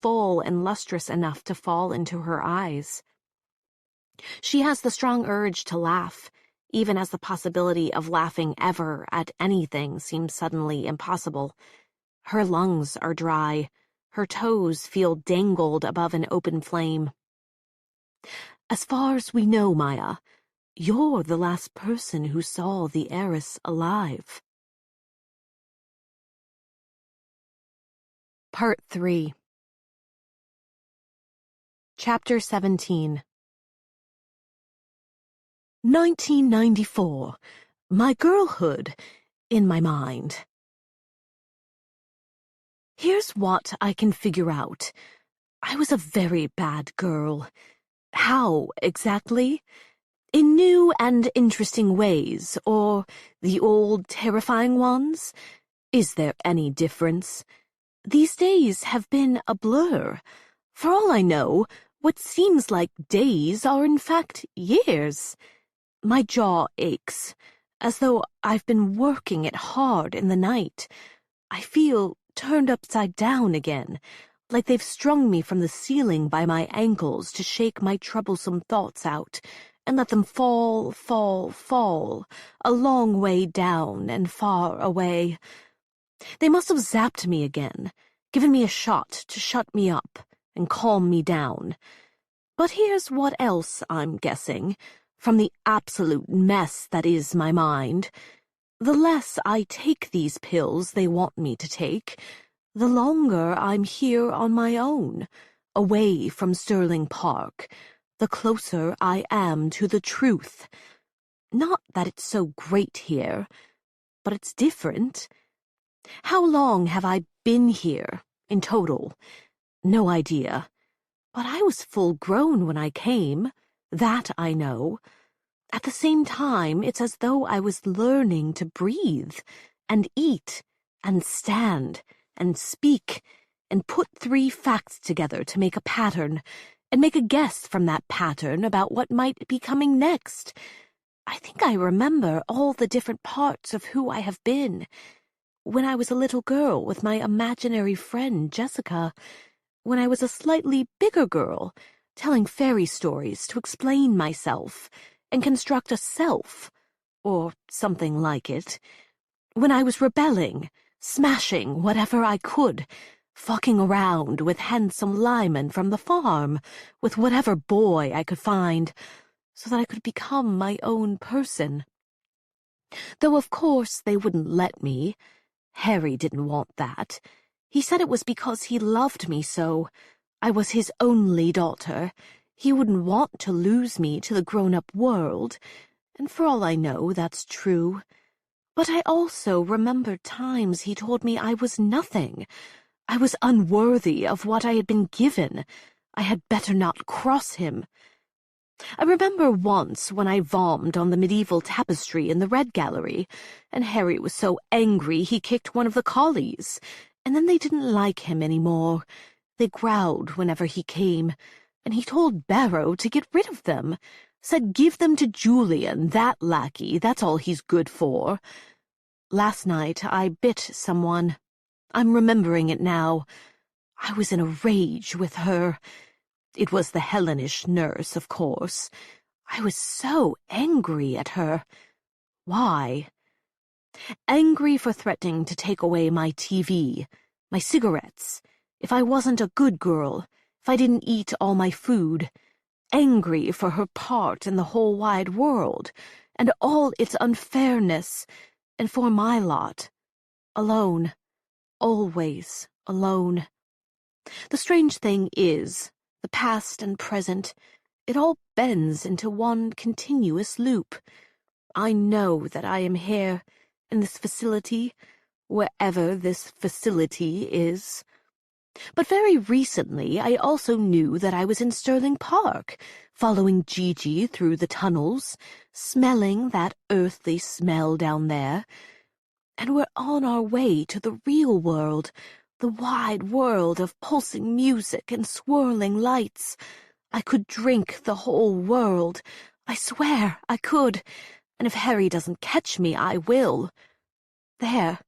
full and lustrous enough to fall into her eyes. She has the strong urge to laugh, even as the possibility of laughing ever at anything seems suddenly impossible. Her lungs are dry. Her toes feel dangled above an open flame. As far as we know, Maya, you're the last person who saw the heiress alive. Part 3. Chapter 17. 1994. My girlhood in my mind. Here's what I can figure out. I was a very bad girl. How, exactly? In new and interesting ways, or the old terrifying ones? Is there any difference? These days have been a blur. For all I know, what seems like days are in fact years. My jaw aches, as though I've been working it hard in the night. I feel turned upside down again, like they've strung me from the ceiling by my ankles to shake my troublesome thoughts out, and let them fall, a long way down and far away. They must have zapped me again, given me a shot to shut me up and calm me down. But here's what else I'm guessing, from the absolute mess that is my mind. The less I take these pills they want me to take, the longer I'm here on my own, away from Sterling Park, the closer I am to the truth. Not that it's so great here, but it's different. How long have I been here, in total? No idea. But I was full-grown when I came, that I know. At the same time, it's as though I was learning to breathe, and eat, and stand, and speak, and put 3 facts together to make a pattern, and make a guess from that pattern about what might be coming next. I think I remember all the different parts of who I have been. When I was a little girl with my imaginary friend Jessica, when I was a slightly bigger girl, telling fairy stories to explain myself and construct a self, or something like it, when I was rebelling, smashing whatever I could, fucking around with handsome Lyman from the farm, with whatever boy I could find, so that I could become my own person. Though of course they wouldn't let me. Harry didn't want that. He said it was because he loved me so. I was his only daughter. He wouldn't want to lose me to the grown-up world, and for all I know, that's true. But I also remembered times he told me I was nothing. I was unworthy of what I had been given. I had better not cross him. I remember once when I vommed on the medieval tapestry in the Red Gallery, and Harry was so angry he kicked one of the collies, and then they didn't like him any more. They growled whenever he came, and he told Barrow to get rid of them, said give them to Julian, that lackey, that's all he's good for. Last night I bit someone. I'm remembering it now. I was in a rage with her. It was the Hellenish nurse, of course. I was so angry at her. Why? Angry for threatening to take away my TV, my cigarettes, if I wasn't a good girl, if I didn't eat all my food. Angry for her part in the whole wide world, and all its unfairness, and for my lot. Alone. Always alone. The strange thing is, the past and present, it all bends into one continuous loop. I know that I am here, in this facility, wherever this facility is. But very recently I also knew that I was in Sterling Park, following Gigi through the tunnels, smelling that earthly smell down there. And we're on our way to the real world, the wide world of pulsing music and swirling lights. I could drink the whole world. I swear I could. And if Harry doesn't catch me, I will. There.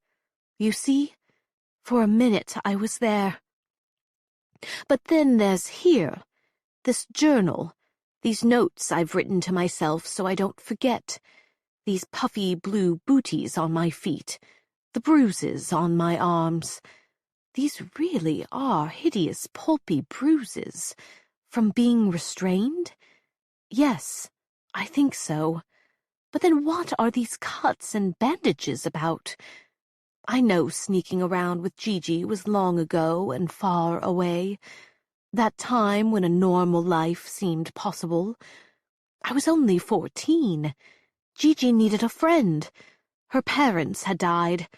You see? For a minute I was there. But then there's here, this journal, these notes I've written to myself so I don't forget, these puffy blue booties on my feet, the bruises on my arms. These really are hideous, pulpy bruises. From being restrained? Yes, I think so. But then what are these cuts and bandages about? I know sneaking around with Gigi was long ago and far away. That time when a normal life seemed possible. I was only 14. Gigi needed a friend. Her parents had died.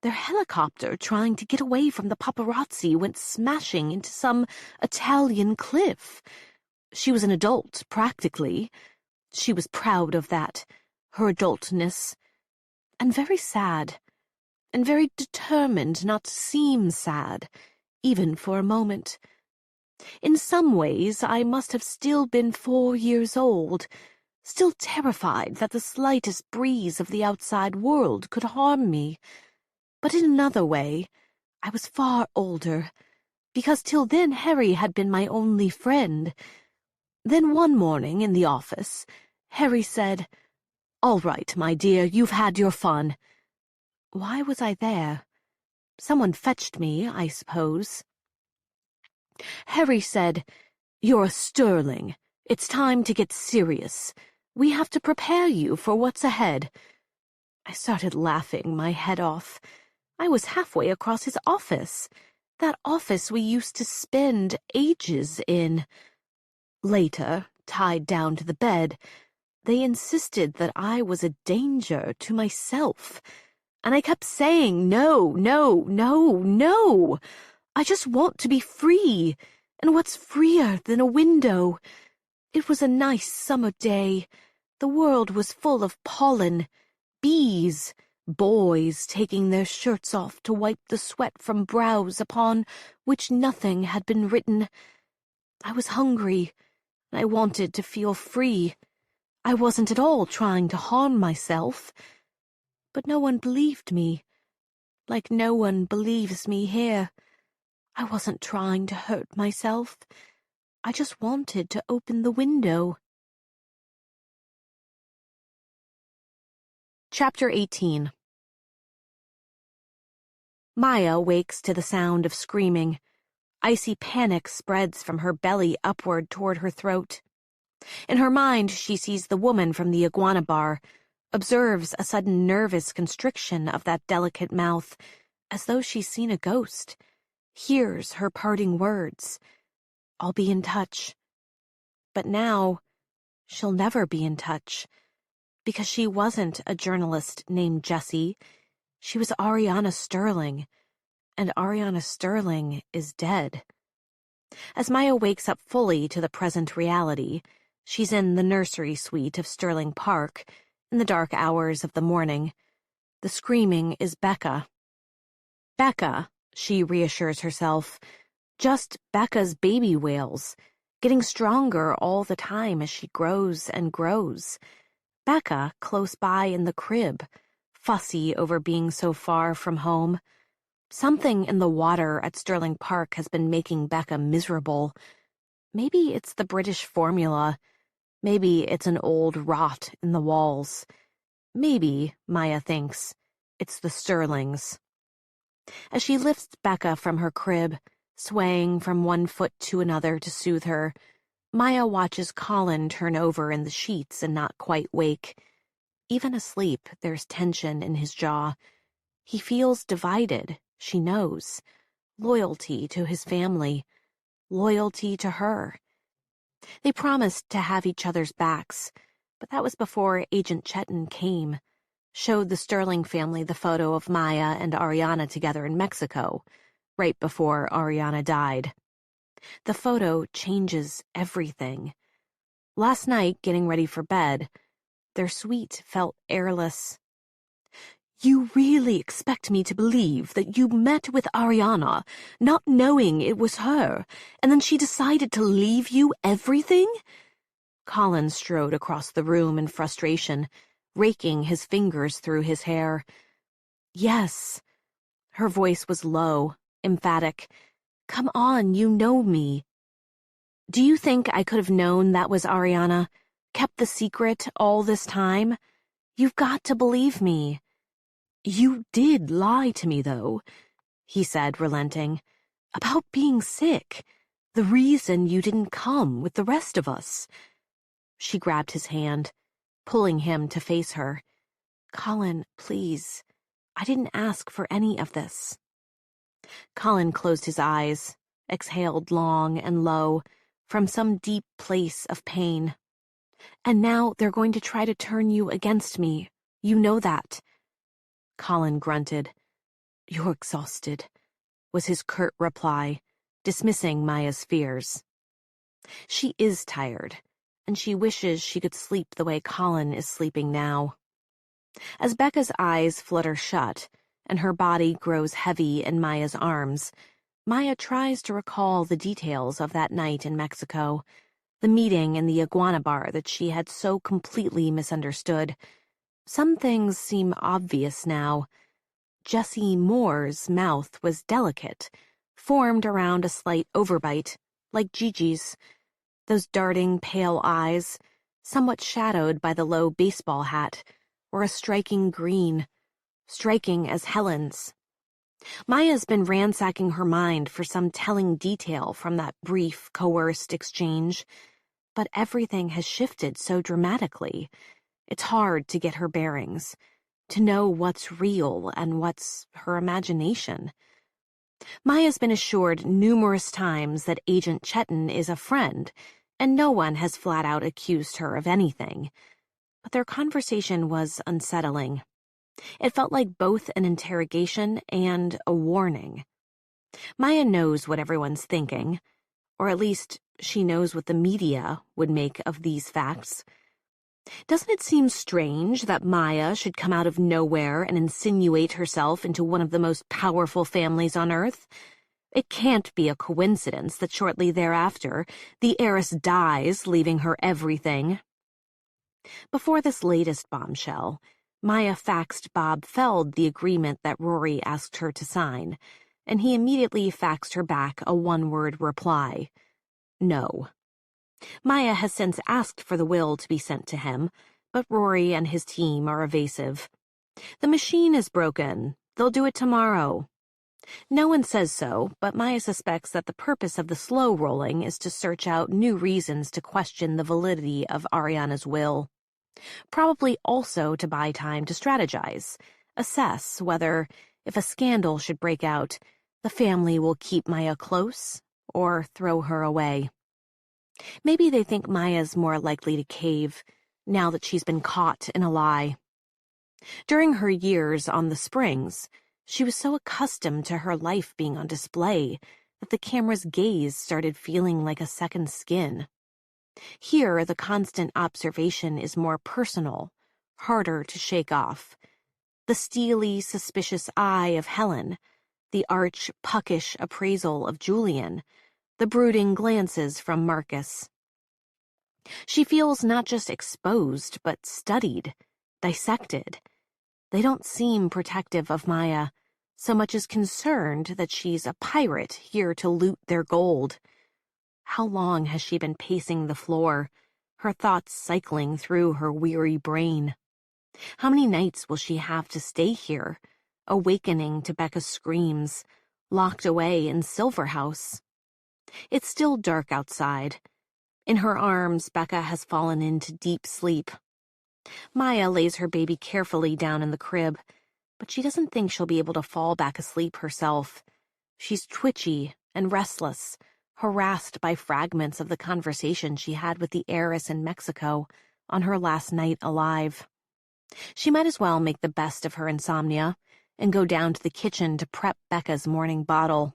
Their helicopter, trying to get away from the paparazzi, went smashing into some Italian cliff. She was an adult, practically. She was proud of that, her adultness, and very sad, and very determined not to seem sad, even for a moment. In some ways, I must have still been 4 years old, still terrified that the slightest breeze of the outside world could harm me. But in another way, I was far older, because till then Harry had been my only friend. Then one morning in the office, Harry said, "All right, my dear, you've had your fun." Why was I there? Someone fetched me, I suppose. Harry said, "You're a sterling. It's time to get serious. We have to prepare you for what's ahead." I started laughing my head off. I was halfway across his office, that office we used to spend ages in. Later, tied down to the bed, they insisted that I was a danger to myself, and I kept saying, "No, no, no, no. I just want to be free, and what's freer than a window?" It was a nice summer day. The world was full of pollen, bees, boys taking their shirts off to wipe the sweat from brows upon which nothing had been written. I was hungry, and I wanted to feel free. I wasn't at all trying to harm myself. But no one believed me, like no one believes me here. I wasn't trying to hurt myself. I just wanted to open the window. Chapter 18. Maya wakes to the sound of screaming. Icy panic spreads from her belly upward toward her throat. In her mind, she sees the woman from the iguana bar, observes a sudden nervous constriction of that delicate mouth, as though she's seen a ghost, hears her parting words, "I'll be in touch." But now, she'll never be in touch, because she wasn't a journalist named Jessie. She was Ariana Sterling, and Ariana Sterling is dead. As Maya wakes up fully to the present reality, she's in the nursery suite of Sterling Park, in the dark hours of the morning. The screaming is Becca. Becca, she reassures herself, just Becca's baby wails, getting stronger all the time as she grows and grows. Becca close by in the crib, fussy over being so far from home. Something in the water at Sterling Park has been making Becca miserable. Maybe it's the British formula. Maybe it's an old rot in the walls. Maybe, Maya thinks, it's the Sterlings. As she lifts Becca from her crib, swaying from one foot to another to soothe her, Maya watches Colin turn over in the sheets and not quite wake. Even asleep, there's tension in his jaw. He feels divided, she knows. Loyalty to his family. Loyalty to her. They promised to have each other's backs, but that was before Agent Chetan came, showed the Sterling family the photo of Maya and Ariana together in Mexico, right before Ariana died. The photo changes everything. Last night, getting ready for bed, their suite felt airless. "You really expect me to believe that you met with Ariana, not knowing it was her, and then she decided to leave you everything?" Colin strode across the room in frustration, raking his fingers through his hair. "Yes." Her voice was low, emphatic. Come on, you know me. Do you think I could have known that was Ariana? Kept the secret all this time? You've got to believe me. You did lie to me, though, he said, relenting. About being sick. The reason you didn't come with the rest of us. She grabbed his hand, pulling him to face her. Colin, please. I didn't ask for any of this. Colin closed his eyes, exhaled long and low, from some deep place of pain. And now they're going to try to turn you against me. You know that. Colin grunted. You're exhausted, was his curt reply, dismissing Maya's fears. She is tired, and she wishes she could sleep the way Colin is sleeping now. As Becca's eyes flutter shut, and her body grows heavy in Maya's arms, Maya tries to recall the details of that night in Mexico, the meeting in the iguana bar that she had so completely misunderstood. Some things seem obvious now. Jessie Moore's mouth was delicate, formed around a slight overbite, like Gigi's. Those darting pale eyes, somewhat shadowed by the low baseball hat, were a striking green, striking as Helen's. Maya's been ransacking her mind for some telling detail from that brief, coerced exchange, but everything has shifted so dramatically. It's hard to get her bearings, to know what's real and what's her imagination. Maya's been assured numerous times that Agent Chetan is a friend, and no one has flat out accused her of anything. But their conversation was unsettling. It felt like both an interrogation and a warning. Maya knows what everyone's thinking, or at least she knows what the media would make of these facts. Doesn't it seem strange that Maya should come out of nowhere and insinuate herself into one of the most powerful families on Earth? It can't be a coincidence that shortly thereafter, the heiress dies, leaving her everything. Before this latest bombshell, Maya faxed Bob Feld the agreement that Rory asked her to sign, and he immediately faxed her back a one-word reply. No. Maya has since asked for the will to be sent to him, but Rory and his team are evasive. The machine is broken. They'll do it tomorrow. No one says so, but Maya suspects that the purpose of the slow rolling is to search out new reasons to question the validity of Ariana's will. Probably also to buy time to strategize, assess whether, if a scandal should break out, the family will keep Maya close or throw her away. Maybe they think Maya's more likely to cave, now that she's been caught in a lie. During her years on the Springs, she was so accustomed to her life being on display that the camera's gaze started feeling like a second skin. Here, the constant observation is more personal, harder to shake off. The steely, suspicious eye of Helen, the arch, puckish appraisal of Julian, the brooding glances from Marcus. She feels not just exposed, but studied, dissected. They don't seem protective of Maya, so much as concerned that she's a pirate here to loot their gold. How long has she been pacing the floor, her thoughts cycling through her weary brain? How many nights will she have to stay here, awakening to Becca's screams, locked away in Silver House? It's still dark outside. In her arms, Becca has fallen into deep sleep. Maya lays her baby carefully down in the crib, but she doesn't think she'll be able to fall back asleep herself. She's twitchy and restless, harassed by fragments of the conversation she had with the heiress in Mexico on her last night alive. She might as well make the best of her insomnia and go down to the kitchen to prep Becca's morning bottle.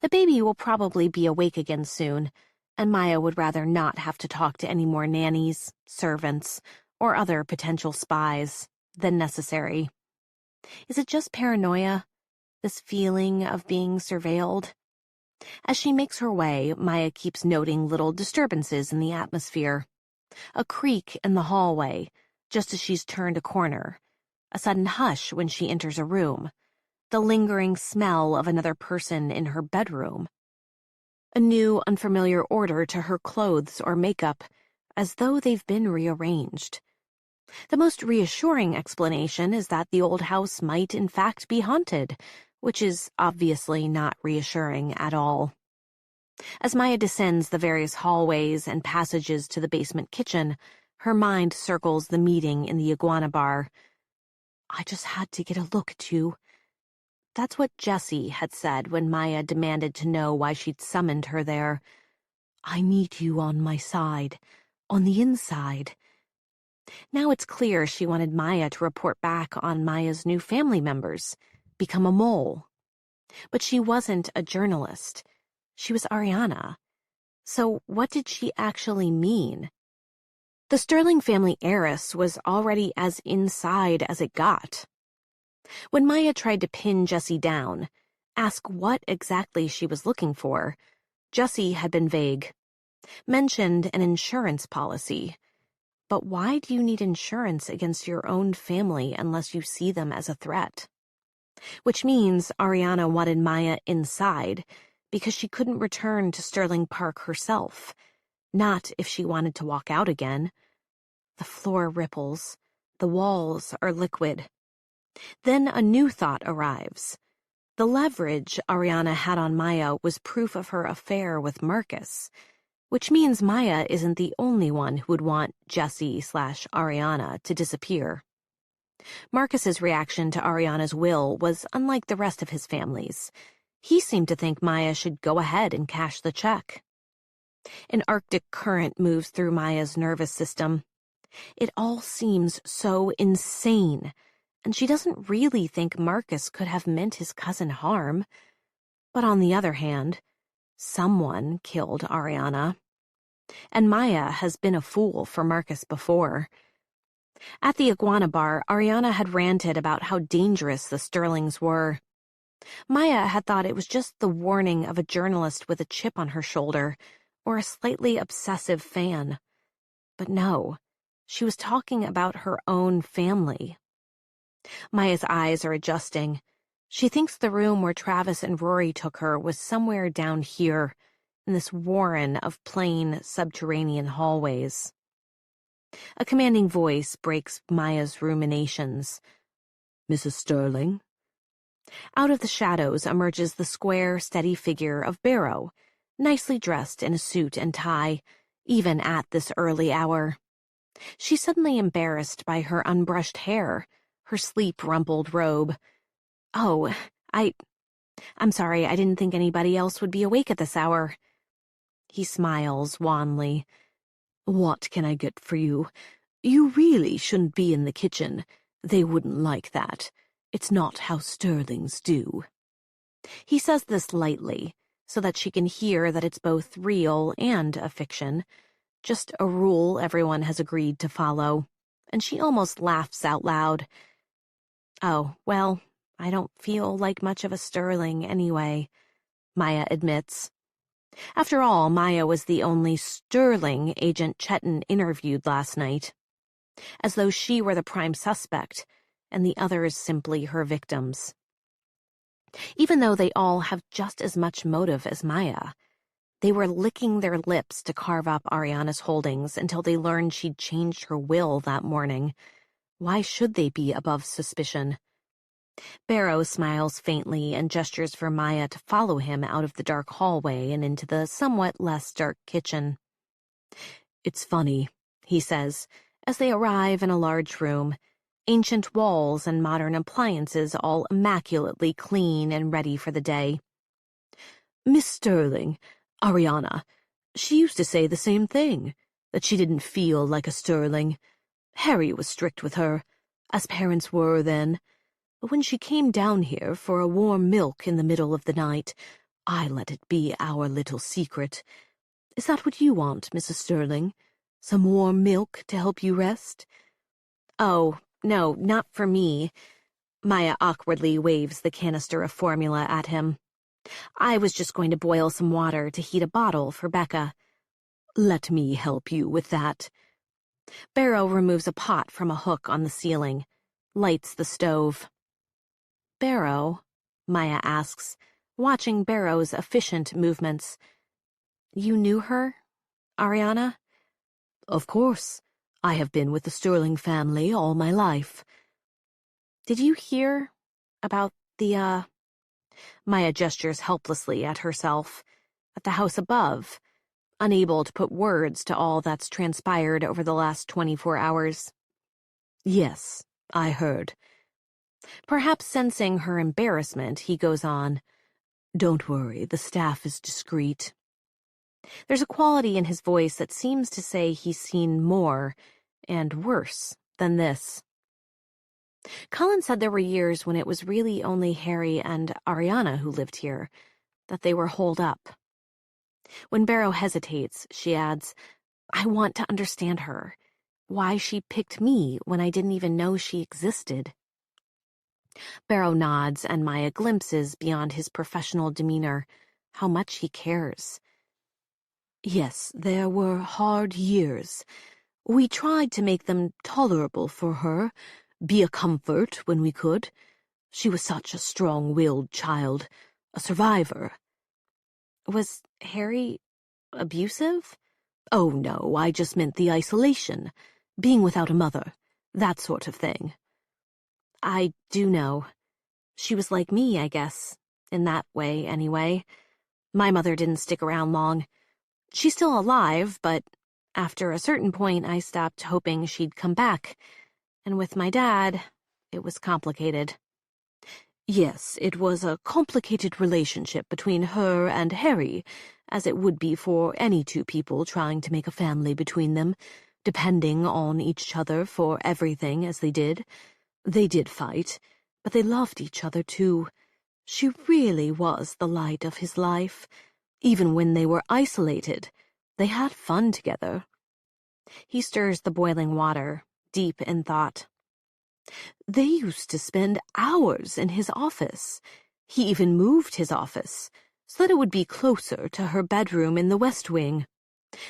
The baby will probably be awake again soon, and Maya would rather not have to talk to any more nannies, servants, or other potential spies than necessary. Is it just paranoia, this feeling of being surveilled? As she makes her way, Maya keeps noting little disturbances in the atmosphere. A creak in the hallway, just as she's turned a corner. A sudden hush when she enters a room. The lingering smell of another person in her bedroom a new, unfamiliar order to her clothes or makeup, as though they've been rearranged. The most reassuring explanation is that the old house might in fact be haunted, which is obviously not reassuring at all. As Maya descends the various hallways and passages to the basement kitchen, her mind circles the meeting in the iguana bar. I just had to get a look at you. That's what Jessie had said when Maya demanded to know why she'd summoned her there. I need you on my side, on the inside. Now it's clear she wanted Maya to report back on Maya's new family members, become a mole. But she wasn't a journalist. She was Ariana. So what did she actually mean? The Sterling family heiress was already as inside as it got. When Maya tried to pin Jessie down, ask what exactly she was looking for, Jessie had been vague. Mentioned an insurance policy. But why do you need insurance against your own family unless you see them as a threat? Which means Ariana wanted Maya inside because she couldn't return to Sterling Park herself, not if she wanted to walk out again. The floor ripples. The walls are liquid. Then a new thought arrives. The leverage Ariana had on Maya was proof of her affair with Marcus, which means Maya isn't the only one who would want Jessie/Ariana to disappear. Marcus's reaction to Ariana's will was unlike the rest of his family's. He seemed to think Maya should go ahead and cash the check. An Arctic current moves through Maya's nervous system. It all seems so insane, and she doesn't really think Marcus could have meant his cousin harm. But on the other hand, someone killed Ariana. And Maya has been a fool for Marcus before. At the iguana bar, Ariana had ranted about how dangerous the Sterlings were. Maya had thought it was just the warning of a journalist with a chip on her shoulder, or a slightly obsessive fan. But no, she was talking about her own family. Maya's eyes are adjusting. She thinks the room where Travis and Rory took her was somewhere down here, in this warren of plain, subterranean hallways. A commanding voice breaks Maya's ruminations. Mrs. Sterling? Out of the shadows emerges the square, steady figure of Barrow, nicely dressed in a suit and tie, even at this early hour. She's suddenly embarrassed by her unbrushed hair, her sleep-rumpled robe. Oh, I'm sorry, I didn't think anybody else would be awake at this hour. He smiles wanly. What can I get for you? You really shouldn't be in the kitchen. They wouldn't like that. It's not how Sterlings do. He says this lightly, so that she can hear that it's both real and a fiction, just a rule everyone has agreed to follow, and she almost laughs out loud. Oh, well, I don't feel like much of a Sterling anyway, Maya admits. After all, Maya was the only Sterling Agent Chetton interviewed last night, as though she were the prime suspect, and the others simply her victims. Even though they all have just as much motive as Maya, they were licking their lips to carve up Ariana's holdings until they learned she'd changed her will that morning. Why should they be above suspicion? Barrow smiles faintly and gestures for Maya to follow him out of the dark hallway and into the somewhat less dark kitchen. It's funny, he says, as they arrive in a large room, ancient walls and modern appliances all immaculately clean and ready for the day. Miss Sterling, Ariana, she used to say the same thing, that she didn't feel like a Sterling. Harry was strict with her, as parents were then. But when she came down here for a warm milk in the middle of the night, I let it be our little secret. Is that what you want, Mrs. Sterling? Some warm milk to help you rest? Oh, no, not for me. Maya awkwardly waves the canister of formula at him. I was just going to boil some water to heat a bottle for Becca. Let me help you with that. Barrow removes a pot from a hook on the ceiling, lights the stove. Barrow? Maya asks, watching Barrow's efficient movements. You knew her, Ariana? Of course. I have been with the Sterling family all my life. Did you hear about the, Maya gestures helplessly at herself, at the house above, unable to put words to all that's transpired over the last 24 hours. Yes, I heard. Perhaps sensing her embarrassment, he goes on, Don't worry, the staff is discreet. There's a quality in his voice that seems to say he's seen more, and worse, than this. Colin said there were years when it was really only Harry and Ariana who lived here, that they were holed up. When Barrow hesitates, she adds, I want to understand her, why she picked me when I didn't even know she existed. Barrow nods, and Maya glimpses beyond his professional demeanor how much he cares. Yes, there were hard years. We tried to make them tolerable for her, be a comfort when we could. She was such a strong-willed child, a survivor. Was Harry abusive? Oh, no, I just meant the isolation, being without a mother, that sort of thing. I do know. She was like me, I guess, in that way, anyway. My mother didn't stick around long. She's still alive, but after a certain point, I stopped hoping she'd come back. And with my dad, it was complicated. Yes, it was a complicated relationship between her and Harry, as it would be for any two people trying to make a family between them, depending on each other for everything as they did. They did fight, but they loved each other too. She really was the light of his life. Even when they were isolated, they had fun together. He stirs the boiling water, deep in thought. They used to spend hours in his office. He even moved his office, so that it would be closer to her bedroom in the West Wing.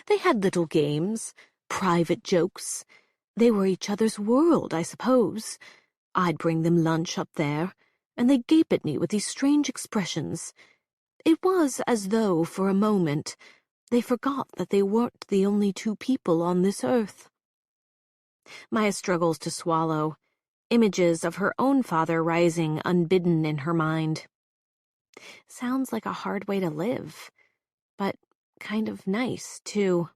They had little games, private jokes. They were each other's world, I suppose. I'd bring them lunch up there, and they'd gape at me with these strange expressions. It was as though, for a moment, they forgot that they weren't the only two people on this earth. Maya struggles to swallow, images of her own father rising unbidden in her mind. Sounds like a hard way to live, but kind of nice, too.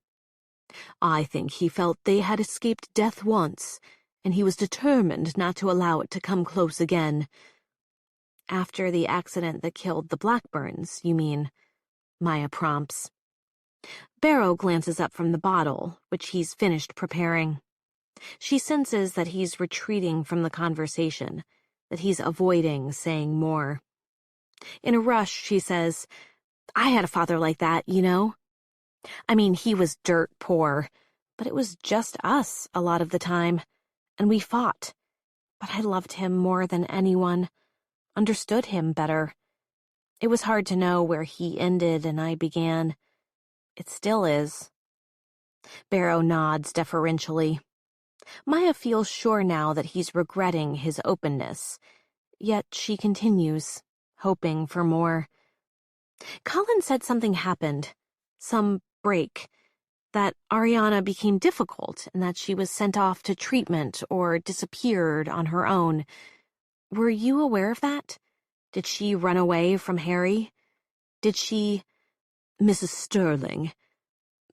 I think he felt they had escaped death once, and he was determined not to allow it to come close again. After the accident that killed the Blackburns, you mean? Maya prompts. Barrow glances up from the bottle, which he's finished preparing. She senses that he's retreating from the conversation, that he's avoiding saying more. In a rush, she says, I had a father like that, you know? I mean, he was dirt poor, but it was just us a lot of the time, and we fought. But I loved him more than anyone, understood him better. It was hard to know where he ended and I began. It still is. Barrow nods deferentially. Maya feels sure now that he's regretting his openness, yet she continues, hoping for more. Colin said something happened, some break, that Ariana became difficult and that she was sent off to treatment or disappeared on her own. Were you aware of that? Did she run away from Harry? Did she... Mrs. Sterling,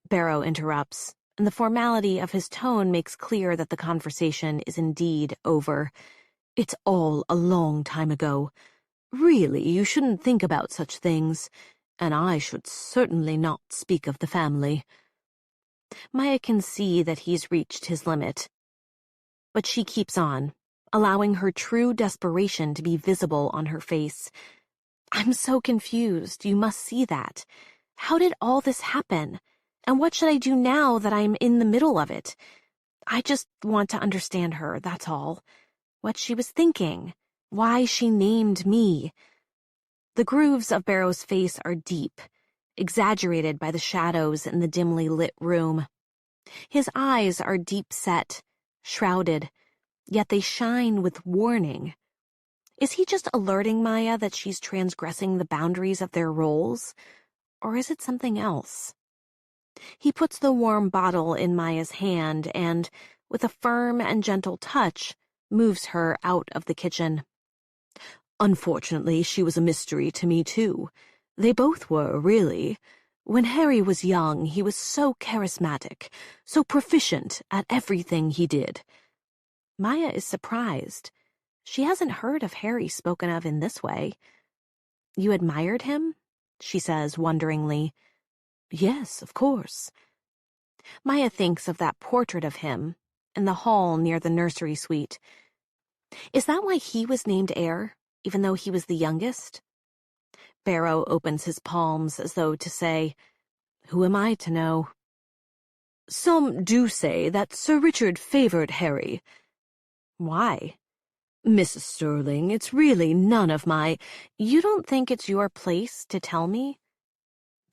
Barrow interrupts, and the formality of his tone makes clear that the conversation is indeed over. It's all a long time ago. Really, you shouldn't think about such things, and I should certainly not speak of the family. Maya can see that he's reached his limit. But she keeps on, allowing her true desperation to be visible on her face. I'm so confused, you must see that. How did all this happen? And what should I do now that I'm in the middle of it? I just want to understand her, that's all. What she was thinking. Why she named me. The grooves of Barrow's face are deep, exaggerated by the shadows in the dimly lit room. His eyes are deep-set, shrouded, yet they shine with warning. Is he just alerting Maya that she's transgressing the boundaries of their roles? Or is it something else? He puts the warm bottle in Maya's hand and, with a firm and gentle touch, moves her out of the kitchen. Unfortunately, she was a mystery to me, too. They both were, really. When Harry was young, he was so charismatic, so proficient at everything he did. Maya is surprised. She hasn't heard of Harry spoken of in this way. You admired him? She says wonderingly. Yes, of course. Maya thinks of that portrait of him in the hall near the nursery suite. Is that why he was named heir, even though he was the youngest? Barrow opens his palms as though to say, Who am I to know? Some do say that Sir Richard favored Harry. Why? Mrs. Sterling, it's really none of my— You don't think it's your place to tell me?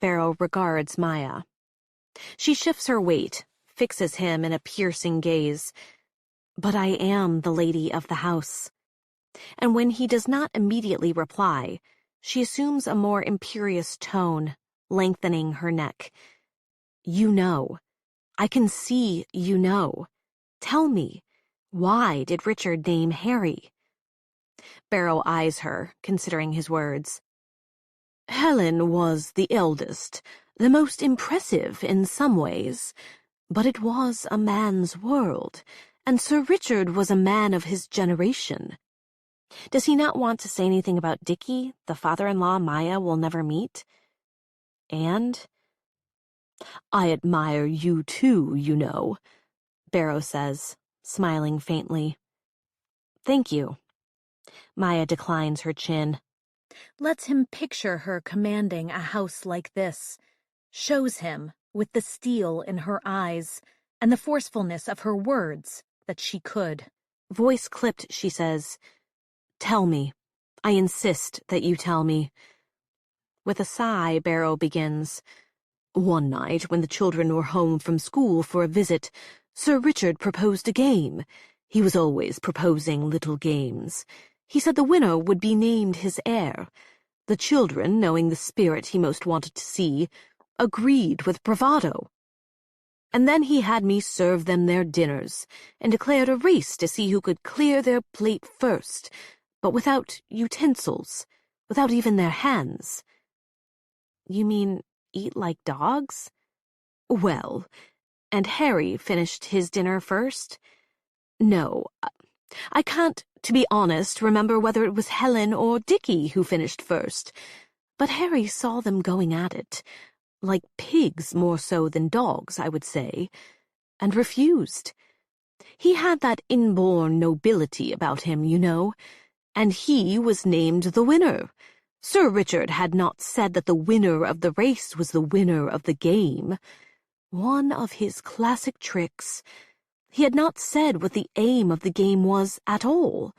Barrow regards Maya. She shifts her weight, fixes him in a piercing gaze. But I am the lady of the house. And when he does not immediately reply, she assumes a more imperious tone, lengthening her neck. You know. I can see you know. Tell me, why did Richard name Harry? Barrow eyes her, considering his words. Helen was the eldest, the most impressive in some ways, but it was a man's world, and Sir Richard was a man of his generation. Does he not want to say anything about Dickie, the father-in-law Maya will never meet? And? I admire you too, you know, Barrow says, smiling faintly. Thank you. Maya declines her chin. Lets him picture her commanding a house like this. Shows him, with the steel in her eyes and the forcefulness of her words, that she could. Voice clipped, she says, Tell me. I insist that you tell me. With a sigh, Barrow begins. One night, when the children were home from school for a visit, Sir Richard proposed a game. He was always proposing little games. He said the winner would be named his heir. The children, knowing the spirit he most wanted to see, agreed with bravado. And then he had me serve them their dinners, and declared a race to see who could clear their plate first, but without utensils, without even their hands. You mean eat like dogs? Well, and Harry finished his dinner first? No, I can't, to be honest, remember whether it was Helen or Dickie who finished first, but Harry saw them going at it, like pigs more so than dogs, I would say, and refused. He had that inborn nobility about him, you know, and he was named the winner. Sir Richard had not said that the winner of the race was the winner of the game. One of his classic tricks. He had not said what the aim of the game was at all,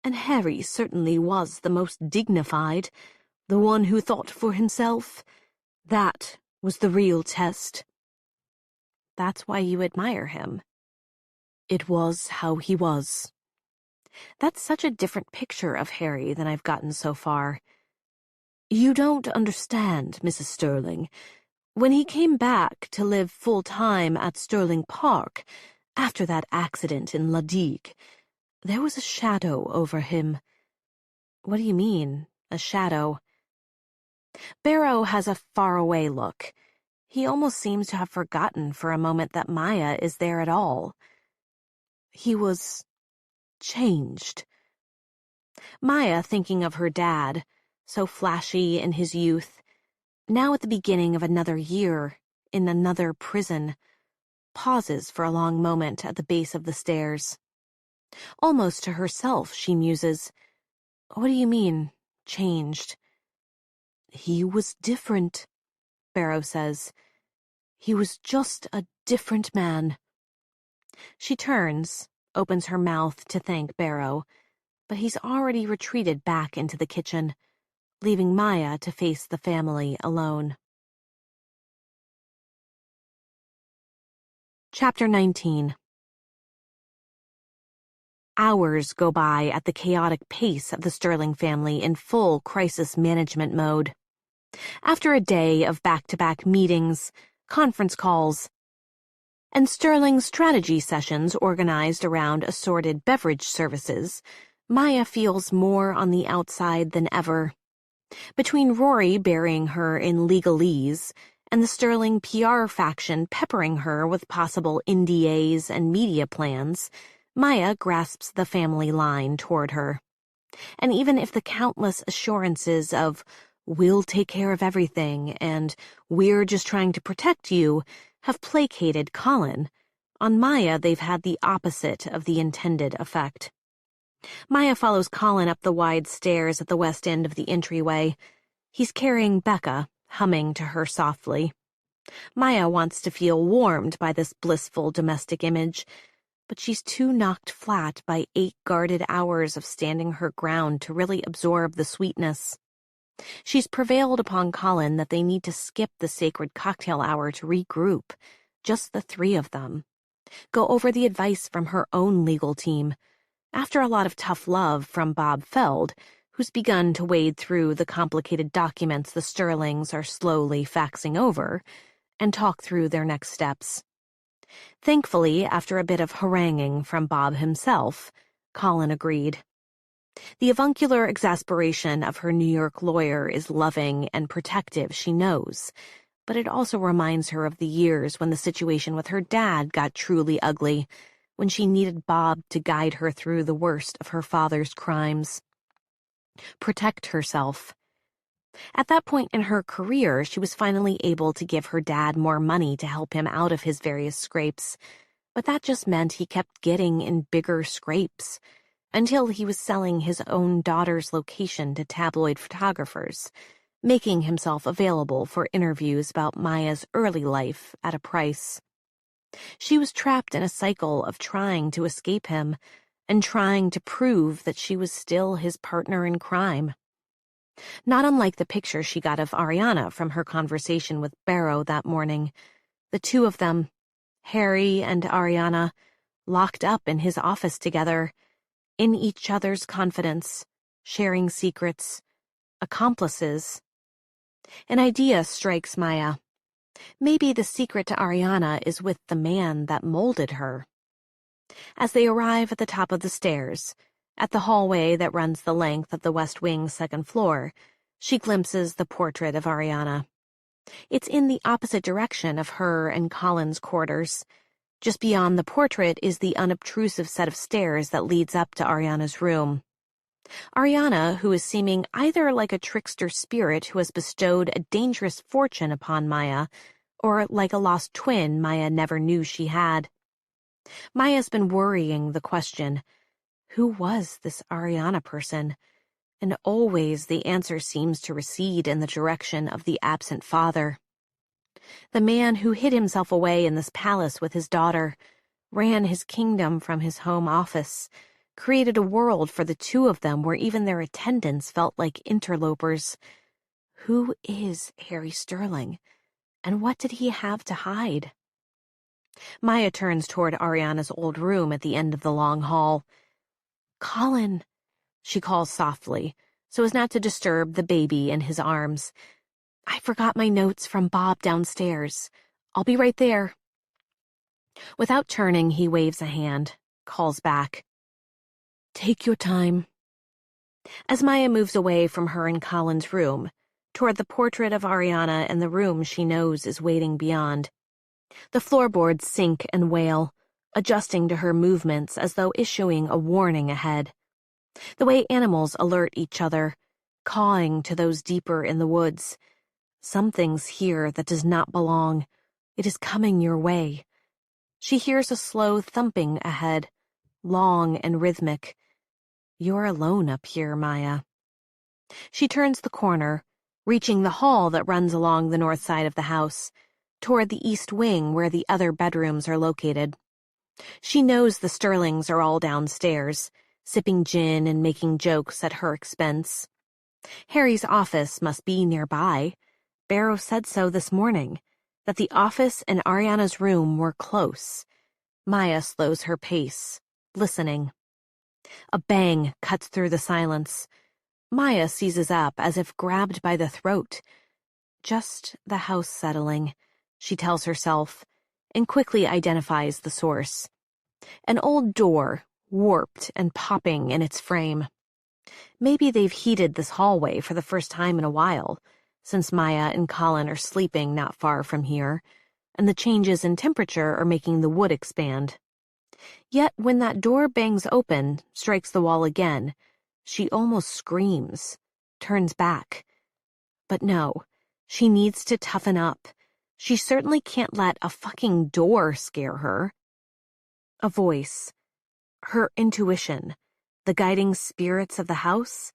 and Harry certainly was the most dignified, the one who thought for himself. That was the real test. That's why you admire him. It was how he was. That's such a different picture of Harry than I've gotten so far. You don't understand, Mrs. Sterling. When he came back to live full-time at Sterling Park, after that accident in La Digue, there was a shadow over him. What do you mean, a shadow? Barrow has a faraway look. He almost seems to have forgotten for a moment that Maya is there at all. He was changed. Maya, thinking of her dad, so flashy in his youth, now at the beginning of another year, in another prison, pauses for a long moment at the base of the stairs. Almost to herself, she muses, What do you mean, changed? He was different, Barrow says. He was just a different man. She turns, opens her mouth to thank Barrow, but he's already retreated back into the kitchen, leaving Maya to face the family alone. Chapter 19. Hours go by at the chaotic pace of the Sterling family in full crisis management mode. After a day of back-to-back meetings, conference calls, and Sterling's strategy sessions organized around assorted beverage services. Maya feels more on the outside than ever. Between Rory burying her in legalese and the Sterling PR faction peppering her with possible NDAs and media plans, Maya grasps the family line toward her. And even if the countless assurances of, "We'll take care of everything," and "We're just trying to protect you," have placated Colin, on Maya they've had the opposite of the intended effect. Maya follows Colin up the wide stairs at the west end of the entryway. He's carrying Becca, humming to her softly. Maya wants to feel warmed by this blissful domestic image, but she's too knocked flat by 8 guarded hours of standing her ground to really absorb the sweetness. She's prevailed upon Colin that they need to skip the sacred cocktail hour to regroup, just the 3 of them. Go over the advice from her own legal team, after a lot of tough love from Bob Feld, who's begun to wade through the complicated documents the Sterlings are slowly faxing over, and talk through their next steps. Thankfully, after a bit of haranguing from Bob himself, Colin agreed. The avuncular exasperation of her New York lawyer is loving and protective, she knows, but it also reminds her of the years when the situation with her dad got truly ugly, when she needed Bob to guide her through the worst of her father's crimes. Protect herself. At that point in her career, she was finally able to give her dad more money to help him out of his various scrapes, but that just meant he kept getting in bigger scrapes, until he was selling his own daughter's location to tabloid photographers, making himself available for interviews about Maya's early life at a price. She was trapped in a cycle of trying to escape him and trying to prove that she was still his partner in crime. Not unlike the picture she got of Ariana from her conversation with Barrow that morning, the 2 of them, Harry and Ariana, locked up in his office together, in each other's confidence, sharing secrets, accomplices. An idea strikes Maya. Maybe the secret to Ariana is with the man that molded her. As they arrive at the top of the stairs, at the hallway that runs the length of the West Wing's 2nd floor, she glimpses the portrait of Ariana. It's in the opposite direction of her and Colin's quarters. Just beyond the portrait is the unobtrusive set of stairs that leads up to Ariana's room. Ariana, who is seeming either like a trickster spirit who has bestowed a dangerous fortune upon Maya, or like a lost twin Maya never knew she had. Maya's been worrying the question, who was this Ariana person? And always the answer seems to recede in the direction of the absent father. The man who hid himself away in this palace with his daughter, ran his kingdom from his home office, created a world for the 2 of them where even their attendants felt like interlopers. Who is Harry Sterling, and what did he have to hide? Maya turns toward Ariana's old room at the end of the long hall. "Colin," she calls softly, so as not to disturb the baby in his arms. "I forgot my notes from Bob downstairs. I'll be right there." Without turning, he waves a hand, calls back, "Take your time." As Maya moves away from her and Colin's room, toward the portrait of Ariana and the room she knows is waiting beyond, the floorboards sink and wail, adjusting to her movements as though issuing a warning ahead. The way animals alert each other, cawing to those deeper in the woods. Something's here that does not belong. It is coming your way. She hears a slow thumping ahead, long and rhythmic. You're alone up here, Maya. She turns the corner, reaching the hall that runs along the north side of the house, toward the east wing where the other bedrooms are located. She knows the Sterlings are all downstairs, sipping gin and making jokes at her expense. Harry's office must be nearby. Barrow said so this morning, that the office and Ariana's room were close. Maya slows her pace, listening. A bang cuts through the silence. Maya seizes up as if grabbed by the throat. Just the house settling, she tells herself, and quickly identifies the source. An old door, warped and popping in its frame. Maybe they've heated this hallway for the first time in a while, since Maya and Colin are sleeping not far from here, and the changes in temperature are making the wood expand. Yet when that door bangs open, strikes the wall again, she almost screams, turns back. But no, she needs to toughen up. She certainly can't let a fucking door scare her. A voice, her intuition, the guiding spirits of the house,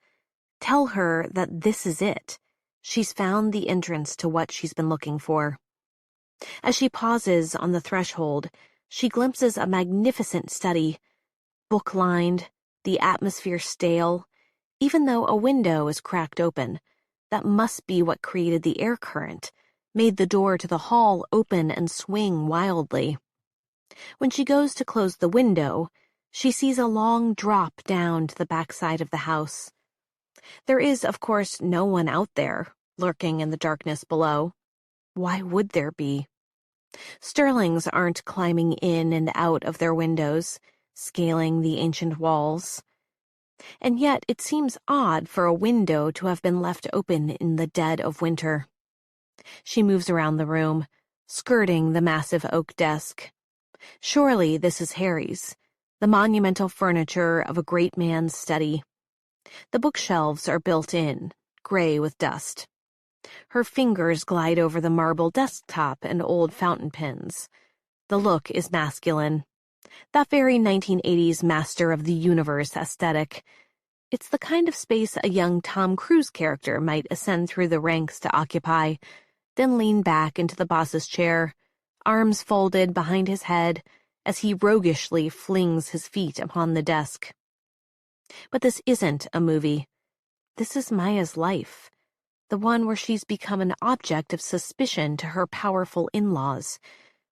tell her that this is it. She's found the entrance to what she's been looking for. As she pauses on the threshold, she glimpses a magnificent study, book-lined, the atmosphere stale. Even though a window is cracked open, that must be what created the air current, made the door to the hall open and swing wildly. When she goes to close the window, she sees a long drop down to the backside of the house. There is, of course, no one out there, lurking in the darkness below. Why would there be? Sterlings aren't climbing in and out of their windows, scaling the ancient walls. And yet it seems odd for a window to have been left open in the dead of winter. She moves around the room, skirting the massive oak desk. Surely this is Harry's, the monumental furniture of a great man's study. The bookshelves are built in, gray with dust. Her fingers glide over the marble desktop and old fountain pens. The look is masculine. That very 1980s master of the universe aesthetic. It's the kind of space a young Tom Cruise character might ascend through the ranks to occupy, then lean back into the boss's chair, arms folded behind his head as he roguishly flings his feet upon the desk. But this isn't a movie. This is Maya's life, the one where she's become an object of suspicion to her powerful in-laws,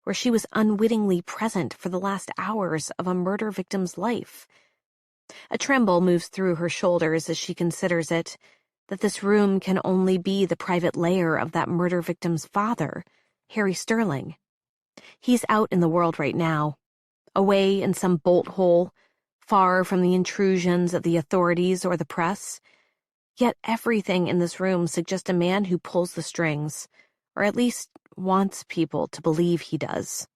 where she was unwittingly present for the last hours of a murder victim's life. A tremble moves through her shoulders as she considers it, that this room can only be the private lair of that murder victim's father, Harry Sterling. He's out in the world right now, away in some bolt hole, far from the intrusions of the authorities or the press. Yet everything in this room suggests a man who pulls the strings, or at least wants people to believe he does.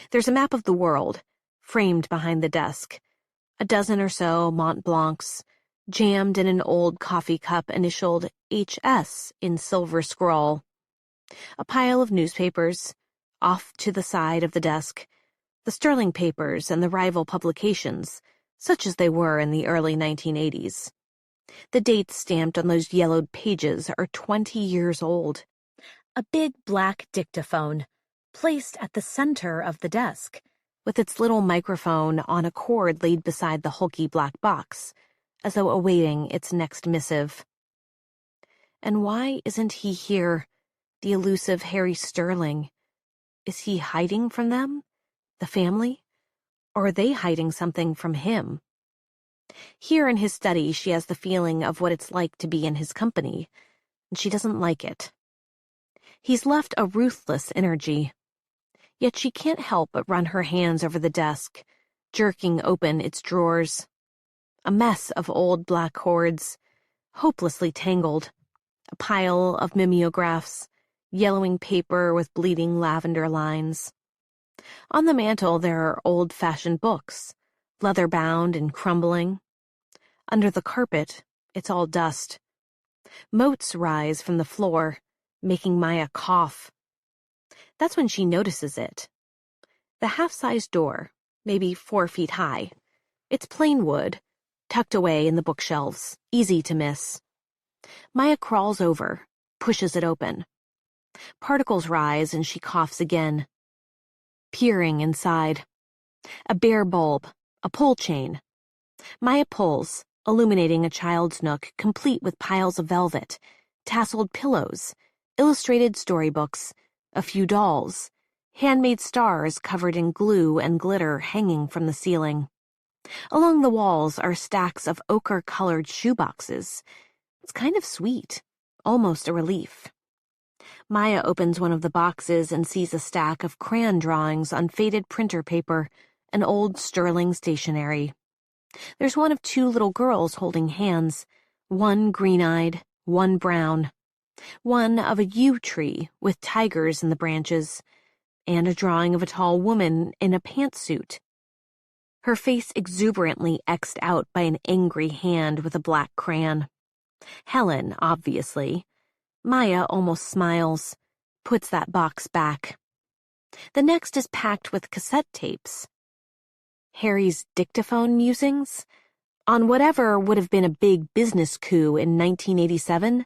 There's a map of the world, framed behind the desk, a dozen or so Mont Blancs, jammed in an old coffee cup initialed HS in silver scroll. A pile of newspapers, off to the side of the desk, the Sterling papers and the rival publications, such as they were in the early 1980s. The dates stamped on those yellowed pages are 20 years old. A big black dictaphone, placed at the center of the desk, with its little microphone on a cord laid beside the hulky black box, as though awaiting its next missive. And why isn't he here, the elusive Harry Sterling? Is he hiding from them, the family? Or are they hiding something from him? Here in his study, she has the feeling of what it's like to be in his company, and she doesn't like it. He's left a ruthless energy. Yet she can't help but run her hands over the desk, jerking open its drawers. A mess of old black cords, hopelessly tangled, a pile of mimeographs, yellowing paper with bleeding lavender lines. On the mantel there are old-fashioned books, leather-bound and crumbling. Under the carpet, it's all dust. Motes rise from the floor, making Maya cough. That's when she notices it. The half-sized door, maybe 4 feet high. It's plain wood, tucked away in the bookshelves, easy to miss. Maya crawls over, pushes it open. Particles rise and she coughs again. Peering inside. A bare bulb, a pull chain. Maya pulls, illuminating a child's nook complete with piles of velvet, tasseled pillows, illustrated storybooks, a few dolls, handmade stars covered in glue and glitter hanging from the ceiling. Along the walls are stacks of ochre-colored shoeboxes. It's kind of sweet, almost a relief. Maya opens one of the boxes and sees a stack of crayon drawings on faded printer paper and old sterling stationery. There's one of two little girls holding hands, one green-eyed, one brown, one of a yew tree with tigers in the branches, and a drawing of a tall woman in a pantsuit. Her face exuberantly X'd out by an angry hand with a black crayon. Helen, obviously. Maya almost smiles, puts that box back. The next is packed with cassette tapes. Harry's dictaphone musings? On whatever would have been a big business coup in 1987,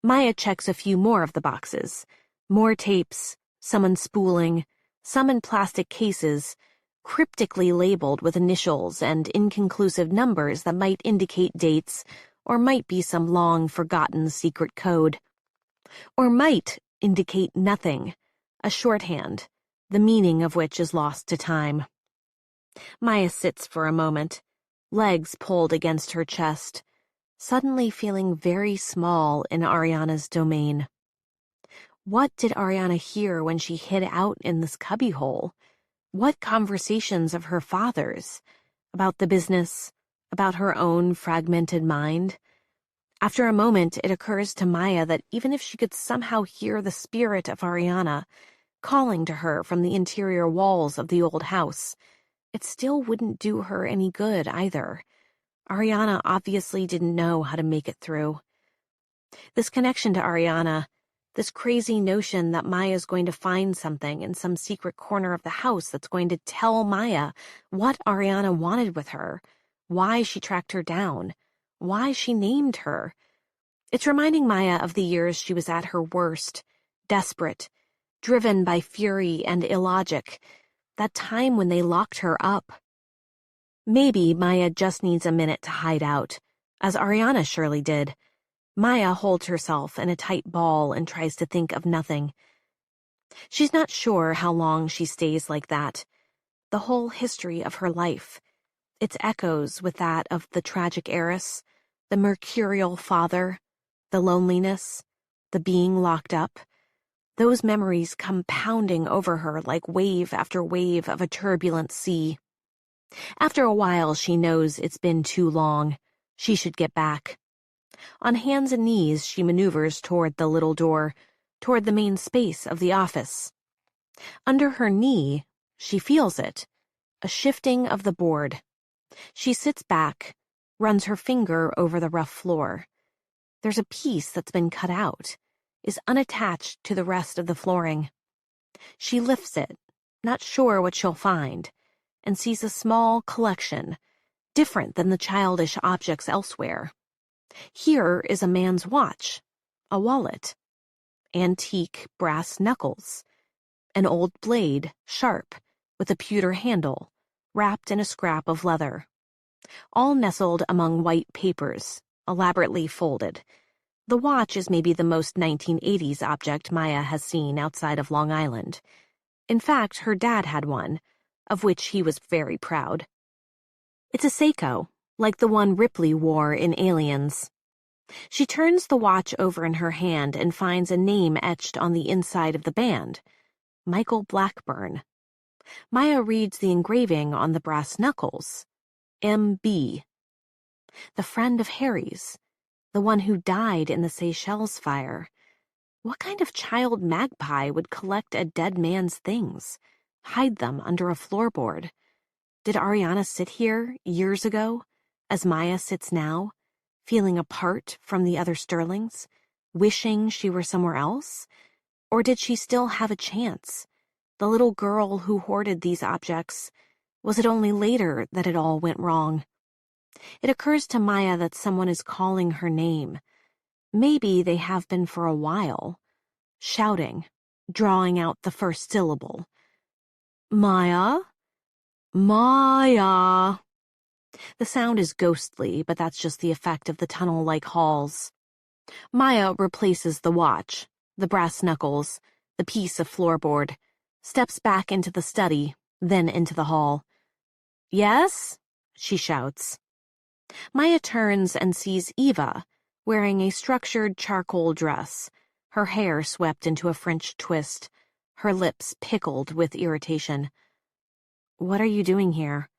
Maya checks a few more of the boxes. More tapes, some unspooling, some in plastic cases, cryptically labeled with initials and inconclusive numbers that might indicate dates or might be some long-forgotten secret code. Or might indicate nothing, a shorthand, the meaning of which is lost to time. Maya sits for a moment, legs pulled against her chest, suddenly feeling very small in Ariana's domain. What did Ariana hear when she hid out in this cubbyhole? What conversations of her father's? About the business? About her own fragmented mind? After a moment, it occurs to Maya that even if she could somehow hear the spirit of Ariana calling to her from the interior walls of the old house, it still wouldn't do her any good either. Ariana obviously didn't know how to make it through. This connection to Ariana, this crazy notion that Maya's going to find something in some secret corner of the house that's going to tell Maya what Ariana wanted with her, why she tracked her down, why she named her. It's reminding Maya of the years she was at her worst, desperate, driven by fury and illogic, that time when they locked her up. Maybe Maya just needs a minute to hide out, as Ariana surely did. Maya holds herself in a tight ball and tries to think of nothing. She's not sure how long she stays like that. The whole history of her life, its echoes with that of the tragic heiress, the mercurial father, the loneliness, the being locked up. Those memories come pounding over her like wave after wave of a turbulent sea. After a while, she knows it's been too long. She should get back. On hands and knees, she maneuvers toward the little door, toward the main space of the office. Under her knee, she feels it, a shifting of the board. She sits back, runs her finger over the rough floor. There's a piece that's been cut out, is unattached to the rest of the flooring. She lifts it, not sure what she'll find, and sees a small collection, different than the childish objects elsewhere. Here is a man's watch, a wallet, antique brass knuckles, an old blade, sharp, with a pewter handle, wrapped in a scrap of leather, all nestled among white papers, elaborately folded. The watch is maybe the most 1980s object Maya has seen outside of Long Island. In fact, her dad had one, of which he was very proud. It's a Seiko, like the one Ripley wore in Aliens. She turns the watch over in her hand and finds a name etched on the inside of the band, Michael Blackburn. Maya reads the engraving on the brass knuckles, M.B. The friend of Harry's, the one who died in the Seychelles fire. What kind of child magpie would collect a dead man's things, hide them under a floorboard? Did Ariana sit here years ago, as Maya sits now, feeling apart from the other Sterlings, wishing she were somewhere else? Or did she still have a chance? The little girl who hoarded these objects, was it only later that it all went wrong? It occurs to Maya that someone is calling her name. Maybe they have been for a while, shouting, drawing out the first syllable. Maya? Maya. The sound is ghostly, but that's just the effect of the tunnel-like halls. Maya replaces the watch, the brass knuckles, the piece of floorboard, steps back into the study, then into the hall. Yes? She shouts. Maya turns and sees Eva, wearing a structured charcoal dress, her hair swept into a French twist, her lips pickled with irritation. "What are you doing here?"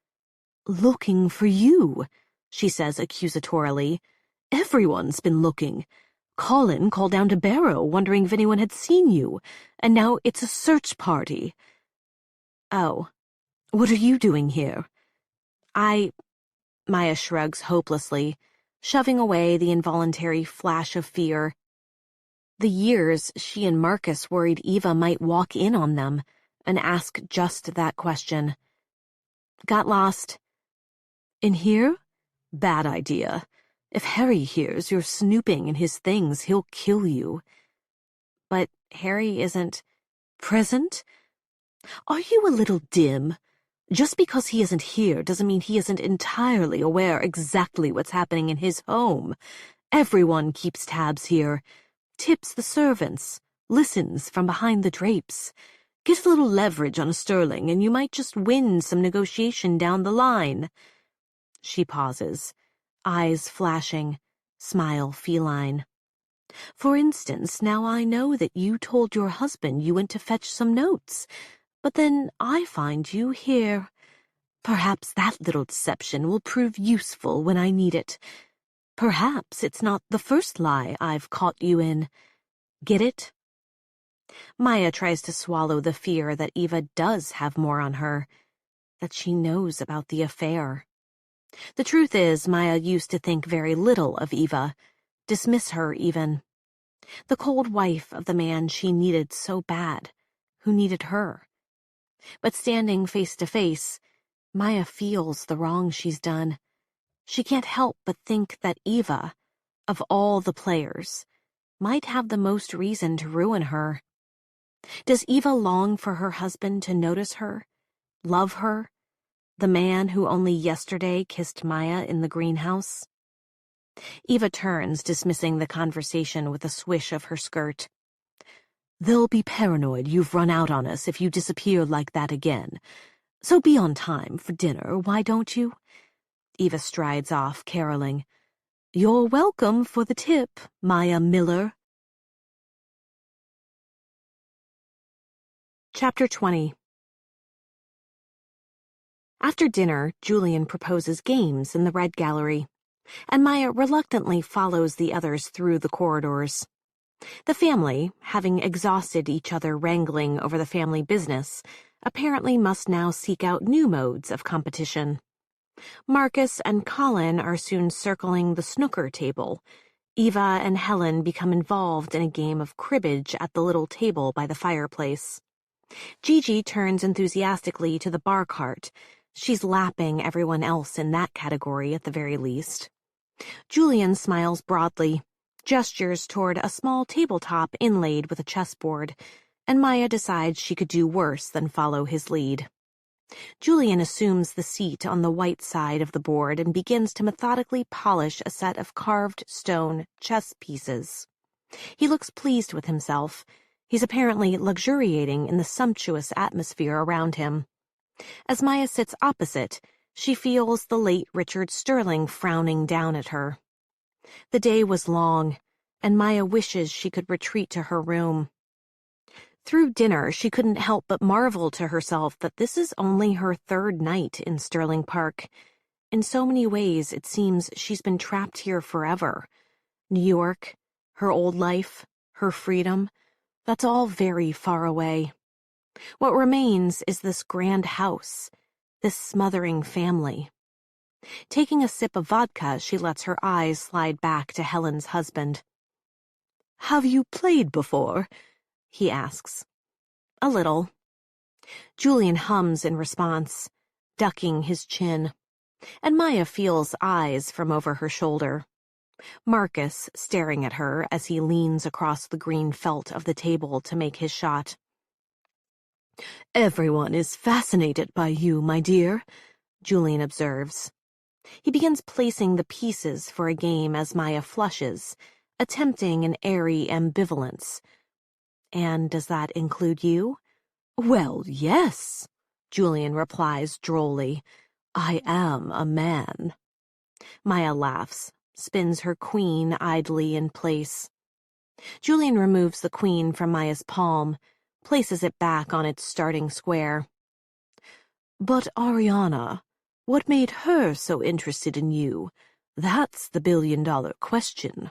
"Looking for you," she says accusatorily. "Everyone's been looking. Colin called down to Barrow wondering if anyone had seen you, and now it's a search party." "Oh. "What are you doing here?" Maya shrugs hopelessly, shoving away the involuntary flash of fear. The years she and Marcus worried Eva might walk in on them and ask just that question. "Got lost." "In here? Bad idea. If Harry hears you're snooping in his things, he'll kill you." "But Harry isn't present? Are you a little dim? Just because he isn't here doesn't mean he isn't entirely aware exactly what's happening in his home. Everyone keeps tabs here. Tips the servants, listens from behind the drapes. Get a little leverage on a sterling and you might just win some negotiation down the line." She pauses, eyes flashing, smile feline. "For instance, now I know that you told your husband you went to fetch some notes, but then I find you here. Perhaps that little deception will prove useful when I need it. Perhaps it's not the first lie I've caught you in. Get it?" Maya tries to swallow the fear that Eva does have more on her, that she knows about the affair. The truth is, Maya used to think very little of Eva, dismiss her even. The cold wife of the man she needed so bad, who needed her. But standing face to face, Maya feels the wrong she's done. She can't help but think that Eva, of all the players, might have the most reason to ruin her. Does Eva long for her husband to notice her, love her, the man who only yesterday kissed Maya in the greenhouse? Eva turns, dismissing the conversation with a swish of her skirt. "They'll be paranoid you've run out on us if you disappear like that again. So be on time for dinner, why don't you?" Eva strides off, caroling. "You're welcome for the tip, Maya Miller." Chapter 20. After dinner, Julian proposes games in the Red Gallery, and Maya reluctantly follows the others through the corridors. The family, having exhausted each other wrangling over the family business, apparently must now seek out new modes of competition. Marcus and Colin are soon circling the snooker table. Eva and Helen become involved in a game of cribbage at the little table by the fireplace. Gigi turns enthusiastically to the bar cart. She's lapping everyone else in that category at the very least. Julian smiles broadly, gestures toward a small tabletop inlaid with a chessboard, and Maya decides she could do worse than follow his lead. Julian assumes the seat on the white side of the board and begins to methodically polish a set of carved stone chess pieces. He looks pleased with himself. He's apparently luxuriating in the sumptuous atmosphere around him. As Maya sits opposite, she feels the late Richard Sterling frowning down at her. The day was long, and Maya wishes she could retreat to her room. Through dinner, she couldn't help but marvel to herself that this is only her third night in Sterling Park. In so many ways, it seems she's been trapped here forever. New York, her old life, her freedom, that's all very far away. What remains is this grand house, this smothering family. Taking a sip of vodka, she lets her eyes slide back to Helen's husband. "Have you played before?" he asks. "A little." Julian hums in response, ducking his chin, and Maya feels eyes from over her shoulder. Marcus staring at her as he leans across the green felt of the table to make his shot. "Everyone is fascinated by you, my dear," Julian observes. He begins placing the pieces for a game as Maya flushes, attempting an airy ambivalence. "And does that include you?" "Well, yes," Julian replies drolly. "I am a man." Maya laughs, spins her queen idly in place. Julian removes the queen from Maya's palm, places it back on its starting square. But Ariana, what made her so interested in you? That's the billion-dollar question.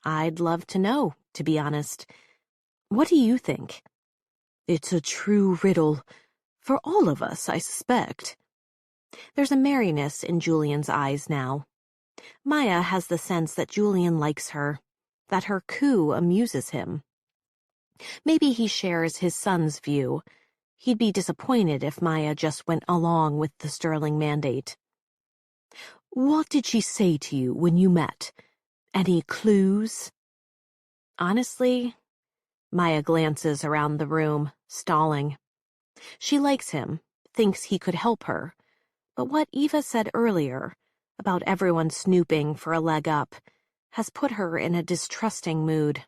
I'd love to know, to be honest. What do you think? It's a true riddle. For all of us, I suspect. There's a merriness in Julian's eyes now. Maya has the sense that Julian likes her, that her coup amuses him. Maybe he shares his son's view. He'd be disappointed if Maya just went along with the Sterling mandate. What did she say to you when you met? Any clues? Honestly, Maya glances around the room, stalling. She likes him, thinks he could help her. But what Eva said earlier, about everyone snooping for a leg up, has put her in a distrusting mood.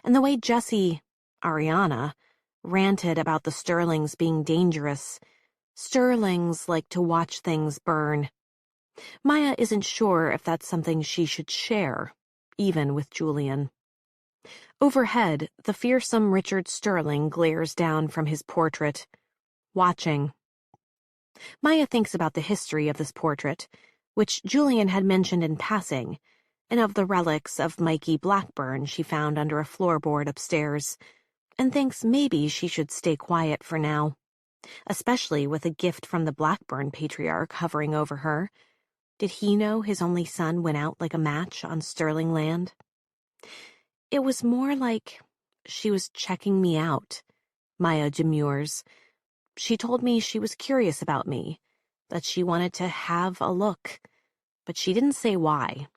And the way Jessie, Ariana, ranted about the Sterlings being dangerous. Sterlings like to watch things burn. Maya isn't sure if that's something she should share, even with Julian. Overhead, the fearsome Richard Sterling glares down from his portrait, watching. Maya thinks about the history of this portrait, which Julian had mentioned in passing, and of the relics of Mikey Blackburn she found under a floorboard upstairs, and thinks maybe she should stay quiet for now, especially with a gift from the Blackburn patriarch hovering over her. Did he know his only son went out like a match on Sterling land? It was more like she was checking me out, Maya demurs. She told me she was curious about me, that she wanted to have a look, but she didn't say why.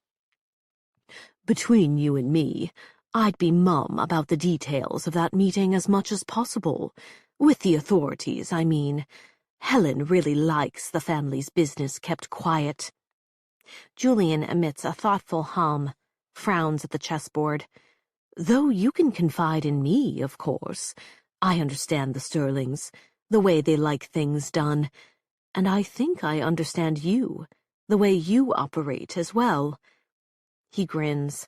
Between you and me, I'd be mum about the details of that meeting as much as possible. With the authorities, I mean. Helen really likes the family's business kept quiet. Julian emits a thoughtful hum, frowns at the chessboard. Though you can confide in me, of course. I understand the Sterlings, the way they like things done. And I think I understand you, the way you operate as well. He grins.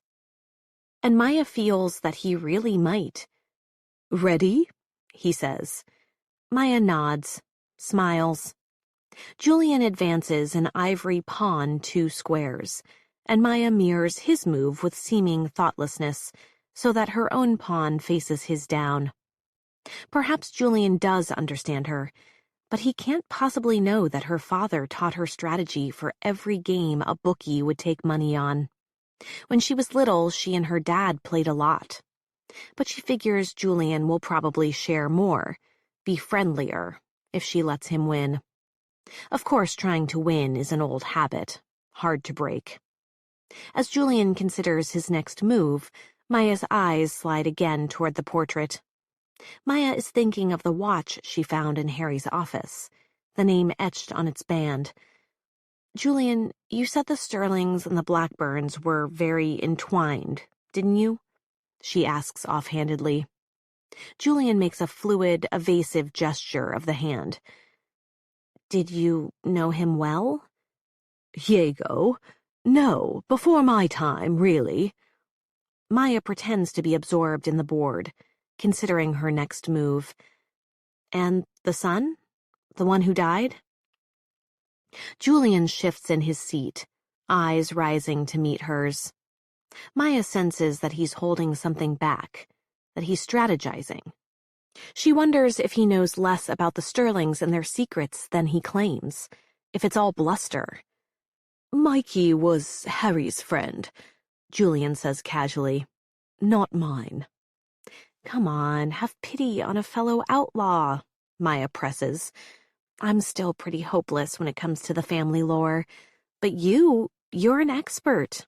And Maya feels that he really might. Ready? He says. Maya nods, smiles. Julian advances an ivory pawn 2 squares, and Maya mirrors his move with seeming thoughtlessness, so that her own pawn faces his down. Perhaps Julian does understand her, but he can't possibly know that her father taught her strategy for every game a bookie would take money on. When she was little, she and her dad played a lot. But she figures Julian will probably share more, be friendlier, if she lets him win. Of course, trying to win is an old habit, hard to break. As Julian considers his next move, Maya's eyes slide again toward the portrait. Maya is thinking of the watch she found in Harry's office, the name etched on its band. Julian, you said the Sterlings and the Blackburns were very entwined, didn't you? She asks offhandedly. Julian makes a fluid, evasive gesture of the hand. Did you know him well? Diego? No, before my time, really. Maya pretends to be absorbed in the board, considering her next move. And the son? The one who died? Julian shifts in his seat, eyes rising to meet hers. Maya senses that he's holding something back, that he's strategizing. She wonders if he knows less about the Sterlings and their secrets than he claims, if it's all bluster. Mikey was Harry's friend, Julian says casually. Not mine. Come on, have pity on a fellow outlaw, Maya presses. I'm still pretty hopeless when it comes to the family lore, but you're an expert.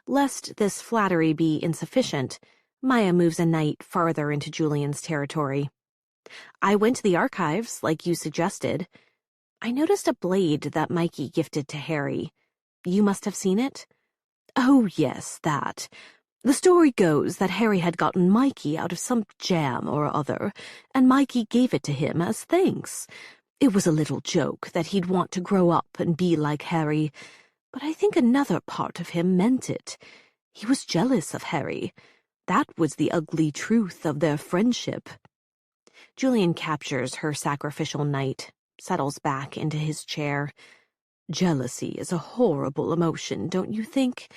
Lest this flattery be insufficient, Maya moves a knight farther into Julian's territory. I went to the archives, like you suggested. I noticed a blade that Mikey gifted to Harry. You must have seen it? Oh, yes, that. The story goes that Harry had gotten Mikey out of some jam or other, and Mikey gave it to him as thanks. It was a little joke that he'd want to grow up and be like Harry, but I think another part of him meant it. He was jealous of Harry. That was the ugly truth of their friendship. Julian captures her sacrificial knight, settles back into his chair. Jealousy is a horrible emotion, don't you think?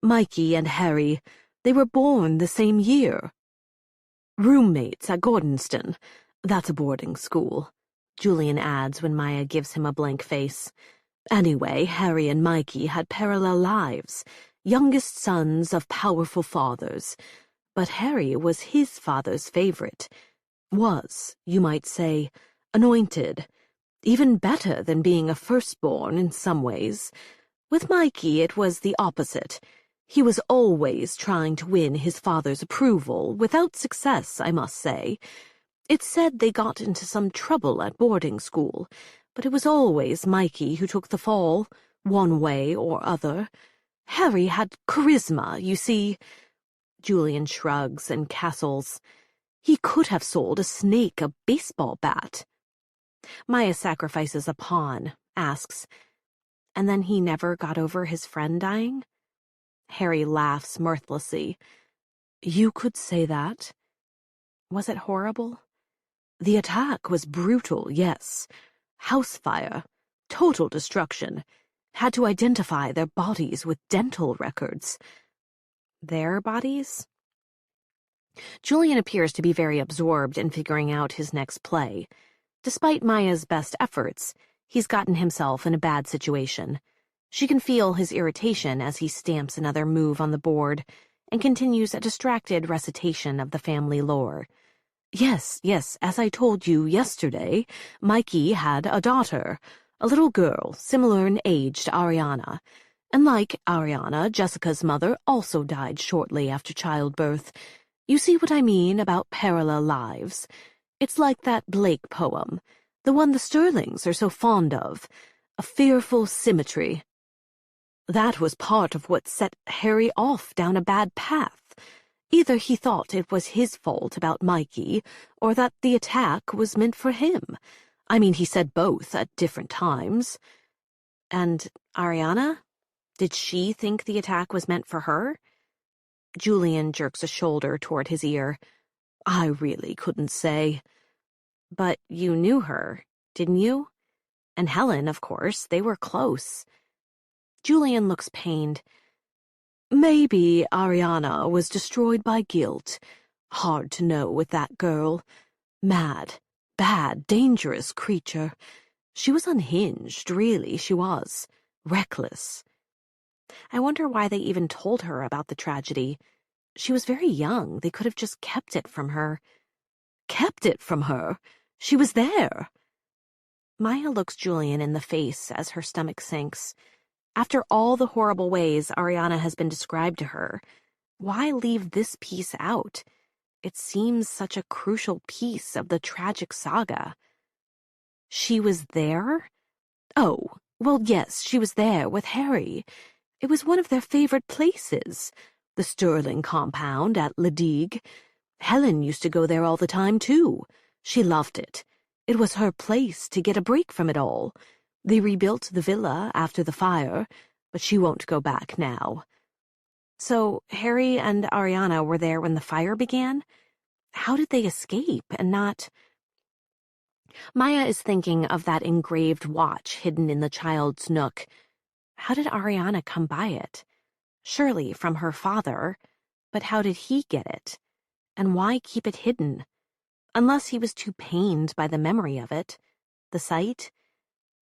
Mikey and Harry, they were born the same year. Roommates at Gordonston. That's a boarding school, Julian adds when Maya gives him a blank face. Anyway, Harry and Mikey had parallel lives, youngest sons of powerful fathers. But Harry was his father's favorite. Was, you might say, anointed. Even better than being a firstborn in some ways. With Mikey, it was the opposite. He was always trying to win his father's approval, without success, I must say. It's said they got into some trouble at boarding school, but it was always Mikey who took the fall, one way or other. Harry had charisma, you see. Julian shrugs and castles. He could have sold a snake a baseball bat. Maya sacrifices a pawn, asks, and then he never got over his friend dying? Harry laughs mirthlessly. You could say that. Was it horrible? The attack was brutal, yes. House fire. Total destruction. Had to identify their bodies with dental records. Their bodies? Julian appears to be very absorbed in figuring out his next play. Despite Maya's best efforts, he's gotten himself in a bad situation. She can feel his irritation as he stamps another move on the board and continues a distracted recitation of the family lore. Yes, as I told you yesterday, Mikey had a daughter, a little girl similar in age to Ariana. And like Ariana, Jessica's mother also died shortly after childbirth. You see what I mean about parallel lives? It's like that Blake poem, the one the Sterlings are so fond of, a fearful symmetry. That was part of what set Harry off down a bad path. Either he thought it was his fault about Mikey, or that the attack was meant for him. I mean, he said both at different times. And Ariana? Did she think the attack was meant for her? Julian jerks a shoulder toward his ear. I really couldn't say. But you knew her, didn't you? And Helen, of course, they were close. Julian looks pained. Maybe Ariana was destroyed by guilt. Hard to know with that girl. Mad, bad, dangerous creature. She was unhinged, really, she was. Reckless. I wonder why they even told her about the tragedy. She was very young. They could have just kept it from her. Kept it from her? She was there. Maya looks Julian in the face as her stomach sinks. After all the horrible ways Ariana has been described to her, why leave this piece out? It seems such a crucial piece of the tragic saga. She was there? Oh, well, yes, she was there with Harry. It was one of their favorite places, the Sterling compound at Ledigue. Helen used to go there all the time, too. She loved it. It was her place to get a break from it all. They rebuilt the villa after the fire, but she won't go back now. So Harry and Ariana were there when the fire began? How did they escape and not... Maya is thinking of that engraved watch hidden in the child's nook. How did Ariana come by it? Surely from her father, but how did he get it? And why keep it hidden? Unless he was too pained by the memory of it. The sight?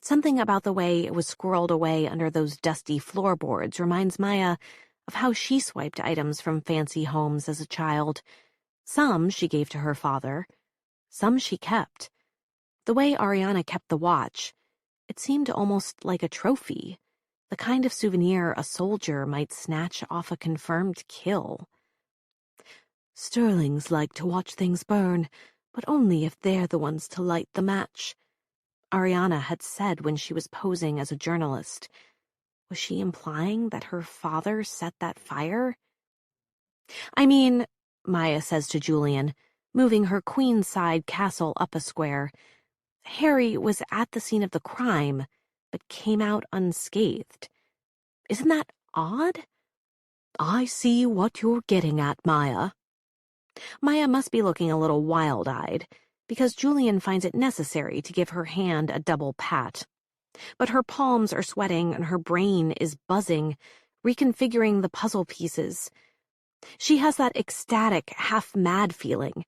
Something about the way it was squirreled away under those dusty floorboards reminds Maya of how she swiped items from fancy homes as a child. Some she gave to her father. Some she kept. The way Ariana kept the watch, it seemed almost like a trophy, the kind of souvenir a soldier might snatch off a confirmed kill. Sterlings like to watch things burn, but only if they're the ones to light the match. Ariana had said when she was posing as a journalist. Was she implying that her father set that fire? I mean, Maya says to Julian, moving her queenside castle up a square, Harry was at the scene of the crime, but came out unscathed. Isn't that odd? I see what you're getting at, Maya. Maya must be looking a little wild-eyed, because Julian finds it necessary to give her hand a double pat. But her palms are sweating and her brain is buzzing, reconfiguring the puzzle pieces. She has that ecstatic, half-mad feeling,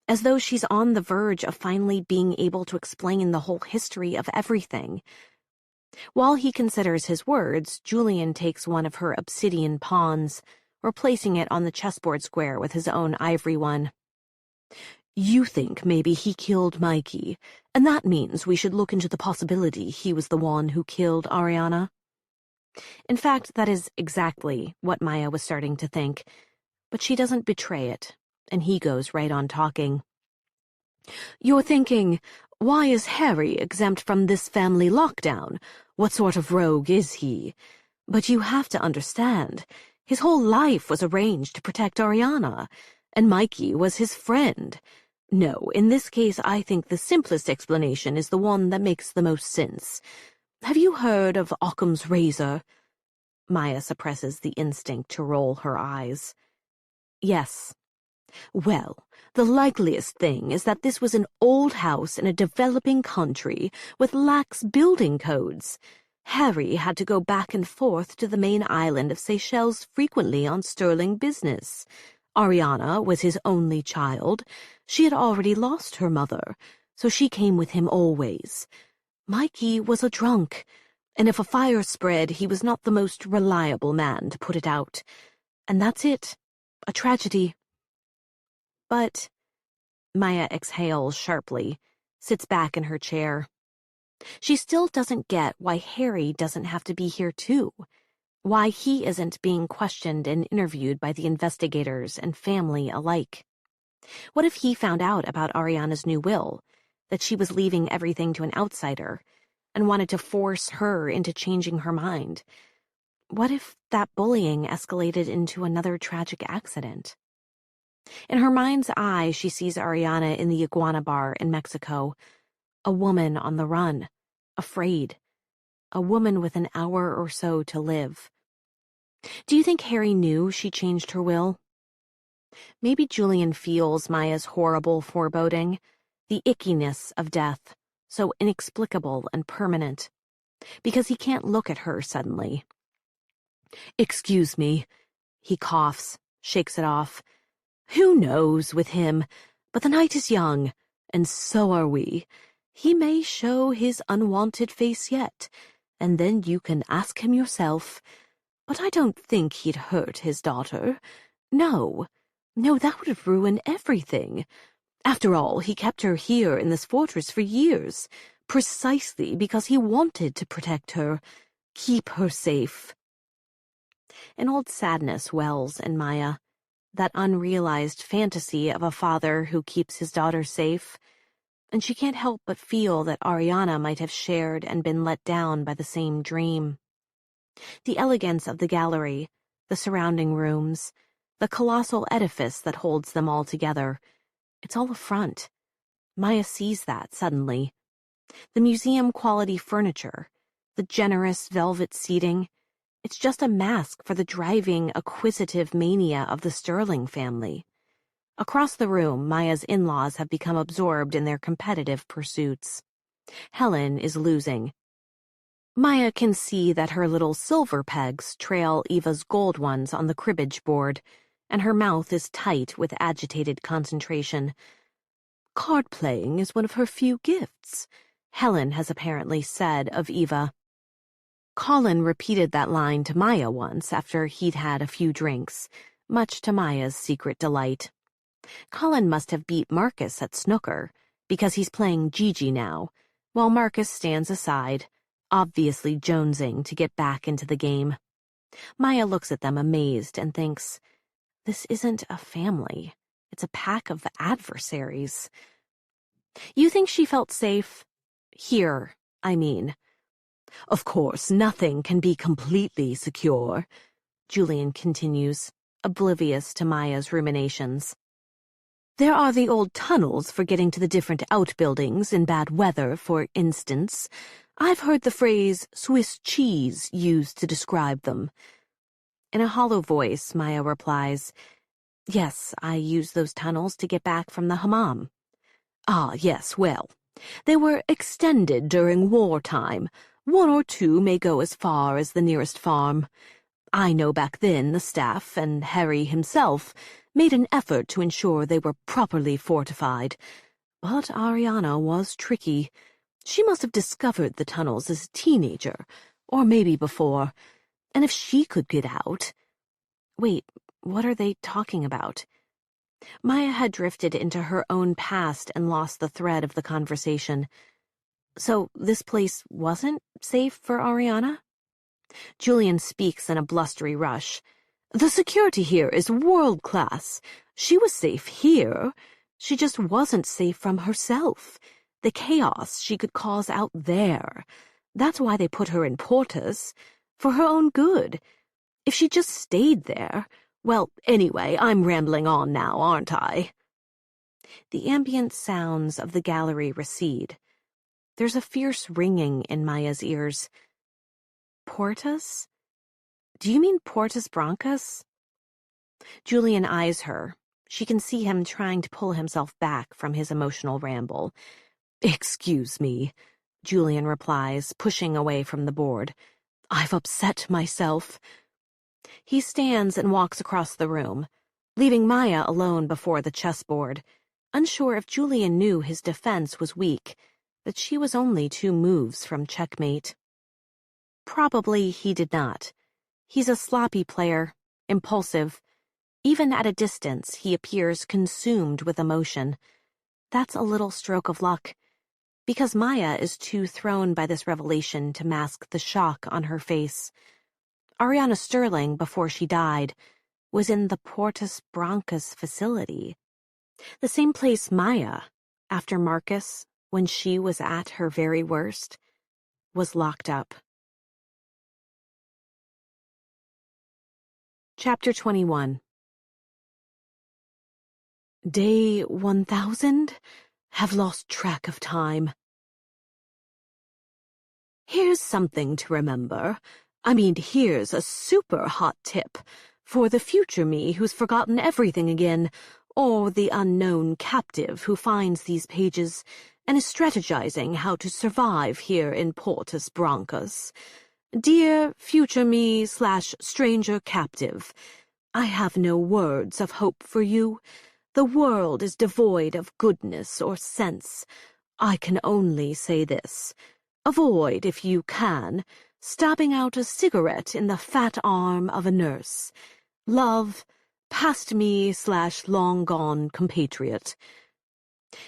as though she's on the verge of finally being able to explain the whole history of everything. While he considers his words, Julian takes one of her obsidian pawns, replacing it on the chessboard square with his own ivory one. You think maybe he killed Mikey, and that means we should look into the possibility he was the one who killed Ariana? In fact, that is exactly what Maya was starting to think, but she doesn't betray it, and he goes right on talking. You're thinking, why is Harry exempt from this family lockdown? What sort of rogue is he? But you have to understand, his whole life was arranged to protect Ariana, and Mikey was his friend. No, in this case, I think the simplest explanation is the one that makes the most sense. Have you heard of Occam's razor? Maya suppresses the instinct to roll her eyes. Yes. Well, the likeliest thing is that this was an old house in a developing country with lax building codes. Harry had to go back and forth to the main island of Seychelles frequently on sterling business. Ariana was his only child. She had already lost her mother, so she came with him always. Mikey was a drunk, and if a fire spread, he was not the most reliable man to put it out. And that's it. A tragedy. But Maya exhales sharply, sits back in her chair. She still doesn't get why Harry doesn't have to be here too. Why he isn't being questioned and interviewed by the investigators and family alike. What if he found out about Ariana's new will, that she was leaving everything to an outsider, and wanted to force her into changing her mind? What if that bullying escalated into another tragic accident? In her mind's eye, she sees Ariana in the iguana bar in Mexico, a woman on the run, afraid, a woman with an hour or so to live. Do you think Harry knew she changed her will? Maybe Julian feels Maya's horrible foreboding, the ickiness of death, so inexplicable and permanent, because he can't look at her suddenly. Excuse me, he coughs, shakes it off. Who knows with him, but the night is young, and so are we. He may show his unwanted face yet, and then you can ask him yourself. But I don't think he'd hurt his daughter. No, that would ruin everything. After all, he kept her here in this fortress for years, precisely because he wanted to protect her, keep her safe. An old sadness wells in Maya, that unrealized fantasy of a father who keeps his daughter safe, and she can't help but feel that Ariana might have shared and been let down by the same dream. The elegance of the gallery, the surrounding rooms, the colossal edifice that holds them all together, it's all a front. Maya sees that suddenly. The museum-quality furniture, the generous velvet seating, it's just a mask for the driving, acquisitive mania of the Sterling family. Across the room, Maya's in-laws have become absorbed in their competitive pursuits. Helen is losing. Maya can see that her little silver pegs trail Eva's gold ones on the cribbage board, and her mouth is tight with agitated concentration. Card-playing is one of her few gifts, Helen has apparently said of Eva. Colin repeated that line to Maya once after he'd had a few drinks, much to Maya's secret delight. Colin must have beat Marcus at snooker, because he's playing Gigi now, while Marcus stands aside, obviously jonesing to get back into the game. Maya looks at them amazed and thinks, this isn't a family. It's a pack of adversaries. You think she felt safe? Here, I mean. Of course, nothing can be completely secure, Julian continues, oblivious to Maya's ruminations. There are the old tunnels for getting to the different outbuildings in bad weather, for instance. I've heard the phrase Swiss cheese used to describe them. In a hollow voice, Maya replies, "Yes, I use those tunnels to get back from the hammam." "Ah, yes, well, they were extended during wartime. One or two may go as far as the nearest farm. I know back then the staff, and Harry himself, made an effort to ensure they were properly fortified. But Ariana was tricky. She must have discovered the tunnels as a teenager, or maybe before. And if she could get out— Wait, what are they talking about? Maya had drifted into her own past and lost the thread of the conversation. So this place wasn't safe for Ariana? Julian speaks in a blustery rush. "The security here is world-class. She was safe here. She just wasn't safe from herself. The chaos she could cause out there. That's why they put her in Portus. For her own good. If she just stayed there— Well, anyway, I'm rambling on now, aren't I?" The ambient sounds of the gallery recede. There's a fierce ringing in Maya's ears. Portus? Do you mean Portus Bronchus? Julian eyes her. She can see him trying to pull himself back from his emotional ramble. "Excuse me," Julian replies, pushing away from the board. "I've upset myself." He stands and walks across the room, leaving Maya alone before the chessboard, unsure if Julian knew his defense was weak, that she was only 2 moves from checkmate. Probably he did not. He's a sloppy player, impulsive. Even at a distance, he appears consumed with emotion. That's a little stroke of luck, because Maya is too thrown by this revelation to mask the shock on her face. Ariana Sterling, before she died, was in the Portus Bronchus facility. The same place Maya, after Marcus, when she was at her very worst, was locked up. Chapter 21. Day 1000? Have lost track of time. Here's something to remember. Here's a super hot tip for the future me who's forgotten everything again, or the unknown captive who finds these pages and is strategizing how to survive here in Portus Bronchus. Dear future me / stranger captive, I have no words of hope for you. The world is devoid of goodness or sense. I can only say this. Avoid, if you can, stabbing out a cigarette in the fat arm of a nurse. Love, past me / long gone compatriot.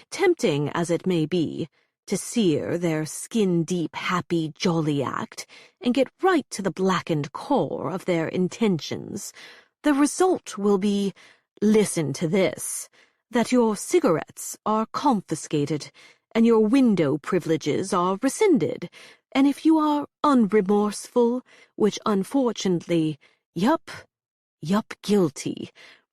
Tempting as it may be, to sear their skin-deep, happy, jolly act and get right to the blackened core of their intentions, the result will be— listen to this— that your cigarettes are confiscated and your window privileges are rescinded, and if you are unremorseful, which unfortunately— yup, guilty,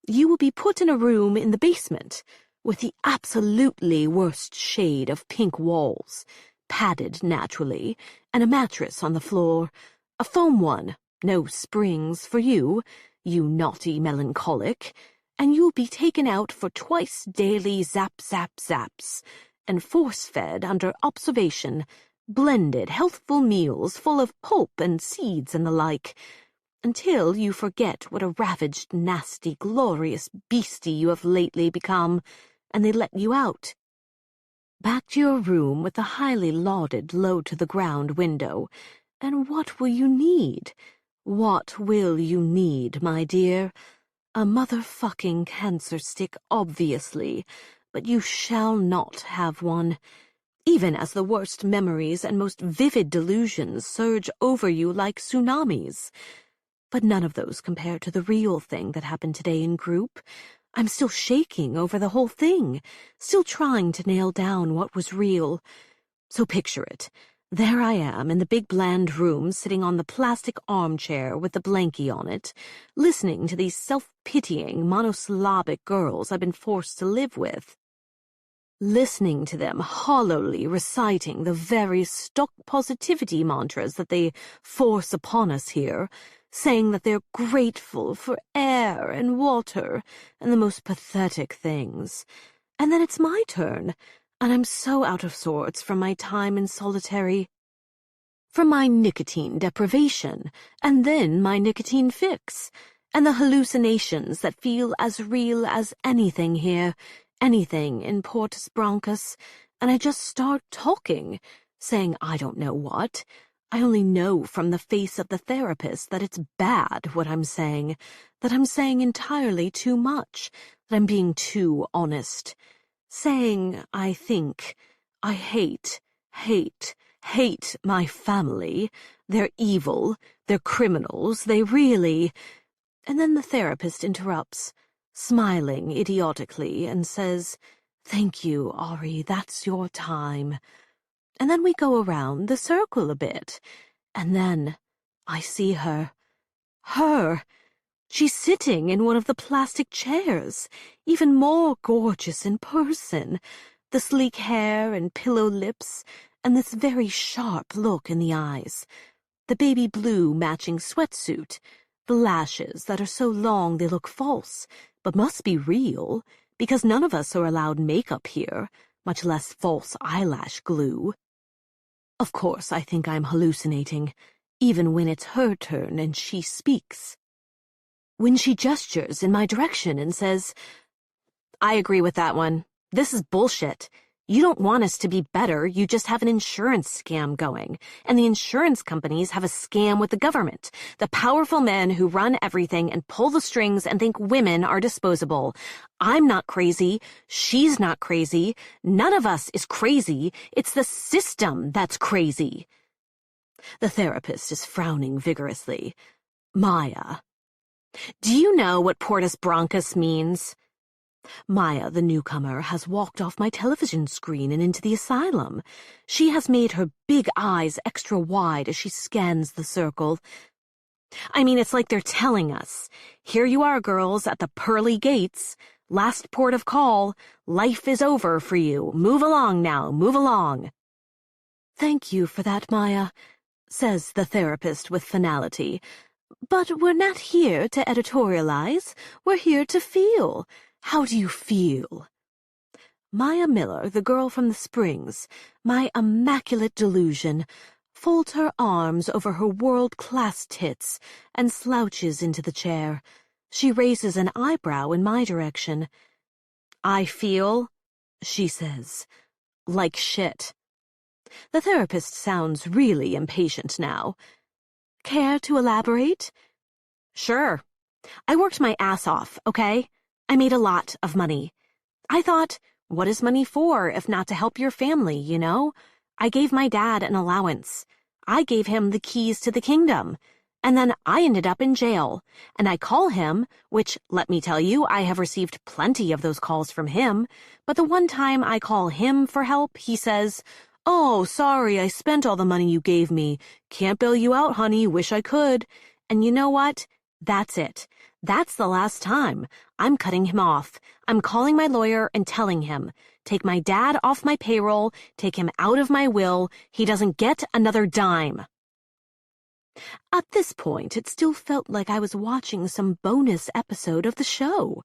you will be put in a room in the basement, with the absolutely worst shade of pink walls, padded naturally, and a mattress on the floor, a foam one, no springs for you, you naughty melancholic, and you'll be taken out for twice daily zaps, and force-fed under observation, blended healthful meals full of pulp and seeds and the like, until you forget what a ravaged, nasty, glorious beastie you have lately become, and they let you out. Back to your room with the highly lauded low-to-the-ground window, and what will you need? What will you need, my dear? A motherfucking cancer stick, obviously, but you shall not have one. Even as the worst memories and most vivid delusions surge over you like tsunamis. But none of those compare to the real thing that happened today in group. I'm still shaking over the whole thing, still trying to nail down what was real. So picture it. There I am in the big bland room, sitting on the plastic armchair with the blankie on it, listening to these self-pitying, monosyllabic girls I've been forced to live with. Listening to them hollowly reciting the very stock positivity mantras that they force upon us here, saying that they're grateful for air and water and the most pathetic things. And then it's my turn, and I'm so out of sorts from my time in solitary, from my nicotine deprivation, and then my nicotine fix, and the hallucinations that feel as real as anything here, anything in Portus Broncos, and I just start talking, saying I don't know what. I only know from the face of the therapist that it's bad what I'm saying, that I'm saying entirely too much, that I'm being too honest. Saying, I think, I hate my family. They're evil, they're criminals, they really... And then the therapist interrupts, smiling idiotically, and says, "Thank you, Ari, that's your time." And then we go around the circle a bit, and then I see her. Her! She's sitting in one of the plastic chairs, even more gorgeous in person, the sleek hair and pillow lips, and this very sharp look in the eyes, the baby blue matching sweatsuit, the lashes that are so long they look false, but must be real, because none of us are allowed makeup here, much less false eyelash glue. Of course, I think I'm hallucinating, even when it's her turn and she speaks. When she gestures in my direction and says, "I agree with that one. This is bullshit. You don't want us to be better, you just have an insurance scam going. And the insurance companies have a scam with the government. The powerful men who run everything and pull the strings and think women are disposable. I'm not crazy. She's not crazy. None of us is crazy. It's the system that's crazy." The therapist is frowning vigorously. "Maya, do you know what Portus Broncos means?" Maya, the newcomer, has walked off my television screen and into the asylum. She has made her big eyes extra wide as she scans the circle. "I mean, it's like they're telling us, here you are, girls, at the pearly gates. Last port of call. Life is over for you. Move along now, move along." "Thank you for that, Maya," says the therapist with finality. "But we're not here to editorialize. We're here to feel. How do you feel?" Maya Miller, the girl from the Springs, my immaculate delusion, folds her arms over her world-class tits and slouches into the chair. She raises an eyebrow in my direction. "I feel," she says, "like shit." The therapist sounds really impatient now. "Care to elaborate?" "Sure. I worked my ass off, okay? I made a lot of money. I thought, what is money for if not to help your family, you know? I gave my dad an allowance. I gave him the keys to the kingdom. And then I ended up in jail. And I call him, which, let me tell you, I have received plenty of those calls from him. But the one time I call him for help, he says, 'Oh, sorry, I spent all the money you gave me. Can't bail you out, honey, wish I could.' And you know what? That's it. That's the last time. I'm cutting him off. I'm calling my lawyer and telling him, take my dad off my payroll, take him out of my will. He doesn't get another dime." At this point, it still felt like I was watching some bonus episode of the show.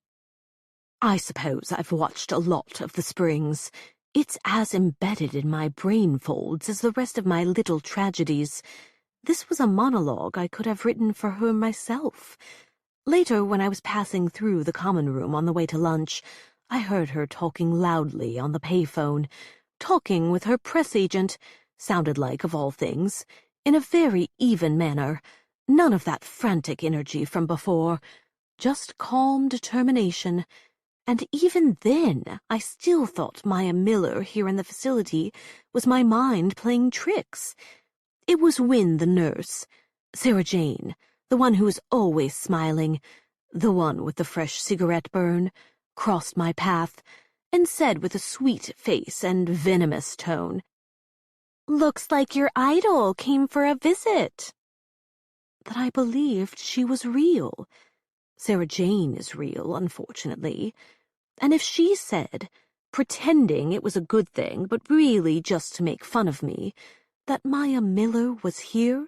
I suppose I've watched a lot of The Springs. It's as embedded in my brain folds as the rest of my little tragedies. This was a monologue I could have written for her myself. Later, when I was passing through the common room on the way to lunch, I heard her talking loudly on the payphone, talking with her press agent, sounded like, of all things, in a very even manner, none of that frantic energy from before, just calm determination. And even then, I still thought Maya Miller here in the facility was my mind playing tricks. It was Wynne, the nurse, Sarah Jane, the one who was always smiling, the one with the fresh cigarette burn, crossed my path, and said with a sweet face and venomous tone, "Looks like your idol came for a visit." That I believed she was real. Sarah Jane is real, unfortunately. And if she said, pretending it was a good thing, but really just to make fun of me, that Maya Miller was here,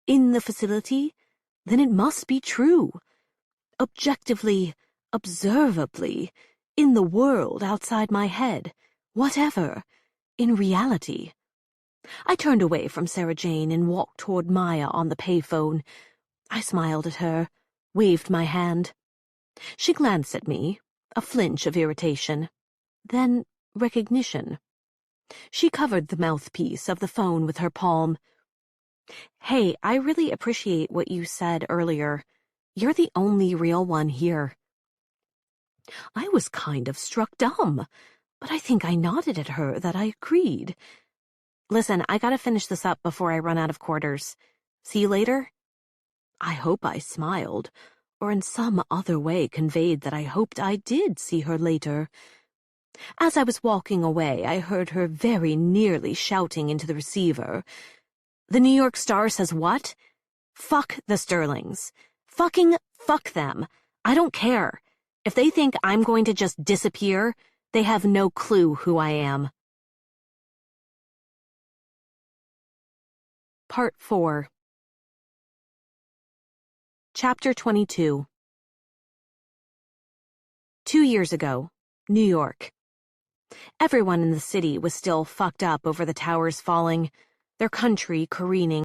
in the facility, then it must be true. Objectively, observably, in the world outside my head, whatever, in reality. I turned away from Sarah Jane and walked toward Maya on the payphone. I smiled at her, waved my hand. She glanced at me, a flinch of irritation, then recognition. She covered the mouthpiece of the phone with her palm. "Hey, I really appreciate what you said earlier. You're the only real one here." I was kind of struck dumb, but I think I nodded at her that I agreed. "Listen, I gotta finish this up before I run out of quarters. See you later?" I hope I smiled, or in some other way conveyed that I hoped I did see her later. As I was walking away, I heard her very nearly shouting into the receiver. "The New York Star says what? Fuck the Sterlings. Fucking fuck them. I don't care. If they think I'm going to just disappear, they have no clue who I am." Part 4. Chapter 22. 2 years ago, New York. Everyone in the city was still fucked up over the towers falling, their country careening.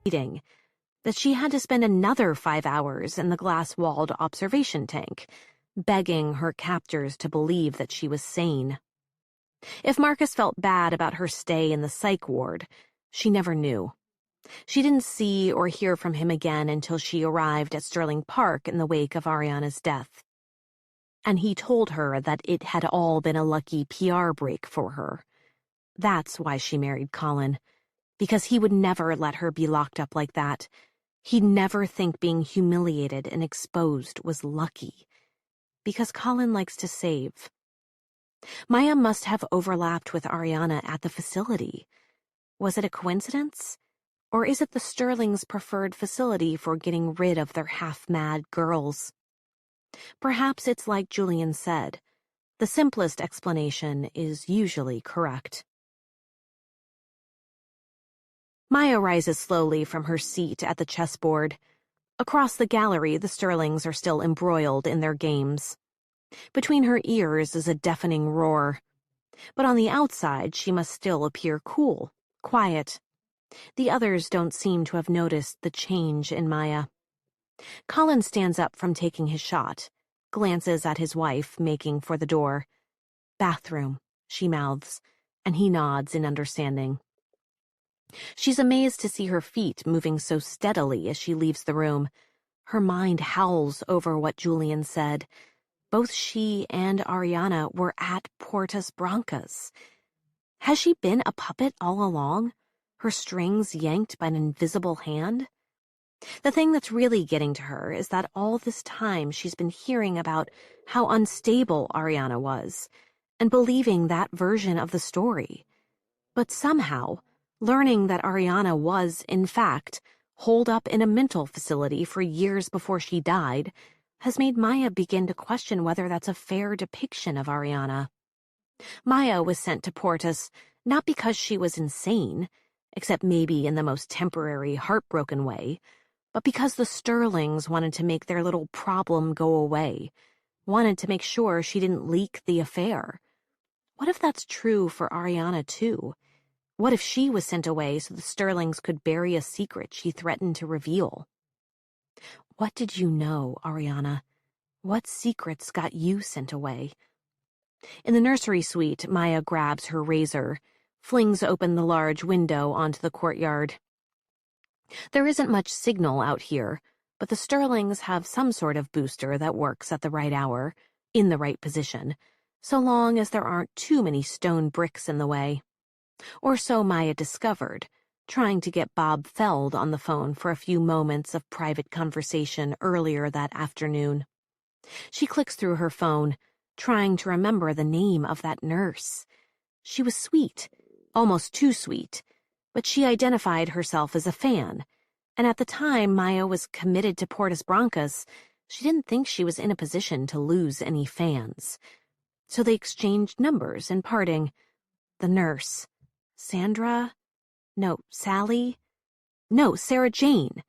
meeting, that she had to spend another 5 hours in the glass-walled observation tank, begging her captors to believe that she was sane. If Marcus felt bad about her stay in the psych ward, she never knew. She didn't see or hear from him again until she arrived at Sterling Park in the wake of Ariana's death. And he told her that it had all been a lucky PR break for her. That's why she married Colin, because he would never let her be locked up like that. He'd never think being humiliated and exposed was lucky, because Colin likes to save. Maya must have overlapped with Ariana at the facility. Was it a coincidence? Or is it the Sterling's preferred facility for getting rid of their half-mad girls? Perhaps it's like Julian said. The simplest explanation is usually correct. Maya rises slowly from her seat at the chessboard. Across the gallery, the Sterlings are still embroiled in their games. Between her ears is a deafening roar. But on the outside, she must still appear cool, quiet. The others don't seem to have noticed the change in Maya. Colin stands up from taking his shot, glances at his wife, making for the door. "Bathroom," she mouths, and he nods in understanding. She's amazed to see her feet moving so steadily as she leaves the room. Her mind howls over what Julian said. Both she and Ariana were at Portas Brancas. Has she been a puppet all along? Her strings yanked by an invisible hand? The thing that's really getting to her is that all this time she's been hearing about how unstable Ariana was, and believing that version of the story. But somehow, learning that Ariana was, in fact, holed up in a mental facility for years before she died, has made Maya begin to question whether that's a fair depiction of Ariana. Maya was sent to Portas not because she was insane, except maybe in the most temporary, heartbroken way, but because the Sterlings wanted to make their little problem go away, wanted to make sure she didn't leak the affair. What if that's true for Ariana, too? What if she was sent away so the Sterlings could bury a secret she threatened to reveal? What did you know, Ariana? What secrets got you sent away? In the nursery suite, Maya grabs her razor, flings open the large window onto the courtyard. There isn't much signal out here, but the Sterlings have some sort of booster that works at the right hour, in the right position, so long as there aren't too many stone bricks in the way. Or so Maya discovered, trying to get Bob Feld on the phone for a few moments of private conversation earlier that afternoon. She clicks through her phone, trying to remember the name of that nurse. She was sweet, almost too sweet, but she identified herself as a fan, and at the time Maya was committed to Portas Brancas, she didn't think she was in a position to lose any fans. So they exchanged numbers in parting. The nurse. Sandra? No, Sally? No, Sarah Jane.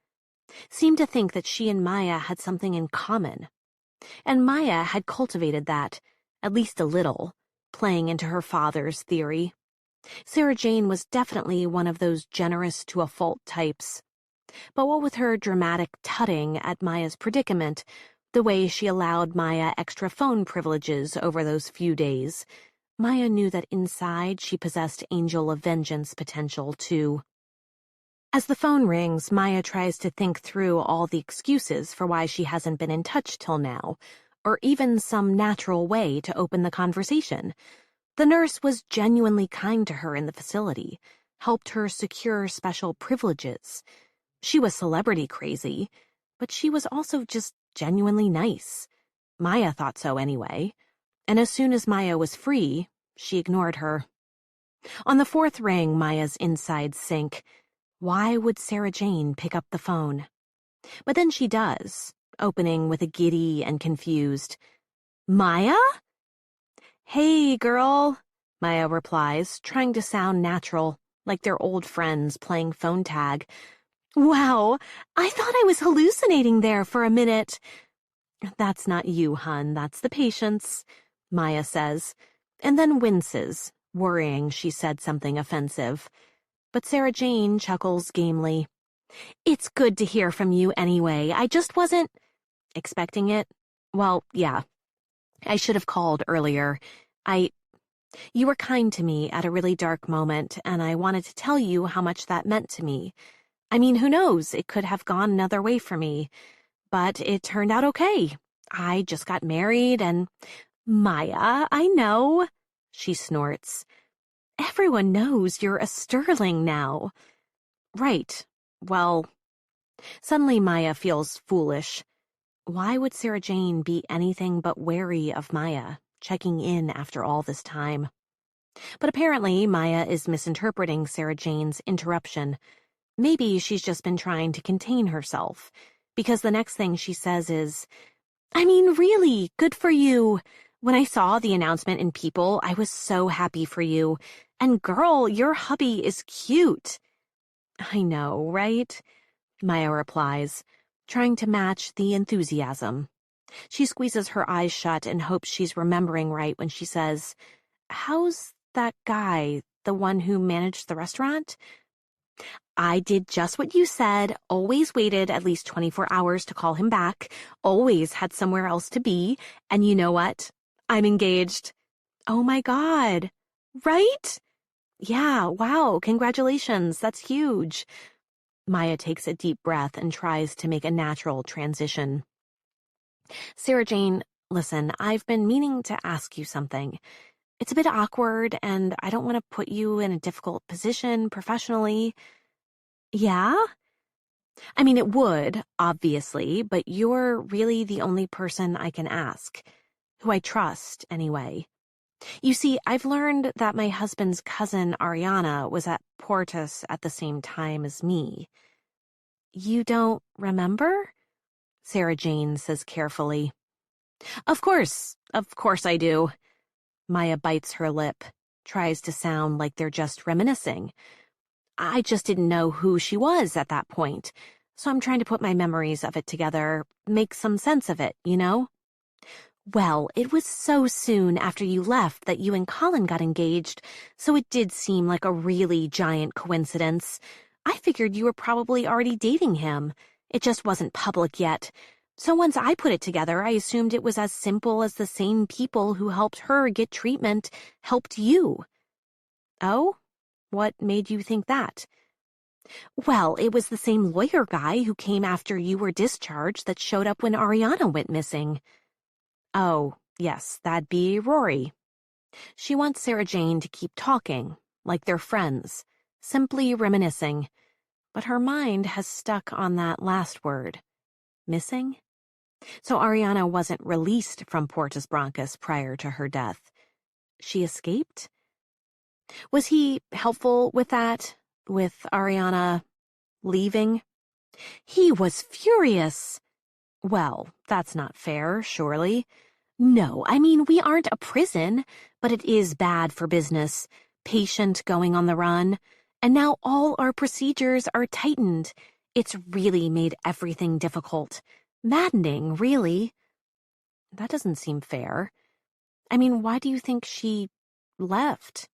Seemed to think that she and Maya had something in common. And Maya had cultivated that, at least a little, playing into her father's theory. Sarah Jane was definitely one of those generous to a fault types. But what with her dramatic tutting at Maya's predicament, the way she allowed Maya extra phone privileges over those few days, Maya knew that inside she possessed Angel of Vengeance potential, too. As the phone rings, Maya tries to think through all the excuses for why she hasn't been in touch till now, or even some natural way to open the conversation. The nurse was genuinely kind to her in the facility, helped her secure special privileges. She was celebrity crazy, but she was also just genuinely nice. Maya thought so anyway, and as soon as Maya was free, she ignored her. On the fourth ring, Maya's insides sink. Why would Sarah Jane pick up the phone? But then she does, opening with a giddy and confused, "Maya?" "Hey, girl," Maya replies, trying to sound natural, like they're old friends playing phone tag. "Wow, I thought I was hallucinating there for a minute." "That's not you, hun, that's the patients," Maya says, and then winces, worrying she said something offensive. But Sarah Jane chuckles gamely. It's good to hear from you anyway. I just wasn't expecting it. Well, yeah, I should have called earlier. You were kind to me at a really dark moment, and I wanted to tell you how much that meant to me. I mean, who knows? It could have gone another way for me. But it turned out okay. I just got married and... Maya, I know, she snorts. Everyone knows you're a sterling now. Right. Well, suddenly Maya feels foolish. Why would Sarah Jane be anything but wary of Maya, checking in after all this time? But apparently Maya is misinterpreting Sarah Jane's interruption. Maybe she's just been trying to contain herself, because the next thing she says is, I mean, really, good for you. When I saw the announcement in People, I was so happy for you. And girl, your hubby is cute. I know, right? Maya replies, trying to match the enthusiasm. She squeezes her eyes shut and hopes she's remembering right when she says, How's that guy, the one who managed the restaurant? I did just what you said, always waited at least 24 hours to call him back, always had somewhere else to be, and you know what? I'm engaged. Oh my God. Right? Yeah, wow, congratulations, that's huge. Maya takes a deep breath and tries to make a natural transition. Sarah Jane, listen, I've been meaning to ask you something. It's a bit awkward, and I don't want to put you in a difficult position professionally. Yeah? I mean, it would, obviously, but you're really the only person I can ask, who I trust, anyway. You see, I've learned that my husband's cousin, Ariana, was at Portus at the same time as me. You don't remember? Sarah Jane says carefully. Of course I do. Maya bites her lip, tries to sound like they're just reminiscing. I just didn't know who she was at that point, so I'm trying to put my memories of it together, make some sense of it, you know? Well, it was so soon after you left that you and Colin got engaged, so it did seem like a really giant coincidence. I figured you were probably already dating him. It just wasn't public yet. So once I put it together, I assumed it was as simple as the same people who helped her get treatment helped you. Oh? What made you think that? Well, it was the same lawyer guy who came after you were discharged that showed up when Ariana went missing. Oh, yes, that'd be Rory. She wants Sarah Jane to keep talking, like they're friends, simply reminiscing. But her mind has stuck on that last word. Missing? So Ariana wasn't released from Portus Brancas prior to her death. She escaped? Was he helpful with that? With Ariana leaving? He was furious. Well, that's not fair, surely. No, I mean, we aren't a prison, but it is bad for business. Patient going on the run. And now all our procedures are tightened. It's really made everything difficult. Maddening, really. That doesn't seem fair. I mean, why do you think she left?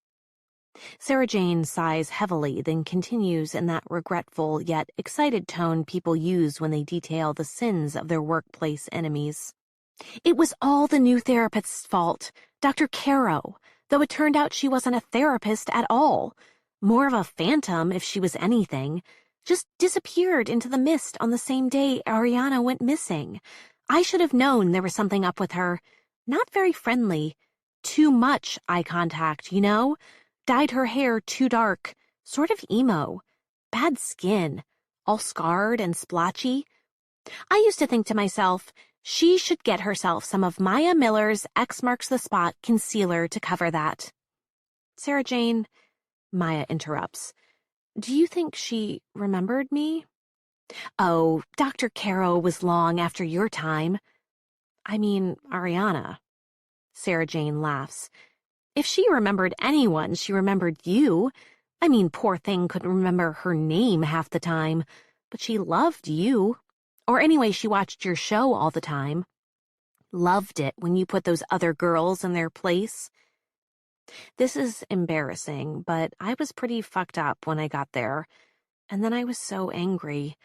Sarah Jane sighs heavily, then continues in that regretful yet excited tone people use when they detail the sins of their workplace enemies. It was all the new therapist's fault, Dr. Caro, though it turned out she wasn't a therapist at all. More of a phantom, if she was anything. Just disappeared into the mist on the same day Ariana went missing. I should have known there was something up with her. Not very friendly. Too much eye contact, you know? Dyed her hair too dark, sort of emo. Bad skin, all scarred and splotchy. I used to think to myself, she should get herself some of Maya Miller's X Marks the Spot concealer to cover that. Sarah Jane, Maya interrupts. Do you think she remembered me? Oh, Dr. Caro was long after your time. I mean, Ariana. Sarah Jane laughs. If she remembered anyone, she remembered you. I mean, poor thing couldn't remember her name half the time, but she loved you. Or anyway, she watched your show all the time. Loved it when you put those other girls in their place. This is embarrassing, but I was pretty fucked up when I got there. And then I was so angry.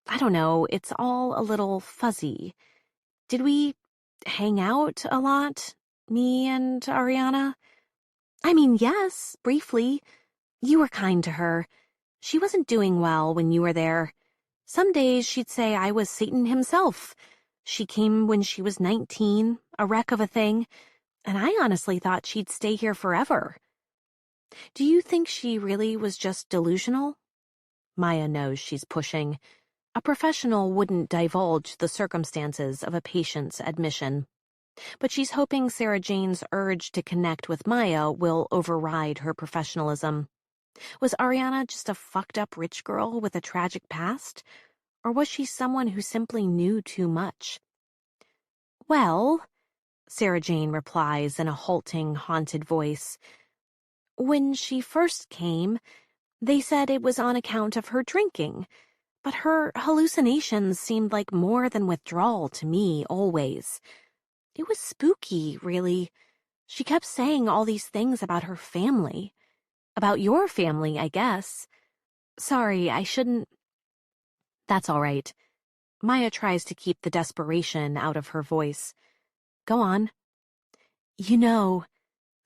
I don't know, it's all a little fuzzy. Did we hang out a lot, me and Ariana? I mean, yes, briefly. You were kind to her. She wasn't doing well when you were there. Some days she'd say I was Satan himself. She came when she was 19, a wreck of a thing, and I honestly thought she'd stay here forever. Do you think she really was just delusional? Maya knows she's pushing. A professional wouldn't divulge the circumstances of a patient's admission. But she's hoping Sarah Jane's urge to connect with Maya will override her professionalism. Was Ariana just a fucked-up rich girl with a tragic past? Or was she someone who simply knew too much? Well, Sarah Jane replies in a halting, haunted voice, when she first came, they said it was on account of her drinking, but her hallucinations seemed like more than withdrawal to me always. It was spooky, really. She kept saying all these things about her family. About your family, I guess. Sorry, I shouldn't... That's all right. Maya tries to keep the desperation out of her voice. Go on. You know,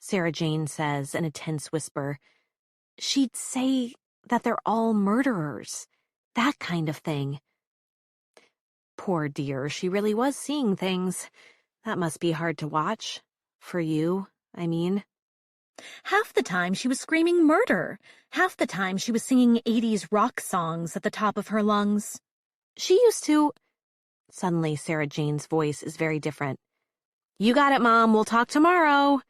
Sarah Jane says in a tense whisper, she'd say that they're all murderers. That kind of thing. Poor dear, she really was seeing things. That must be hard to watch. For you, I mean. Half the time she was screaming murder. Half the time she was singing 80s rock songs at the top of her lungs. She used to... Suddenly, Sarah Jane's voice is very different. You got it, Mom. We'll talk tomorrow.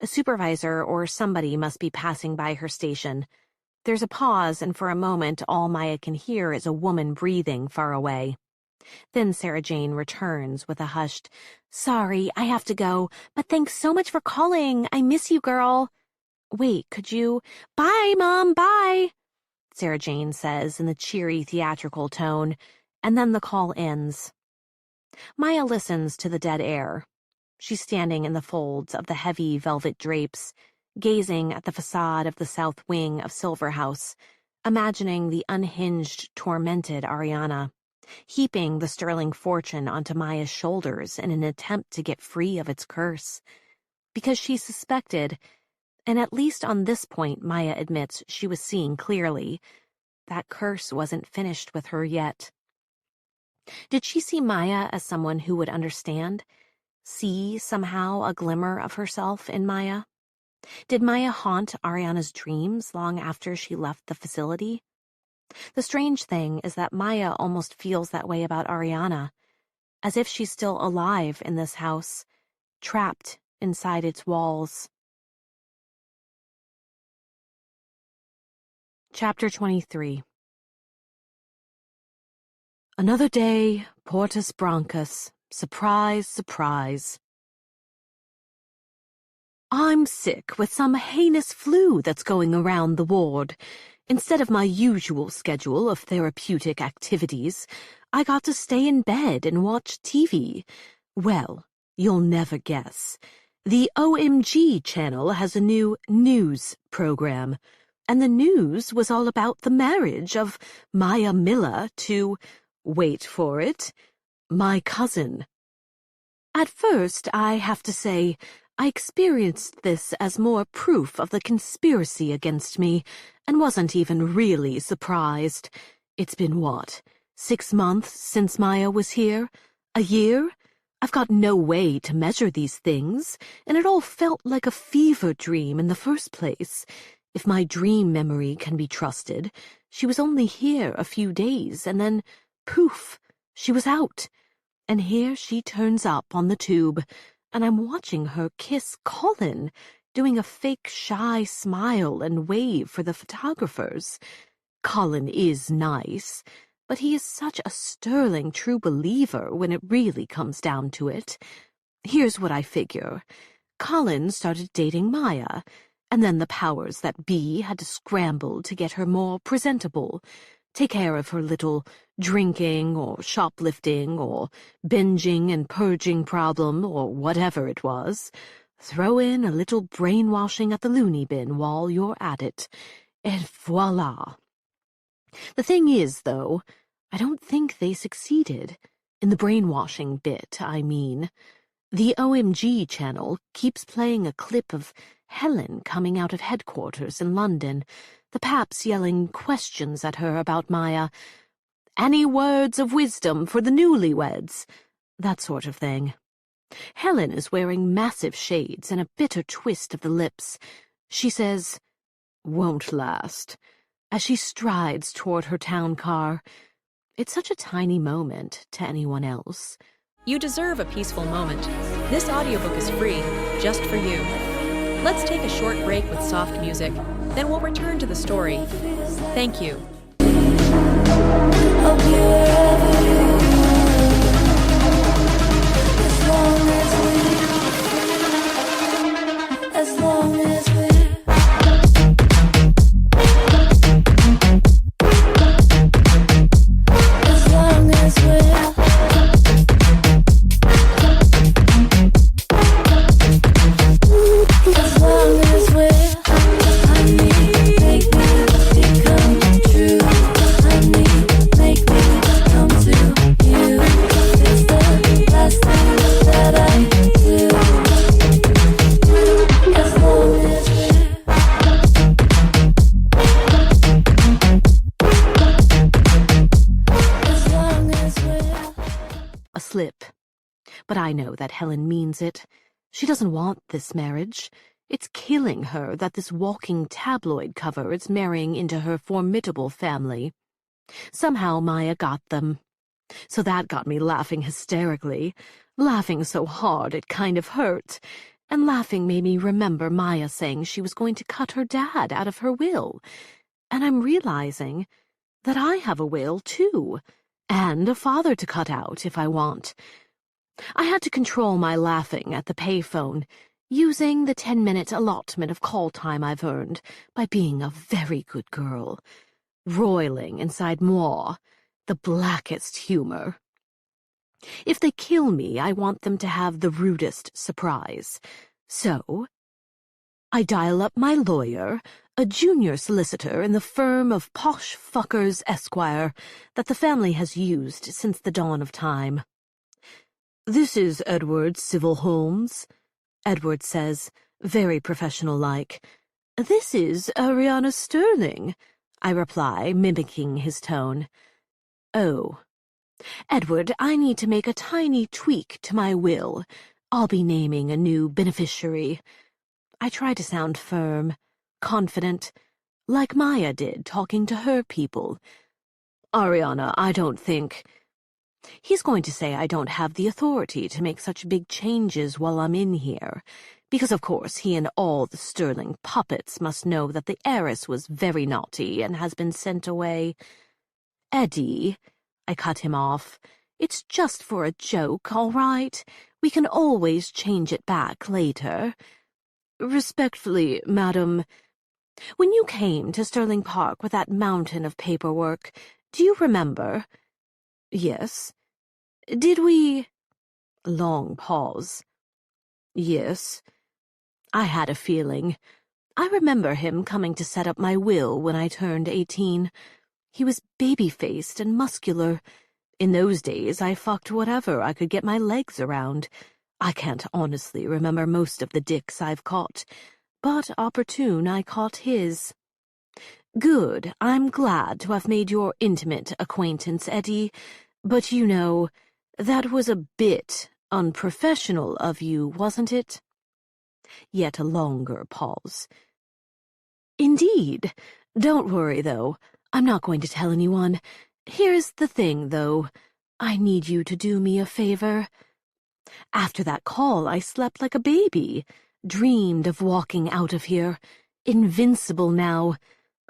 A supervisor or somebody must be passing by her station. There's a pause, and for a moment, all Maya can hear is a woman breathing far away. Then Sarah Jane returns with a hushed, Sorry, I have to go, but thanks so much for calling. I miss you, girl. Wait, could you... Bye, Mom, bye, Sarah Jane says in the cheery theatrical tone, and then the call ends. Maya listens to the dead air. She's standing in the folds of the heavy velvet drapes, gazing at the facade of the south wing of Silver House, imagining the unhinged, tormented Ariana, heaping the sterling fortune onto Maya's shoulders in an attempt to get free of its curse. Because she suspected, and at least on this point Maya admits she was seeing clearly, that curse wasn't finished with her yet. Did she see Maya as someone who would understand? See, somehow, a glimmer of herself in Maya? Did Maya haunt Ariana's dreams long after she left the facility? The strange thing is that Maya almost feels that way about Ariana, as if she's still alive in this house, trapped inside its walls. Chapter 23. Another day, Portus Brancus. Surprise, surprise. I'm sick with some heinous flu that's going around the ward. Instead of my usual schedule of therapeutic activities, I got to stay in bed and watch TV. Well, you'll never guess. The OMG channel has a new news program, and the news was all about the marriage of Maya Miller to, wait for it, my cousin. At first, I have to say, I experienced this as more proof of the conspiracy against me, and wasn't even really surprised. It's been what, 6 months since Maya was here? A year? I've got no way to measure these things, and it all felt like a fever dream in the first place. If my dream memory can be trusted, she was only here a few days, and then, poof, she was out. And here she turns up on the tube, and I'm watching her kiss Colin, doing a fake shy smile and wave for the photographers. Colin is nice, but he is such a sterling true believer when it really comes down to it. Here's what I figure. Colin started dating Maya, and then the powers that be had to scramble to get her more presentable, take care of her little drinking or shoplifting or binging and purging problem or whatever it was. Throw in a little brainwashing at the loony bin while you're at it, and voila. The thing is, though, I don't think they succeeded. In the brainwashing bit, I mean. The OMG channel keeps playing a clip of Helen coming out of headquarters in London, the paps yelling questions at her about Maya. Any words of wisdom for the newlyweds? That sort of thing. Helen is wearing massive shades and a bitter twist of the lips. She says, "Won't last," as she strides toward her town car. It's such a tiny moment to anyone else. You deserve a peaceful moment. This audiobook is free, just for you. Let's take a short break with soft music, then we'll return to the story. Thank you. As long as slip. But I know that Helen means it. She doesn't want this marriage. It's killing her that this walking tabloid cover is marrying into her formidable family. Somehow Maya got them. So that got me laughing hysterically, laughing so hard it kind of hurt, and laughing made me remember Maya saying she was going to cut her dad out of her will. And I'm realizing that I have a will, too, and a father to cut out if I want. I had to control my laughing at the payphone, using the 10-minute allotment of call time I've earned by being a very good girl, roiling inside moi, the blackest humor. If they kill me, I want them to have the rudest surprise. So I dial up my lawyer, a junior solicitor in the firm of Posh Fuckers Esquire that the family has used since the dawn of time. "This is Edward Civil Holmes," Edward says, very professional-like. "This is Ariana Sterling," I reply, mimicking his tone. "Oh. Edward, I need to make a tiny tweak to my will. I'll be naming a new beneficiary." I try to sound firm, confident, like Maya did talking to her people. "Ariana, I don't think—" He's going to say I don't have the authority to make such big changes while I'm in here, because of course he and all the Sterling puppets must know that the heiress was very naughty and has been sent away. "Eddie," I cut him off, "it's just for a joke, all right? We can always change it back later. Respectfully, madam, when you came to Sterling Park with that mountain of paperwork, do you remember?" "Yes." "Did we—" Long pause. "Yes." I had a feeling. I remember him coming to set up my will when I turned 18. He was baby-faced and muscular. In those days, I fucked whatever I could get my legs around. I can't honestly remember most of the dicks I've caught, but opportune I caught his. "Good, I'm glad to have made your intimate acquaintance, Eddie, but you know, that was a bit unprofessional of you, wasn't it?" Yet a longer pause. "Indeed. Don't worry, though. I'm not going to tell anyone. Here's the thing, though. I need you to do me a favor. After that call, I slept like a baby, dreamed of walking out of here. Invincible now.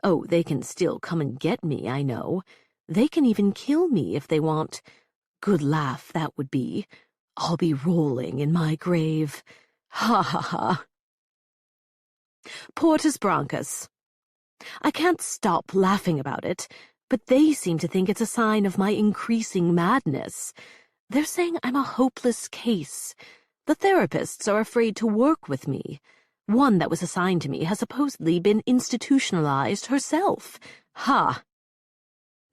Oh, they can still come and get me, I know. They can even kill me if they want. Good laugh that would be. I'll be rolling in my grave. Ha ha ha. Portus Brancus. I can't stop laughing about it, but they seem to think it's a sign of my increasing madness. They're saying I'm a hopeless case. The therapists are afraid to work with me. One that was assigned to me has supposedly been institutionalized herself. Ha!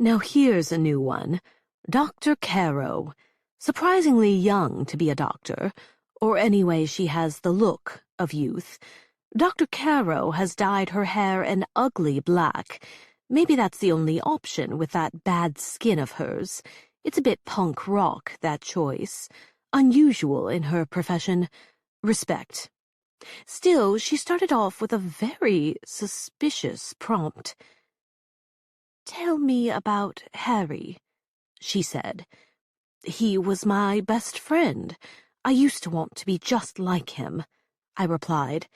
Now here's a new one. Dr. Caro. Surprisingly young to be a doctor, or anyway she has the look of youth. Dr. Caro has dyed her hair an ugly black. Maybe that's the only option with that bad skin of hers. It's a bit punk rock, that choice. Unusual in her profession. Respect. Still, she started off with a very suspicious prompt. "Tell me about Harry," she said. "He was my best friend. I used to want to be just like him," I replied.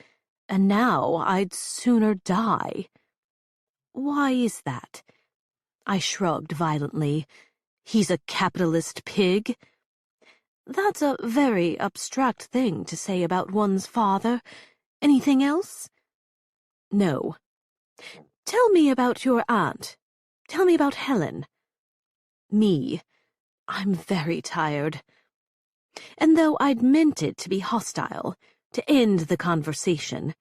"And now I'd sooner die." "Why is that?" I shrugged violently. "He's a capitalist pig." "That's a very abstract thing to say about one's father. Anything else?" "No." "Tell me about your aunt. Tell me about Helen." "Me. I'm very tired." And though I'd meant it to be hostile, to end the conversation,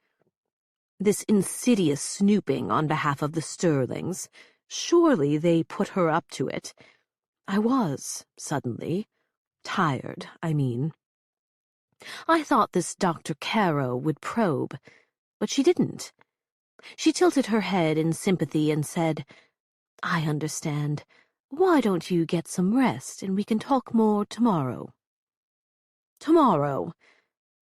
this insidious snooping on behalf of the Sterlings, surely they put her up to it. I was, suddenly, tired, I mean. I thought this Dr. Caro would probe, but she didn't. She tilted her head in sympathy and said, "I understand. Why don't you get some rest and we can talk more tomorrow?" Tomorrow.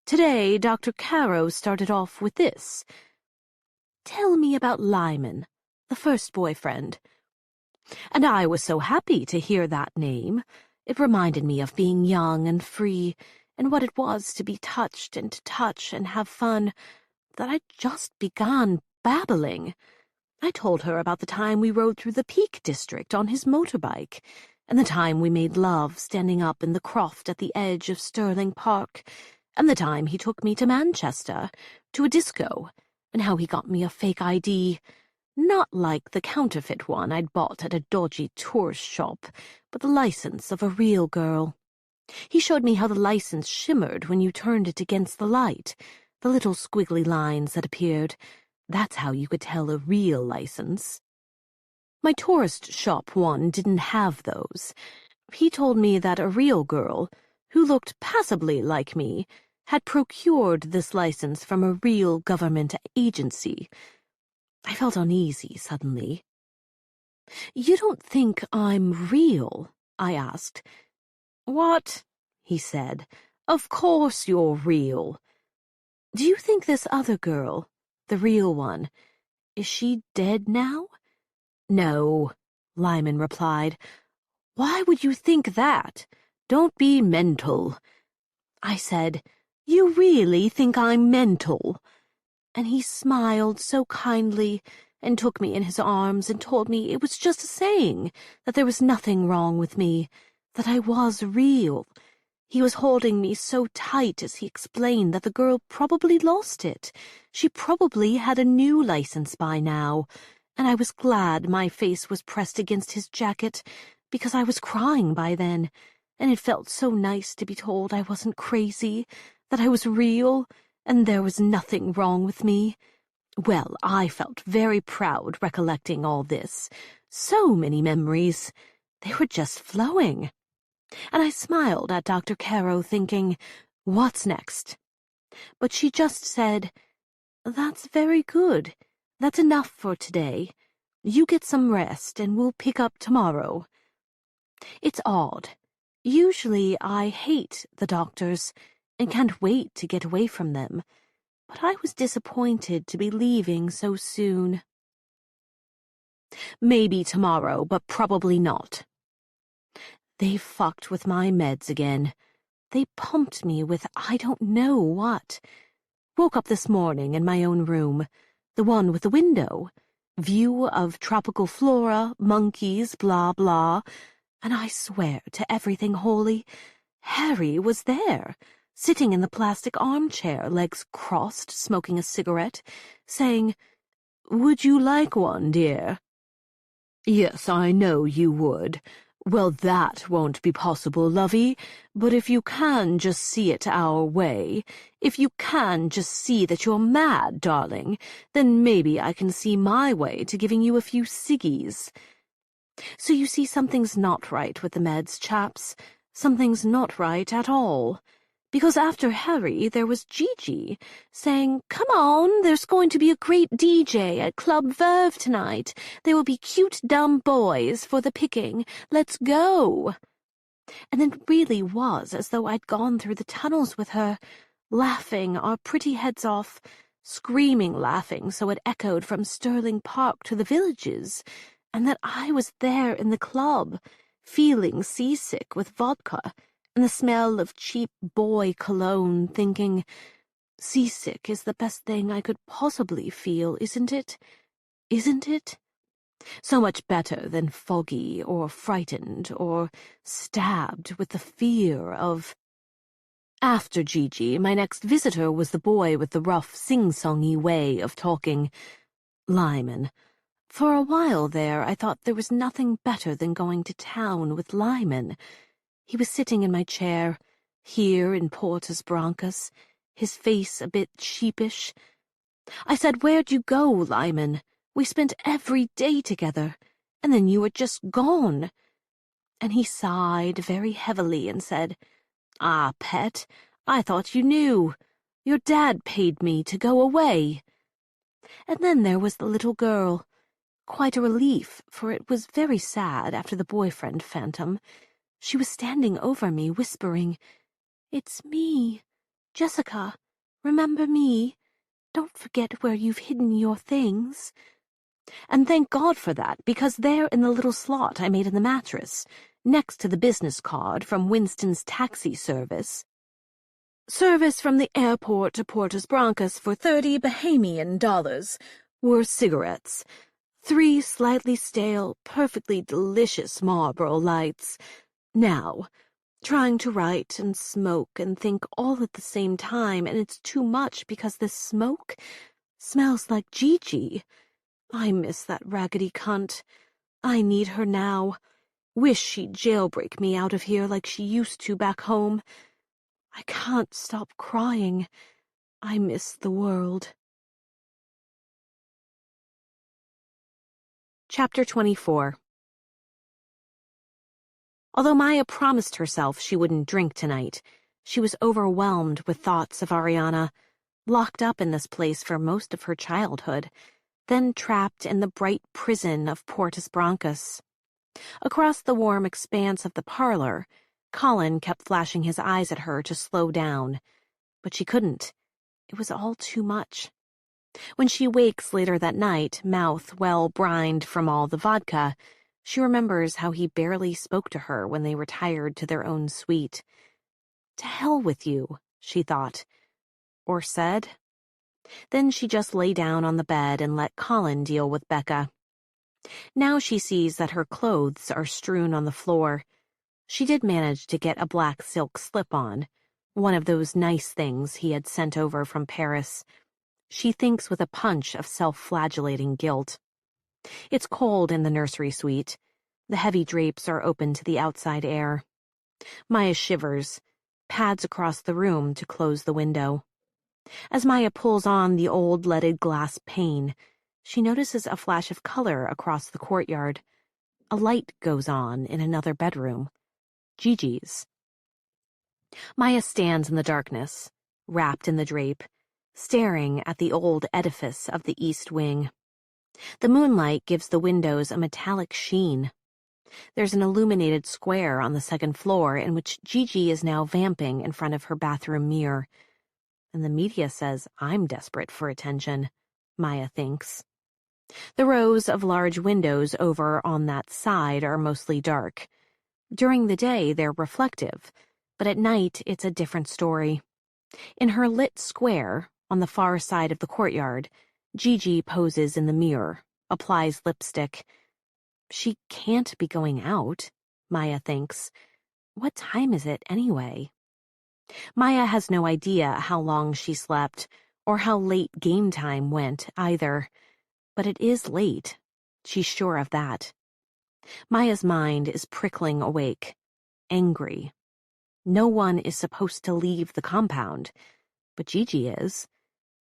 Today, Dr. Caro started off with this. "Tell me about Lyman, the first boyfriend." And I was so happy to hear that name. It reminded me of being young and free, and what it was to be touched and to touch and have fun, that I just began babbling. I told her about the time we rode through the Peak District on his motorbike, and the time we made love standing up in the croft at the edge of Stirling Park, and the time he took me to Manchester, to a disco, and how he got me a fake ID, not like the counterfeit one I'd bought at a dodgy tourist shop, but the license of a real girl. He showed me how the license shimmered when you turned it against the light, the little squiggly lines that appeared. That's how you could tell a real license. My tourist shop one didn't have those. He told me that a real girl, who looked passably like me, had procured this license from a real government agency. I felt uneasy suddenly. "You don't think I'm real?" I asked. "What?" he said. "Of course you're real." "Do you think this other girl, the real one, is she dead now?" "No," Lyman replied. "Why would you think that? Don't be mental." I said, "You really think I'm mental?" And he smiled so kindly and took me in his arms and told me it was just a saying, that there was nothing wrong with me, that I was real. He was holding me so tight as he explained that the girl probably lost it. She probably had a new license by now, and I was glad my face was pressed against his jacket, because I was crying by then, and it felt so nice to be told I wasn't crazy, that I was real, and there was nothing wrong with me. Well, I felt very proud recollecting all this. So many memories. They were just flowing. And I smiled at Dr. Caro, thinking, what's next? But she just said, "That's very good. That's enough for today. You get some rest, and we'll pick up tomorrow." It's odd. Usually I hate the doctors, and can't wait to get away from them. But I was disappointed to be leaving so soon. "Maybe tomorrow, but probably not." They fucked with my meds again. They pumped me with I don't know what. Woke up this morning in my own room, the one with the window, view of tropical flora, monkeys, blah, blah, and I swear to everything holy, Harry was there, sitting in the plastic armchair, legs crossed, smoking a cigarette, saying, "Would you like one, dear?" "Yes, I know you would." "Well, that won't be possible, lovey, but if you can just see it our way, if you can just see that you're mad, darling, then maybe I can see my way to giving you a few ciggies." So you see, something's not right with the meds, chaps. Something's not right at all. Because after Harry, there was Gigi, saying, "Come on, there's going to be a great DJ at Club Verve tonight. There will be cute, dumb boys for the picking. Let's go." And it really was as though I'd gone through the tunnels with her, laughing our pretty heads off, screaming laughing so it echoed from Sterling Park to the Villages, and that I was there in the club, feeling seasick with vodka and the smell of cheap boy cologne, thinking, seasick is the best thing I could possibly feel, isn't it? Isn't it? So much better than foggy or frightened or stabbed with the fear of... After Gigi, my next visitor was the boy with the rough, sing-songy way of talking, Lyman. For a while there, I thought there was nothing better than going to town with Lyman. He was sitting in my chair, here in Portus Brancas, his face a bit sheepish. I said, "Where'd you go, Lyman? We spent every day together, and then you were just gone." And he sighed very heavily and said, "Ah, pet, I thought you knew. Your dad paid me to go away." And then there was the little girl. Quite a relief, for it was very sad after the boyfriend phantom. She was standing over me, whispering, "It's me, Jessica. Remember me? Don't forget where you've hidden your things." And thank God for that, because there in the little slot I made in the mattress, next to the business card from Winston's taxi service, "Service from the airport to Portus Brancas for $30 Bahamian," were cigarettes, 3 slightly stale, perfectly delicious Marlboro Lights. Now, trying to write and smoke and think all at the same time, and it's too much because this smoke smells like Gigi. I miss that raggedy cunt. I need her now. Wish she'd jailbreak me out of here like she used to back home. I can't stop crying. I miss the world. Chapter 24. Although Maya promised herself she wouldn't drink tonight, she was overwhelmed with thoughts of Ariana, locked up in this place for most of her childhood, then trapped in the bright prison of Portus Brancas. Across the warm expanse of the parlor, Colin kept flashing his eyes at her to slow down, but she couldn't. It was all too much. When she wakes later that night, mouth well brined from all the vodka, she remembers how he barely spoke to her when they retired to their own suite. "To hell with you," she thought. Or said. Then she just lay down on the bed and let Colin deal with Becca. Now she sees that her clothes are strewn on the floor. She did manage to get a black silk slip-on, one of those nice things he had sent over from Paris. She thinks with a punch of self-flagellating guilt. It's cold in the nursery suite. The heavy drapes are open to the outside air. Maya shivers, pads across the room to close the window. As Maya pulls on the old leaded glass pane, she notices a flash of color across the courtyard. A light goes on in another bedroom. Gigi's. Maya stands in the darkness, wrapped in the drape, staring at the old edifice of the East Wing. The moonlight gives the windows a metallic sheen. There's an illuminated square on the second floor in which Gigi is now vamping in front of her bathroom mirror. And the media says I'm desperate for attention, Maya thinks. The rows of large windows over on that side are mostly dark. During the day, they're reflective, but at night, it's a different story. In her lit square, on the far side of the courtyard, Gigi poses in the mirror, applies lipstick. She can't be going out, Maya thinks. What time is it, anyway? Maya has no idea how long she slept, or how late game time went, either. But it is late. She's sure of that. Maya's mind is prickling awake, angry. No one is supposed to leave the compound, but Gigi is.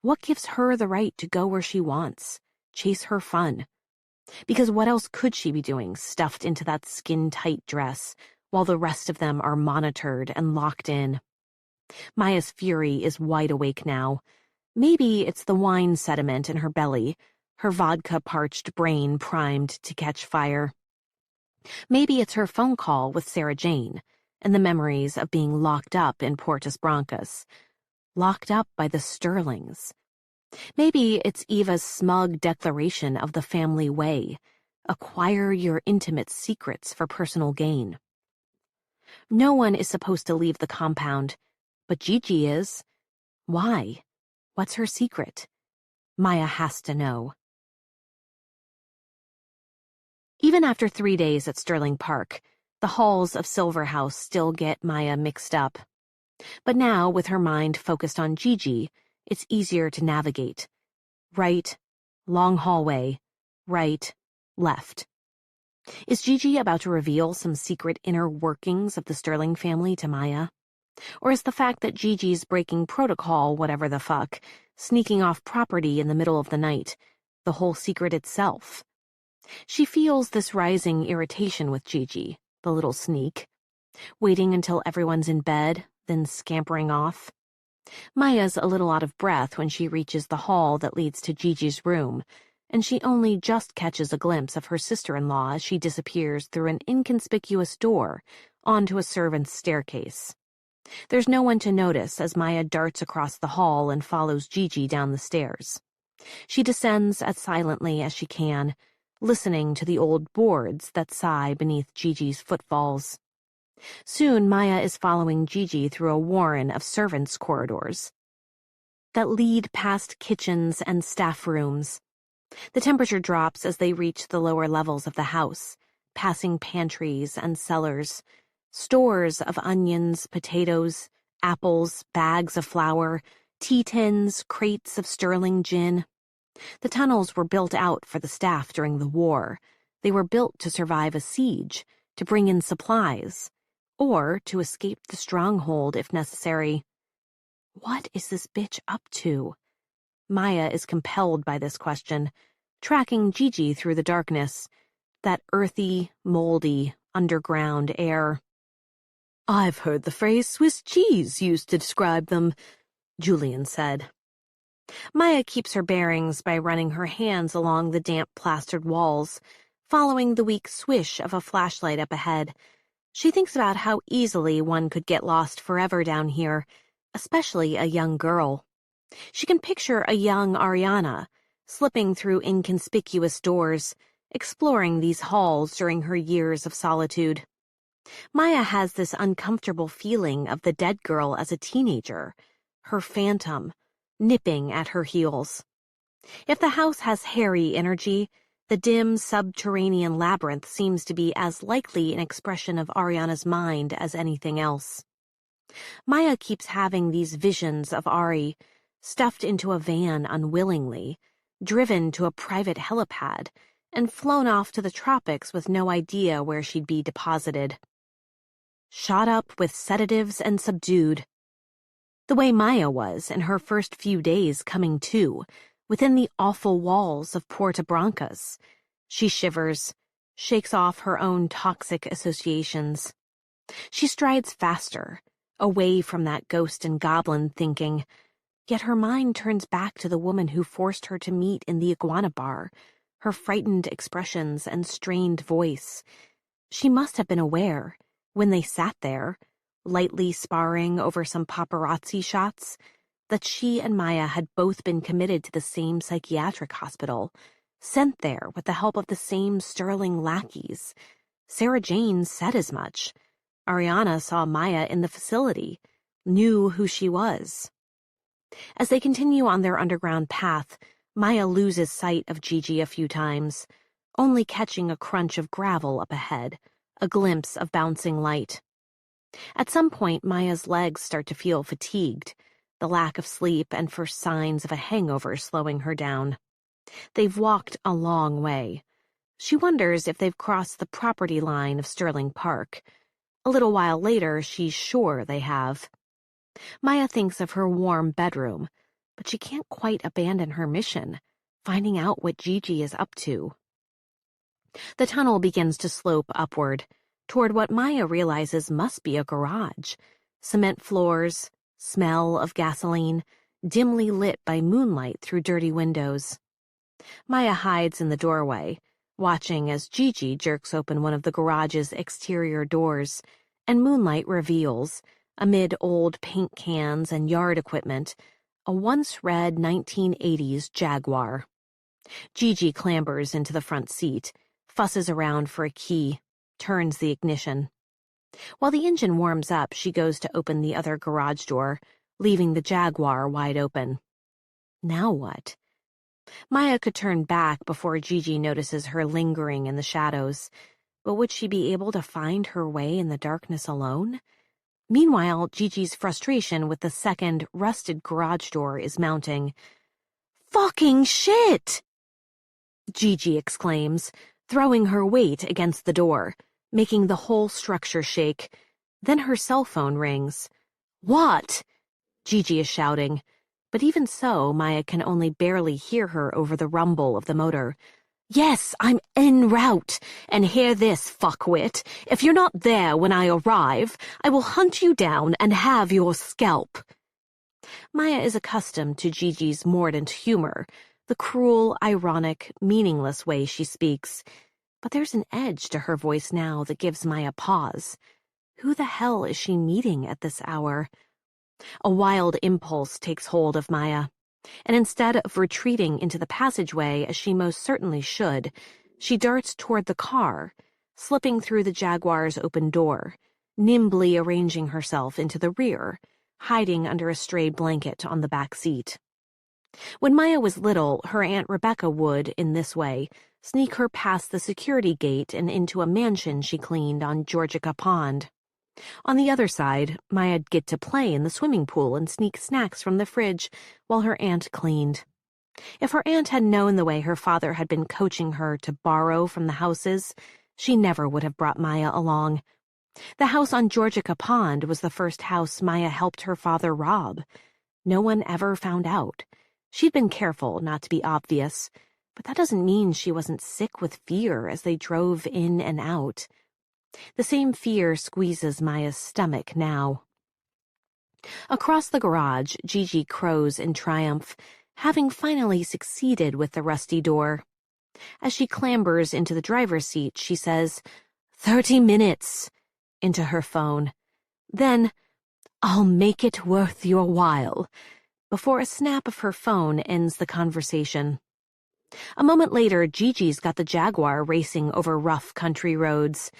What gives her the right to go where she wants, chase her fun? Because what else could she be doing, stuffed into that skin-tight dress, while the rest of them are monitored and locked in? Maya's fury is wide awake now. Maybe it's the wine sediment in her belly, her vodka-parched brain primed to catch fire. Maybe it's her phone call with Sarah Jane, and the memories of being locked up in Portus Brancas, locked up by the Sterlings. Maybe it's Eva's smug declaration of the family way, acquire your intimate secrets for personal gain. No one is supposed to leave the compound, but Gigi is. Why? What's her secret? Maya has to know. Even after 3 days at Sterling Park, the halls of Silver House still get Maya mixed up. But now, with her mind focused on Gigi, it's easier to navigate. Right, long hallway, right, left. Is Gigi about to reveal some secret inner workings of the Sterling family to Maya? Or is the fact that Gigi's breaking protocol, whatever the fuck, sneaking off property in the middle of the night, the whole secret itself? She feels this rising irritation with Gigi, the little sneak, waiting until everyone's in bed, then scampering off. Maya's a little out of breath when she reaches the hall that leads to Gigi's room, and she only just catches a glimpse of her sister-in-law as she disappears through an inconspicuous door onto a servant's staircase. There's no one to notice as Maya darts across the hall and follows Gigi down the stairs. She descends as silently as she can, listening to the old boards that sigh beneath Gigi's footfalls. Soon Maya is following Gigi through a warren of servants' corridors that lead past kitchens and staff rooms. The temperature drops as they reach the lower levels of the house, passing pantries and cellars, stores of onions, potatoes, apples, bags of flour, tea tins, crates of Sterling gin. The tunnels were built out for the staff during the war. They were built to survive a siege, to bring in supplies, or to escape the stronghold if necessary. What is this bitch up to? Maya is compelled by this question, tracking Gigi through the darkness, that earthy, moldy, underground air. "I've heard the phrase Swiss cheese used to describe them," Julian said. Maya keeps her bearings by running her hands along the damp plastered walls, following the weak swish of a flashlight up ahead. She thinks about how easily one could get lost forever down here, especially a young girl. She can picture a young Ariana, slipping through inconspicuous doors, exploring these halls during her years of solitude. Maya has this uncomfortable feeling of the dead girl as a teenager, her phantom, nipping at her heels. If the house has hairy energy, the dim subterranean labyrinth seems to be as likely an expression of Ariana's mind as anything else. Maya keeps having these visions of Ari, stuffed into a van unwillingly, driven to a private helipad, and flown off to the tropics with no idea where she'd be deposited. Shot up with sedatives and subdued. The way Maya was in her first few days coming to, within the awful walls of Porta Brancas. She shivers, shakes off her own toxic associations. She strides faster, away from that ghost and goblin thinking, yet her mind turns back to the woman who forced her to meet in the iguana bar, her frightened expressions and strained voice. She must have been aware, when they sat there, lightly sparring over some paparazzi shots, that she and Maya had both been committed to the same psychiatric hospital, sent there with the help of the same Sterling lackeys. Sarah Jane said as much. Ariana saw Maya in the facility, knew who she was. As they continue on their underground path, Maya loses sight of Gigi a few times, only catching a crunch of gravel up ahead, a glimpse of bouncing light. At some point, Maya's legs start to feel fatigued, the lack of sleep and first signs of a hangover slowing her down. They've walked a long way. She wonders if they've crossed the property line of Sterling Park. A little while later, she's sure they have. Maya thinks of her warm bedroom, but she can't quite abandon her mission, finding out what Gigi is up to. The tunnel begins to slope upward, toward what Maya realizes must be a garage. Cement floors, smell of gasoline, dimly lit by moonlight through dirty windows. Maya hides in the doorway, watching as Gigi jerks open one of the garage's exterior doors, and moonlight reveals, amid old paint cans and yard equipment, a once-red 1980s Jaguar. Gigi clambers into the front seat, fusses around for a key, turns the ignition. While the engine warms up, she goes to open the other garage door, leaving the Jaguar wide open. Now what? Maya could turn back before Gigi notices her lingering in the shadows, but would she be able to find her way in the darkness alone? Meanwhile, Gigi's frustration with the second, rusted garage door is mounting. "Fucking shit!" Gigi exclaims, throwing her weight against the door, making the whole structure shake. Then her cell phone rings. "What?" Gigi is shouting, but even so, Maya can only barely hear her over the rumble of the motor. "Yes, I'm en route, and hear this, fuckwit. If you're not there when I arrive, I will hunt you down and have your scalp." Maya is accustomed to Gigi's mordant humor, the cruel, ironic, meaningless way she speaks, but there's an edge to her voice now that gives Maya pause. Who the hell is she meeting at this hour? A wild impulse takes hold of Maya, and instead of retreating into the passageway as she most certainly should, she darts toward the car, slipping through the Jaguar's open door, nimbly arranging herself into the rear, hiding under a stray blanket on the back seat. When Maya was little, her Aunt Rebecca would, in this way, sneak her past the security gate and into a mansion she cleaned on Georgica Pond. On the other side, Maya'd get to play in the swimming pool and sneak snacks from the fridge while her aunt cleaned. If her aunt had known the way her father had been coaching her to borrow from the houses, she never would have brought Maya along. The house on Georgica Pond was the first house Maya helped her father rob. No one ever found out. She'd been careful not to be obvious, but that doesn't mean she wasn't sick with fear as they drove in and out. The same fear squeezes Maya's stomach now. Across the garage, Gigi crows in triumph, having finally succeeded with the rusty door. As she clambers into the driver's seat, she says, 30 minutes, into her phone. Then, I'll make it worth your while, before a snap of her phone ends the conversation. A moment later, Gigi's got the Jaguar racing over rough country roads.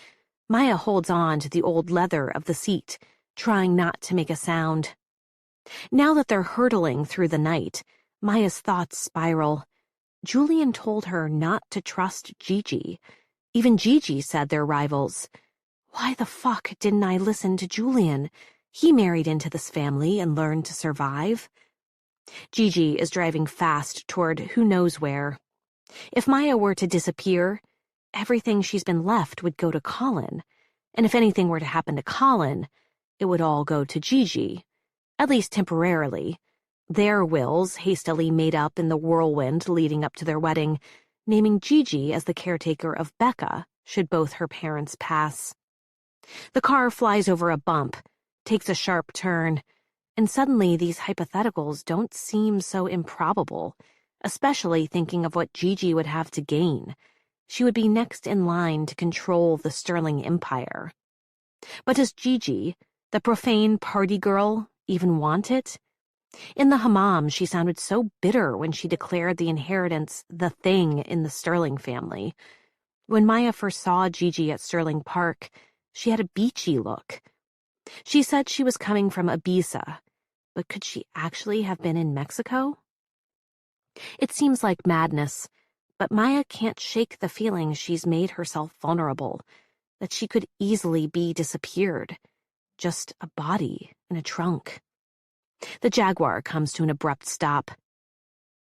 Maya holds on to the old leather of the seat, trying not to make a sound. Now that they're hurtling through the night, Maya's thoughts spiral. Julian told her not to trust Gigi. Even Gigi said they're rivals. Why the fuck didn't I listen to Julian? He married into this family and learned to survive. Gigi is driving fast toward who knows where. If Maya were to disappear, everything she's been left would go to Colin. And if anything were to happen to Colin, it would all go to Gigi. At least temporarily. Their wills hastily made up in the whirlwind leading up to their wedding, naming Gigi as the caretaker of Becca, should both her parents pass. The car flies over a bump, takes a sharp turn, and suddenly these hypotheticals don't seem so improbable, especially thinking of what Gigi would have to gain. She would be next in line to control the Sterling Empire. But does Gigi, the profane party girl, even want it? In the hammam, she sounded so bitter when she declared the inheritance the thing in the Sterling family. When Maya first saw Gigi at Sterling Park, she had a beachy look. She said she was coming from Ibiza, but could she actually have been in Mexico? It seems like madness, but Maya can't shake the feeling she's made herself vulnerable, that she could easily be disappeared, just a body in a trunk. The Jaguar comes to an abrupt stop.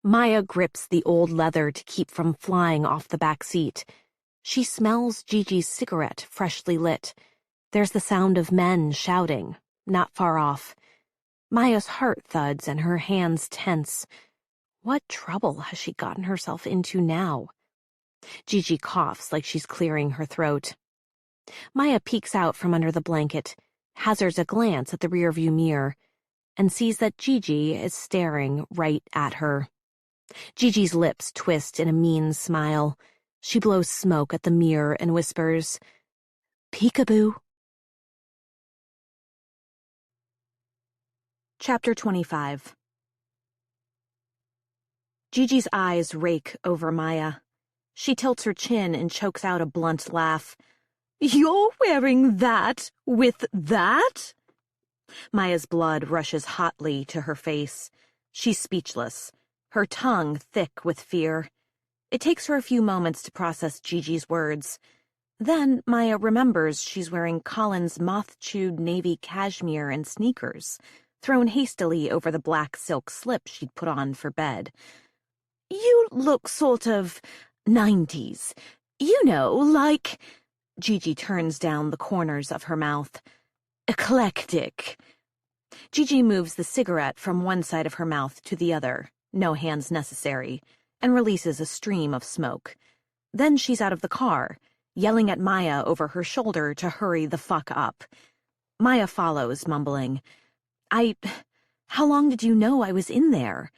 Maya grips the old leather to keep from flying off the back seat. She smells Gigi's cigarette freshly lit. There's the sound of men shouting, not far off. Maya's heart thuds and her hands tense. What trouble has she gotten herself into now? Gigi coughs like she's clearing her throat. Maya peeks out from under the blanket, hazards a glance at the rearview mirror, and sees that Gigi is staring right at her. Gigi's lips twist in a mean smile. She blows smoke at the mirror and whispers, "Peekaboo." Chapter 25. Gigi's eyes rake over Maya. She tilts her chin and chokes out a blunt laugh. "You're wearing that with that?" Maya's blood rushes hotly to her face. She's speechless, her tongue thick with fear. It takes her a few moments to process Gigi's words. Then Maya remembers she's wearing Colin's moth-chewed navy cashmere and sneakers, thrown hastily over the black silk slip she'd put on for bed. "You look sort of 90s. You know, like—" Gigi turns down the corners of her mouth. "Eclectic." Gigi moves the cigarette from one side of her mouth to the other, no hands necessary, and releases a stream of smoke. Then she's out of the car, yelling at Maya over her shoulder to hurry the fuck up. Maya follows, mumbling, How long did you know I was in there?"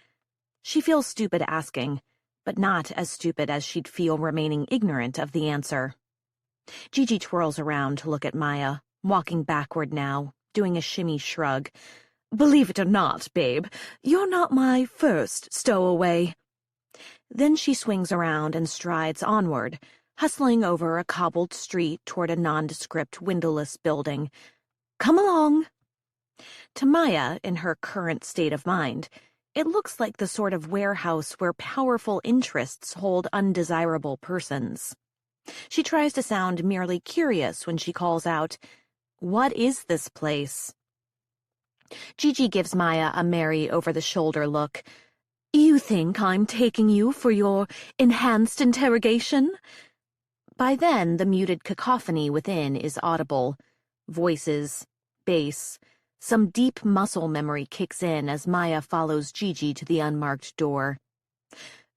She feels stupid asking, but not as stupid as she'd feel remaining ignorant of the answer. Gigi twirls around to look at Maya, walking backward now, doing a shimmy shrug. "Believe it or not, babe, you're not my first stowaway." Then she swings around and strides onward, hustling over a cobbled street toward a nondescript windowless building. "Come along." To Maya, in her current state of mind, it looks like the sort of warehouse where powerful interests hold undesirable persons. She tries to sound merely curious when she calls out, "What is this place?" Gigi gives Maya a merry over-the-shoulder look. "You think I'm taking you for your enhanced interrogation?" By then, the muted cacophony within is audible. Voices, bass. Some deep muscle memory kicks in as Maya follows Gigi to the unmarked door.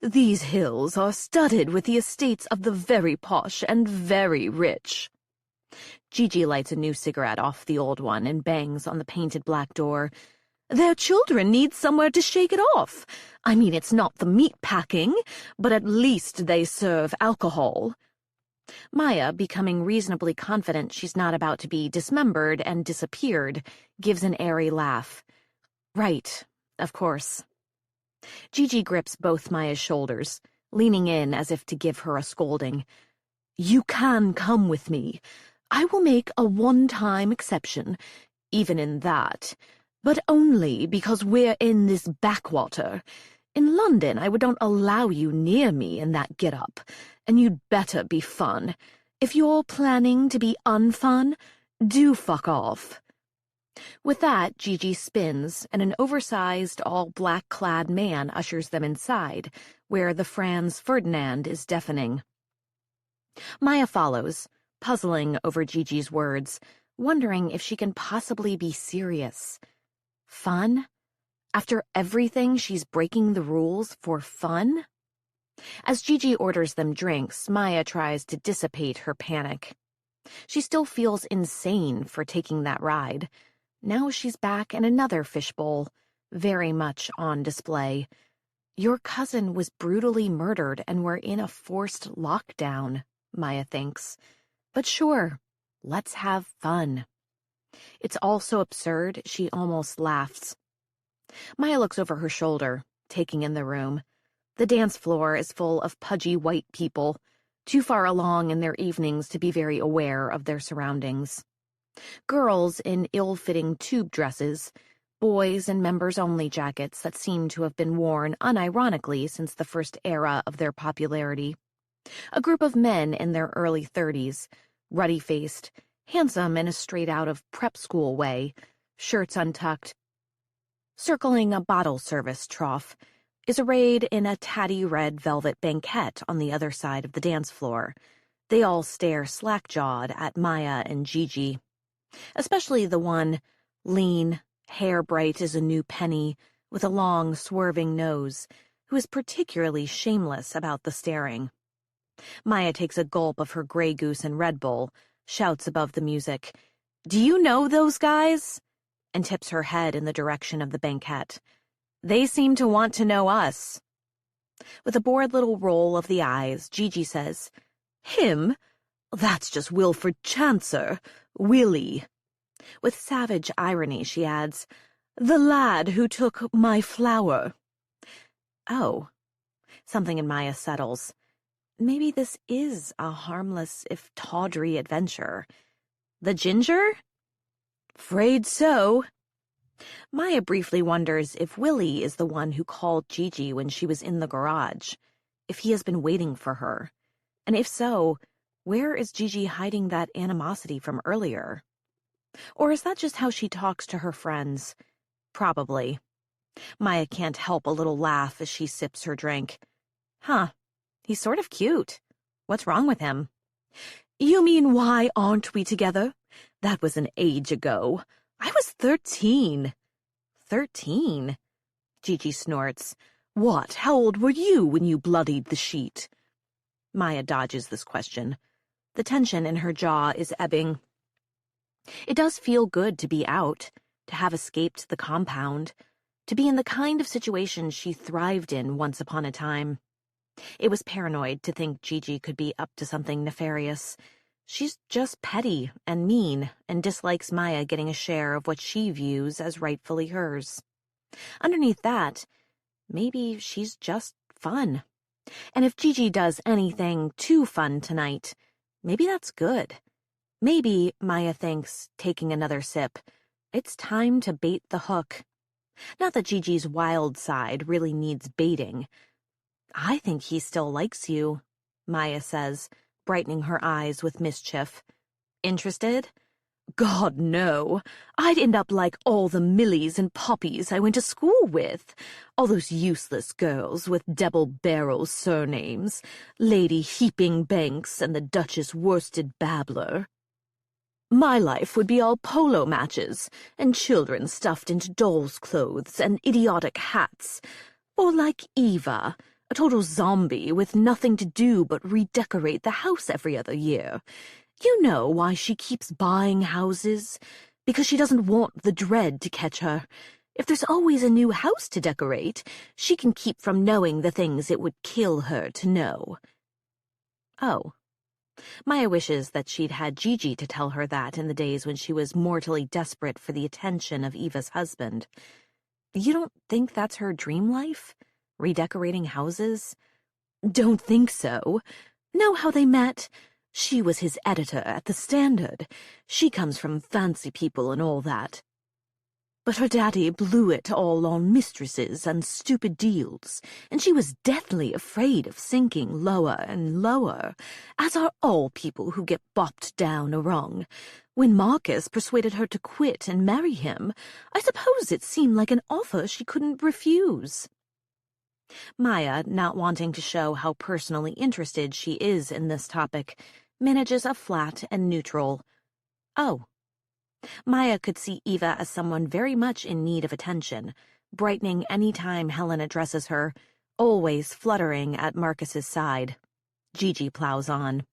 "These hills are studded with the estates of the very posh and very rich." Gigi lights a new cigarette off the old one and bangs on the painted black door. "Their children need somewhere to shake it off. I mean, it's not the meat packing, but at least they serve alcohol." Maya, becoming reasonably confident she's not about to be dismembered and disappeared, gives an airy laugh. "Right, of course." Gigi grips both Maya's shoulders, leaning in as if to give her a scolding. "You can come with me. I will make a one-time exception, even in that, but only because we're in this backwater. In London, I would not allow you near me in that get-up, and you'd better be fun. If you're planning to be unfun, do fuck off." With that, Gigi spins, and an oversized, all-black-clad man ushers them inside, where the Franz Ferdinand is deafening. Maya follows, puzzling over Gigi's words, wondering if she can possibly be serious. Fun? After everything, she's breaking the rules for fun? As Gigi orders them drinks, Maya tries to dissipate her panic. She still feels insane for taking that ride. Now she's back in another fishbowl, very much on display. Your cousin was brutally murdered and we're in a forced lockdown, Maya thinks. But sure, let's have fun. It's all so absurd, she almost laughs. Maya looks over her shoulder, taking in the room. The dance floor is full of pudgy white people, too far along in their evenings to be very aware of their surroundings. Girls in ill-fitting tube dresses, boys in members-only jackets that seem to have been worn unironically since the first era of their popularity. A group of men in their early 30s, ruddy-faced, handsome in a straight-out-of-prep school way, shirts untucked. Circling a bottle service trough is arrayed in a tatty red velvet banquette on the other side of the dance floor. They all stare slack-jawed at Maya and Gigi. Especially the one, lean, hair bright as a new penny, with a long, swerving nose, who is particularly shameless about the staring. Maya takes a gulp of her Grey Goose and Red Bull, shouts above the music, "Do you know those guys?" and tips her head in the direction of the banquette. "They seem to want to know us." With a bored little roll of the eyes, Gigi says, "Him? That's just Wilfred Chancer, Willie." With savage irony, she adds, "The lad who took my flower." Oh. Something in Maya settles. Maybe this is a harmless, if tawdry, adventure. The ginger? "Afraid so." Maya briefly wonders if Willie is the one who called Gigi when she was in the garage, if he has been waiting for her, and if so, where is Gigi hiding that animosity from earlier? Or is that just how she talks to her friends? Probably. Maya can't help a little laugh as she sips her drink. Huh, he's sort of cute. What's wrong with him? "You mean why aren't we together? That was an age ago. I was 13. 13? Gigi snorts. "What? How old were you when you bloodied the sheet?" Maya dodges this question. The tension in her jaw is ebbing. It does feel good to be out, to have escaped the compound, to be in the kind of situation she thrived in once upon a time. It was paranoid to think Gigi could be up to something nefarious. She's just petty and mean and dislikes Maya getting a share of what she views as rightfully hers. Underneath that, maybe she's just fun. And if Gigi does anything too fun tonight, maybe that's good. Maybe, Maya thinks, taking another sip, it's time to bait the hook. Not that Gigi's wild side really needs baiting. "I think he still likes you," Maya says, brightening her eyes with mischief. "Interested?" "God, no. I'd end up like all the Millies and Poppies I went to school with. All those useless girls with double-barrel surnames. Lady Heaping Banks and the Duchess Worsted Babbler. My life would be all polo matches, and children stuffed into dolls' clothes and idiotic hats. Or like Eva, a total zombie with nothing to do but redecorate the house every other year. You know why she keeps buying houses? Because she doesn't want the dread to catch her. If there's always a new house to decorate, she can keep from knowing the things it would kill her to know." Oh. Maya wishes that she'd had Gigi to tell her that in the days when she was mortally desperate for the attention of Eva's husband. You don't think that's her dream life? Redecorating houses? Don't think so. Know how they met? She was his editor at the Standard. She comes from fancy people and all that. But her daddy blew it all on mistresses and stupid deals, and she was deathly afraid of sinking lower and lower, as are all people who get bopped down a rung. When Marcus persuaded her to quit and marry him, I suppose it seemed like an offer she couldn't refuse. Maya, not wanting to show how personally interested she is in this topic, manages a flat and neutral, "Oh." Maya could see Eva as someone very much in need of attention, brightening any time Helen addresses her, always fluttering at Marcus's side. Gigi plows on.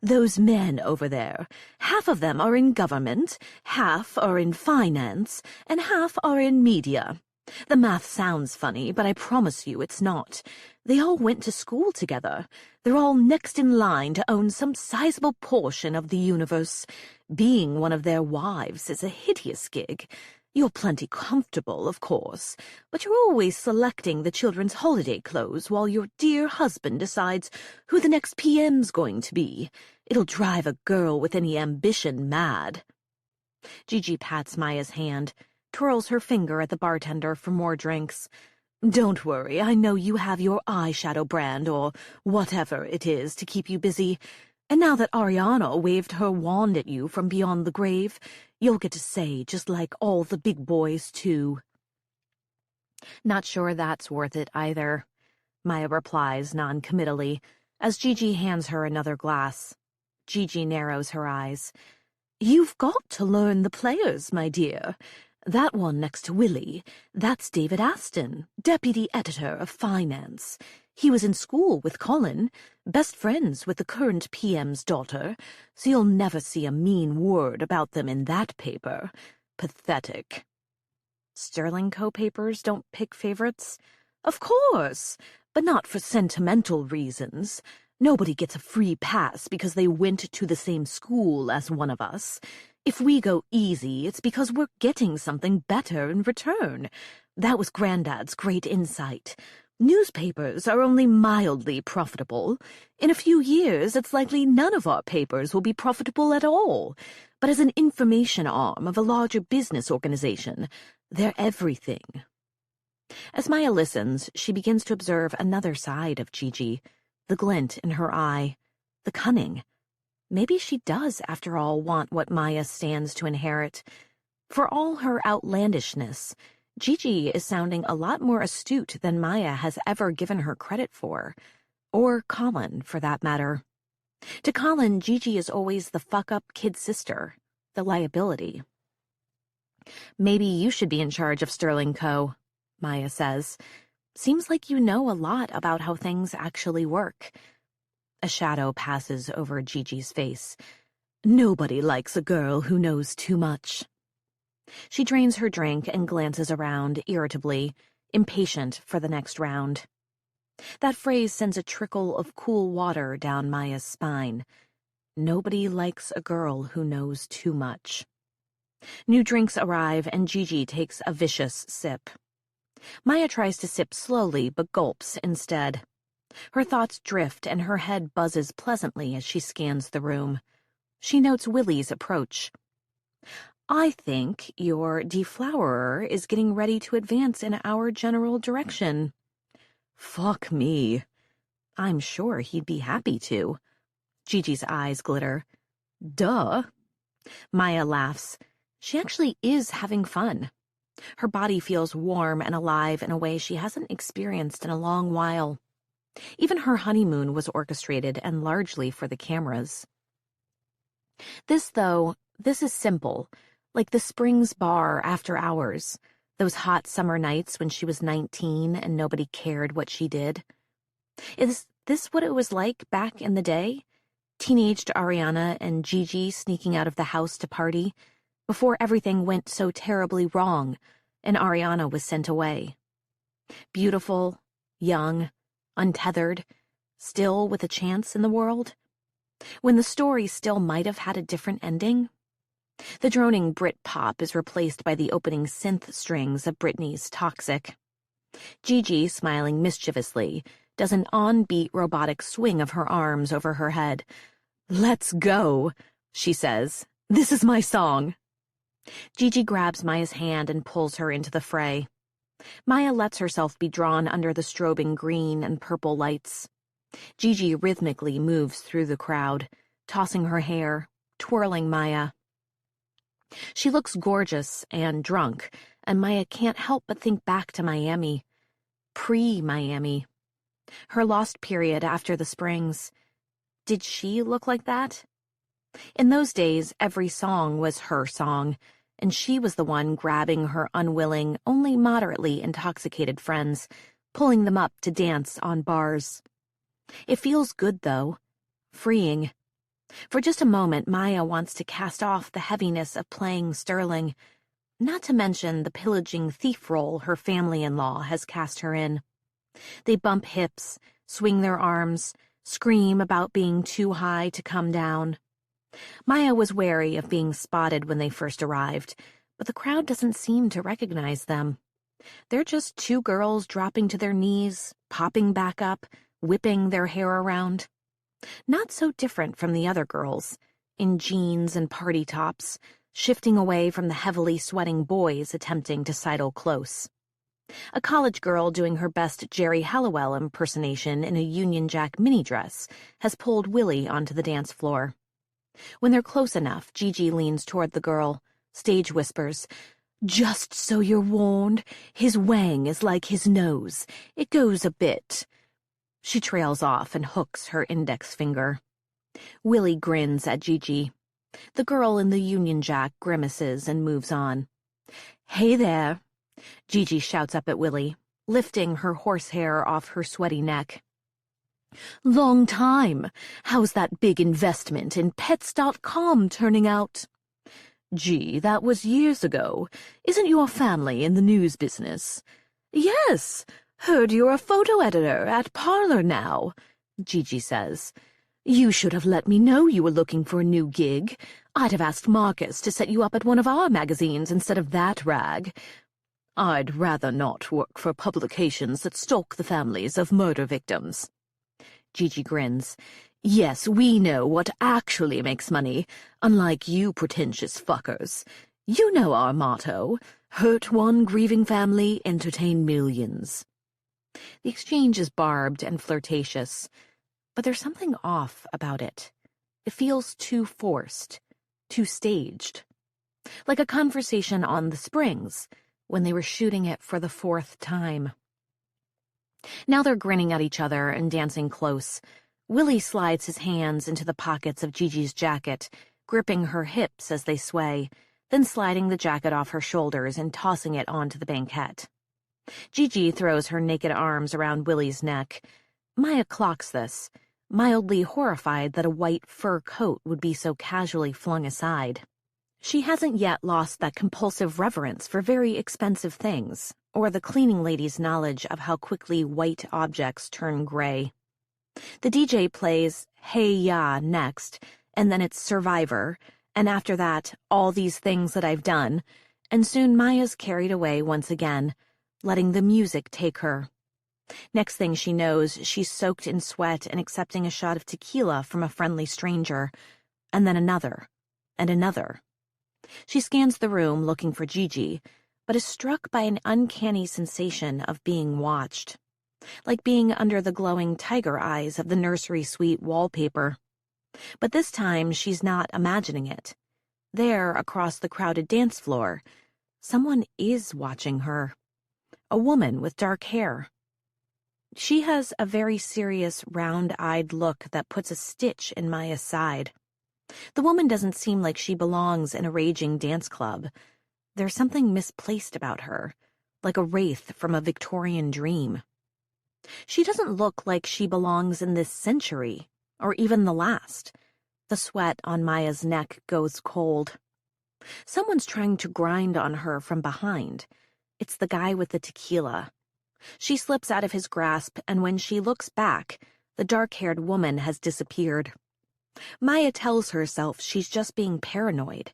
"Those men over there, half of them are in government, half are in finance, and half are in media. The math sounds funny, but I promise you it's not. They all went to school together. They're all next in line to own some sizable portion of the universe. Being one of their wives is a hideous gig. You're plenty comfortable, of course, but you're always selecting the children's holiday clothes while your dear husband decides who the next PM's going to be. It'll drive a girl with any ambition mad." Gigi pats Maya's hand, twirls her finger at the bartender for more drinks. "Don't worry, I know you have your eyeshadow brand or whatever it is to keep you busy. And now that Ariana waved her wand at you from beyond the grave, you'll get to say just like all the big boys, too." "Not sure that's worth it either," Maya replies non-committally, as Gigi hands her another glass. Gigi narrows her eyes. "You've got to learn the players, my dear. That one next to Willie, that's David Aston, deputy editor of finance. He was in school with Colin, best friends with the current PM's daughter, so you'll never see a mean word about them in that paper. Pathetic. Sterling Co. papers don't pick favorites? Of course, but not for sentimental reasons. Nobody gets a free pass because they went to the same school as one of us. If we go easy, it's because we're getting something better in return. That was Granddad's great insight. Newspapers are only mildly profitable. In a few years, it's likely none of our papers will be profitable at all. But as an information arm of a larger business organization, they're everything. As Maya listens, she begins to observe another side of Gigi, the glint in her eye, the cunning. Maybe she does, after all, want what Maya stands to inherit. For all her outlandishness, Gigi is sounding a lot more astute than Maya has ever given her credit for. Or Colin, for that matter. To Colin, Gigi is always the fuck-up kid sister, the liability. Maybe you should be in charge of Sterling Co., Maya says. Seems like you know a lot about how things actually work. A shadow passes over Gigi's face. Nobody likes a girl who knows too much. She drains her drink and glances around irritably, impatient for the next round. That phrase sends a trickle of cool water down Maya's spine. Nobody likes a girl who knows too much. New drinks arrive and Gigi takes a vicious sip. Maya tries to sip slowly but gulps instead. Her thoughts drift and her head buzzes pleasantly as she scans the room. She notes Willie's approach. I think your deflowerer is getting ready to advance in our general direction. Fuck me. I'm sure he'd be happy to. Gigi's eyes glitter. Duh. Maya laughs. She actually is having fun. Her body feels warm and alive in a way she hasn't experienced in a long while. Even her honeymoon was orchestrated and largely for the cameras. This is simple, like the Springs bar after hours, those hot summer nights when she was 19 and nobody cared what she did. Is this what it was like back in the day? Teenaged Ariana and Gigi sneaking out of the house to party, before everything went so terribly wrong and Ariana was sent away. Beautiful, young, untethered, still with a chance in the world? When the story still might have had a different ending? The droning Brit pop is replaced by the opening synth strings of Britney's Toxic. Gigi, smiling mischievously, does an on-beat robotic swing of her arms over her head. Let's go, she says. This is my song. Gigi grabs Maya's hand and pulls her into the fray. Maya lets herself be drawn under the strobing green and purple lights. Gigi rhythmically moves through the crowd, tossing her hair, twirling Maya. She looks gorgeous and drunk, and Maya can't help but think back to Miami. Pre-Miami. Her lost period after the Springs. Did she look like that? In those days, every song was her song, and she was the one grabbing her unwilling, only moderately intoxicated friends, pulling them up to dance on bars. It feels good, though. Freeing. For just a moment, Maya wants to cast off the heaviness of playing Sterling, not to mention the pillaging thief role her family-in-law has cast her in. They bump hips, swing their arms, scream about being too high to come down. Maya was wary of being spotted when they first arrived, but the crowd doesn't seem to recognize them. They're just two girls dropping to their knees, popping back up, whipping their hair around. Not so different from the other girls, in jeans and party tops, shifting away from the heavily sweating boys attempting to sidle close. A college girl doing her best Jerry Halliwell impersonation in a Union Jack mini dress has pulled Willie onto the dance floor. When they're close enough, Gigi leans toward the girl, stage whispers, "Just so you're warned, his wang is like his nose. It goes a bit." She trails off and hooks her index finger. Willie grins at Gigi. The girl in the Union Jack grimaces and moves on. "Hey there," Gigi shouts up at Willie. lifting her horsehair off her sweaty neck. "Long time. How's that big investment in Pets.com turning out?" "Gee, that was years ago. Isn't your family in the news business?" "Yes. Heard you're a photo editor at Parlor now," Gigi says. "You should have let me know you were looking for a new gig. I'd have asked Marcus to set you up at one of our magazines instead of that rag." "I'd rather not work for publications that stalk the families of murder victims." Gigi grins. "Yes, we know what actually makes money, unlike you pretentious fuckers. You know our motto, hurt one grieving family, entertain millions." The exchange is barbed and flirtatious, but there's something off about it. It feels too forced, too staged. Like a conversation on the Springs, when they were shooting it for the 4th time. Now they're grinning at each other and dancing close. Willie slides his hands into the pockets of Gigi's jacket, gripping her hips as they sway, then sliding the jacket off her shoulders and tossing it onto the banquette. Gigi throws her naked arms around Willie's neck. Maya clocks this, mildly horrified that a white fur coat would be so casually flung aside. She hasn't yet lost that compulsive reverence for very expensive things, or the cleaning lady's knowledge of how quickly white objects turn gray. The DJ plays Hey Ya next, and then it's Survivor, and after that, All These Things That I've Done, and soon Maya's carried away once again, letting the music take her. Next thing she knows, she's soaked in sweat and accepting a shot of tequila from a friendly stranger, and then another, and another. She scans the room looking for Gigi, but is struck by an uncanny sensation of being watched, like being under the glowing tiger eyes of the nursery suite wallpaper. But this time she's not imagining it. There, across the crowded dance floor, someone is watching her. A woman with dark hair. She has a very serious, round-eyed look that puts a stitch in Maya's side. The woman doesn't seem like she belongs in a raging dance club. There's something misplaced about her, like a wraith from a Victorian dream. She doesn't look like she belongs in this century, or even the last. The sweat on Maya's neck goes cold. Someone's trying to grind on her from behind. It's the guy with the tequila. She slips out of his grasp, and when she looks back, the dark-haired woman has disappeared. Maya tells herself she's just being paranoid.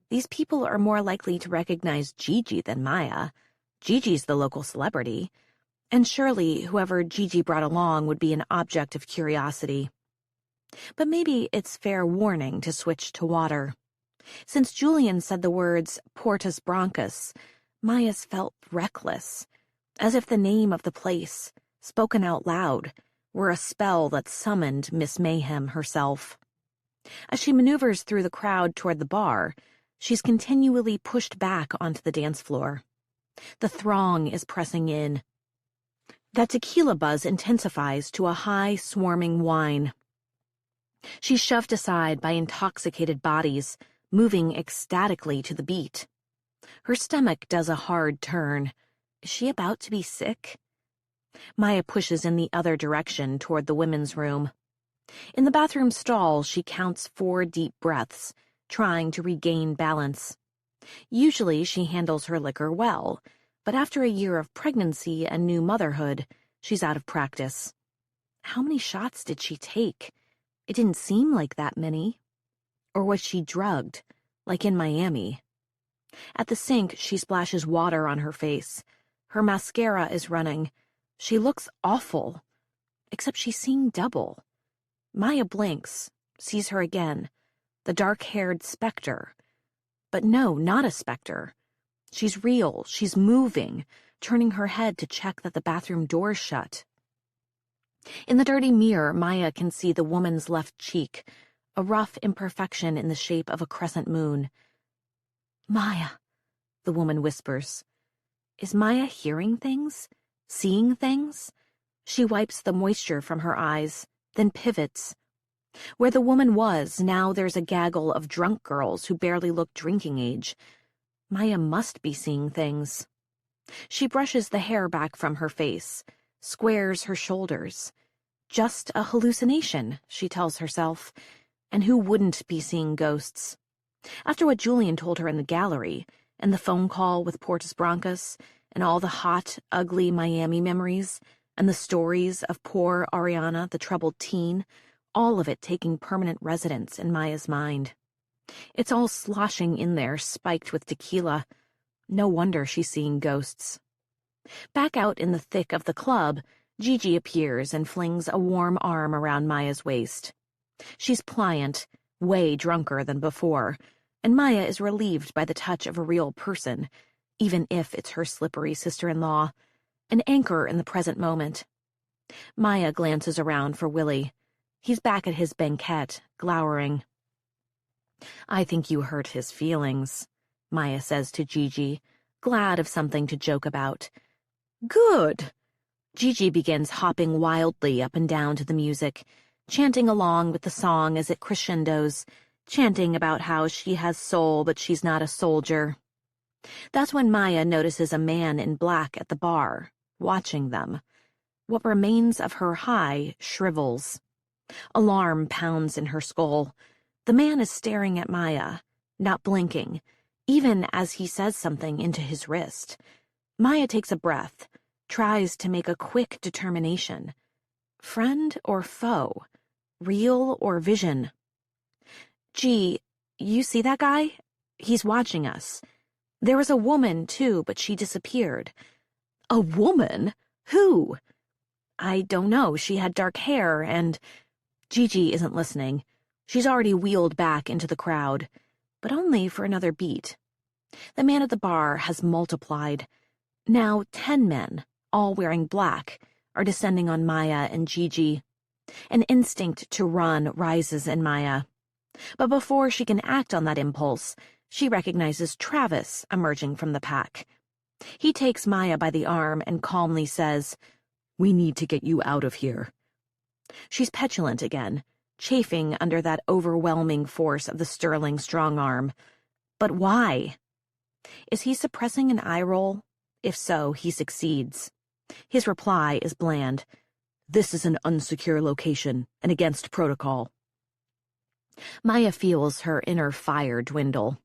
These people are more likely to recognize Gigi than Maya. Gigi's the local celebrity. And surely whoever Gigi brought along would be an object of curiosity. But maybe it's fair warning to switch to water. Since Julian said the words Portus Broncus, Maya's felt reckless, as if the name of the place, spoken out loud, were a spell that summoned Miss Mayhem herself. As she maneuvers through the crowd toward the bar, she's continually pushed back onto the dance floor. The throng is pressing in. That tequila buzz intensifies to a high, swarming whine. She's shoved aside by intoxicated bodies, moving ecstatically to the beat. Her stomach does a hard turn. Is she about to be sick? Maya pushes in the other direction toward the women's room. In the bathroom stall, she counts 4 deep breaths, trying to regain balance. Usually she handles her liquor well, but after a year of pregnancy and new motherhood, she's out of practice. How many shots did she take? It didn't seem like that many. Or was she drugged, like in Miami? At the sink, she splashes water on her face. Her mascara is running. She looks awful, except she's seeing double. Maya blinks, sees her again, the dark-haired specter. But no, not a specter. She's real, she's moving, turning her head to check that the bathroom door's shut. In the dirty mirror, Maya can see the woman's left cheek, a rough imperfection in the shape of a crescent moon. "Maya," the woman whispers. Is Maya hearing things? Seeing things? She wipes the moisture from her eyes, then pivots. Where the woman was, now there's a gaggle of drunk girls who barely look drinking age. Maya must be seeing things. She brushes the hair back from her face, squares her shoulders. Just a hallucination, she tells herself. And who wouldn't be seeing ghosts? After what Julian told her in the gallery, and the phone call with Portus Brancas, and all the hot, ugly Miami memories, and the stories of poor Ariana, the troubled teen, all of it taking permanent residence in Maya's mind. It's all sloshing in there, spiked with tequila. No wonder she's seeing ghosts. Back out in the thick of the club, Gigi appears and flings a warm arm around Maya's waist. She's pliant, way drunker than before, and Maya is relieved by the touch of a real person, even if it's her slippery sister-in-law, an anchor in the present moment. Maya glances around for Willie. He's back at his banquette, glowering. "I think you hurt his feelings," Maya says to Gigi, glad of something to joke about. "Good." Gigi begins hopping wildly up and down to the music, chanting along with the song as it crescendos, chanting about how she has soul but she's not a soldier. That's when Maya notices a man in black at the bar, watching them. What remains of her high shrivels. Alarm pounds in her skull. The man is staring at Maya, not blinking, even as he says something into his wrist. Maya takes a breath, tries to make a quick determination. Friend or foe? Real or vision? "Gee, you see that guy? He's watching us. There was a woman, too, but she disappeared." "A woman? Who?" "I don't know. She had dark hair and—" Gigi isn't listening. She's already wheeled back into the crowd, but only for another beat. The man at the bar has multiplied. Now 10 men, all wearing black, are descending on Maya and Gigi. An instinct to run rises in Maya. But before she can act on that impulse, she recognizes Travis emerging from the pack. He takes Maya by the arm and calmly says, "We need to get you out of here." She's petulant again, chafing under that overwhelming force of the sterling strong arm. But why? Is he suppressing an eye roll? If so, he succeeds. His reply is bland. "This is an unsecure location and against protocol." Maya feels her inner fire dwindle.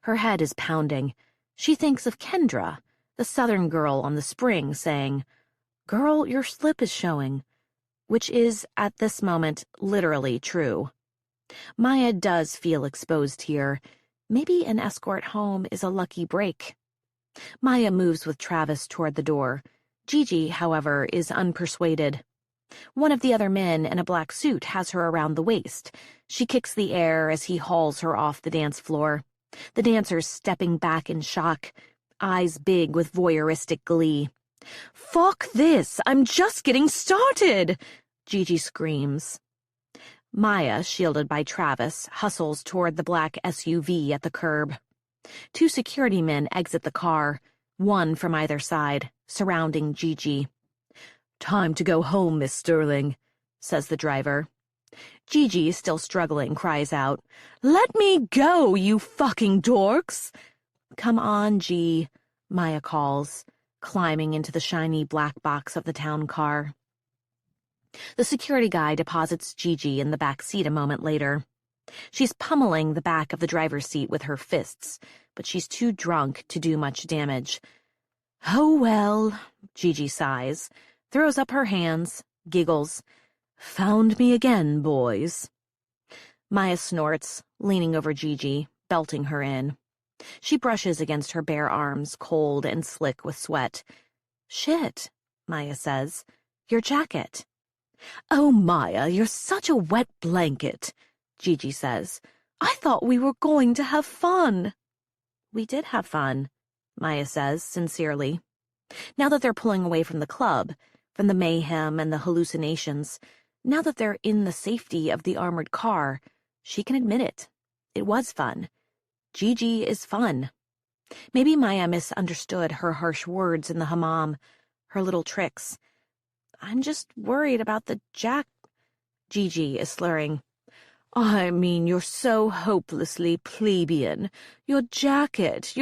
Her head is pounding. She thinks of Kendra, the southern girl on the spring, saying, "Girl, your slip is showing," which is, at this moment, literally true. Maya does feel exposed here. Maybe an escort home is a lucky break. Maya moves with Travis toward the door. Gigi, however, is unpersuaded. One of the other men in a black suit has her around the waist. She kicks the air as he hauls her off the dance floor. The dancers stepping back in shock, eyes big with voyeuristic glee. "Fuck this! I'm just getting started!" Gigi screams. Maya, shielded by Travis, hustles toward the black SUV at the curb. 2 security men exit the car, one from either side, surrounding Gigi. "Time to go home, Miss Sterling," says the driver. Gigi, still struggling, cries out, "Let me go, you fucking dorks!" "Come on, G," Maya calls, climbing into the shiny black box of the town car. The security guy deposits Gigi in the back seat a moment later. She's pummeling the back of the driver's seat with her fists, but she's too drunk to do much damage. "Oh well," Gigi sighs, throws up her hands, giggles. "Found me again, boys." Maya snorts, leaning over Gigi, belting her in. She brushes against her bare arms, cold and slick with sweat. "Shit," Maya says. "Your jacket." "Oh, Maya, you're such a wet blanket," Gigi says. "I thought we were going to have fun." "We did have fun," Maya says, sincerely. Now that they're pulling away from the club, from the mayhem and the hallucinations, now that they're in the safety of the armored car, she can admit it. It was fun. Gigi is fun. Maybe Maya misunderstood her harsh words in the hammam, her little tricks. "I'm just worried about the Gigi is slurring. I mean, you're so hopelessly plebeian. Your jacket.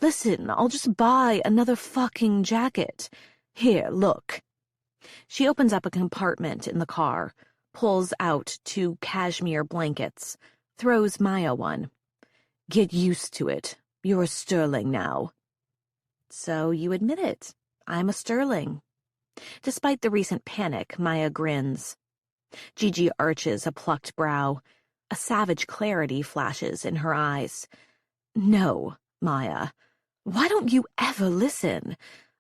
Listen, I'll just buy another fucking jacket. Here, look. She opens up a compartment in the car, pulls out 2 cashmere blankets, throws Maya one. Get used to it. You're a sterling now. So you admit it. I'm a sterling. Despite the recent panic, Maya grins. Gigi arches a plucked brow. A savage clarity flashes in her eyes. No, Maya. Why don't you ever listen?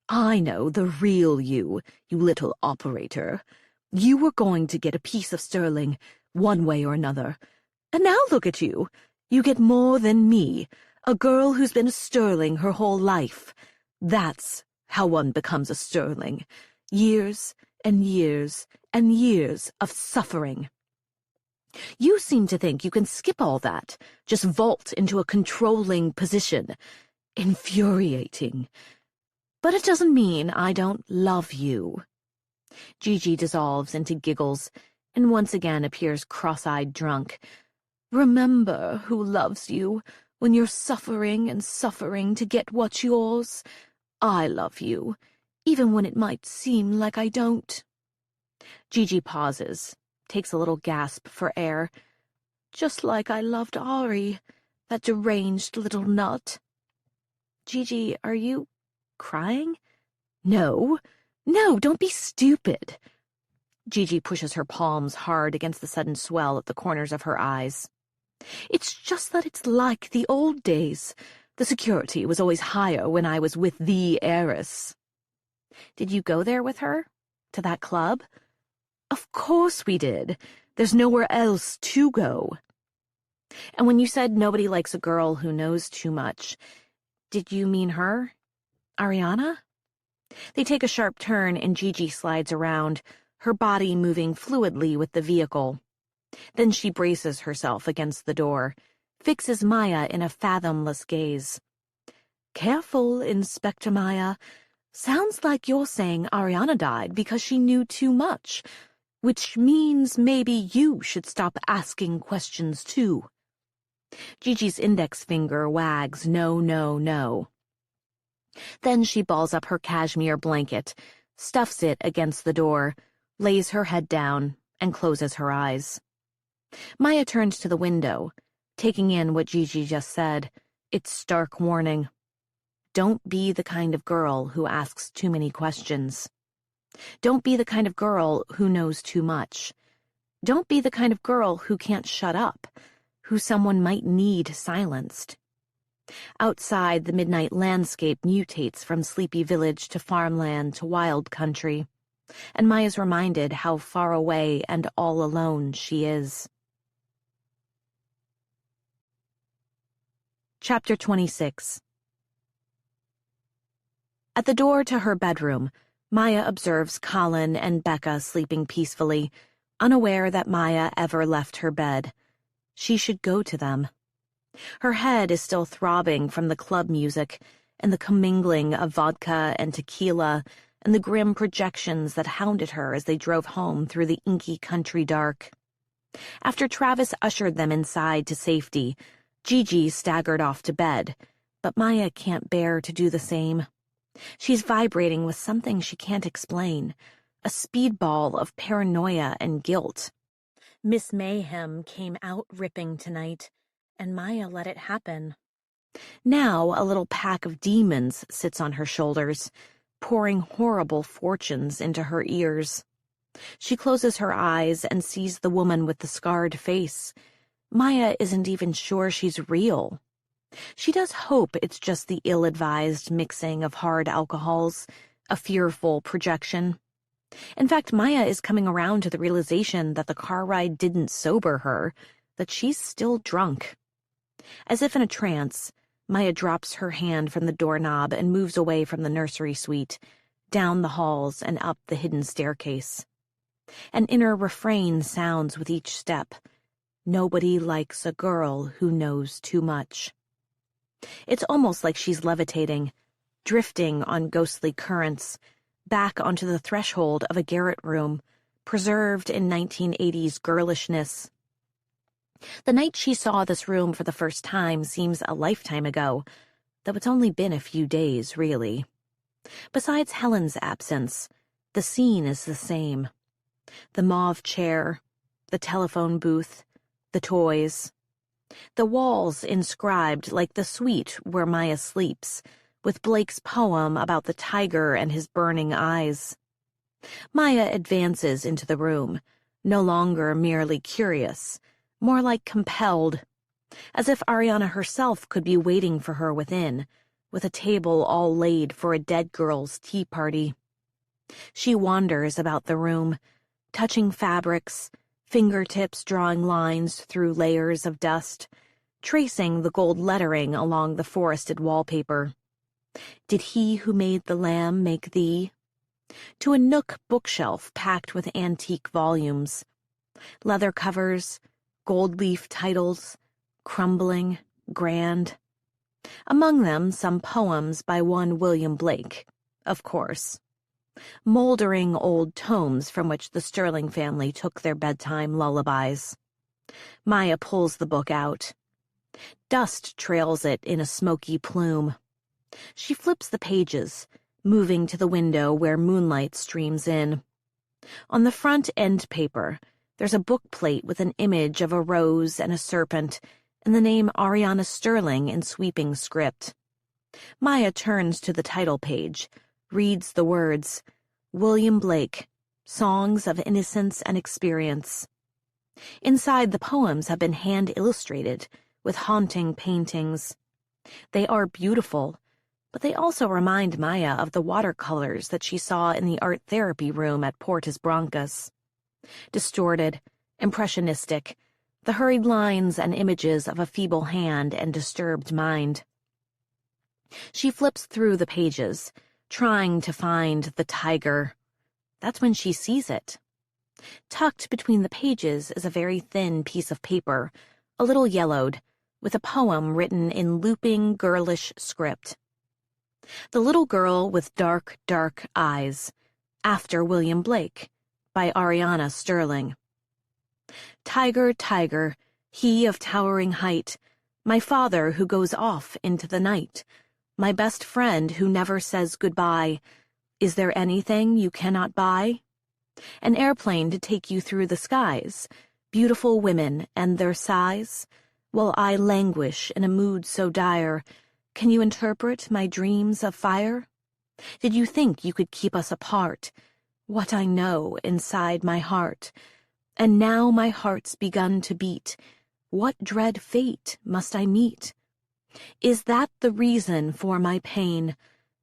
I know the real you little operator. You were going to get a piece of sterling, one way or another. And now look at you. You get more than me, a girl who's been a sterling her whole life. That's how one becomes a sterling. Years and years and years of suffering. You seem to think you can skip all that, just vault into a controlling position. Infuriating. But it doesn't mean I don't love you. Gigi dissolves into giggles and once again appears cross-eyed drunk. Remember who loves you when you're suffering and suffering to get what's yours. I love you, even when it might seem like I don't. Gigi pauses, takes a little gasp for air. Just like I loved Ari, that deranged little nut. Gigi, are you crying? No, don't be stupid. Gigi pushes her palms hard against the sudden swell at the corners of her eyes. It's just that it's like the old days. The security was always higher when I was with the heiress. Did you go there with her? To that club? Of course we did. There's nowhere else to go. And when you said nobody likes a girl who knows too much, did you mean her? Ariana? They take a sharp turn and Gigi slides around, her body moving fluidly with the vehicle. Then she braces herself against the door, fixes Maya in a fathomless gaze. Careful, Inspector Maya. Sounds like you're saying Ariana died because she knew too much, which means maybe you should stop asking questions too. Gigi's index finger wags no. Then she balls up her cashmere blanket, stuffs it against the door, lays her head down, and closes her eyes. Maya turns to the window, taking in what Gigi just said, its stark warning. Don't be the kind of girl who asks too many questions. Don't be the kind of girl who knows too much. Don't be the kind of girl who can't shut up, who someone might need silenced. Outside, the midnight landscape mutates from sleepy village to farmland to wild country, and Maya's reminded how far away and all alone she is. Chapter 26. At the door to her bedroom, Maya observes Colin and Becca sleeping peacefully, unaware that Maya ever left her bed. She should go to them. Her head is still throbbing from the club music and the commingling of vodka and tequila and the grim projections that hounded her as they drove home through the inky country dark. After Travis ushered them inside to safety, Gigi staggered off to bed, but Maya can't bear to do the same. She's vibrating with something she can't explain, a speedball of paranoia and guilt. Miss Mayhem came out ripping tonight, and Maya let it happen. Now a little pack of demons sits on her shoulders, pouring horrible fortunes into her ears. She closes her eyes and sees the woman with the scarred face. Maya isn't even sure she's real. She does hope it's just the ill-advised mixing of hard alcohols, a fearful projection. In fact, Maya is coming around to the realization that the car ride didn't sober her, that she's still drunk. As if in a trance, Maya drops her hand from the doorknob and moves away from the nursery suite, down the halls and up the hidden staircase. An inner refrain sounds with each step. Nobody likes a girl who knows too much. It's almost like she's levitating, drifting on ghostly currents, back onto the threshold of a garret room, preserved in 1980s girlishness, The night she saw this room for the first time seems a lifetime ago, though it's only been a few days, really. Besides Helen's absence, the scene is the same. The mauve chair, the telephone booth, the toys. The walls inscribed like the suite where Maya sleeps, with Blake's poem about the tiger and his burning eyes. Maya advances into the room, no longer merely curious, more like compelled, as if Ariana herself could be waiting for her within, with a table all laid for a dead girl's tea party. She wanders about the room, touching fabrics, fingertips drawing lines through layers of dust, tracing the gold lettering along the forested wallpaper. Did he who made the lamb make thee? To a nook bookshelf packed with antique volumes. Leather covers, gold leaf titles, crumbling, grand. Among them some poems by one William Blake, of course. Moldering old tomes from which the Sterling family took their bedtime lullabies. Maya pulls the book out. Dust trails it in a smoky plume. She flips the pages, moving to the window where moonlight streams in. On the front end paper, there's a book plate with an image of a rose and a serpent, and the name Ariana Sterling in sweeping script. Maya turns to the title page, reads the words, William Blake, Songs of Innocence and Experience. Inside, the poems have been hand-illustrated, with haunting paintings. They are beautiful, but they also remind Maya of the watercolors that she saw in the art therapy room at Portus Brancas. Distorted, impressionistic, the hurried lines and images of a feeble hand and disturbed mind. She flips through the pages, trying to find the tiger. That's when she sees it. Tucked between the pages is a very thin piece of paper, a little yellowed, with a poem written in looping, girlish script. The Little Girl with Dark, Dark Eyes, after William Blake, by Ariana Sterling. Tiger, tiger, he of towering height, my father who goes off into the night, my best friend who never says goodbye, is there anything you cannot buy? An airplane to take you through the skies, beautiful women and their sighs, while I languish in a mood so dire, can you interpret my dreams of fire? Did you think you could keep us apart? What I know inside my heart. And now my heart's begun to beat. What dread fate must I meet? Is that the reason for my pain,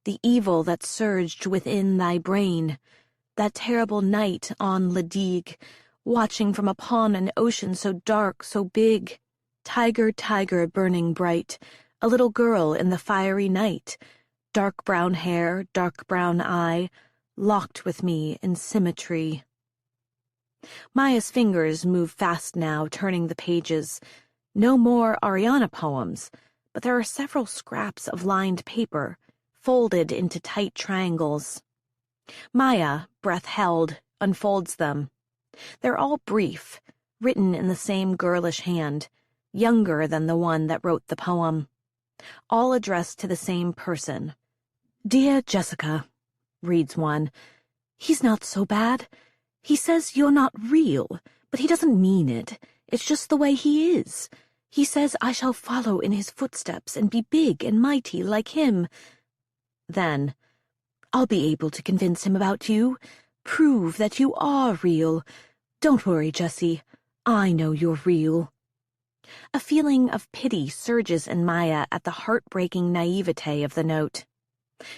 the evil that surged within thy brain? That terrible night on La Digue, watching from upon an ocean so dark, so big. Tiger, tiger, burning bright, a little girl in the fiery night, dark brown hair, dark brown eye, locked with me in symmetry. Maya's fingers move fast now, turning the pages. No more Ariana poems, but there are several scraps of lined paper, folded into tight triangles. Maya, breath held, unfolds them. They're all brief, written in the same girlish hand, younger than the one that wrote the poem. All addressed to the same person. Dear Jessica, reads one, he's not so bad. He says you're not real, but he doesn't mean it. It's just the way he is. He says I shall follow in his footsteps and be big and mighty like him. Then, I'll be able to convince him about you. Prove that you are real. Don't worry, Jessie. I know you're real. A feeling of pity surges in Maya at the heartbreaking naivete of the note.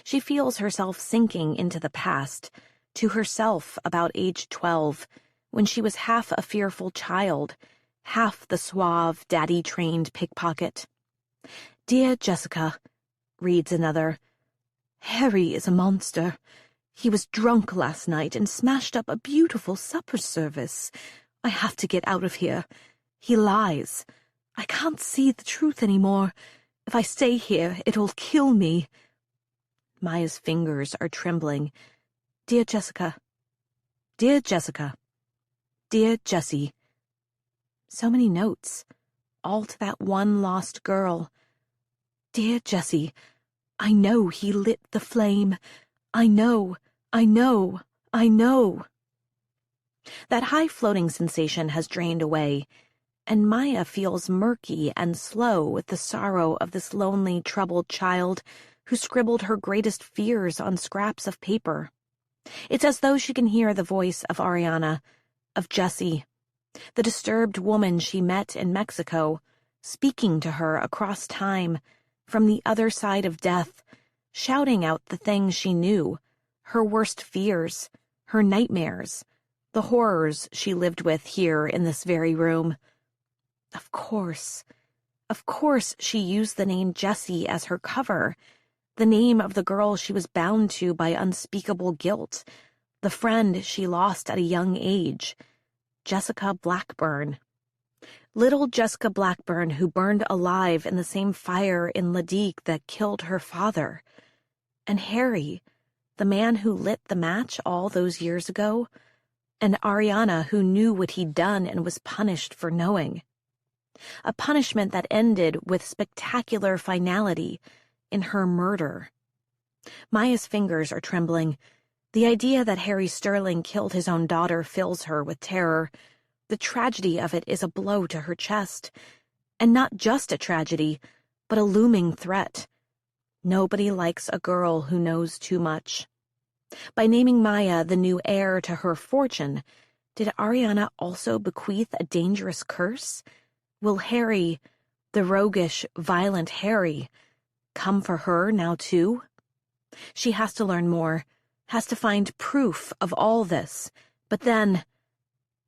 She feels herself sinking into the past, to herself about age 12, when she was half a fearful child, half the suave, daddy-trained pickpocket. Dear Jessica, reads another, Harry is a monster. He was drunk last night and smashed up a beautiful supper service. I have to get out of here. He lies. I can't see the truth anymore. If I stay here, it'll kill me. Maya's fingers are trembling. Dear Jessica. Dear Jessica. Dear Jessie. So many notes, all to that one lost girl. Dear Jessie, I know he lit the flame. I know. That high-floating sensation has drained away, and Maya feels murky and slow with the sorrow of this lonely, troubled child who scribbled her greatest fears on scraps of paper. It's as though she can hear the voice of Ariana, of Jessie, the disturbed woman she met in Mexico, speaking to her across time, from the other side of death, shouting out the things she knew, her worst fears, her nightmares, the horrors she lived with here in this very room. Of course she used the name Jessie as her cover, the name of the girl she was bound to by unspeakable guilt, the friend she lost at a young age, Jessica Blackburn. Little Jessica Blackburn, who burned alive in the same fire in Leduc that killed her father. And Harry, the man who lit the match all those years ago, and Ariana, who knew what he'd done and was punished for knowing. A punishment that ended with spectacular finality in her murder. Maya's fingers are trembling. The idea that Harry Sterling killed his own daughter fills her with terror. The tragedy of it is a blow to her chest. And not just a tragedy, but a looming threat. Nobody likes a girl who knows too much. By naming Maya the new heir to her fortune, did Ariana also bequeath a dangerous curse? Will Harry, the roguish, violent Harry, come for her now too? She has to learn more, has to find proof of all this, but then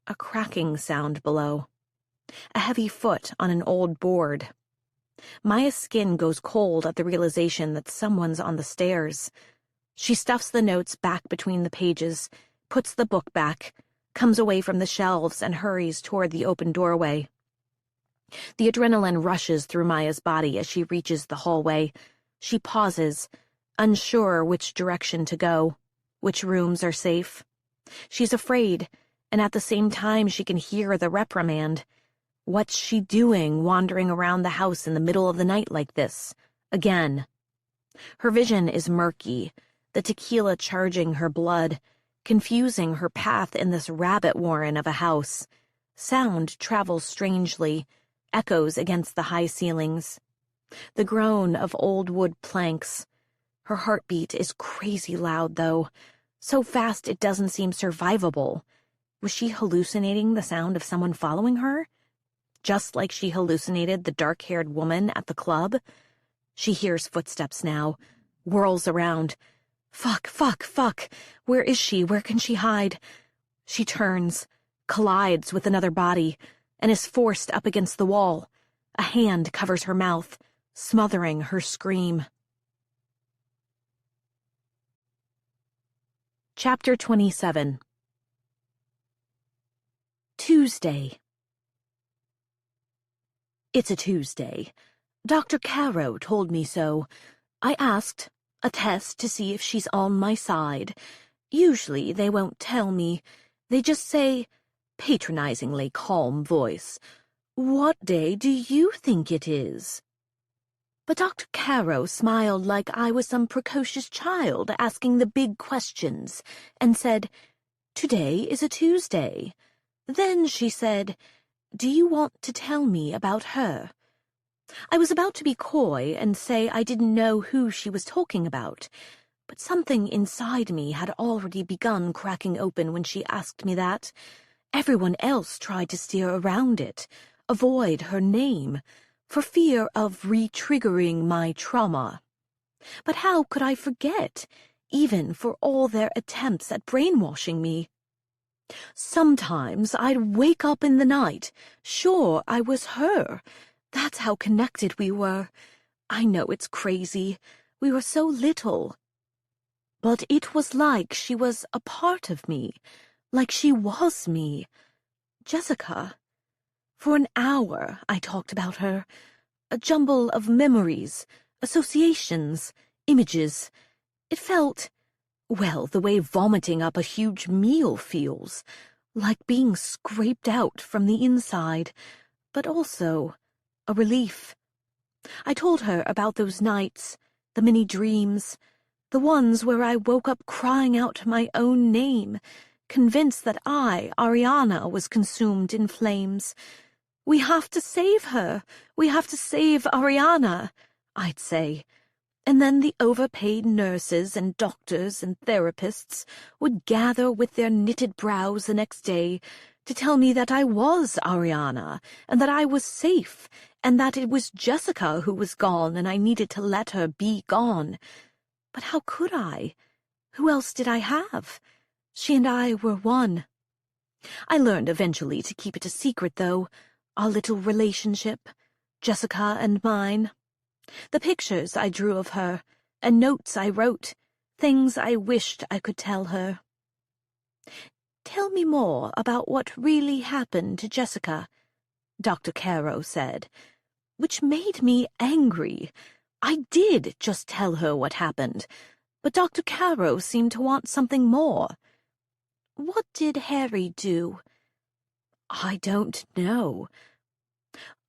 a cracking sound below. A heavy foot on an old board. Maya's skin goes cold at the realization that someone's on the stairs. She stuffs the notes back between the pages, puts the book back, comes away from the shelves and hurries toward the open doorway. The adrenaline rushes through Maya's body as she reaches the hallway. She pauses, unsure which direction to go, which rooms are safe. She's afraid, and at the same time she can hear the reprimand. What's she doing wandering around the house in the middle of the night like this? Again. Her vision is murky, the tequila charging her blood, confusing her path in this rabbit warren of a house. Sound travels strangely, echoes against the high ceilings. The groan of old wood planks. Her heartbeat is crazy loud, though, so fast it doesn't seem survivable. Was she hallucinating the sound of someone following her? Just like she hallucinated the dark-haired woman at the club? She hears footsteps now, whirls around. Fuck. Where is she? Where can she hide? She turns, collides with another body, and is forced up against the wall. A hand covers her mouth, smothering her scream. Chapter 27. Tuesday. It's a Tuesday. Dr. Caro told me so. I asked a test to see if she's on my side. Usually they won't tell me. They just say, patronizingly calm voice, "What day do you think it is?" But Dr. Caro smiled like I was some precocious child asking the big questions, and said, "Today is a Tuesday." Then she said, "Do you want to tell me about her?" I was about to be coy and say I didn't know who she was talking about, but something inside me had already begun cracking open when she asked me that. Everyone else tried to steer around it, avoid her name, for fear of re-triggering my trauma. But how could I forget, even for all their attempts at brainwashing me? Sometimes I'd wake up in the night, sure I was her. That's how connected we were. I know it's crazy. We were so little. But it was like she was a part of me, like she was me. Jessica. For an hour I talked about her. A jumble of memories, associations, images. It felt, well, the way vomiting up a huge meal feels. like being scraped out from the inside, but also a relief. I told her about those nights, the many dreams, the ones where I woke up crying out my own name, convinced that I, Ariana, was consumed in flames. "We have to save her! We have to save Ariana!" I'd say. And then the overpaid nurses and doctors and therapists would gather with their knitted brows the next day to tell me that I was Ariana, and that I was safe, and that it was Jessica who was gone and I needed to let her be gone. But how could I? Who else did I have? She and I were one. I learned eventually to keep it a secret, though, our little relationship, Jessica and mine. The pictures I drew of her, and notes I wrote, things I wished I could tell her. "Tell me more about what really happened to Jessica," Dr. Caro said, which made me angry. I did just tell her what happened, but Dr. Caro seemed to want something more. "What did Harry do?" "I don't know."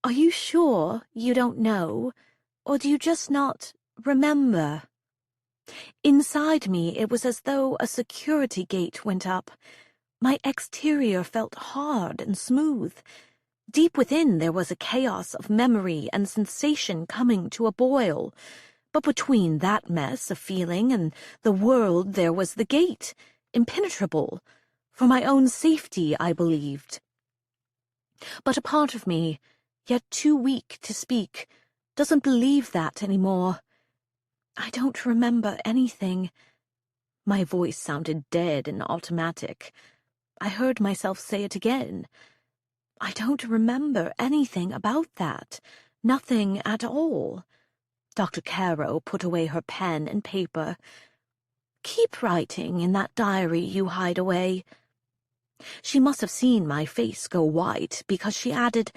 "Are you sure you don't know? Or do you just not remember?" Inside me, it was as though a security gate went up. My exterior felt hard and smooth. Deep within there was a chaos of memory and sensation coming to a boil. But between that mess of feeling and the world there was the gate, impenetrable. For my own safety, I believed. But a part of me, yet too weak to speak, doesn't believe that anymore. I don't remember anything. My voice sounded dead and automatic. I heard myself say it again. I don't remember anything about that. Nothing at all. Dr. Caro put away her pen and paper. "Keep writing in that diary you hide away." She must have seen my face go white because she added,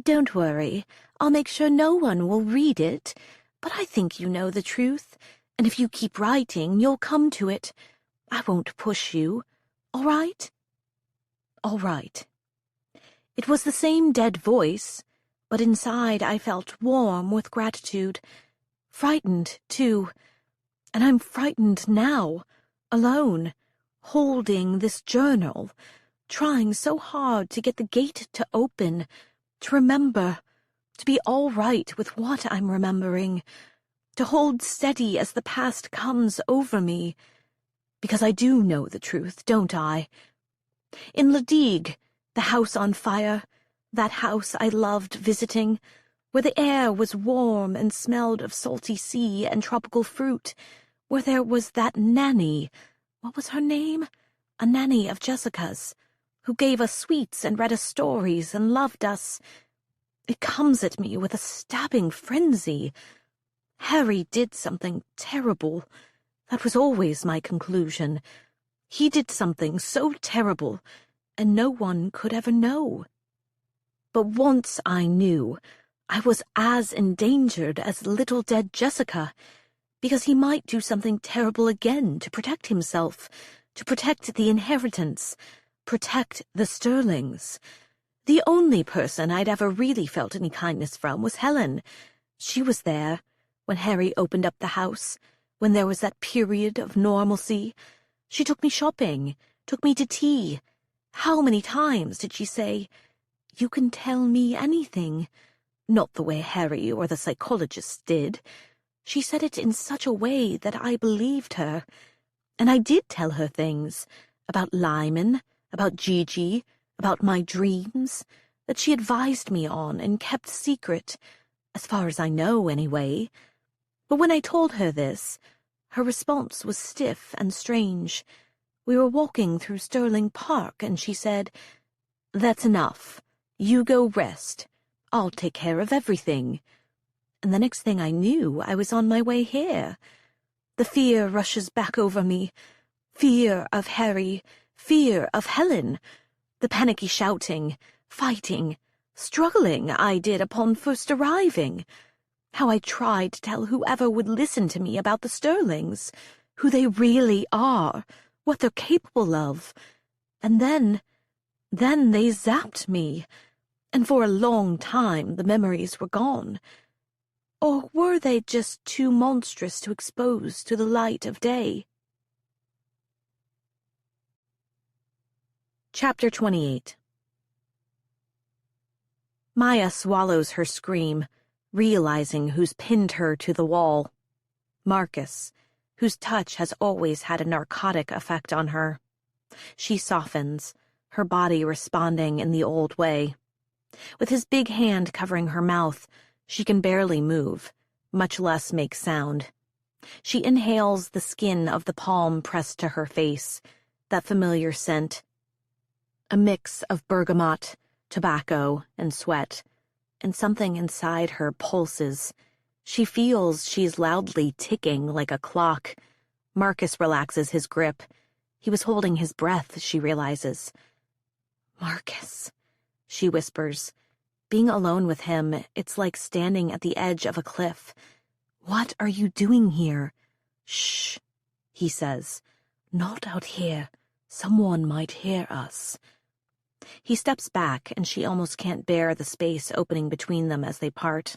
"Don't worry, I'll make sure no one will read it, but I think you know the truth, and if you keep writing, you'll come to it. I won't push you. All right?" All right. It was the same dead voice, but inside I felt warm with gratitude. Frightened, too. And I'm frightened now, alone, holding this journal, trying so hard to get the gate to open, to remember, to be all right with what I'm remembering, to hold steady as the past comes over me. Because I do know the truth, don't I? In Ladigue, the house on fire, that house I loved visiting, where the air was warm and smelled of salty sea and tropical fruit, where there was that nanny, what was her name? A nanny of Jessica's, who gave us sweets and read us stories and loved us. It comes at me with a stabbing frenzy. Harry did something terrible. That was always my conclusion. He did something so terrible, and no one could ever know. But once I knew, I was as endangered as little dead Jessica, because he might do something terrible again to protect himself, to protect the inheritance, protect the Sterlings. The only person I'd ever really felt any kindness from was Helen. She was there when Harry opened up the house, when there was that period of normalcy. She took me shopping, took me to tea. How many times did she say, "You can tell me anything"? Not the way Harry or the psychologists did. She said it in such a way that I believed her. And I did tell her things, about Lyman, about Gigi, about my dreams, that she advised me on and kept secret, as far as I know anyway. But when I told her this, her response was stiff and strange. We were walking through Sterling Park, and she said, "That's enough. You go rest. I'll take care of everything." And the next thing I knew, I was on my way here. The fear rushes back over me. Fear of Harry, fear of Helen. The panicky shouting, fighting, struggling I did upon first arriving. How I tried to tell whoever would listen to me about the Sterlings, who they really are, what they're capable of. And then, Then they zapped me, and for a long time the memories were gone. Or were they just too monstrous to expose to the light of day? Chapter 28. Maya swallows her scream, realizing who's pinned her to the wall. Marcus, whose touch has always had a narcotic effect on her. She softens, her body responding in the old way. With his big hand covering her mouth, she can barely move, much less make sound. She inhales the skin of the palm pressed to her face, that familiar scent. A mix of bergamot, tobacco, and sweat, and something inside her pulses. She feels she's loudly ticking like a clock. Marcus relaxes his grip. He was holding his breath, she realizes. Marcus, she whispers. Being alone with him, it's like standing at the edge of a cliff. What are you doing here? Shh, he says. Not out here. Someone might hear us. He steps back, and she almost can't bear the space opening between them as they part.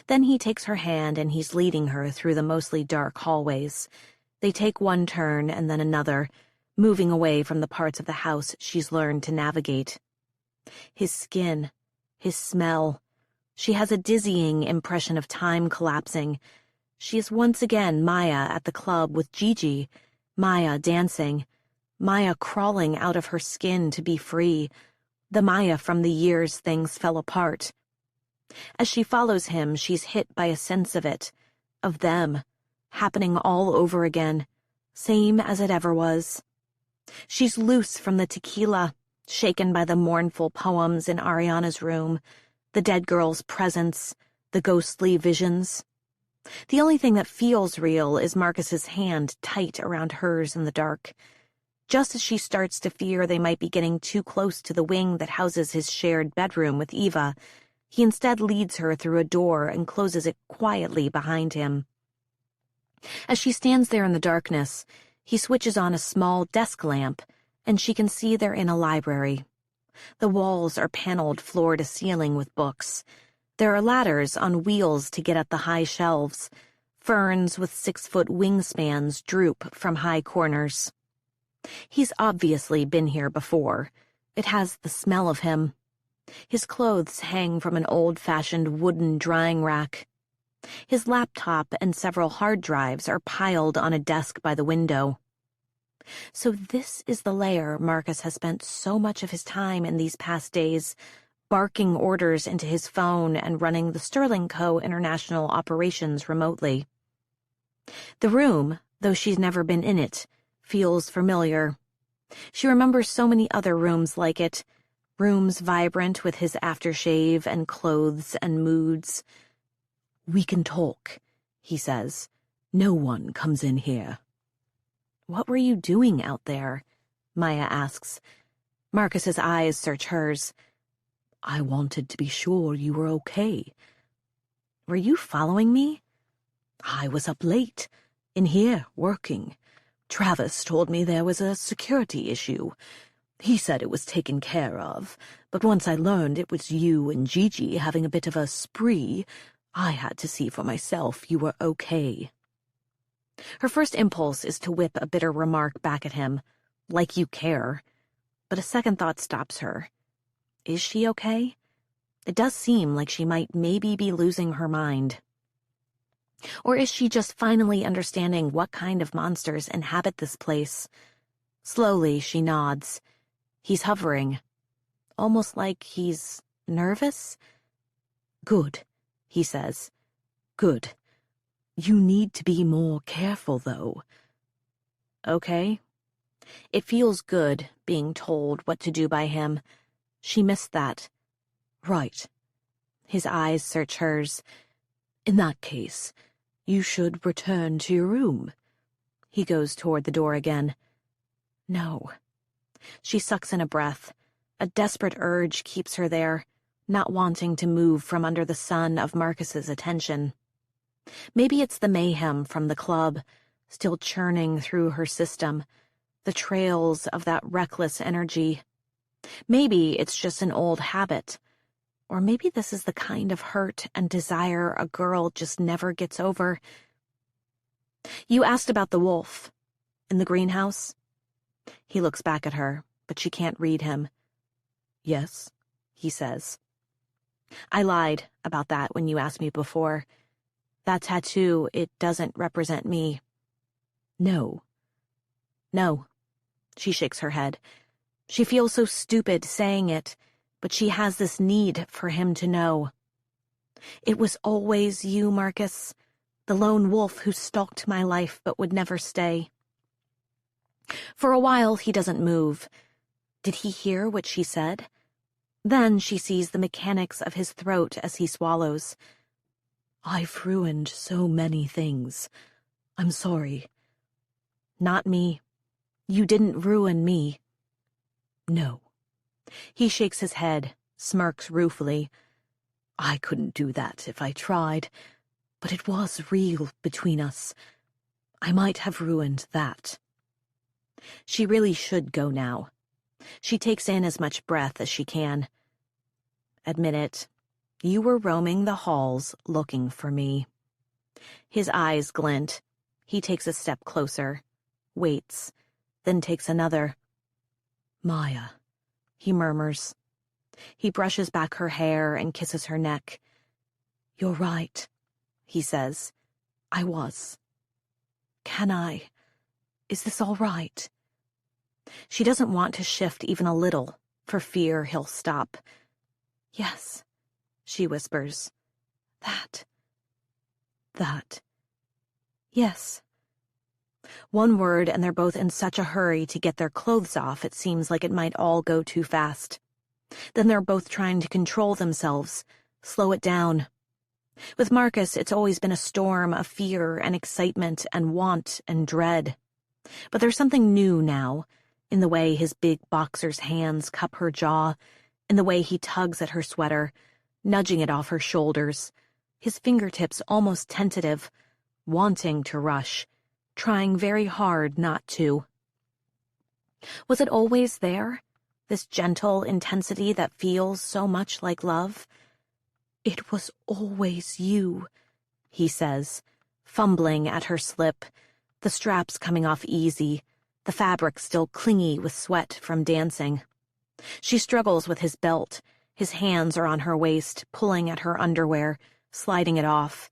Then he takes her hand, and he's leading her through the mostly dark hallways. They take one turn and then another, moving away from the parts of the house she's learned to navigate. His skin, his smell. She has a dizzying impression of time collapsing. She is once again Maya at the club with Gigi, Maya dancing, Maya crawling out of her skin to be free, the Maya from the years things fell apart. As she follows him, she's hit by a sense of it, of them, happening all over again, same as it ever was. She's loose from the tequila, shaken by the mournful poems in Ariana's room, the dead girl's presence, the ghostly visions. The only thing that feels real is Marcus's hand tight around hers in the dark. Just as she starts to fear they might be getting too close to the wing that houses his shared bedroom with Eva, he instead leads her through a door and closes it quietly behind him. As she stands there in the darkness, he switches on a small desk lamp, and she can see they're in a library. The walls are paneled floor to ceiling with books. There are ladders on wheels to get at the high shelves. Ferns with 6-foot wingspans droop from high corners. He's obviously been here before. It has the smell of him. His clothes hang from an old-fashioned wooden drying rack. His laptop and several hard drives are piled on a desk by the window. So this is the lair Marcus has spent so much of his time in these past days, barking orders into his phone and running the Sterling Co. international operations remotely. The room, though she's never been in it, feels familiar. She remembers so many other rooms like it, rooms vibrant with his aftershave and clothes and moods. "We can talk," he says. "No one comes in here." "What were you doing out there?" Maya asks. Marcus's eyes search hers. "I wanted to be sure you were okay." "Were you following me?" "I was up late, in here, working. Travis told me there was a security issue. He said it was taken care of, but once I learned it was you and Gigi having a bit of a spree, I had to see for myself you were okay." Her first impulse is to whip a bitter remark back at him, like you care, but a second thought stops her. Is she okay? It does seem like she might maybe be losing her mind. Or is she just finally understanding what kind of monsters inhabit this place? Slowly, she nods. He's hovering, almost like he's nervous. "Good," he says. "Good. You need to be more careful, though." Okay. It feels good being told what to do by him. She missed that. "Right." His eyes search hers. "In that case, you should return to your room." He goes toward the door again. "No." She sucks in a breath. A desperate urge keeps her there, not wanting to move from under the sun of Marcus's attention. Maybe it's the mayhem from the club, still churning through her system, the trails of that reckless energy. Maybe it's just an old habit. Or maybe this is the kind of hurt and desire a girl just never gets over. You asked about the wolf in the greenhouse? He looks back at her, but she can't read him. Yes, he says. I lied about that when you asked me before. That tattoo, it doesn't represent me. No. No. She shakes her head. She feels so stupid saying it, but she has this need for him to know. It was always you, Marcus, the lone wolf who stalked my life but would never stay. For a while, he doesn't move. Did he hear what she said? Then she sees the mechanics of his throat as he swallows. I've ruined so many things. I'm sorry. Not me. You didn't ruin me. No. He shakes his head, smirks ruefully. I couldn't do that if I tried, but it was real between us. I might have ruined that. She really should go now. She takes in as much breath as she can. Admit it. You were roaming the halls looking for me. His eyes glint. He takes a step closer, waits, then takes another. Maya, he murmurs. He brushes back her hair and kisses her neck. You're right, he says. I was. Can I? Is this all right? She doesn't want to shift even a little, for fear he'll stop. Yes, she whispers. That. Yes. One word and they're both in such a hurry to get their clothes off it seems like it might all go too fast. Then they're both trying to control themselves, slow it down. With Marcus, it's always been a storm of fear and excitement and want and dread. But there's something new now, in the way his big boxer's hands cup her jaw, in the way he tugs at her sweater, nudging it off her shoulders, his fingertips almost tentative, wanting to rush, trying very hard not to. Was it always there, this gentle intensity that feels so much like love? It was always you, he says, fumbling at her slip, the straps coming off easy, the fabric still clingy with sweat from dancing. She struggles with his belt. His hands are on her waist, pulling at her underwear, sliding it off.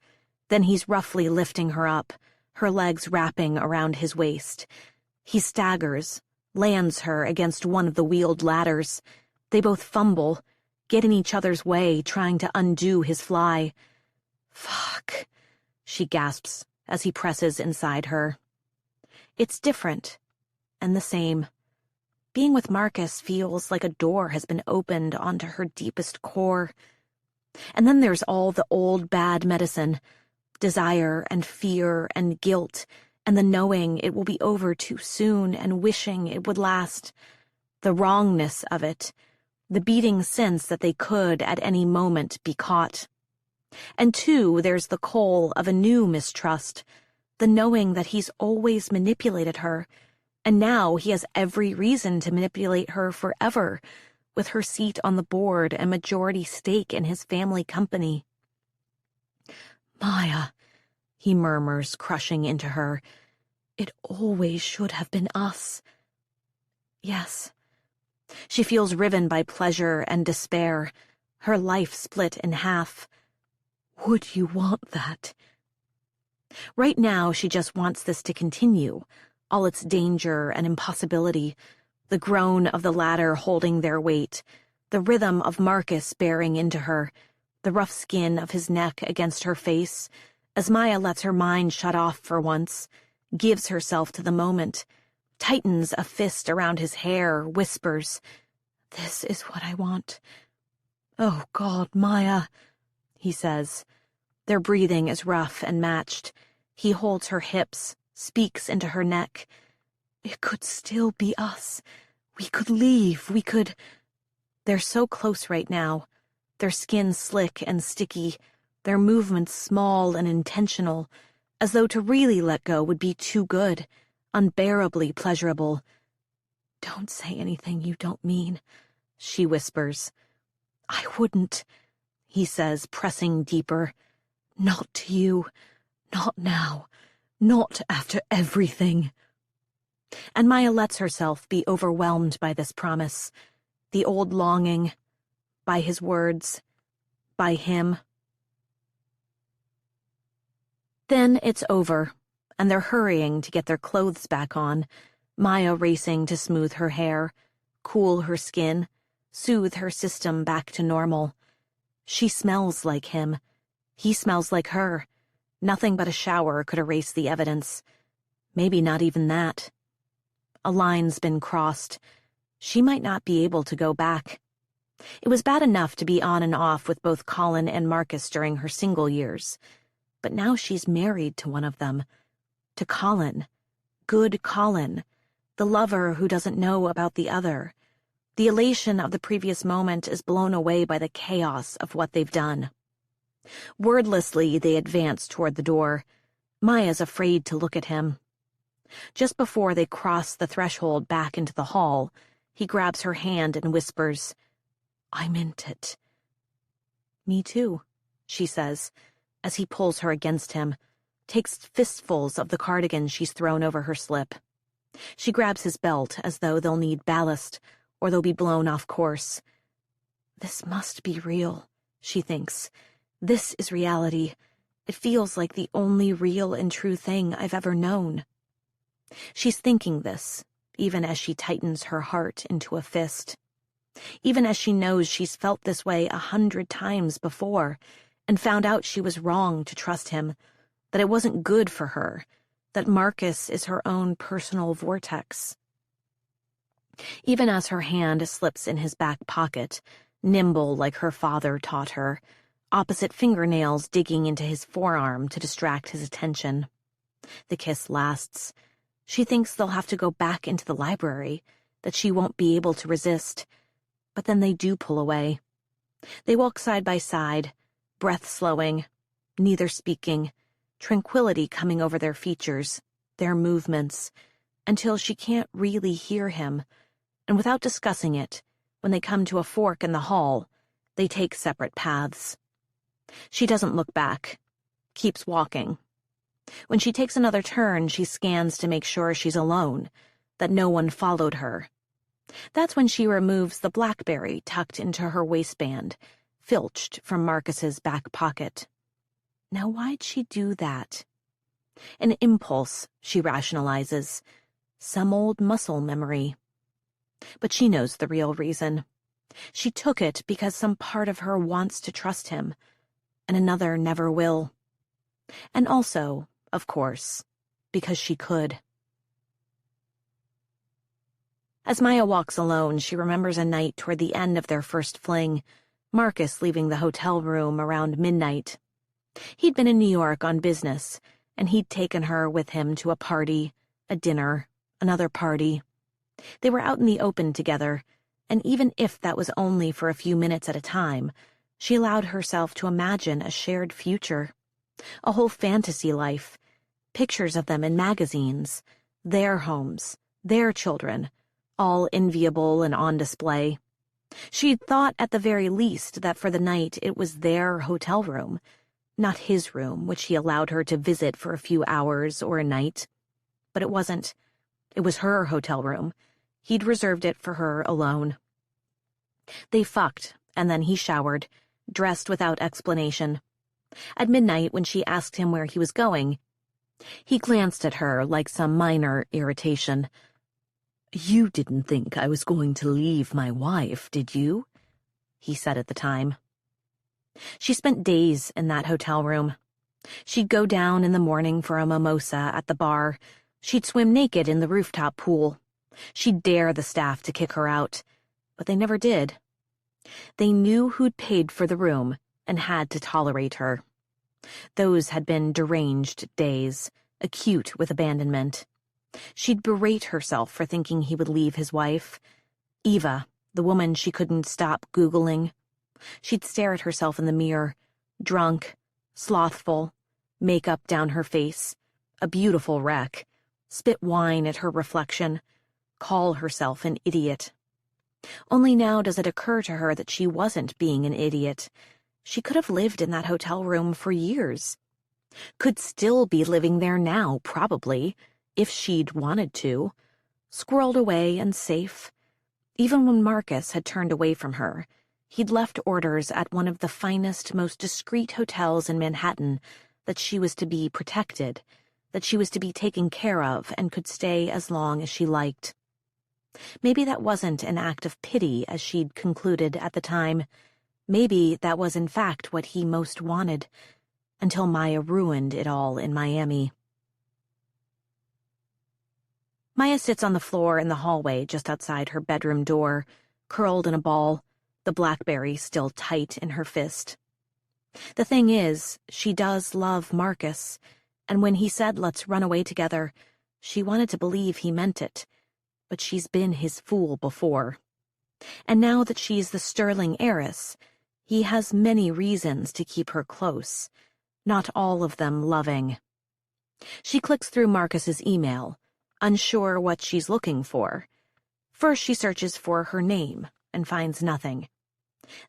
Then he's roughly lifting her up, her legs wrapping around his waist. He staggers, lands her against one of the wheeled ladders. They both fumble, get in each other's way, trying to undo his fly. Fuck, she gasps as he presses inside her. It's different, and the same. Being with Marcus feels like a door has been opened onto her deepest core. And then there's all the old bad medicine, desire and fear and guilt, and the knowing it will be over too soon and wishing it would last. The wrongness of it, the beating sense that they could at any moment be caught. And too, there's the coal of a new mistrust, the knowing that he's always manipulated her, and now he has every reason to manipulate her forever, with her seat on the board and majority stake in his family company. Maya, he murmurs, crushing into her. It always should have been us. Yes. She feels riven by pleasure and despair, her life split in half. Would you want that? Right now, she just wants this to continue, all its danger and impossibility, the groan of the ladder holding their weight, the rhythm of Marcus bearing into her, the rough skin of his neck against her face, as Maya lets her mind shut off for once, gives herself to the moment, tightens a fist around his hair, whispers, This is what I want. Oh, God, Maya, he says. Their breathing is rough and matched. He holds her hips, speaks into her neck. It could still be us. We could leave. We could... They're so close right now. Their skin slick and sticky, their movements small and intentional, as though to really let go would be too good, unbearably pleasurable. Don't say anything you don't mean. she whispers. "I wouldn't," he says, pressing deeper. "Not to you. Not now. Not after everything." And Maya lets herself be overwhelmed by this promise, the old longing, by his words, by him. Then it's over, and they're hurrying to get their clothes back on, Maya racing to smooth her hair, cool her skin, soothe her system back to normal. She smells like him. He smells like her. Nothing but a shower could erase the evidence. Maybe not even that. A line's been crossed. She might not be able to go back. It was bad enough to be on and off with both Colin and Marcus during her single years. But now she's married to one of them. To Colin. Good Colin. The lover who doesn't know about the other. The elation of the previous moment is blown away by the chaos of what they've done. Wordlessly, they advance toward the door. Maya's afraid to look at him. Just before they cross the threshold back into the hall, he grabs her hand and whispers, "I meant it." "Me too," she says, as he pulls her against him, takes fistfuls of the cardigan she's thrown over her slip. She grabs his belt as though they'll need ballast, or they'll be blown off course. This must be real, she thinks. This is reality. It feels like the only real and true thing I've ever known. She's thinking this, even as she tightens her heart into a fist. Even as she knows she's felt this way 100 times before, and found out she was wrong to trust him, that it wasn't good for her, that Marcus is her own personal vortex. Even as her hand slips in his back pocket, nimble like her father taught her, opposite fingernails digging into his forearm to distract his attention. The kiss lasts. She thinks they'll have to go back into the library, that she won't be able to resist. But then they do pull away. They walk side by side, breath slowing, neither speaking, tranquility coming over their features, their movements, until she can't really hear him, and without discussing it, when they come to a fork in the hall, they take separate paths. She doesn't look back, keeps walking. When she takes another turn, she scans to make sure she's alone, that no one followed her. That's when she removes the BlackBerry tucked into her waistband, filched from Marcus's back pocket. Now why'd she do that? An impulse, she rationalizes. Some old muscle memory. But she knows the real reason. She took it because some part of her wants to trust him, and another never will. And also, of course, because she could. As Maya walks alone, she remembers a night toward the end of their first fling, Marcus leaving the hotel room around midnight. He'd been in New York on business, and he'd taken her with him to a party, a dinner, another party. They were out in the open together, and even if that was only for a few minutes at a time, she allowed herself to imagine a shared future, a whole fantasy life, pictures of them in magazines, their homes, their children, all enviable and on display. She'd thought at the very least that for the night it was their hotel room, not his room, which he allowed her to visit for a few hours or a night. But it wasn't. It was her hotel room. He'd reserved it for her alone. They fucked, and then he showered, dressed without explanation. At midnight, when she asked him where he was going, he glanced at her like some minor irritation. "You didn't think I was going to leave my wife, did you?" he said at the time. She spent days in that hotel room. She'd go down in the morning for a mimosa at the bar. She'd swim naked in the rooftop pool. She'd dare the staff to kick her out, but they never did. They knew who'd paid for the room and had to tolerate her. Those had been deranged days, acute with abandonment. She'd berate herself for thinking he would leave his wife. Eva, the woman she couldn't stop Googling. She'd stare at herself in the mirror, drunk, slothful, makeup down her face, a beautiful wreck, spit wine at her reflection, call herself an idiot. Only now does it occur to her that she wasn't being an idiot. She could have lived in that hotel room for years. Could still be living there now, probably, if she'd wanted to. Squirreled away and safe. Even when Marcus had turned away from her, he'd left orders at one of the finest, most discreet hotels in Manhattan that she was to be protected, that she was to be taken care of and could stay as long as she liked. Maybe that wasn't an act of pity, as she'd concluded at the time. Maybe that was in fact what he most wanted, until Maya ruined it all in Miami. Maya sits on the floor in the hallway just outside her bedroom door, curled in a ball, the blackberry still tight in her fist. The thing is, she does love Marcus, and when he said let's run away together, she wanted to believe he meant it, but she's been his fool before. And now that she's the sterling heiress, he has many reasons to keep her close, not all of them loving. She clicks through Marcus's email, unsure what she's looking for. First she searches for her name and finds nothing.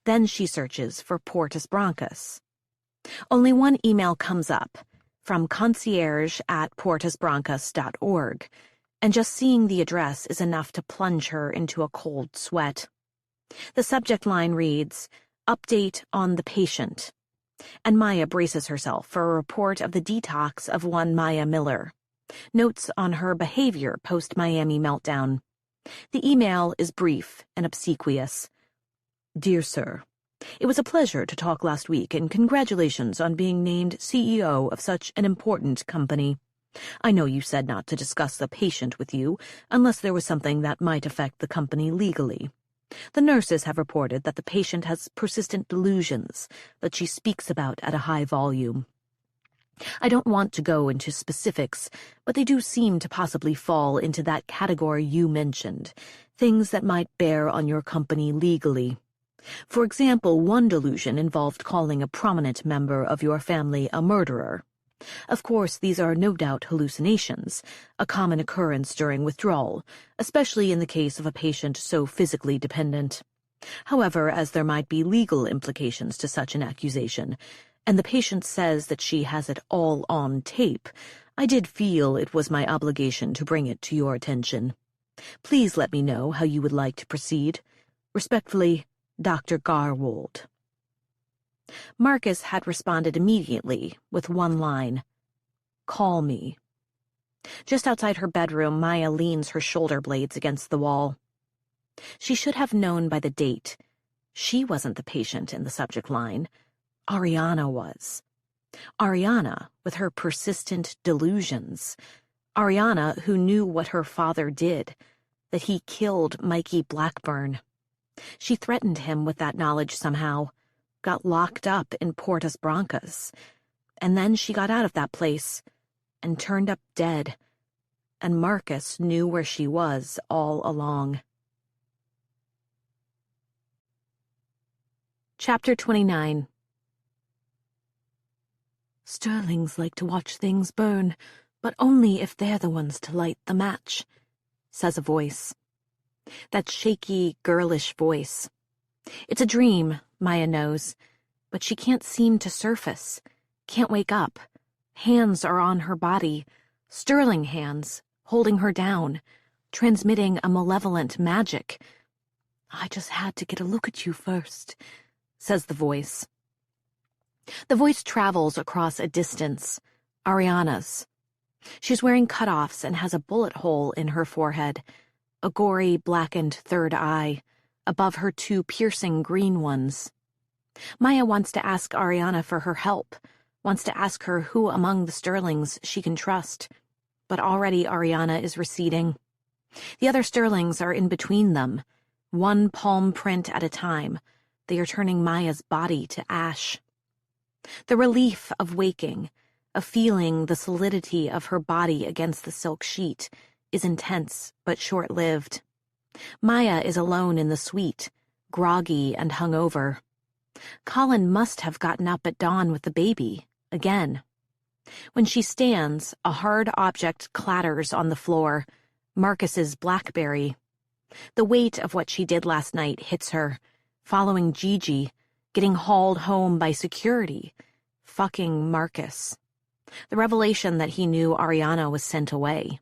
Then she searches for Portus Brancas. Only one email comes up, from concierge@portusbrancas.org, and just seeing the address is enough to plunge her into a cold sweat. The subject line reads, "Update on the patient," and Maya braces herself for a report of the detox of one Maya Miller. Notes on her behavior post-Miami meltdown. The email is brief and obsequious. "Dear Sir, it was a pleasure to talk last week, and congratulations on being named CEO of such an important company. I know you said not to discuss the patient with you unless there was something that might affect the company legally. The nurses have reported that the patient has persistent delusions that she speaks about at a high volume. I don't want to go into specifics, but they do seem to possibly fall into that category you mentioned, things that might bear on your company legally. For example, one delusion involved calling a prominent member of your family a murderer. Of course, these are no doubt hallucinations, a common occurrence during withdrawal, especially in the case of a patient so physically dependent. However, as there might be legal implications to such an accusation, and the patient says that she has it all on tape, I did feel it was my obligation to bring it to your attention. Please let me know how you would like to proceed. Respectfully, Dr. Garwold." Marcus had responded immediately with one line, "Call me." Just outside her bedroom, Maya leans her shoulder blades against the wall. She should have known by the date. She wasn't the patient in the subject line. Ariana was. Ariana, with her persistent delusions. Ariana, who knew what her father did, that he killed Mikey Blackburn. She threatened him with that knowledge somehow, got locked up in Portus Brancas, and then she got out of that place and turned up dead, and Marcus knew where she was all along. Chapter 29. "Sterlings like to watch things burn, but only if they're the ones to light the match," says a voice. That shaky, girlish voice. It's a dream, Maya knows, but she can't seem to surface, can't wake up. Hands are on her body, sterling hands, holding her down, transmitting a malevolent magic. "I just had to get a look at you first," says the voice. The voice travels across a distance, Ariana's. She's wearing cutoffs and has a bullet hole in her forehead, a gory, blackened third eye, above her two piercing green ones. Maya wants to ask Ariana for her help, wants to ask her who among the Sterlings she can trust, but already Ariana is receding. The other Sterlings are in between them, one palm print at a time. They are turning Maya's body to ash. The relief of waking, of feeling the solidity of her body against the silk sheet, is intense but short-lived. Maya is alone in the suite, groggy and hungover. Colin must have gotten up at dawn with the baby, again. When she stands, a hard object clatters on the floor, Marcus's blackberry. The weight of what she did last night hits her, following Gigi, getting hauled home by security, fucking Marcus. The revelation that he knew Ariana was sent away.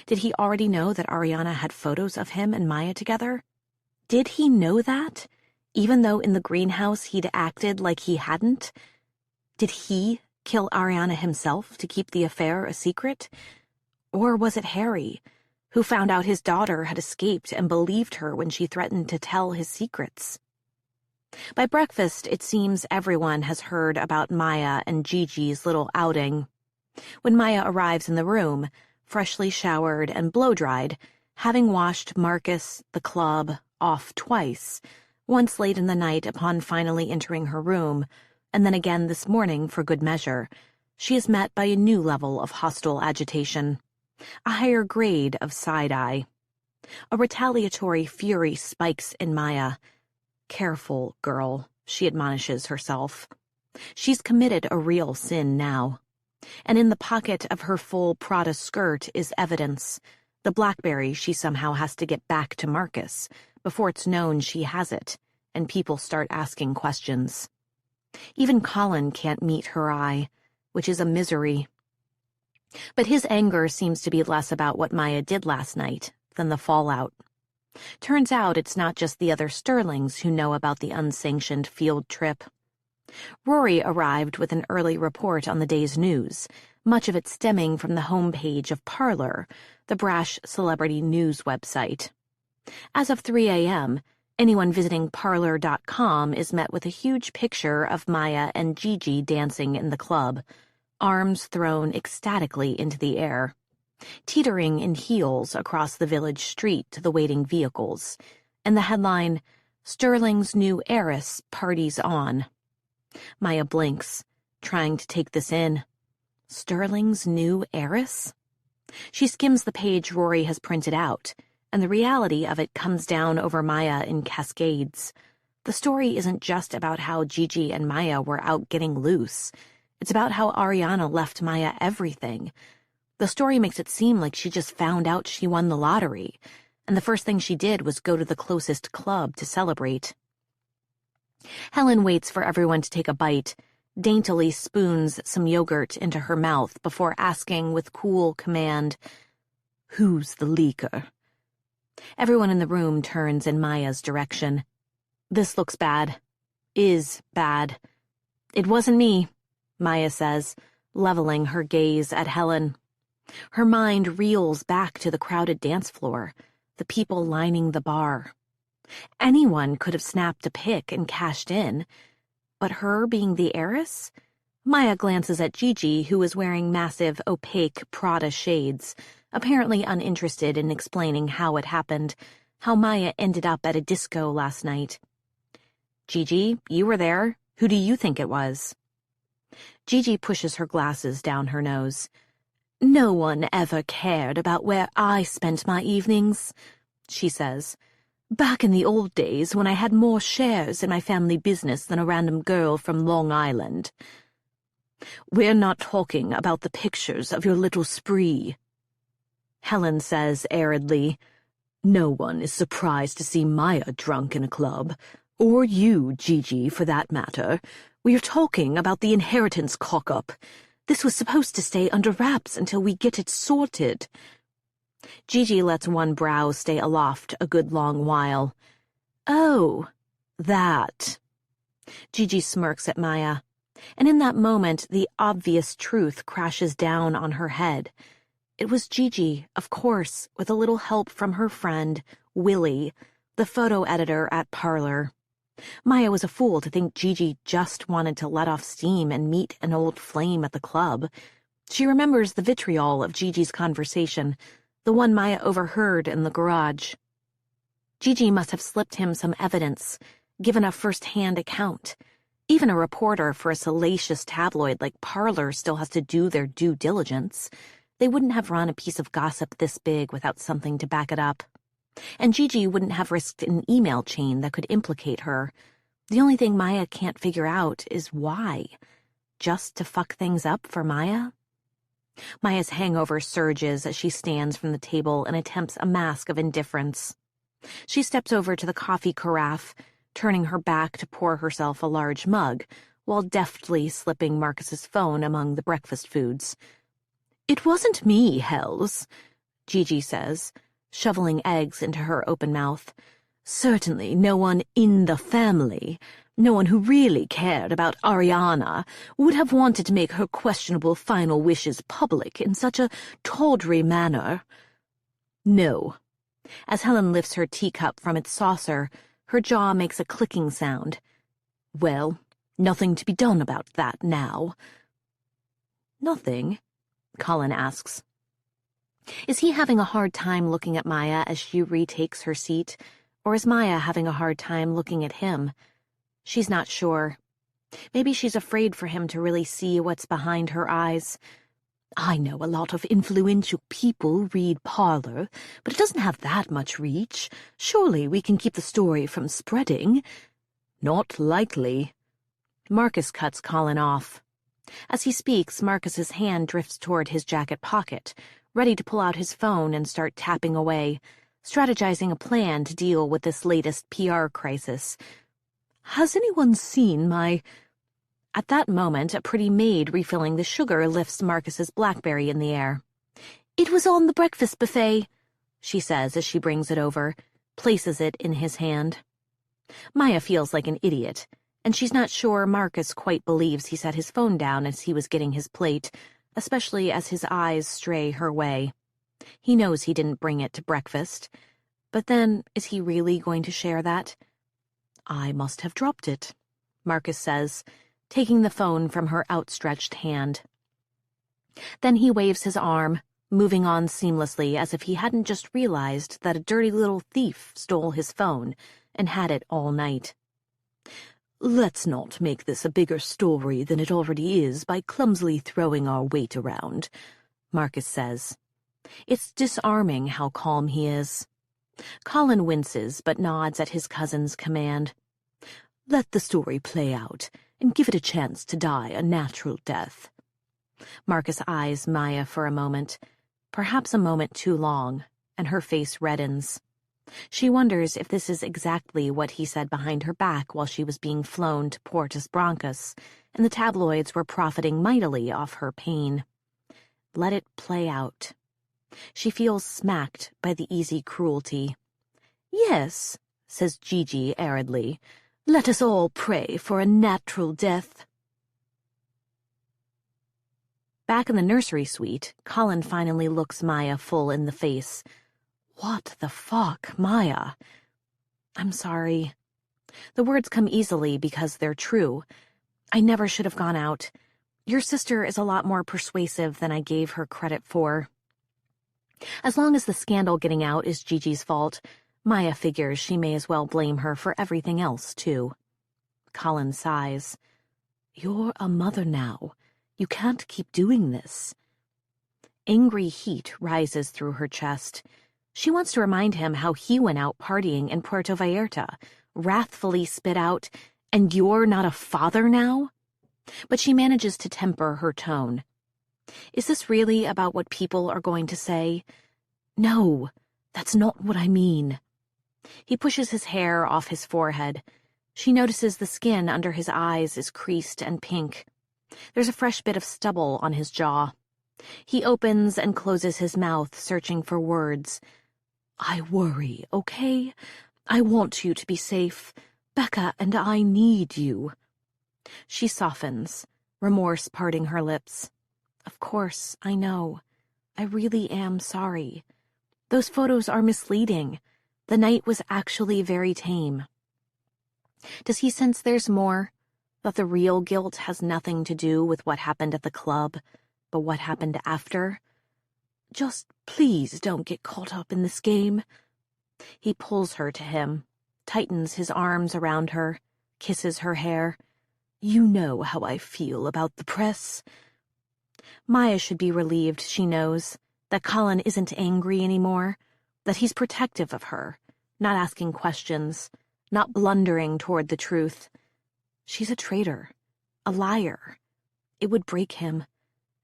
Did he already know that Ariana had photos of him and Maya together? Did he know that, even though in the greenhouse he'd acted like he hadn't? Did he kill Ariana himself to keep the affair a secret? Or was it Harry, who found out his daughter had escaped and believed her when she threatened to tell his secrets? By breakfast, it seems everyone has heard about Maya and Gigi's little outing. When Maya arrives in the room, freshly showered and blow-dried, having washed Marcus, the club, off twice, once late in the night upon finally entering her room, and then again this morning for good measure, she is met by a new level of hostile agitation, a higher grade of side-eye. A retaliatory fury spikes in Maya. Careful, girl, she admonishes herself. She's committed a real sin now. And in the pocket of her full Prada skirt is evidence, the BlackBerry she somehow has to get back to Marcus before it's known she has it, and people start asking questions. Even Colin can't meet her eye, which is a misery. But his anger seems to be less about what Maya did last night than the fallout. Turns out it's not just the other Sterlings who know about the unsanctioned field trip. Rory arrived with an early report on the day's news, much of it stemming from the homepage of Parler, the brash celebrity news website. As of 3 a.m., anyone visiting Parler.com is met with a huge picture of Maya and Gigi dancing in the club, arms thrown ecstatically into the air, teetering in heels across the village street to the waiting vehicles, and the headline, "Sterling's New Heiress Parties On." Maya blinks, trying to take this in. Sterling's new heiress? She skims the page Rory has printed out, and the reality of it comes down over Maya in cascades. The story isn't just about how Gigi and Maya were out getting loose. It's about how Ariana left Maya everything. The story makes it seem like she just found out she won the lottery, and the first thing she did was go to the closest club to celebrate. Helen waits for everyone to take a bite, daintily spoons some yogurt into her mouth before asking with cool command, "Who's the leaker?" Everyone in the room turns in Maya's direction. This looks bad. Is bad. "It wasn't me," Maya says, leveling her gaze at Helen. Her mind reels back to the crowded dance floor, the people lining the bar. Anyone could have snapped a pic and cashed in, but her being the heiress? Maya glances at Gigi, who is wearing massive, opaque Prada shades, apparently uninterested in explaining how it happened, how Maya ended up at a disco last night. "Gigi, you were there. Who do you think it was?" Gigi pushes her glasses down her nose. "No one ever cared about where I spent my evenings," she says. "Back in the old days when I had more shares in my family business than a random girl from Long Island." "We're not talking about the pictures of your little spree," Helen says aridly. "No one is surprised to see Maya drunk in a club, or you, Gigi, for that matter. We're talking about the inheritance cock-up. This was supposed to stay under wraps until we get it sorted." Gigi lets one brow stay aloft a good long while. "Oh, that." Gigi smirks at Maya, and in that moment the obvious truth crashes down on her head. It was Gigi, of course, with a little help from her friend, Willie, the photo editor at Parler. Maya was a fool to think Gigi just wanted to let off steam and meet an old flame at the club. She remembers the vitriol of Gigi's conversation, the one Maya overheard in the garage. Gigi must have slipped him some evidence, given a first-hand account. Even a reporter for a salacious tabloid like Parler still has to do their due diligence. They wouldn't have run a piece of gossip this big without something to back it up. And Gigi wouldn't have risked an email chain that could implicate her. The only thing Maya can't figure out is why. Just to fuck things up for Maya? Maya's hangover surges as she stands from the table and attempts a mask of indifference. She steps over to the coffee carafe, turning her back to pour herself a large mug, while deftly slipping Marcus's phone among the breakfast foods. "It wasn't me, Hells," Gigi says, shoveling eggs into her open mouth. "Certainly no one in the family, no one who really cared about Ariana, would have wanted to make her questionable final wishes public in such a tawdry manner." "No." As Helen lifts her teacup from its saucer, her jaw makes a clicking sound. "Well, nothing to be done about that now." "Nothing?" Colin asks. Is he having a hard time looking at Maya as she retakes her seat, or is Maya having a hard time looking at him? She's not sure. Maybe she's afraid for him to really see what's behind her eyes. "I know a lot of influential people read Parlor, but it doesn't have that much reach. Surely we can keep the story from spreading." "Not likely." Marcus cuts Colin off. As he speaks, Marcus's hand drifts toward his jacket pocket, ready to pull out his phone and start tapping away, strategizing a plan to deal with this latest PR crisis. "Has anyone seen my—" At that moment, a pretty maid refilling the sugar lifts Marcus's BlackBerry in the air. "It was on the breakfast buffet," she says as she brings it over, places it in his hand. Maya feels like an idiot, and she's not sure Marcus quite believes he set his phone down as he was getting his plate, especially as his eyes stray her way. He knows he didn't bring it to breakfast, but then, is he really going to share that? "I must have dropped it," Marcus says, taking the phone from her outstretched hand. Then he waves his arm, moving on seamlessly as if he hadn't just realized that a dirty little thief stole his phone and had it all night. "Let's not make this a bigger story than it already is by clumsily throwing our weight around," Marcus says. It's disarming how calm he is. Colin winces but nods at his cousin's command. "Let the story play out, and give it a chance to die a natural death." Marcus eyes Maya for a moment, perhaps a moment too long, and her face reddens. She wonders if this is exactly what he said behind her back while she was being flown to Portus Brancas, and the tabloids were profiting mightily off her pain. Let it play out. She feels smacked by the easy cruelty. "Yes," says Gigi aridly, "let us all pray for a natural death." Back in the nursery suite, Colin finally looks Maya full in the face. "What the fuck, Maya?" "I'm sorry." The words come easily because they're true. "I never should have gone out. Your sister is a lot more persuasive than I gave her credit for." As long as the scandal getting out is Gigi's fault, Maya figures she may as well blame her for everything else, too. Colin sighs. "You're a mother now. You can't keep doing this." Angry heat rises through her chest. She wants to remind him how he went out partying in Puerto Vallarta, wrathfully spit out, "And you're not a father now?" But she manages to temper her tone. Is this really about what people are going to say? "No, that's not what I mean." He pushes his hair off his forehead. She notices the skin under his eyes is creased and pink. There's a fresh bit of stubble on his jaw. He opens and closes his mouth, searching for words. "I worry, okay? I want you to be safe. Becca and I need you." She softens, remorse parting her lips. "Of course, I know. I really am sorry. Those photos are misleading. The night was actually very tame." Does he sense there's more? That the real guilt has nothing to do with what happened at the club, but what happened after? "Just please don't get caught up in this game." He pulls her to him, tightens his arms around her, kisses her hair. "You know how I feel about the press." Maya should be relieved, she knows, that Colin isn't angry anymore, that he's protective of her, not asking questions, not blundering toward the truth. She's a traitor, a liar. It would break him,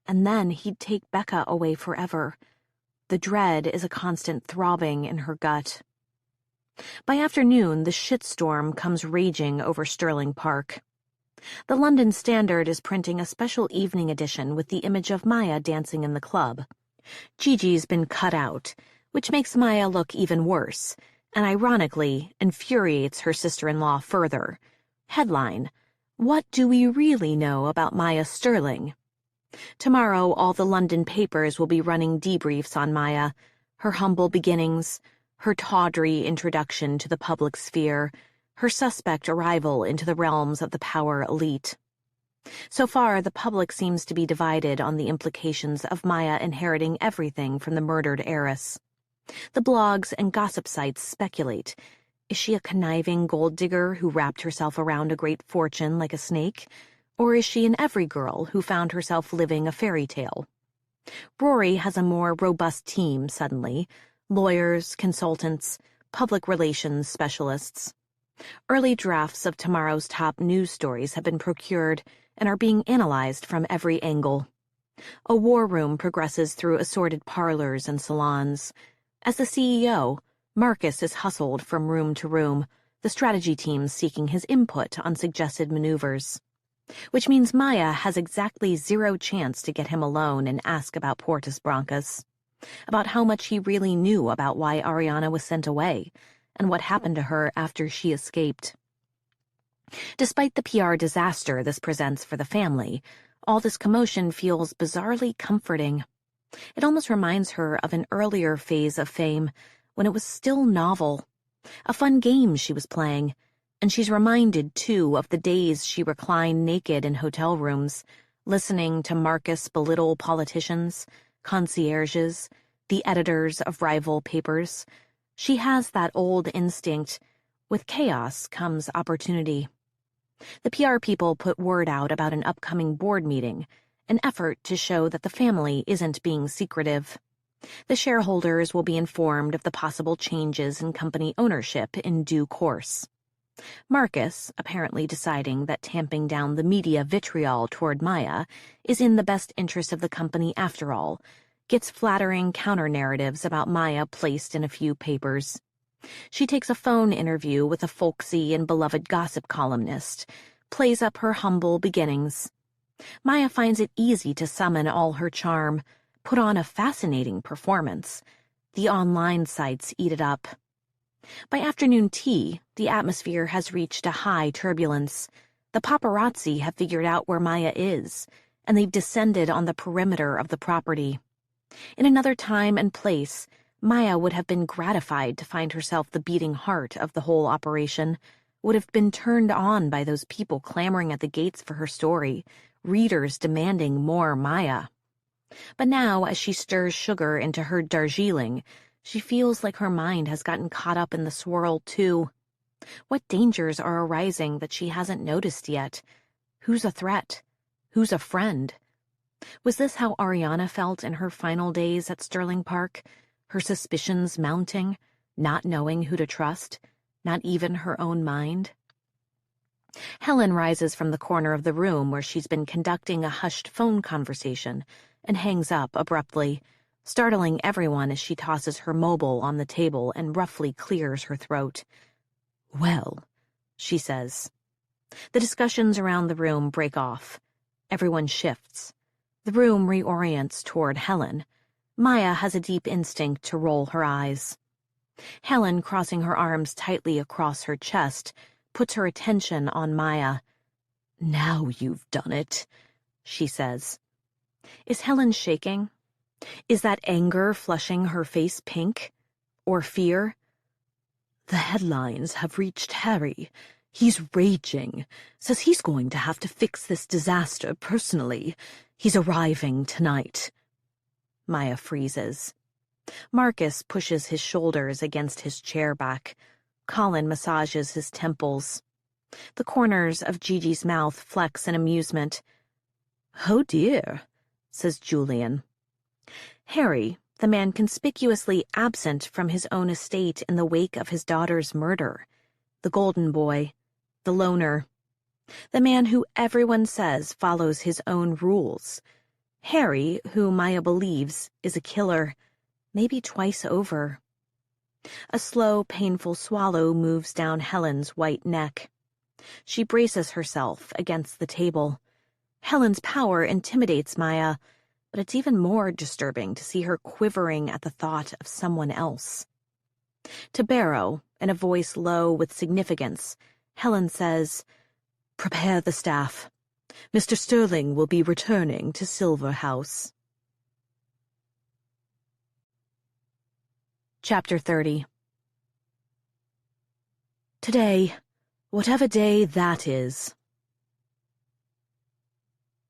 and then he'd take Becca away forever. The dread is a constant throbbing in her gut. By afternoon, the shitstorm comes raging over Stirling Park. The London Standard is printing a special evening edition with the image of Maya dancing in the club. Gigi's been cut out, which makes Maya look even worse, and ironically infuriates her sister-in-law further. Headline: What do we really know about Maya Stirling? Tomorrow, all the London papers will be running debriefs on Maya, her humble beginnings, her tawdry introduction to the public sphere, her suspect arrival into the realms of the power elite. So far, the public seems to be divided on the implications of Maya inheriting everything from the murdered heiress. The blogs and gossip sites speculate. Is she a conniving gold digger who wrapped herself around a great fortune like a snake? Or is she an every girl who found herself living a fairy tale? Rory has a more robust team suddenly: lawyers, consultants, public relations specialists. Early drafts of tomorrow's top news stories have been procured and are being analyzed from every angle. A war room progresses through assorted parlors and salons. As the CEO, Marcus is hustled from room to room, the strategy team seeking his input on suggested maneuvers. Which means Maya has exactly zero chance to get him alone and ask about Portus Brancas, about how much he really knew about why Ariana was sent away, and what happened to her after she escaped. Despite the PR disaster this presents for the family, all this commotion feels bizarrely comforting. It almost reminds her of an earlier phase of fame, when it was still novel. A fun game she was playing, and she's reminded, too, of the days she reclined naked in hotel rooms, listening to Marcus belittle politicians, concierges, the editors of rival papers. She has that old instinct: with chaos comes opportunity. The PR people put word out about an upcoming board meeting, an effort to show that the family isn't being secretive. The shareholders will be informed of the possible changes in company ownership in due course. Marcus, apparently deciding that tamping down the media vitriol toward Maya is in the best interest of the company after all, gets flattering counter-narratives about Maya placed in a few papers. She takes a phone interview with a folksy and beloved gossip columnist, plays up her humble beginnings. Maya finds it easy to summon all her charm, put on a fascinating performance. The online sites eat it up. By afternoon tea, the atmosphere has reached a high turbulence. The paparazzi have figured out where Maya is, and they've descended on the perimeter of the property. In another time and place, Maya would have been gratified to find herself the beating heart of the whole operation, would have been turned on by those people clamoring at the gates for her story, readers demanding more Maya. But now, as she stirs sugar into her Darjeeling, she feels like her mind has gotten caught up in the swirl, too. What dangers are arising that she hasn't noticed yet? Who's a threat? Who's a friend? Was this how Ariana felt in her final days at Stirling Park? Her suspicions mounting, not knowing who to trust, not even her own mind? Helen rises from the corner of the room where she's been conducting a hushed phone conversation and hangs up abruptly, startling everyone as she tosses her mobile on the table and roughly clears her throat. "Well," she says. The discussions around the room break off. Everyone shifts. The room reorients toward Helen. Maya has a deep instinct to roll her eyes. Helen, crossing her arms tightly across her chest, puts her attention on Maya. "Now you've done it," she says. Is Helen shaking? Is that anger flushing her face pink? Or fear? "The headlines have reached Harry. He's raging. Says he's going to have to fix this disaster personally. He's arriving tonight." Maya freezes. Marcus pushes his shoulders against his chair back. Colin massages his temples. The corners of Gigi's mouth flex in amusement. "Oh dear," says Julian. Harry, the man conspicuously absent from his own estate in the wake of his daughter's murder. The golden boy. The loner. The man who everyone says follows his own rules. Harry, who Maya believes is a killer, maybe twice over. A slow, painful swallow moves down Helen's white neck. She braces herself against the table. Helen's power intimidates Maya, but it's even more disturbing to see her quivering at the thought of someone else. To Barrow, in a voice low with significance, Helen says, "Prepare the staff. Mr. Sterling will be returning to Silver House." Chapter 30. Today, whatever day that is.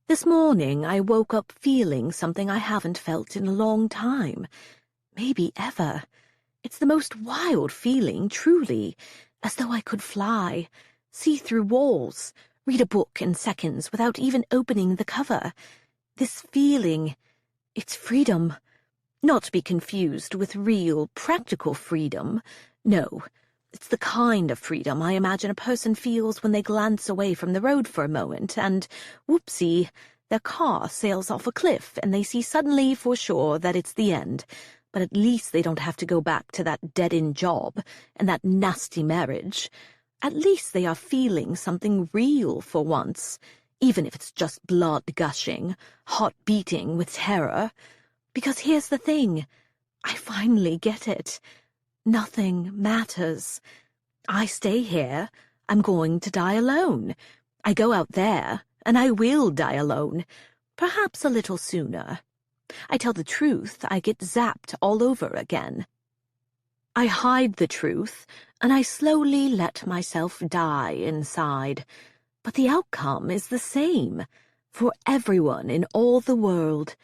This morning I woke up feeling something I haven't felt in a long time, maybe ever. It's the most wild feeling, truly, as though I could fly, see through walls, read a book in seconds without even opening the cover. This feeling, it's freedom. Not to be confused with real, practical freedom. No, it's the kind of freedom I imagine a person feels when they glance away from the road for a moment and, whoopsie, their car sails off a cliff and they see suddenly for sure that it's the end. But at least they don't have to go back to that dead-end job and that nasty marriage. At least they are feeling something real for once, even if it's just blood gushing, heart beating with terror. Because here's the thing, I finally get it. Nothing matters. I stay here, I'm going to die alone. I go out there, and I will die alone, perhaps a little sooner. I tell the truth, I get zapped all over again. I hide the truth, and I slowly let myself die inside. But the outcome is the same, for everyone in all the world.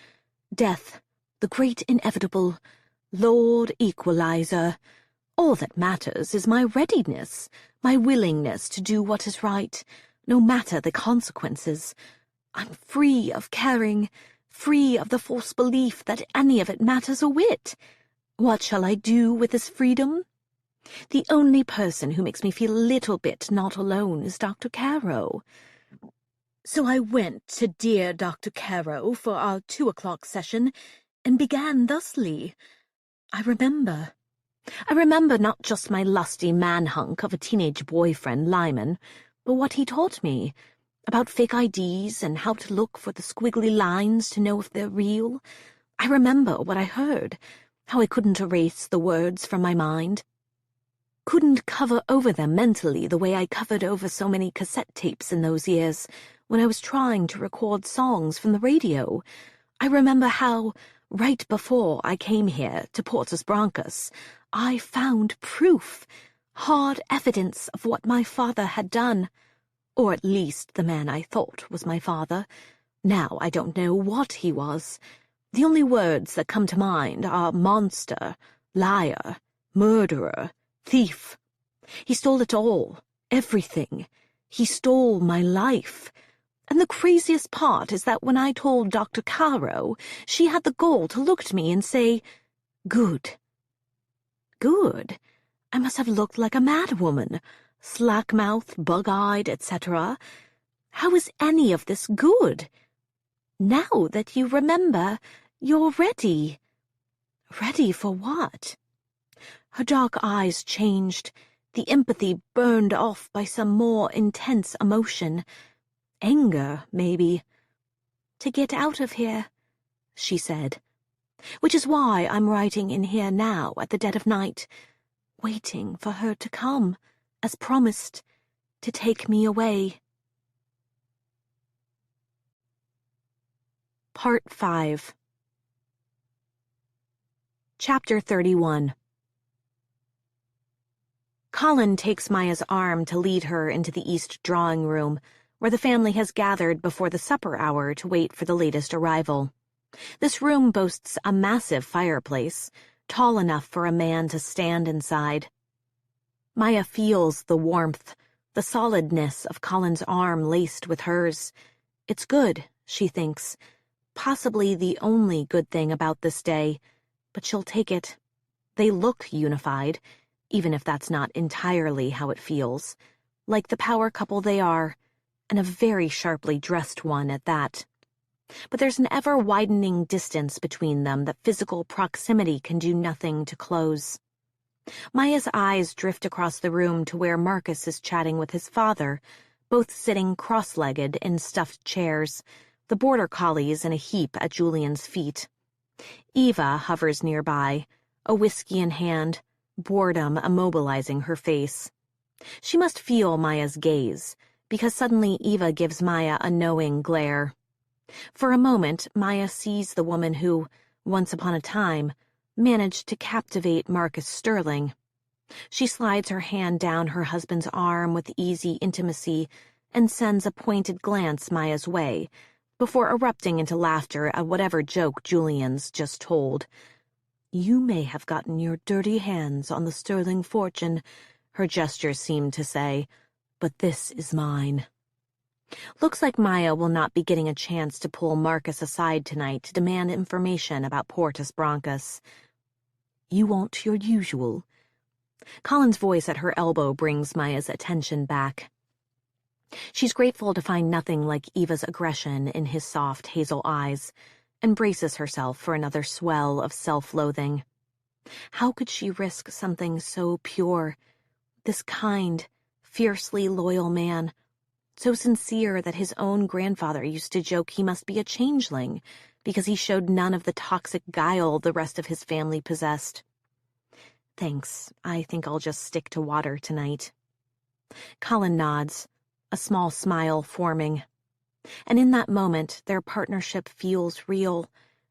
Death, the great inevitable, Lord Equalizer. All that matters is my readiness, my willingness to do what is right, no matter the consequences. I'm free of caring, free of the false belief that any of it matters a whit. What shall I do with this freedom? The only person who makes me feel a little bit not alone is Dr. Caro. So I went to dear Dr. Caro for our 2:00 session and began thusly. I remember not just my lusty man-hunk of a teenage boyfriend, Lyman, but what he taught me about fake IDs and how to look for the squiggly lines to know if they're real. I remember what I heard, how I couldn't erase the words from my mind. Couldn't cover over them mentally the way I covered over so many cassette tapes in those years when I was trying to record songs from the radio. I remember how, right before I came here to Portus Brancas, I found proof, hard evidence of what my father had done. Or at least the man I thought was my father. Now I don't know what he was. The only words that come to mind are monster, liar, murderer, thief. He stole it all, everything. He stole my life. And the craziest part is that when I told Dr. Caro, she had the gall to look at me and say, "Good." Good? I must have looked like a madwoman, slack-mouthed, bug-eyed, etc. How is any of this good? Now that you remember, you're ready. Ready for what? Her dark eyes changed, the empathy burned off by some more intense emotion. Anger, maybe. To get out of here, she said. Which is why I'm writing in here now at the dead of night, waiting for her to come, as promised, to take me away. Part 5. Chapter 31. Colin takes Maya's arm to lead her into the east drawing room, where the family has gathered before the supper hour to wait for the latest arrival. This room boasts a massive fireplace, tall enough for a man to stand inside. Maya feels the warmth, the solidness of Colin's arm laced with hers. It's good, she thinks, possibly the only good thing about this day, but she'll take it. They look unified, even if that's not entirely how it feels, like the power couple they are, and a very sharply dressed one at that. But there's an ever-widening distance between them that physical proximity can do nothing to close. Maya's eyes drift across the room to where Marcus is chatting with his father, both sitting cross-legged in stuffed chairs, the border collies in a heap at Julian's feet. Eva hovers nearby, a whiskey in hand, boredom immobilizing her face. She must feel Maya's gaze, because suddenly Eva gives Maya a knowing glare. For a moment, Maya sees the woman who, once upon a time, managed to captivate Marcus Sterling. She slides her hand down her husband's arm with easy intimacy and sends a pointed glance Maya's way, before erupting into laughter at whatever joke Julian's just told. "You may have gotten your dirty hands on the Sterling fortune," her gestures seemed to say, "but this is mine." Looks like Maya will not be getting a chance to pull Marcus aside tonight to demand information about Portus Broncus. "You want your usual?" Colin's voice at her elbow brings Maya's attention back. She's grateful to find nothing like Eva's aggression in his soft hazel eyes, and braces herself for another swell of self-loathing. How could she risk something so pure? This kind, fiercely loyal man, so sincere that his own grandfather used to joke he must be a changeling because he showed none of the toxic guile the rest of his family possessed. "Thanks, I think I'll just stick to water tonight." Colin nods, a small smile forming. And in that moment, their partnership feels real,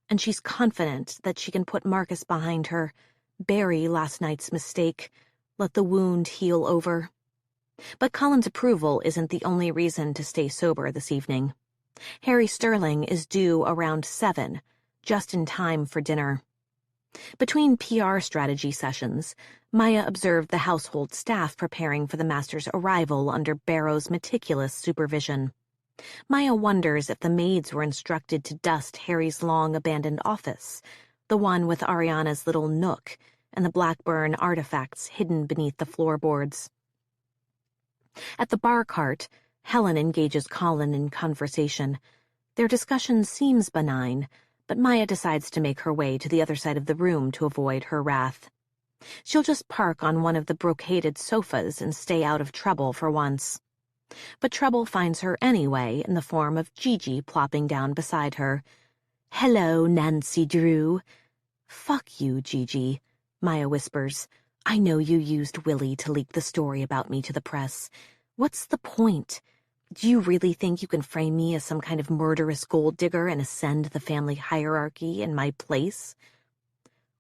and she's confident that she can put Marcus behind her, bury last night's mistake, let the wound heal over. But Colin's approval isn't the only reason to stay sober this evening. Harry Sterling is due around 7, just in time for dinner. Between PR strategy sessions, Maya observed the household staff preparing for the master's arrival under Barrow's meticulous supervision. Maya wonders if the maids were instructed to dust Harry's long-abandoned office, the one with Ariana's little nook and the Blackburn artifacts hidden beneath the floorboards. At the bar cart, Helen engages Colin in conversation. Their discussion seems benign, but Maya decides to make her way to the other side of the room to avoid her wrath. She'll just park on one of the brocaded sofas and stay out of trouble for once. But trouble finds her anyway in the form of Gigi plopping down beside her. "Hello, Nancy Drew." "Fuck you, Gigi," Maya whispers. "I know you used Willie to leak the story about me to the press. What's the point? Do you really think you can frame me as some kind of murderous gold digger and ascend the family hierarchy in my place?"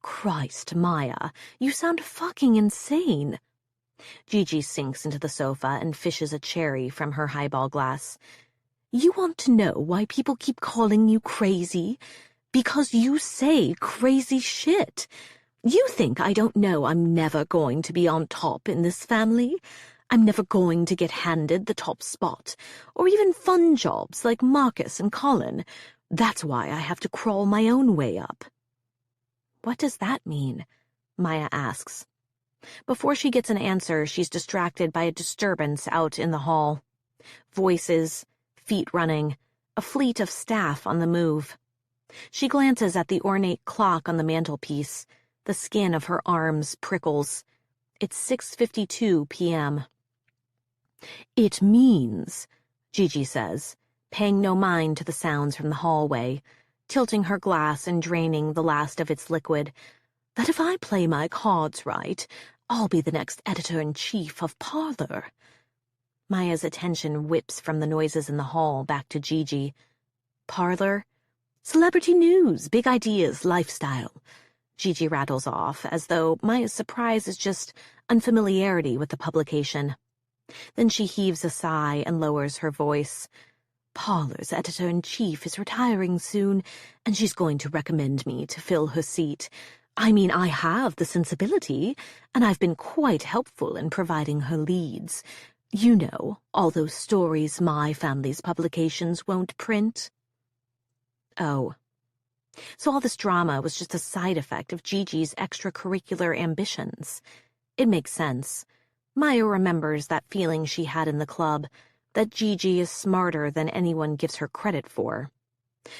"Christ, Maya, you sound fucking insane." Gigi sinks into the sofa and fishes a cherry from her highball glass. "You want to know why people keep calling you crazy? Because you say crazy shit. You think I don't know I'm never going to be on top in this family? I'm never going to get handed the top spot, or even fun jobs like Marcus and Colin. That's why I have to crawl my own way up." "What does that mean?" Maya asks. Before she gets an answer, she's distracted by a disturbance out in the hall. Voices, feet running, a fleet of staff on the move. She glances at the ornate clock on the mantelpiece. The skin of her arms prickles. It's 6:52 p.m. "It means," Gigi says, paying no mind to the sounds from the hallway, tilting her glass and draining the last of its liquid, "that if I play my cards right, I'll be the next editor-in-chief of Parlor." Maya's attention whips from the noises in the hall back to Gigi. "Parlor? Celebrity news, big ideas, lifestyle," Gigi rattles off, as though Maya's surprise is just unfamiliarity with the publication. Then she heaves a sigh and lowers her voice. "Parlor's editor-in-chief is retiring soon, and she's going to recommend me to fill her seat. I mean, I have the sensibility, and I've been quite helpful in providing her leads. You know, all those stories my family's publications won't print." Oh. So all this drama was just a side effect of Gigi's extracurricular ambitions. It makes sense. Maya remembers that feeling she had in the club, that Gigi is smarter than anyone gives her credit for.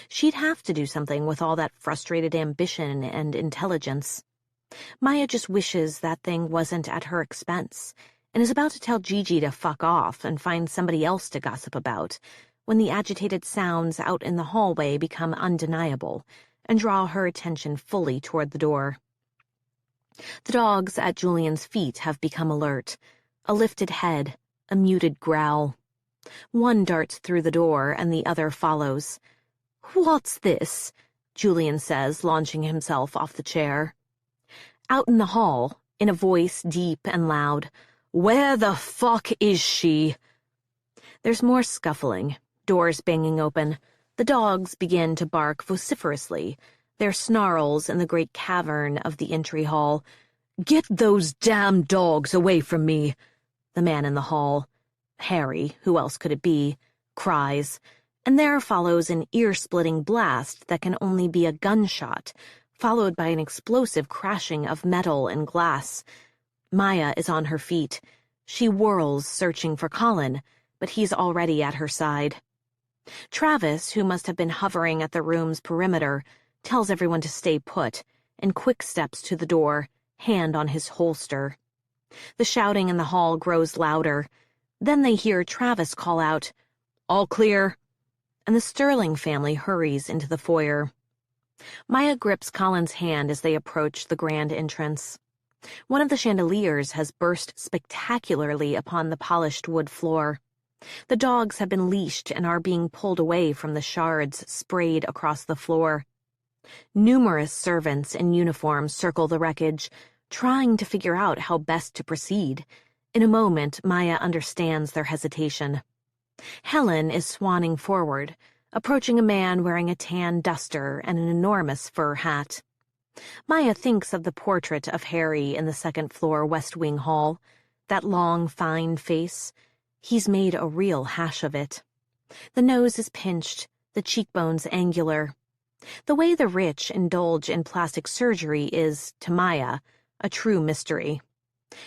She'd have to do something with all that frustrated ambition and intelligence. Maya just wishes that thing wasn't at her expense, and is about to tell Gigi to fuck off and find somebody else to gossip about, when the agitated sounds out in the hallway become undeniable and draw her attention fully toward the door. The dogs at Julian's feet have become alert, a lifted head, a muted growl. One darts through the door and the other follows. "What's this?" Julian says, launching himself off the chair. Out in the hall, in a voice deep and loud, "Where the fuck is she?" There's more scuffling, doors banging open. The dogs begin to bark vociferously, their snarls in the great cavern of the entry hall. "Get those damn dogs away from me!" The man in the hall, Harry, who else could it be, cries, and there follows an ear-splitting blast that can only be a gunshot, followed by an explosive crashing of metal and glass. Maya is on her feet. She whirls, searching for Colin, but he's already at her side. Travis, who must have been hovering at the room's perimeter, tells everyone to stay put, and quick steps to the door, hand on his holster. The shouting in the hall grows louder. Then they hear Travis call out, "All clear," and the Sterling family hurries into the foyer. Maya grips Colin's hand as they approach the grand entrance. One of the chandeliers has burst spectacularly upon the polished wood floor. The dogs have been leashed and are being pulled away from the shards sprayed across the floor. Numerous servants in uniform circle the wreckage, trying to figure out how best to proceed. In a moment, Maya understands their hesitation. Helen is swanning forward, approaching a man wearing a tan duster and an enormous fur hat. Maya thinks of the portrait of Harry in the second-floor West Wing hall, that long, fine face. He's made a real hash of it. The nose is pinched, the cheekbones angular. The way the rich indulge in plastic surgery is, to Maya, a true mystery.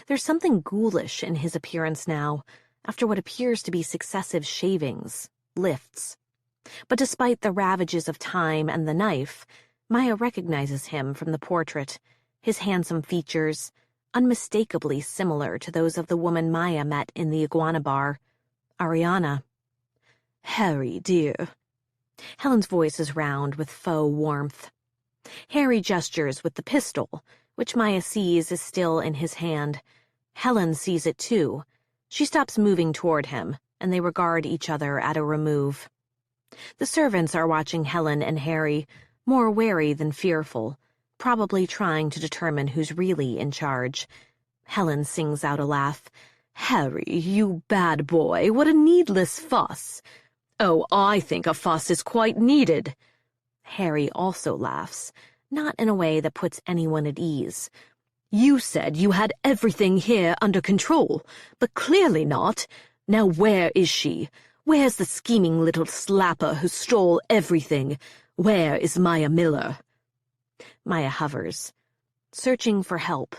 There's something ghoulish in his appearance now, after what appears to be successive shavings, lifts. But despite the ravages of time and the knife, Maya recognizes him from the portrait, his handsome features, unmistakably similar to those of the woman Maya met in the iguana bar, Ariana. "Harry, dear." Helen's voice is round with faux warmth. Harry gestures with the pistol, which Maya sees is still in his hand. Helen sees it too. She stops moving toward him, and they regard each other at a remove. The servants are watching Helen and Harry, more wary than fearful, probably trying to determine who's really in charge. Helen sings out a laugh. "Harry, you bad boy, what a needless fuss." "Oh, I think a fuss is quite needed." Harry also laughs, not in a way that puts anyone at ease. "You said you had everything here under control, but clearly not. Now where is she? Where's the scheming little slapper who stole everything? Where is Maya Miller?" Maya hovers, searching for help.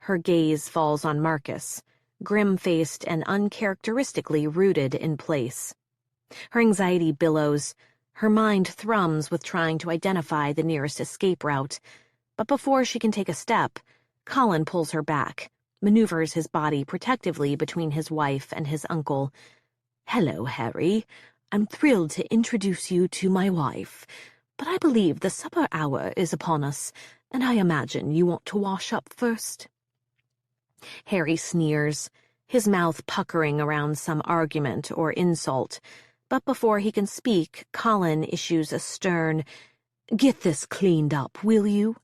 Her gaze falls on Marcus, grim-faced and uncharacteristically rooted in place. Her anxiety billows. Her mind thrums with trying to identify the nearest escape route. But before she can take a step, Colin pulls her back, maneuvers his body protectively between his wife and his uncle. "Hello, Harry. I'm thrilled to introduce you to my wife. But I believe the supper hour is upon us, and I imagine you want to wash up first." Harry sneers, his mouth puckering around some argument or insult. But before he can speak, Colin issues a stern, "Get this cleaned up, will you?"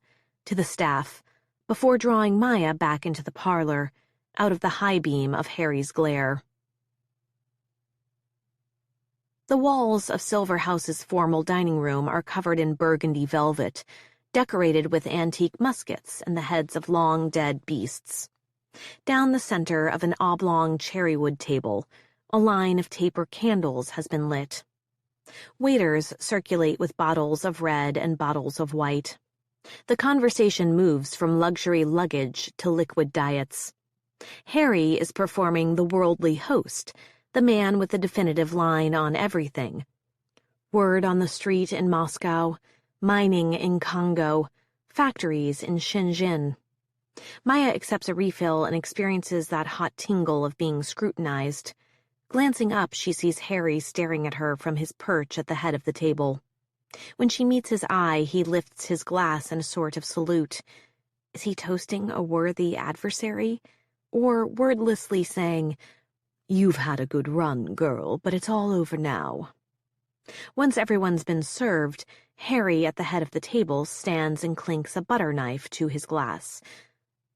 to the staff, before drawing Maya back into the parlor, out of the high beam of Harry's glare. The walls of Silver House's formal dining room are covered in burgundy velvet, decorated with antique muskets and the heads of long dead beasts. Down the center of an oblong cherrywood table, a line of taper candles has been lit. Waiters circulate with bottles of red and bottles of white. The conversation moves from luxury luggage to liquid diets. Harry is performing the worldly host, the man with the definitive line on everything. Word on the street in Moscow, mining in Congo, factories in Shenzhen. Maya accepts a refill and experiences that hot tingle of being scrutinized. Glancing up, she sees Harry staring at her from his perch at the head of the table. When she meets his eye, he lifts his glass in a sort of salute. Is he toasting a worthy adversary? Or wordlessly saying, "You've had a good run, girl, but it's all over now." Once everyone's been served, Harry at the head of the table stands and clinks a butter knife to his glass.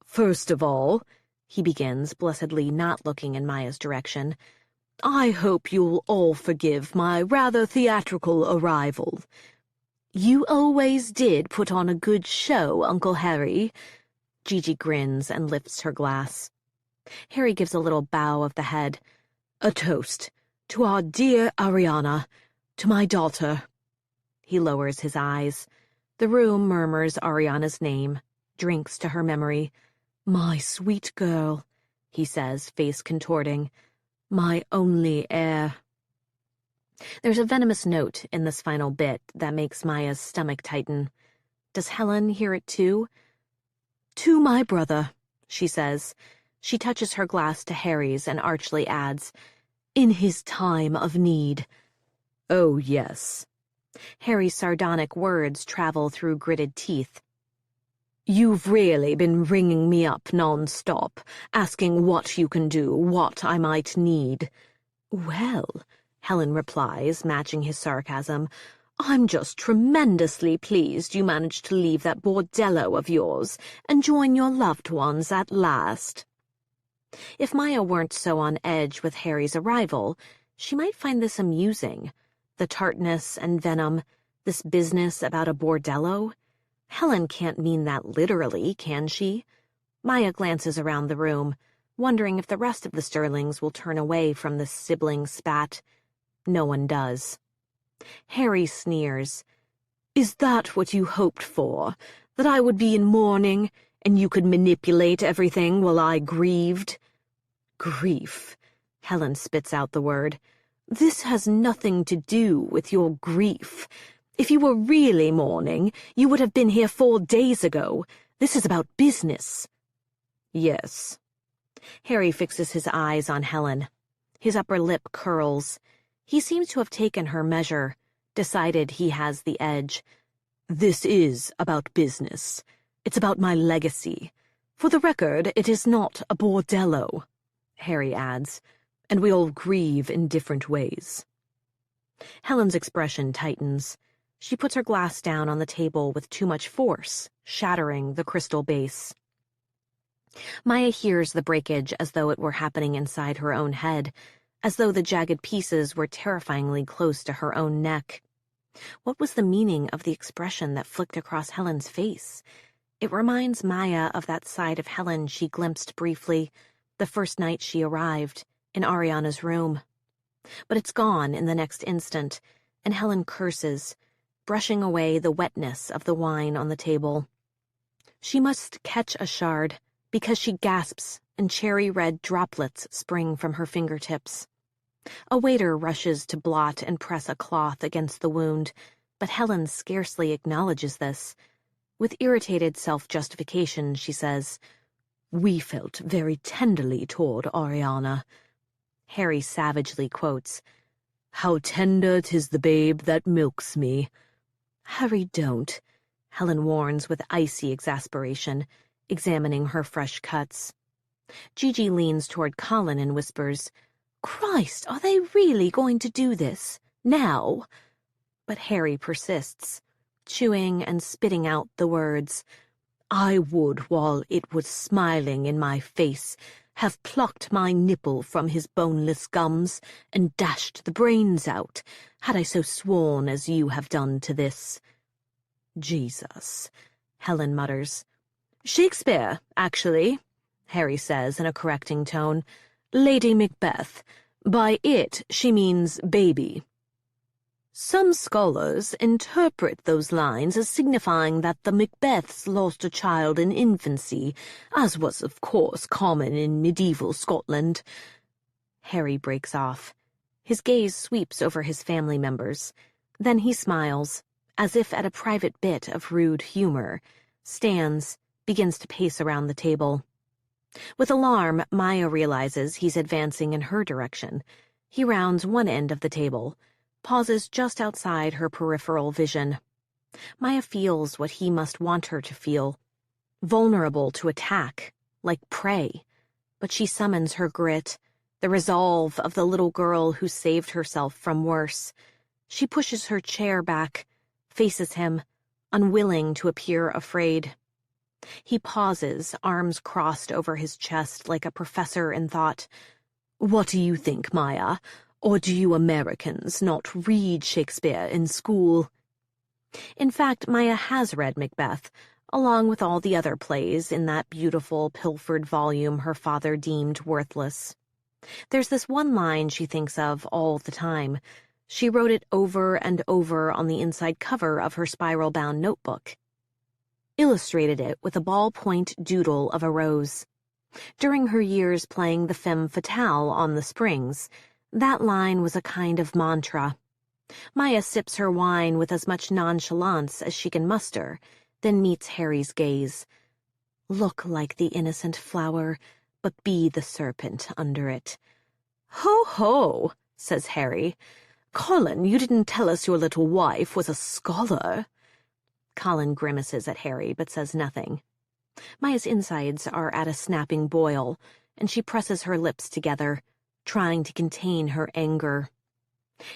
"First of all," he begins, blessedly not looking in Maya's direction, "I hope you'll all forgive my rather theatrical arrival. You always did put on a good show, Uncle Harry." Gigi grins and lifts her glass. Harry gives a little bow of the head. "A toast to our dear Ariana, to my daughter." He lowers his eyes. The room murmurs Ariana's name, drinks to her memory. "My sweet girl," he says, face contorting. "My only heir." There's a venomous note in this final bit that makes Maya's stomach tighten. Does Helen hear it too? "To my brother," she says. She touches her glass to Harry's and archly adds, "in his time of need." "Oh, yes." Harry's sardonic words travel through gritted teeth. "You've really been ringing me up non-stop, asking what you can do, what I might need." "Well," Helen replies, matching his sarcasm, "I'm just tremendously pleased you managed to leave that bordello of yours and join your loved ones at last." If Maya weren't so on edge with Harry's arrival, she might find this amusing. The tartness and venom, this business about a bordello. Helen can't mean that literally, can she? Maya glances around the room, wondering if the rest of the Sterlings will turn away from this sibling spat. No one does. Harry sneers. "Is that what you hoped for? That I would be in mourning, and you could manipulate everything while I grieved?" "Grief," Helen spits out the word. "This has nothing to do with your grief. If you were really mourning, you would have been here 4 days ago. This is about business." "Yes." Harry fixes his eyes on Helen. His upper lip curls. He seems to have taken her measure, decided he has the edge. "This is about business. It's about my legacy. For the record, it is not a bordello," Harry adds, "and we all grieve in different ways." Helen's expression tightens. She puts her glass down on the table with too much force, shattering the crystal base. Maya hears the breakage as though it were happening inside her own head, as though the jagged pieces were terrifyingly close to her own neck. What was the meaning of the expression that flicked across Helen's face? It reminds Maya of that side of Helen she glimpsed briefly, the first night she arrived, in Ariana's room. But it's gone in the next instant, and Helen curses, brushing away the wetness of the wine on the table. She must catch a shard, because she gasps and cherry-red droplets spring from her fingertips. A waiter rushes to blot and press a cloth against the wound, but Helen scarcely acknowledges this. With irritated self-justification, she says, "We felt very tenderly toward Ariana." Harry savagely quotes, "How tender 'tis the babe that milks me." "Harry, don't," Helen warns with icy exasperation, examining her fresh cuts. Gigi leans toward Colin and whispers, "Christ, are they really going to do this? Now?" But Harry persists, chewing and spitting out the words, "I would, while it was smiling in my face, have plucked my nipple from his boneless gums and dashed the brains out, had I so sworn as you have done to this." "Jesus," Helen mutters. "Shakespeare, actually," Harry says in a correcting tone. "Lady Macbeth. By it she means baby." "Some scholars interpret those lines as signifying that the Macbeths lost a child in infancy, as was, of course, common in medieval Scotland." Harry breaks off. His gaze sweeps over his family members. Then he smiles, as if at a private bit of rude humor, stands, begins to pace around the table. With alarm, Maya realizes he's advancing in her direction. He rounds one end of the table, pauses just outside her peripheral vision. Maya feels what he must want her to feel, vulnerable to attack, like prey. But she summons her grit, the resolve of the little girl who saved herself from worse. She pushes her chair back, faces him, unwilling to appear afraid. He pauses, arms crossed over his chest like a professor in thought. "What do you think, Maya? Or do you Americans not read Shakespeare in school?" In fact, Maya has read Macbeth, along with all the other plays in that beautiful, pilfered volume her father deemed worthless. There's this one line she thinks of all the time. She wrote it over and over on the inside cover of her spiral-bound notebook. Illustrated it with a ballpoint doodle of a rose. During her years playing the femme fatale on the Springs, that line was a kind of mantra. Maya sips her wine with as much nonchalance as she can muster, then meets Harry's gaze. "Look like the innocent flower, but be the serpent under it." "Ho, ho," says Harry. "Colin, you didn't tell us your little wife was a scholar." Colin grimaces at Harry, but says nothing. Maya's insides are at a snapping boil, and she presses her lips together, trying to contain her anger.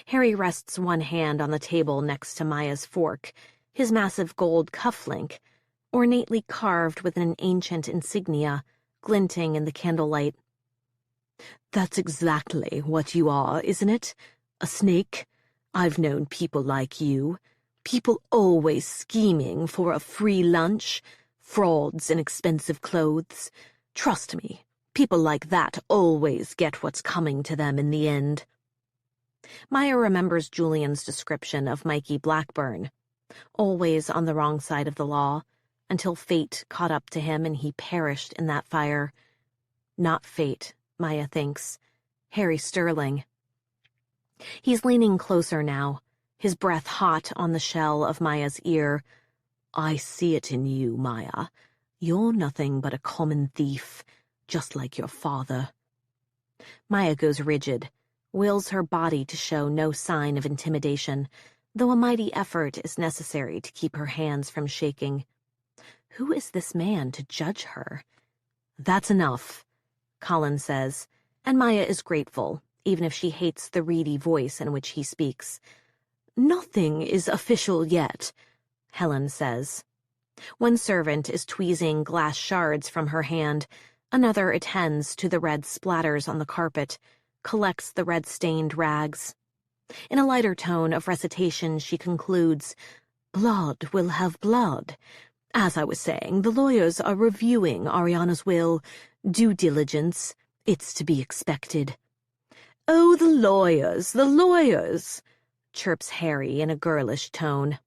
Harry rests one hand on the table next to Maya's fork, his massive gold cufflink, ornately carved with an ancient insignia, glinting in the candlelight. "That's exactly what you are, isn't it? A snake? I've known people like you. People always scheming for a free lunch, frauds in expensive clothes. Trust me, people like that always get what's coming to them in the end." Maya remembers Julian's description of Mikey Blackburn, always on the wrong side of the law, until fate caught up to him and he perished in that fire. Not fate, Maya thinks. Harry Sterling. He's leaning closer now, his breath hot on the shell of Maya's ear. "I see it in you, Maya. You're nothing but a common thief, just like your father." Maya goes rigid, wills her body to show no sign of intimidation, though a mighty effort is necessary to keep her hands from shaking. Who is this man to judge her? "That's enough," Colin says, and Maya is grateful, even if she hates the reedy voice in which he speaks. "Nothing is official yet," Helen says. One servant is tweezing glass shards from her hand. Another attends to the red splatters on the carpet, collects the red-stained rags. In a lighter tone of recitation, she concludes, "Blood will have blood. As I was saying, the lawyers are reviewing Ariana's will. Due diligence. It's to be expected." "Oh, the lawyers," chirps Harry in a girlish tone.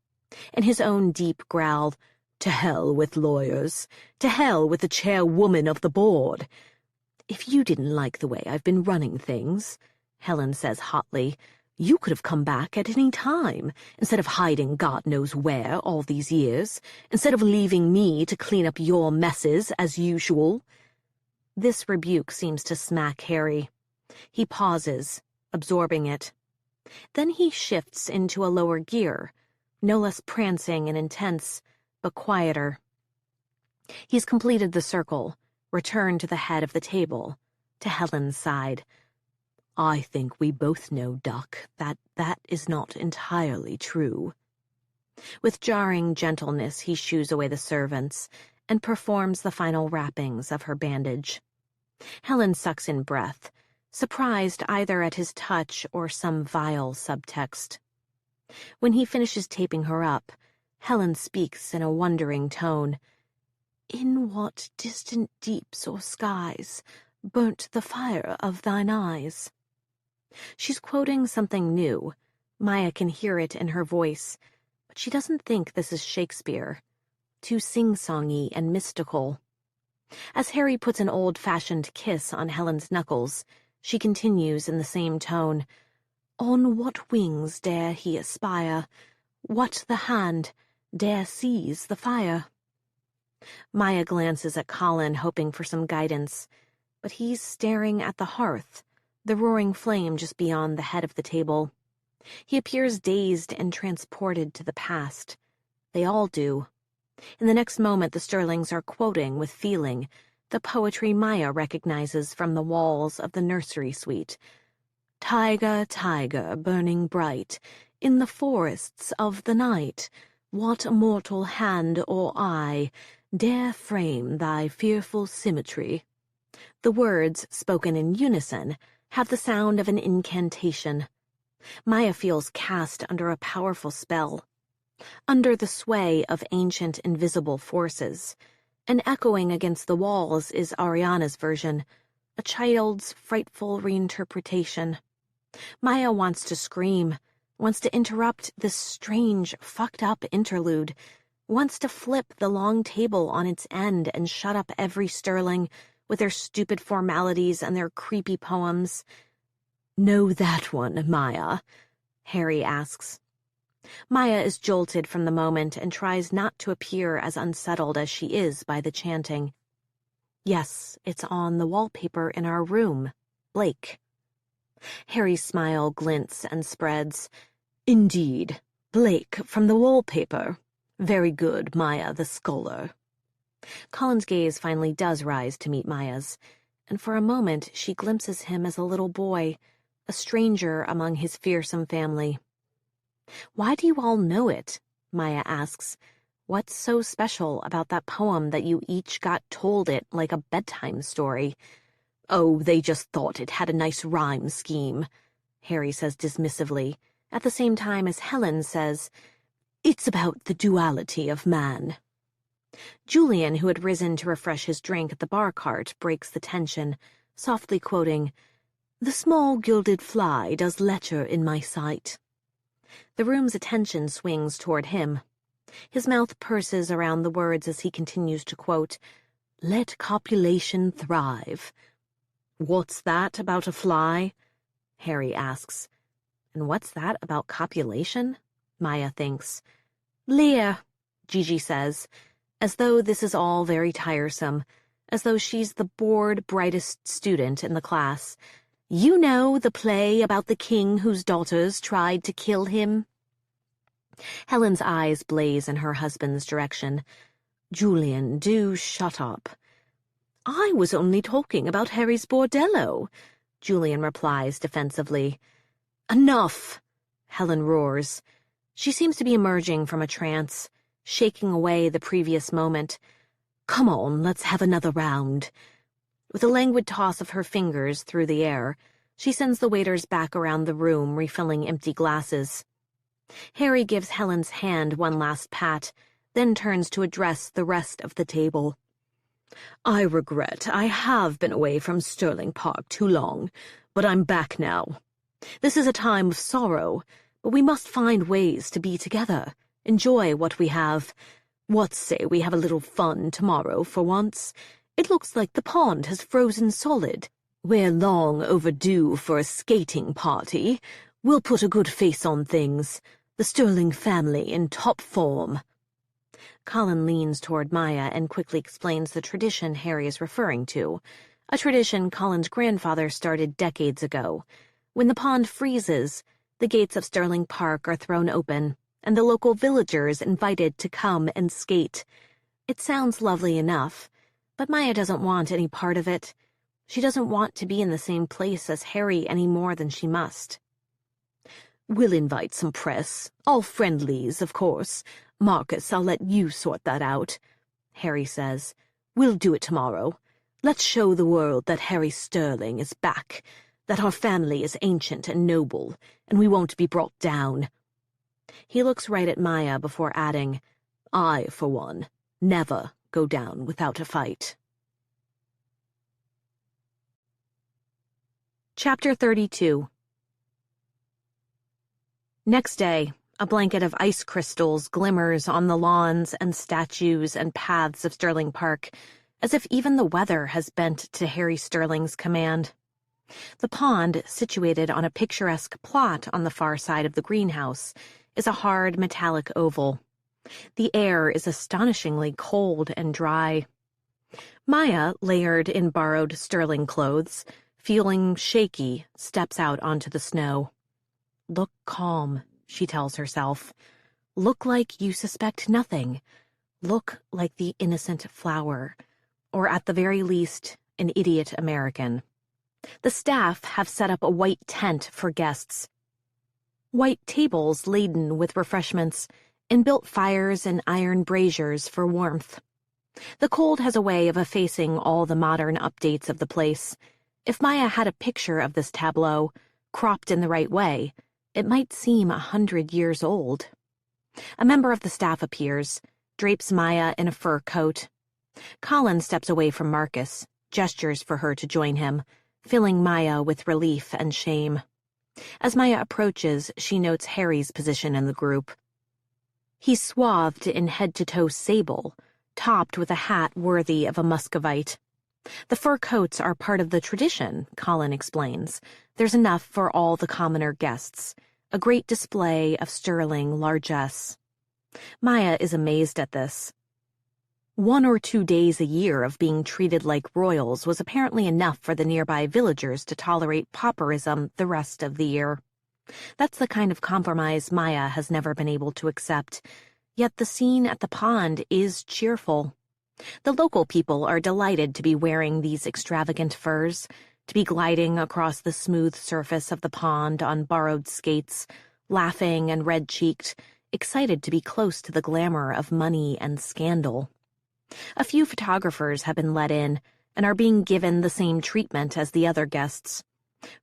In his own deep growl, "To hell with lawyers. To hell with the chairwoman of the board." "If you didn't like the way I've been running things," Helen says hotly, "you could have come back at any time, instead of hiding God knows where all these years, instead of leaving me to clean up your messes as usual." This rebuke seems to smack Harry. He pauses, absorbing it. Then he shifts into a lower gear, no less prancing and intense, but quieter. He's completed the circle, returned to the head of the table, to Helen's side. "I think we both know, Duck, that is not entirely true." With jarring gentleness, he shoos away the servants and performs the final wrappings of her bandage. Helen sucks in breath, surprised either at his touch or some vile subtext. When he finishes taping her up, Helen speaks in a wondering tone. "In what distant deeps or skies burnt the fire of thine eyes?" She's quoting something new. Maya can hear it in her voice, but she doesn't think this is Shakespeare. Too sing-songy and mystical. As Harry puts an old-fashioned kiss on Helen's knuckles, she continues in the same tone. "On what wings dare he aspire? What the hand dare seize the fire?" Maya glances at Colin, hoping for some guidance, but he's staring at the hearth, the roaring flame just beyond the head of the table. He appears dazed and transported to the past. They all do. In the next moment, the Sterlings are quoting with feeling the poetry Maya recognizes from the walls of the nursery suite. Tiger, tiger, burning bright, in the forests of the night, what mortal hand or eye dare frame thy fearful symmetry? The words, spoken in unison, have the sound of an incantation. Maya feels cast under a powerful spell, under the sway of ancient invisible forces, and echoing against the walls is Ariana's version, a child's frightful reinterpretation. Maya wants to scream, wants to interrupt this strange, fucked-up interlude, wants to flip the long table on its end and shut up every Sterling with their stupid formalities and their creepy poems. "Know that one, Maya?" Harry asks. Maya is jolted from the moment and tries not to appear as unsettled as she is by the chanting. "Yes, it's on the wallpaper in our room, Blake." Harry's smile glints and spreads. "Indeed, Blake from the wallpaper. Very good, Maya the scholar." Colin's gaze finally does rise to meet Maya's, and for a moment she glimpses him as a little boy, a stranger among his fearsome family. "Why do you all know it?" Maya asks. "What's so special about that poem that you each got told it like a bedtime story?" "Oh, they just thought it had a nice rhyme scheme," Harry says dismissively, at the same time as Helen says, "It's about the duality of man." Julian, who had risen to refresh his drink at the bar cart, breaks the tension, softly quoting, "The small gilded fly does lecher in my sight." The room's attention swings toward him. His mouth purses around the words as he continues to quote, "Let copulation thrive." "What's that about a fly?" Harry asks. "And what's that about copulation?" Maya thinks. "Leah," Gigi says, as though this is all very tiresome, as though she's the bored, brightest student in the class. "You know the play about the king whose daughters tried to kill him?" Helen's eyes blaze in her husband's direction. "Julian, do shut up." "I was only talking about Harry's bordello," Julian replies defensively. "Enough!" Helen roars. She seems to be emerging from a trance, shaking away the previous moment. "Come on, let's have another round." With a languid toss of her fingers through the air, she sends the waiters back around the room, refilling empty glasses. Harry gives Helen's hand one last pat, then turns to address the rest of the table. "I regret I have been away from Sterling Park too long, but I'm back now. This is a time of sorrow, but we must find ways to be together, enjoy what we have. What say we have a little fun tomorrow for once? It looks like the pond has frozen solid. We're long overdue for a skating party. We'll put a good face on things. The Sterling family in top form." Colin leans toward Maya and quickly explains the tradition Harry is referring to, a tradition Colin's grandfather started decades ago. When the pond freezes, the gates of Sterling Park are thrown open, and the local villagers invited to come and skate. It sounds lovely enough, but Maya doesn't want any part of it. She doesn't want to be in the same place as Harry any more than she must. "We'll invite some press, all friendlies, of course. Marcus, I'll let you sort that out," Harry says. "We'll do it tomorrow. Let's show the world that Harry Sterling is back, that our family is ancient and noble, and we won't be brought down." He looks right at Maya before adding, "I, for one, never go down without a fight." Chapter 32. Next day, a blanket of ice crystals glimmers on the lawns and statues and paths of Sterling Park, as if even the weather has bent to Harry Sterling's command. The pond, situated on a picturesque plot on the far side of the greenhouse, is a hard metallic oval. The air is astonishingly cold and dry. Maya, layered in borrowed sterling clothes, feeling shaky, steps out onto the snow. Look calm, she tells herself. Look like you suspect nothing. Look like the innocent flower, or at the very least, an idiot American. The staff have set up a white tent for guests. White tables laden with refreshments, and built fires and iron braziers for warmth. The cold has a way of effacing all the modern updates of the place. If Maya had a picture of this tableau, cropped in the right way, it might seem 100 years old. A member of the staff appears, drapes Maya in a fur coat. Colin steps away from Marcus, gestures for her to join him, filling Maya with relief and shame. As Maya approaches, she notes Harry's position in the group. He's swathed in head-to-toe sable, topped with a hat worthy of a Muscovite. The fur coats are part of the tradition, Colin explains. There's enough for all the commoner guests, a great display of sterling largesse. Maya is amazed at this. 1 or 2 days a year of being treated like royals was apparently enough for the nearby villagers to tolerate pauperism the rest of the year. That's the kind of compromise Maya has never been able to accept, yet the scene at the pond is cheerful. The local people are delighted to be wearing these extravagant furs, to be gliding across the smooth surface of the pond on borrowed skates, laughing and red-cheeked, excited to be close to the glamour of money and scandal. A few photographers have been let in and are being given the same treatment as the other guests.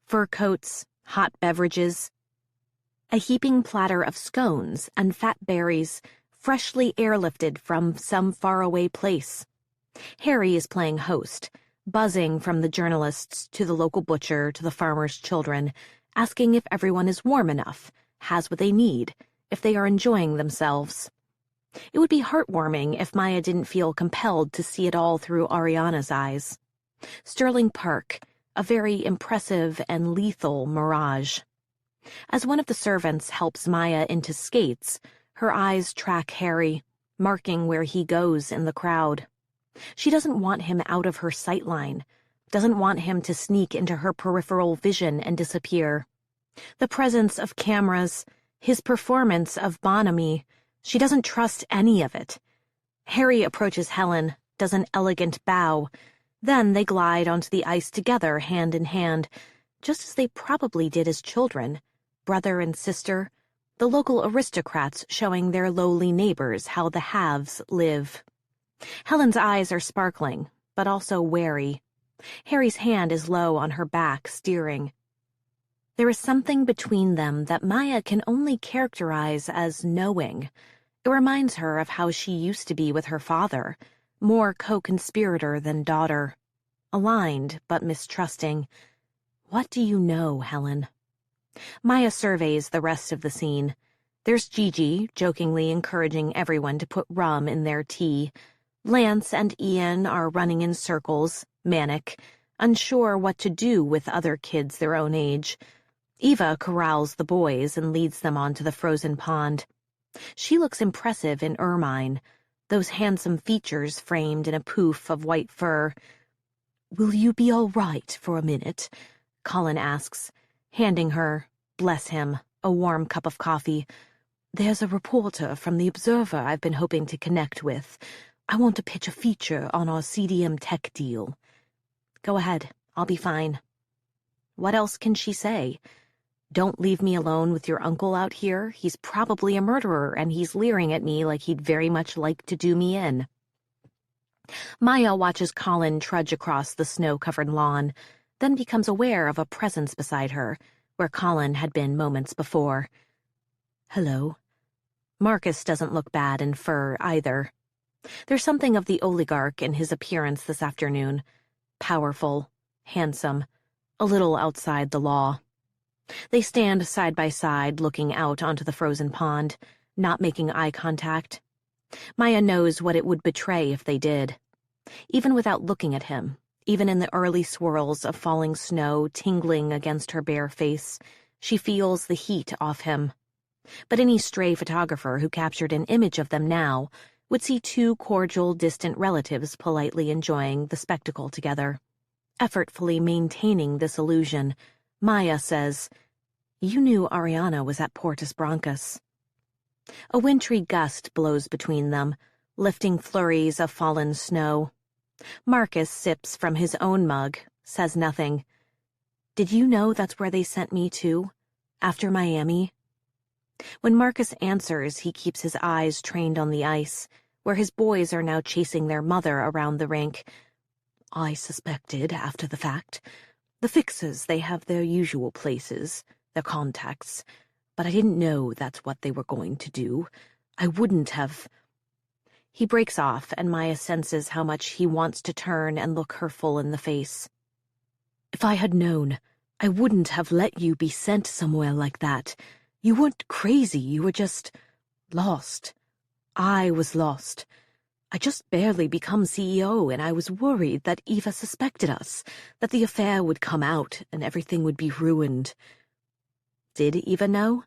Fur coats, hot beverages, a heaping platter of scones and fat berries freshly airlifted from some faraway place. Harry is playing host, buzzing from the journalists to the local butcher to the farmer's children, asking if everyone is warm enough, has what they need, if they are enjoying themselves. It would be heartwarming if Maya didn't feel compelled to see it all through Ariana's eyes. Sterling Park, a very impressive and lethal mirage. As one of the servants helps Maya into skates, her eyes track Harry, marking where he goes in the crowd. She doesn't want him out of her sightline, doesn't want him to sneak into her peripheral vision and disappear. The presence of cameras, his performance of bonhomie, she doesn't trust any of it. Harry approaches Helen, does an elegant bow. Then they glide onto the ice together, hand in hand, just as they probably did as children, brother and sister, the local aristocrats showing their lowly neighbors how the haves live. Helen's eyes are sparkling, but also wary. Harry's hand is low on her back, steering. There is something between them that Maya can only characterize as knowing. It reminds her of how she used to be with her father, more co-conspirator than daughter. Aligned, but mistrusting. What do you know, Helen? Maya surveys the rest of the scene. There's Gigi, jokingly encouraging everyone to put rum in their tea. Lance and Ian are running in circles, manic, unsure what to do with other kids their own age. Eva corrals the boys and leads them onto the frozen pond. She looks impressive in ermine, those handsome features framed in a poof of white fur. "Will you be all right for a minute?" Colin asks, handing her, bless him, a warm cup of coffee. "There's a reporter from the Observer I've been hoping to connect with. I want to pitch a feature on our CDM tech deal." "Go ahead, I'll be fine." What else can she say? "Don't leave me alone with your uncle out here. He's probably a murderer, and he's leering at me like he'd very much like to do me in." Maya watches Colin trudge across the snow-covered lawn, then becomes aware of a presence beside her, where Colin had been moments before. "Hello." Marcus doesn't look bad in fur, either. There's something of the oligarch in his appearance this afternoon. Powerful, handsome, a little outside the law. They stand side by side, looking out onto the frozen pond, not making eye contact. Maya knows what it would betray if they did. Even without looking at him, even in the early swirls of falling snow tingling against her bare face, she feels the heat off him. But any stray photographer who captured an image of them now would see two cordial, distant relatives politely enjoying the spectacle together. Effortfully maintaining this illusion, Maya says, "You knew Ariana was at Portus Brancas." A wintry gust blows between them, lifting flurries of fallen snow. Marcus sips from his own mug, says nothing. "Did you know that's where they sent me to? After Miami?" When Marcus answers, he keeps his eyes trained on the ice, where his boys are now chasing their mother around the rink. "I suspected after the fact. The fixers, they have their usual places, their contacts, but I didn't know that's what they were going to do. I wouldn't have—" He breaks off, and Maya senses how much he wants to turn and look her full in the face. "If I had known, I wouldn't have let you be sent somewhere like that. You weren't crazy, you were just lost. I was lost. I just barely become CEO, and I was worried that Eva suspected us, that the affair would come out and everything would be ruined." "Did Eva know?"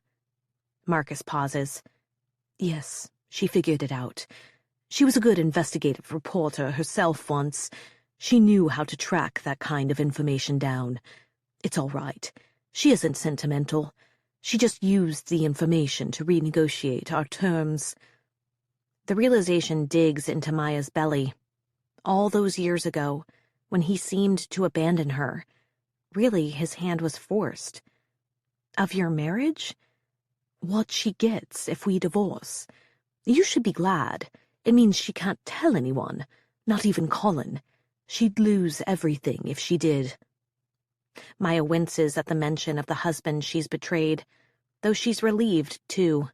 Marcus pauses. "Yes, she figured it out. She was a good investigative reporter herself once. She knew how to track that kind of information down. It's all right. She isn't sentimental. She just used the information to renegotiate our terms." The realization digs into Maya's belly. All those years ago, when he seemed to abandon her, really his hand was forced. "Of your marriage? What she gets if we divorce. You should be glad. It means she can't tell anyone, not even Colin. She'd lose everything if she did." Maya winces at the mention of the husband she's betrayed, though she's relieved, too.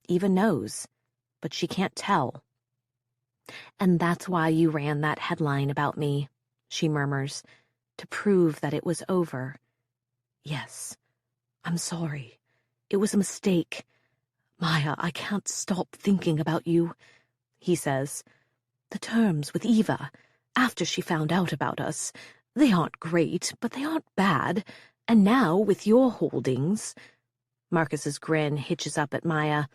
Eva knows, but she can't tell. "And that's why you ran that headline about me," she murmurs, "to prove that it was over." "Yes, I'm sorry. It was a mistake. Maya, I can't stop thinking about you," he says. "The terms with Eva, after she found out about us, they aren't great, but they aren't bad. And now, with your holdings—" Marcus's grin hitches up at Maya,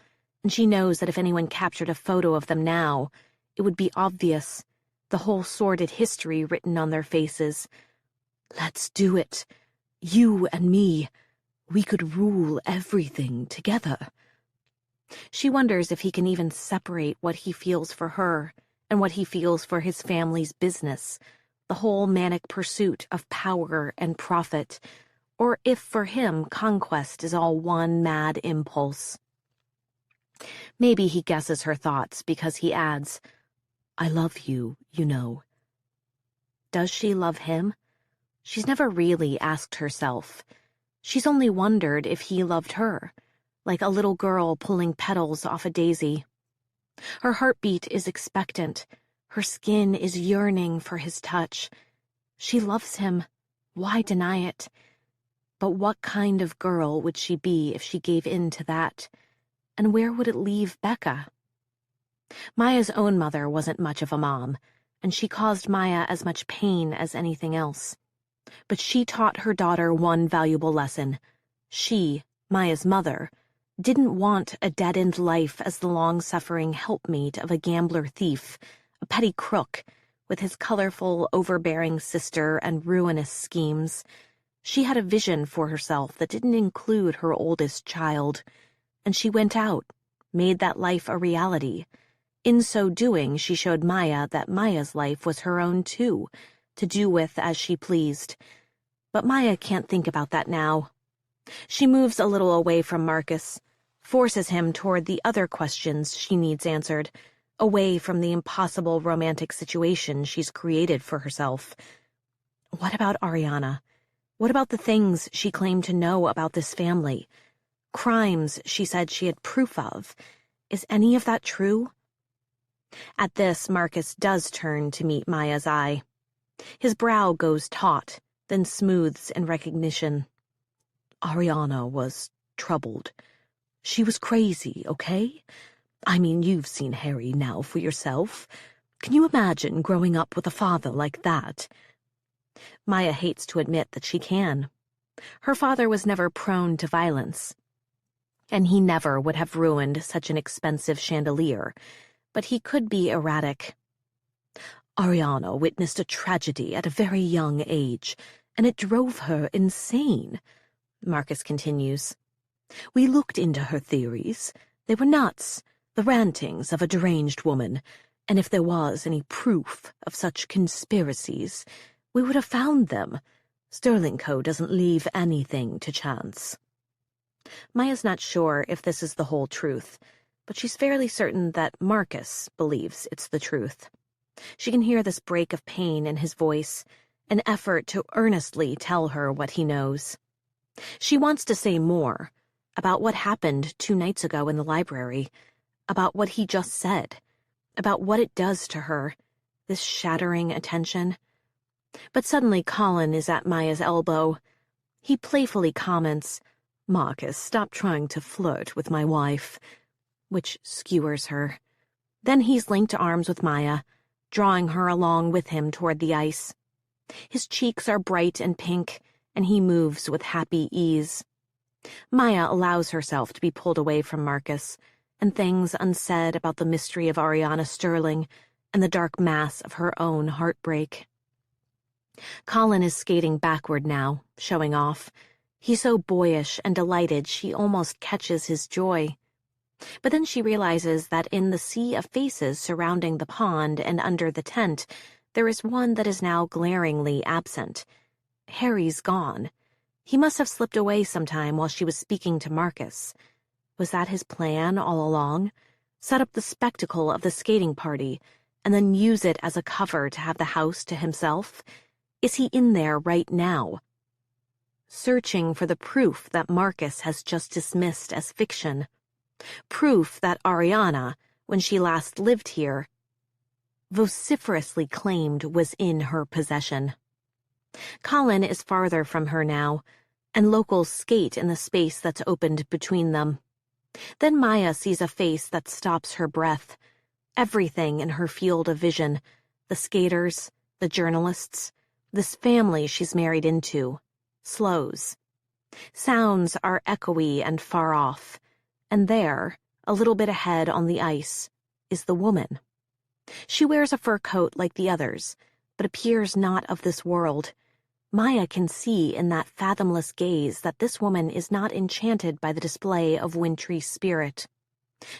and she knows that if anyone captured a photo of them now, it would be obvious, the whole sordid history written on their faces. "Let's do it. You and me. We could rule everything together." She wonders if he can even separate what he feels for her and what he feels for his family's business, the whole manic pursuit of power and profit, or if for him conquest is all one mad impulse. Maybe he guesses her thoughts because he adds, "I love you, you know." Does she love him? She's never really asked herself. She's only wondered if he loved her, like a little girl pulling petals off a daisy. Her heartbeat is expectant. Her skin is yearning for his touch. She loves him. Why deny it? But what kind of girl would she be if she gave in to that? And where would it leave Becca? Maya's own mother wasn't much of a mom, and she caused Maya as much pain as anything else. But she taught her daughter one valuable lesson. She, Maya's mother, didn't want a dead-end life as the long-suffering helpmeet of a gambler thief, a petty crook, with his colorful, overbearing sister and ruinous schemes. She had a vision for herself that didn't include her oldest child, and she went out, made that life a reality. In so doing, she showed Maya that Maya's life was her own too, to do with as she pleased. But Maya can't think about that now. She moves a little away from Marcus, forces him toward the other questions she needs answered, away from the impossible romantic situation she's created for herself. What about Ariana? What about the things she claimed to know about this family? Crimes she said she had proof of. Is any of that true? At this, Marcus does turn to meet Maya's eye. His brow goes taut, then smooths in recognition. Ariana was troubled. She was crazy, okay? I mean, you've seen Harry now for yourself. Can you imagine growing up with a father like that? Maya hates to admit that she can. Her father was never prone to violence. and he never would have ruined such an expensive chandelier, but he could be erratic. Ariana witnessed a tragedy at a very young age, and it drove her insane, Marcus continues. We looked into her theories. They were nuts, the rantings of a deranged woman, and if there was any proof of such conspiracies, we would have found them. Sterling Co. doesn't leave anything to chance. Maya's not sure if this is the whole truth, but she's fairly certain that Marcus believes it's the truth. She can hear this break of pain in his voice, an effort to earnestly tell her what he knows. She wants to say more, about what happened 2 nights ago in the library, about what he just said, about what it does to her, this shattering attention. But suddenly Colin is at Maya's elbow. He playfully comments, Marcus, stop trying to flirt with my wife, which skewers her. Then he's linked arms with Maya, drawing her along with him toward the ice. His cheeks are bright and pink, and he moves with happy ease. Maya allows herself to be pulled away from Marcus, and things unsaid about the mystery of Ariana Sterling and the dark mass of her own heartbreak. Colin is skating backward now, showing off. He's so boyish and delighted she almost catches his joy. But then she realizes that in the sea of faces surrounding the pond and under the tent, there is one that is now glaringly absent. Harry's gone. He must have slipped away sometime while she was speaking to Marcus. Was that his plan all along? Set up the spectacle of the skating party, and then use it as a cover to have the house to himself? Is he in there right now? Searching for the proof that Marcus has just dismissed as fiction. Proof that Ariana, when she last lived here, vociferously claimed was in her possession. Colin is farther from her now, and locals skate in the space that's opened between them. Then Maya sees a face that stops her breath. Everything in her field of vision, the skaters, the journalists, this family she's married into, slows. Sounds are echoey and far off, and there, a little bit ahead on the ice, is the woman. She wears a fur coat like the others, but appears not of this world. Maya can see in that fathomless gaze that this woman is not enchanted by the display of wintry spirit.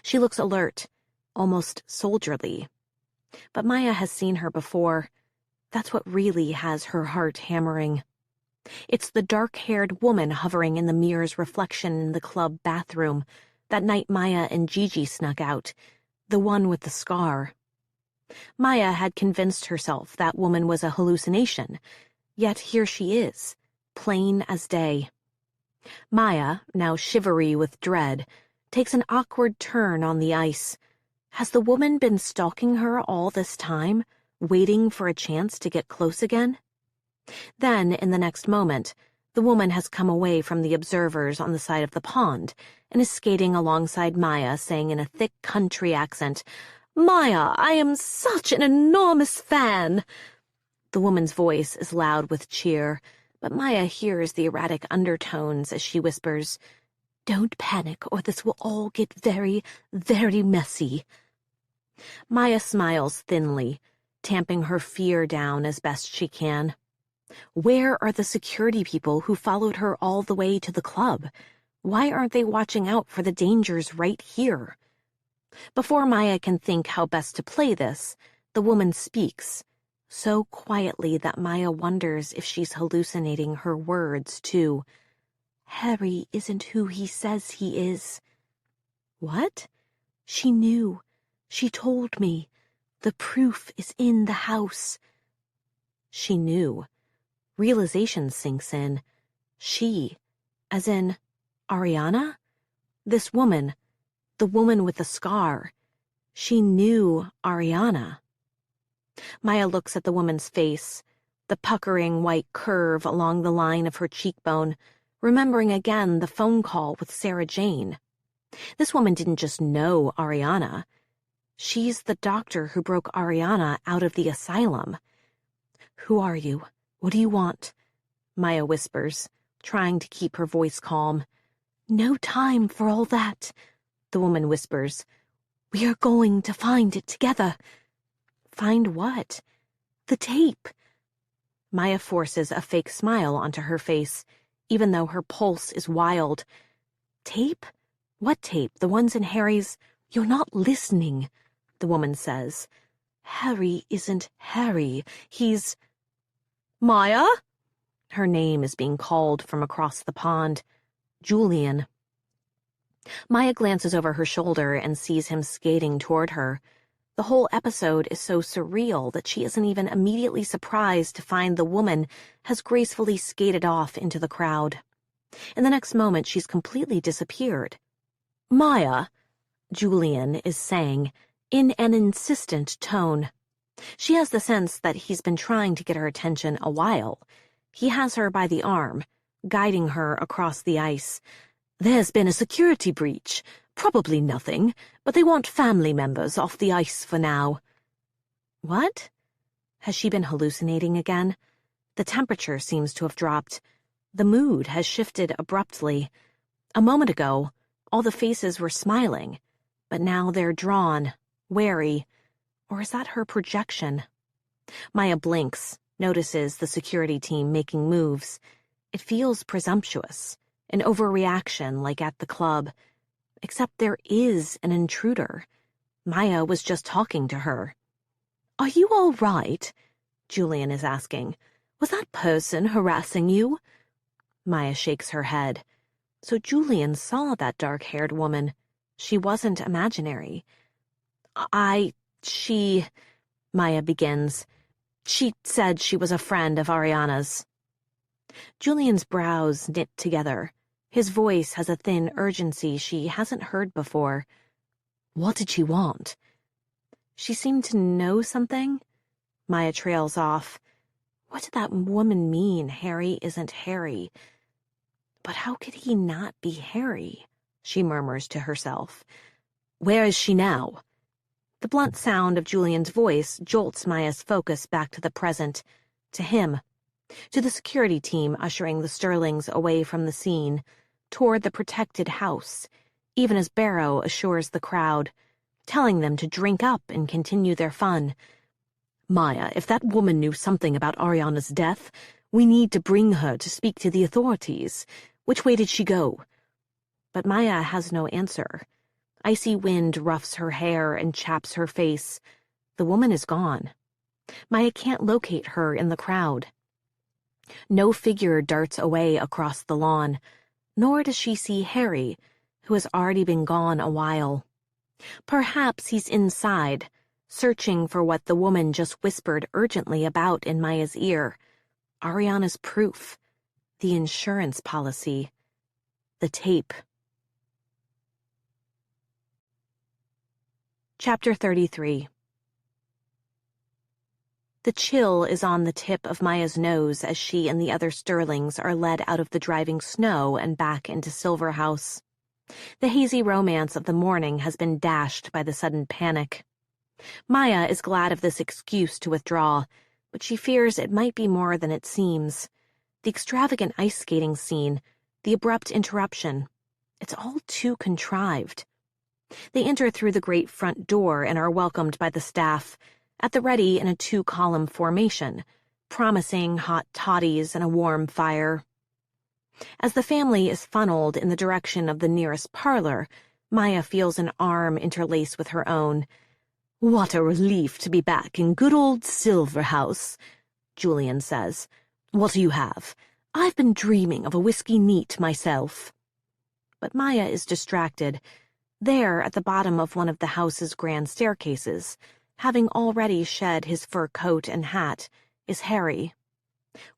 She looks alert, almost soldierly. But Maya has seen her before. That's what really has her heart hammering. It's the dark-haired woman hovering in the mirror's reflection in the club bathroom, that night Maya and Gigi snuck out, the one with the scar. Maya had convinced herself that woman was a hallucination, yet here she is, plain as day. Maya, now shivery with dread, takes an awkward turn on the ice. Has the woman been stalking her all this time, waiting for a chance to get close again? Then, in the next moment, the woman has come away from the observers on the side of the pond and is skating alongside Maya, saying in a thick country accent, "Maya, I am such an enormous fan." The woman's voice is loud with cheer, but Maya hears the erratic undertones as she whispers, "Don't panic, or this will all get very, very messy." Maya smiles thinly, tamping her fear down as best she can. Where are the security people who followed her all the way to the club? Why aren't they watching out for the dangers right here? Before Maya can think how best to play this, the woman speaks, so quietly that Maya wonders if she's hallucinating her words, too. "Harry isn't who he says he is." What? She knew. She told me. The proof is in the house. She knew. Realization sinks in. She, as in Ariana? This woman, the woman with the scar. She knew Ariana. Maya looks at the woman's face, the puckering white curve along the line of her cheekbone, remembering again the phone call with Sarah Jane. This woman didn't just know Ariana. She's the doctor who broke Ariana out of the asylum. "Who are you? What do you want?" Maya whispers, trying to keep her voice calm. No time for all that, the woman whispers. We are going to find it together. Find what? The tape. Maya forces a fake smile onto her face, even though her pulse is wild. Tape? What tape? The ones in Harry's? You're not listening, the woman says. Harry isn't Harry. He's... Maya? Her name is being called from across the pond. Julian. Maya glances over her shoulder and sees him skating toward her. The whole episode is so surreal that she isn't even immediately surprised to find the woman has gracefully skated off into the crowd. In the next moment, she's completely disappeared. Maya, Julian is saying, in an insistent tone. She has the sense that he's been trying to get her attention a while. He has her by the arm, guiding her across the ice. There's been a security breach. Probably nothing, but they want family members off the ice for now. What? Has she been hallucinating again? The temperature seems to have dropped. The mood has shifted abruptly. A moment ago, all the faces were smiling, but now they're drawn, wary. Or is that her projection? Maya blinks, notices the security team making moves. It feels presumptuous, an overreaction like at the club. Except there is an intruder. Maya was just talking to her. Are you all right? Julian is asking. Was that person harassing you? Maya shakes her head. So Julian saw that dark-haired woman. She wasn't imaginary. Maya begins. She said she was a friend of Ariana's. Julian's brows knit together. His voice has a thin urgency she hasn't heard before. What did she want? She seemed to know something. Maya trails off. What did that woman mean, Harry isn't Harry? But how could he not be Harry? She murmurs to herself. Where is she now? The blunt sound of Julian's voice jolts Maya's focus back to the present, to him, to the security team ushering the Sterlings away from the scene, toward the protected house, even as Barrow assures the crowd, telling them to drink up and continue their fun. Maya, if that woman knew something about Ariana's death, we need to bring her to speak to the authorities. Which way did she go? But Maya has no answer. Icy wind roughs her hair and chaps her face. The woman is gone. Maya can't locate her in the crowd. No figure darts away across the lawn, nor does she see Harry, who has already been gone a while. Perhaps he's inside, searching for what the woman just whispered urgently about in Maya's ear. Ariana's proof, the insurance policy, the tape. Chapter 33. The chill is on the tip of Maya's nose as she and the other Sterlings are led out of the driving snow and back into Silver House. The hazy romance of the morning has been dashed by the sudden panic. Maya is glad of this excuse to withdraw, but she fears it might be more than it seems. The extravagant ice skating scene, the abrupt interruption, it's all too contrived. They enter through the great front door and are welcomed by the staff, at the ready in a 2-column formation, promising hot toddies and a warm fire. As the family is funneled in the direction of the nearest parlor, Maya feels an arm interlace with her own. What a relief to be back in good old Silver House, Julian says. What do you have? I've been dreaming of a whiskey neat myself. But Maya is distracted. There, at the bottom of one of the house's grand staircases, having already shed his fur coat and hat, is Harry.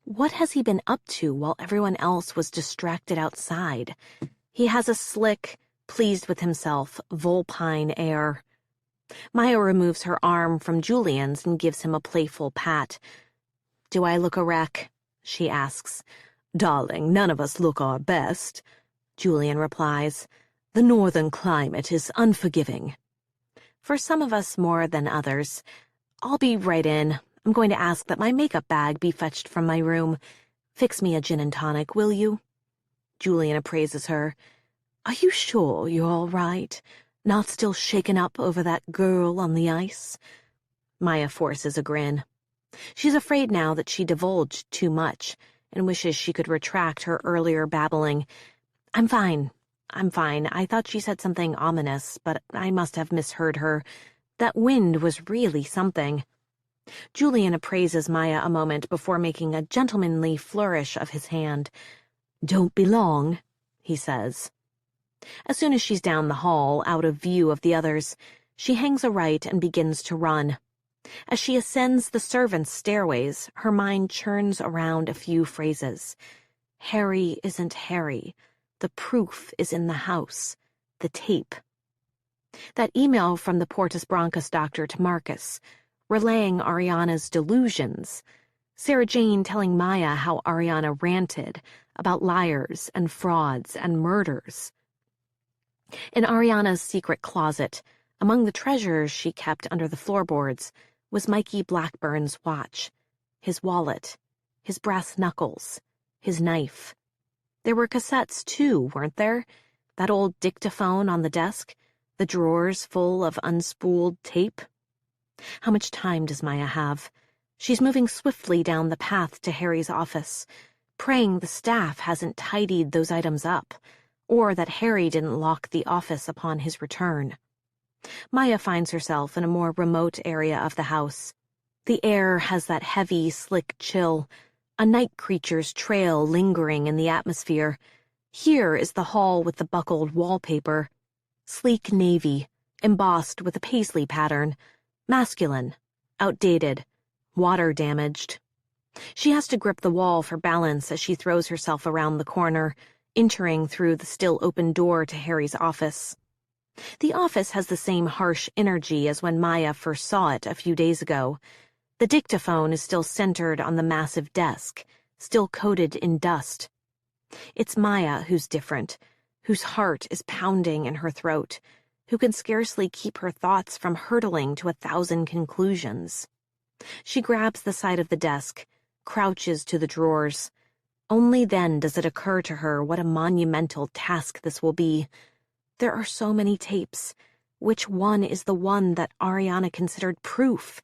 What has he been up to while everyone else was distracted outside? He has a slick, pleased with himself, vulpine air. Maya removes her arm from Julian's and gives him a playful pat. Do I look a wreck? She asks. Darling, none of us look our best, Julian replies. The northern climate is unforgiving. For some of us more than others. I'll be right in. I'm going to ask that my makeup bag be fetched from my room. Fix me a gin and tonic, will you? Julian appraises her. Are you sure you're all right? Not still shaken up over that girl on the ice? Maya forces a grin. She's afraid now that she divulged too much and wishes she could retract her earlier babbling. I'm fine. I thought she said something ominous, but I must have misheard her. That wind was really something. Julian appraises Maya a moment before making a gentlemanly flourish of his hand. Don't be long, he says. As soon as she's down the hall, out of view of the others, she hangs a right and begins to run. As she ascends the servants' stairways, her mind churns around a few phrases. Harry isn't Harry. The proof is in the house. The tape. That email from the Portus Bronchus doctor to Marcus, relaying Ariana's delusions. Sarah Jane telling Maya how Ariana ranted about liars and frauds and murders. In Ariana's secret closet, among the treasures she kept under the floorboards, was Mikey Blackburn's watch, his wallet, his brass knuckles, his knife. There were cassettes, too, weren't there? That old dictaphone on the desk, the drawers full of unspooled tape. How much time does Maya have? She's moving swiftly down the path to Harry's office, praying the staff hasn't tidied those items up, or that Harry didn't lock the office upon his return. Maya finds herself in a more remote area of the house. The air has that heavy, slick chill, a night creature's trail lingering in the atmosphere. Here is the hall with the buckled wallpaper. Sleek navy, embossed with a paisley pattern. Masculine, outdated, water-damaged. She has to grip the wall for balance as she throws herself around the corner, entering through the still-open door to Harry's office. The office has the same harsh energy as when Maya first saw it a few days ago. The dictaphone is still centered on the massive desk, still coated in dust. It's Maya who's different, whose heart is pounding in her throat, who can scarcely keep her thoughts from hurtling to 1,000 conclusions. She grabs the side of the desk, crouches to the drawers. Only then does it occur to her what a monumental task this will be. There are so many tapes. Which one is the one that Ariana considered proof?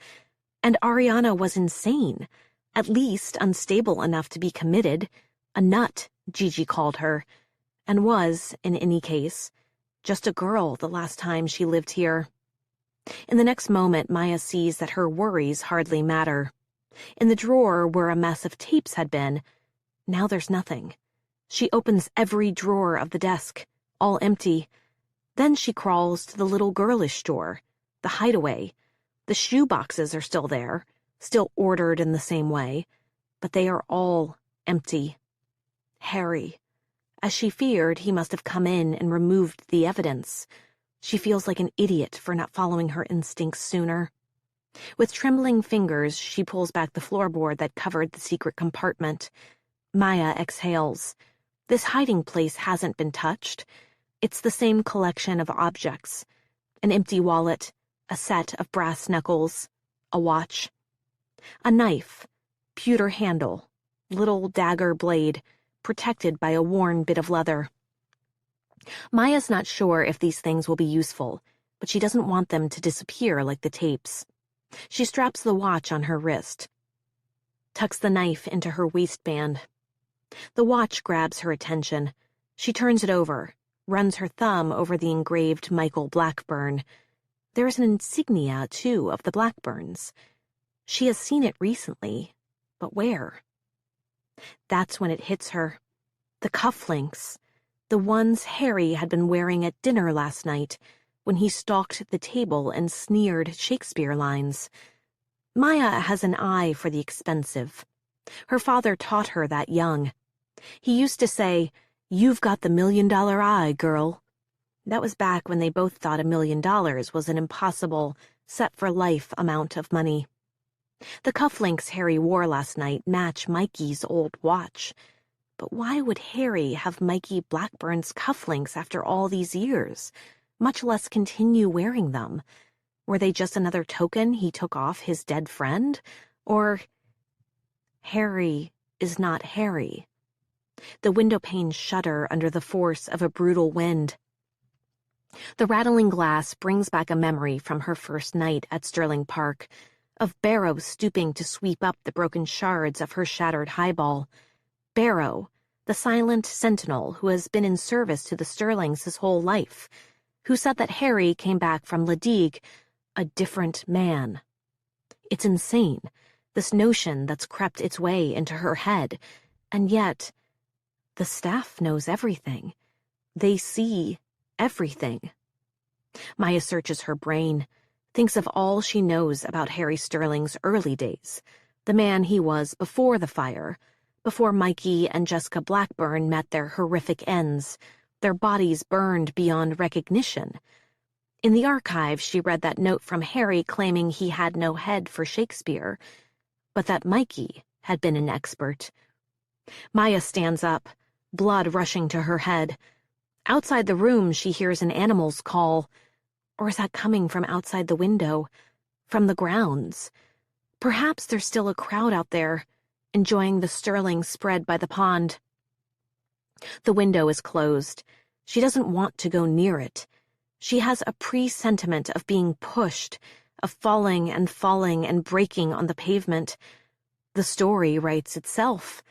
And Ariana was insane, at least unstable enough to be committed. A nut, Gigi called her, and was, in any case, just a girl the last time she lived here. In the next moment, Maya sees that her worries hardly matter. In the drawer where a mess of tapes had been, now there's nothing. She opens every drawer of the desk, all empty. Then she crawls to the little girlish drawer, the hideaway. The shoe boxes are still there, still ordered in the same way, but they are all empty. Harry. As she feared, he must have come in and removed the evidence. She feels like an idiot for not following her instincts sooner. With trembling fingers, she pulls back the floorboard that covered the secret compartment. Maya exhales. This hiding place hasn't been touched. It's the same collection of objects. An empty wallet, a set of brass knuckles, a watch. A knife, pewter handle, little dagger blade, protected by a worn bit of leather. Maya's not sure if these things will be useful, but she doesn't want them to disappear like the tapes. She straps the watch on her wrist, tucks the knife into her waistband. The watch grabs her attention. She turns it over, runs her thumb over the engraved Michael Blackburn. There is an insignia, too, of the Blackburns. She has seen it recently, but where? That's when it hits her. The cufflinks, the ones Harry had been wearing at dinner last night, when he stalked the table and sneered Shakespeare lines. Maya has an eye for the expensive. Her father taught her that young. He used to say, "You've got the $1 million eye, girl." That was back when they both thought $1 million was an impossible, set-for-life amount of money. The cufflinks Harry wore last night match Mikey's old watch. But why would Harry have Mikey Blackburn's cufflinks after all these years, much less continue wearing them? Were they just another token he took off his dead friend? Or Harry is not Harry. The window panes shudder under the force of a brutal wind. The rattling glass brings back a memory from her first night at Sterling Park, of Barrow stooping to sweep up the broken shards of her shattered highball. Barrow, the silent sentinel who has been in service to the Sterlings his whole life, who said that Harry came back from Ladigue a different man. It's insane, this notion that's crept its way into her head, and yet the staff knows everything. They see everything. Maya searches her brain, thinks of all she knows about Harry Sterling's early days, the man he was before the fire, before Mikey and Jessica Blackburn met their horrific ends, their bodies burned beyond recognition. In the archive, she read that note from Harry claiming he had no head for Shakespeare, but that Mikey had been an expert. Maya stands up, blood rushing to her head. Outside the room, she hears an animal's call. Or is that coming from outside the window? From the grounds? Perhaps there's still a crowd out there, enjoying the Sterling spread by the pond. The window is closed. She doesn't want to go near it. She has a presentiment of being pushed, of falling and breaking on the pavement. The story writes itself.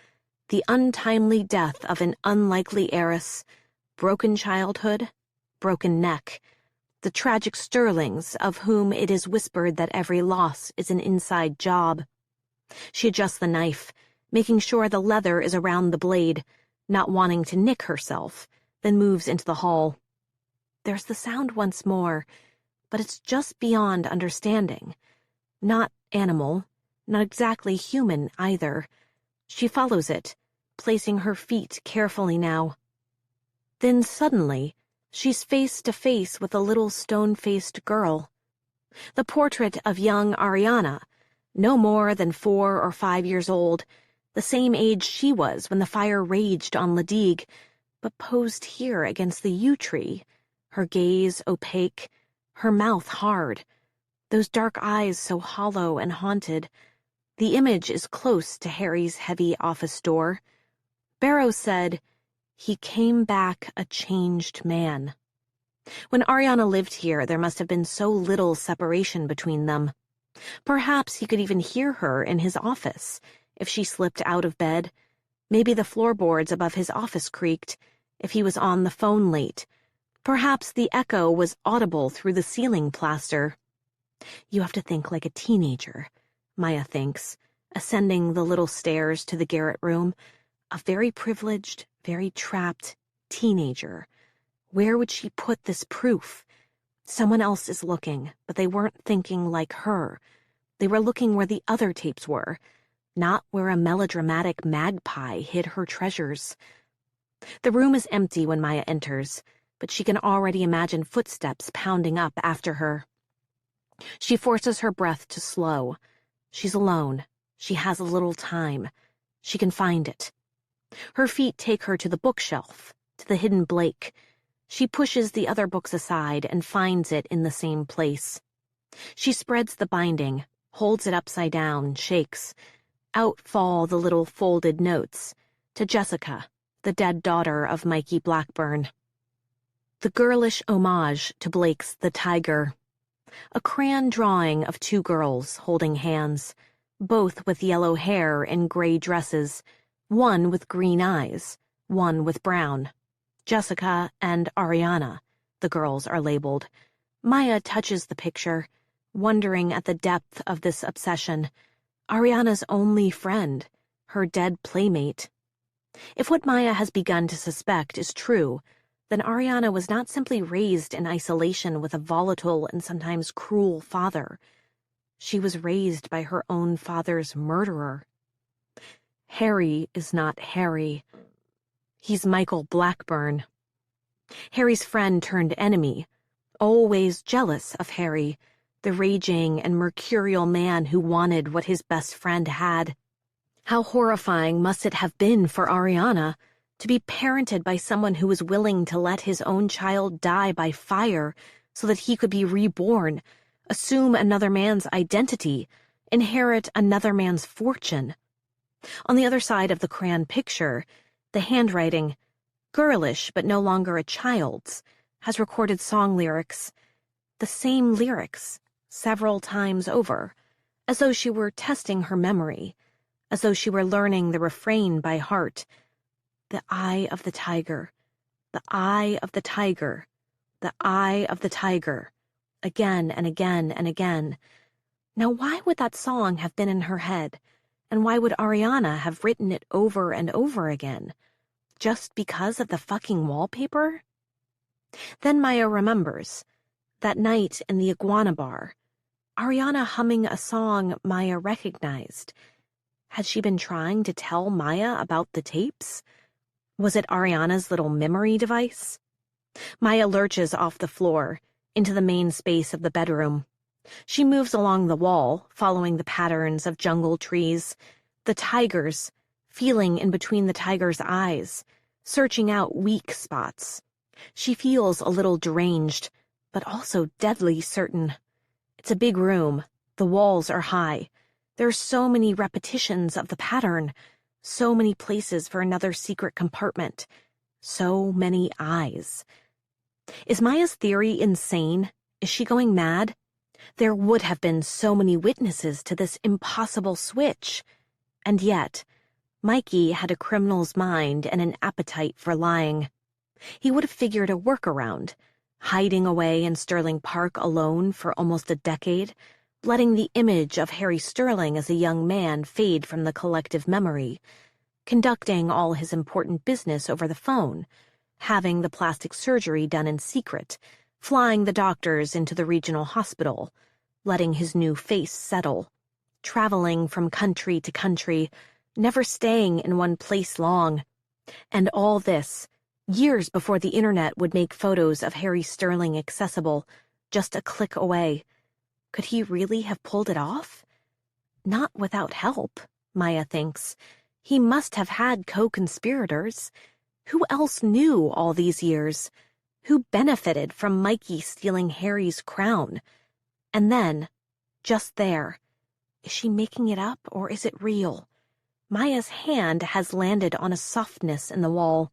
The untimely death of an unlikely heiress, broken childhood, broken neck. The tragic Sterlings, of whom it is whispered that every loss is an inside job. She adjusts the knife, making sure the leather is around the blade, not wanting to nick herself, then moves into the hall. There's the sound once more, but it's just beyond understanding. Not animal, not exactly human either. She follows it, placing her feet carefully now. Then suddenly, she's face to face with a little stone-faced girl. The portrait of young Ariana, no more than 4 or 5 years old, the same age she was when the fire raged on Ladigue, but posed here against the yew tree, her gaze opaque, her mouth hard, those dark eyes so hollow and haunted. The image is close to Harry's heavy office door. Barrow said, "He came back a changed man." When Ariana lived here, there must have been so little separation between them. Perhaps he could even hear her in his office, if she slipped out of bed. Maybe the floorboards above his office creaked, if he was on the phone late. Perhaps the echo was audible through the ceiling plaster. You have to think like a teenager, Maya thinks, ascending the little stairs to the garret room. A very privileged, very trapped teenager. Where would she put this proof? Someone else is looking, but they weren't thinking like her. They were looking where the other tapes were, not where a melodramatic magpie hid her treasures. The room is empty when Maya enters, but she can already imagine footsteps pounding up after her. She forces her breath to slow. She's alone. She has a little time. She can find it. Her feet take her to the bookshelf, to the hidden Blake. She pushes the other books aside and finds it in the same place. She spreads the binding, holds it upside down, shakes. Out fall the little folded notes. To Jessica, the dead daughter of Mikey Blackburn. The girlish homage to Blake's The Tiger. A crayon drawing of 2 girls holding hands, both with yellow hair and gray dresses, one with green eyes, one with brown. Jessica and Ariana, the girls are labeled. Maya touches the picture, wondering at the depth of this obsession. Ariana's only friend, her dead playmate. If what Maya has begun to suspect is true, then Ariana was not simply raised in isolation with a volatile and sometimes cruel father. She was raised by her own father's murderer. Harry is not Harry. He's Michael Blackburn. Harry's friend turned enemy, always jealous of Harry, the raging and mercurial man who wanted what his best friend had. How horrifying must it have been for Ariana to be parented by someone who was willing to let his own child die by fire so that he could be reborn, assume another man's identity, inherit another man's fortune. On the other side of the crayon picture, The handwriting, girlish but no longer a child's, has recorded song lyrics. The same lyrics, several times over, as though she were testing her memory, as though she were learning the refrain by heart. The eye of the tiger, the eye of the tiger, the eye of the tiger, again and again and again. Now why would that song have been in her head, and why would Ariana have written it over and over again? Just because of the fucking wallpaper? Then Maya remembers, that night in the iguana bar, Ariana humming a song Maya recognized. Had she been trying to tell Maya about the tapes? Was it Ariana's little memory device? Maya lurches off the floor, into the main space of the bedroom. She moves along the wall, following the patterns of jungle trees, the tigers, feeling in between the tiger's eyes, searching out weak spots. She feels a little deranged, but also deadly certain. It's a big room. The walls are high. There are so many repetitions of the pattern, so many places for another secret compartment, so many eyes. Is Maya's theory insane? Is she going mad? There would have been so many witnesses to this impossible switch. And yet, Mikey had a criminal's mind and an appetite for lying. He would have figured a workaround, hiding away in Sterling Park alone for almost a decade, letting the image of Harry Sterling as a young man fade from the collective memory, conducting all his important business over the phone, having the plastic surgery done in secret, flying the doctors into the regional hospital, letting his new face settle, traveling from country to country, never staying in one place long. And all this, years before the internet would make photos of Harry Sterling accessible, just a click away. Could he really have pulled it off? Not without help, Maya thinks. He must have had co-conspirators. Who else knew all these years? Who benefited from Mikey stealing Harry's crown? And then, just there, is she making it up or is it real? Maya's hand has landed on a softness in the wall,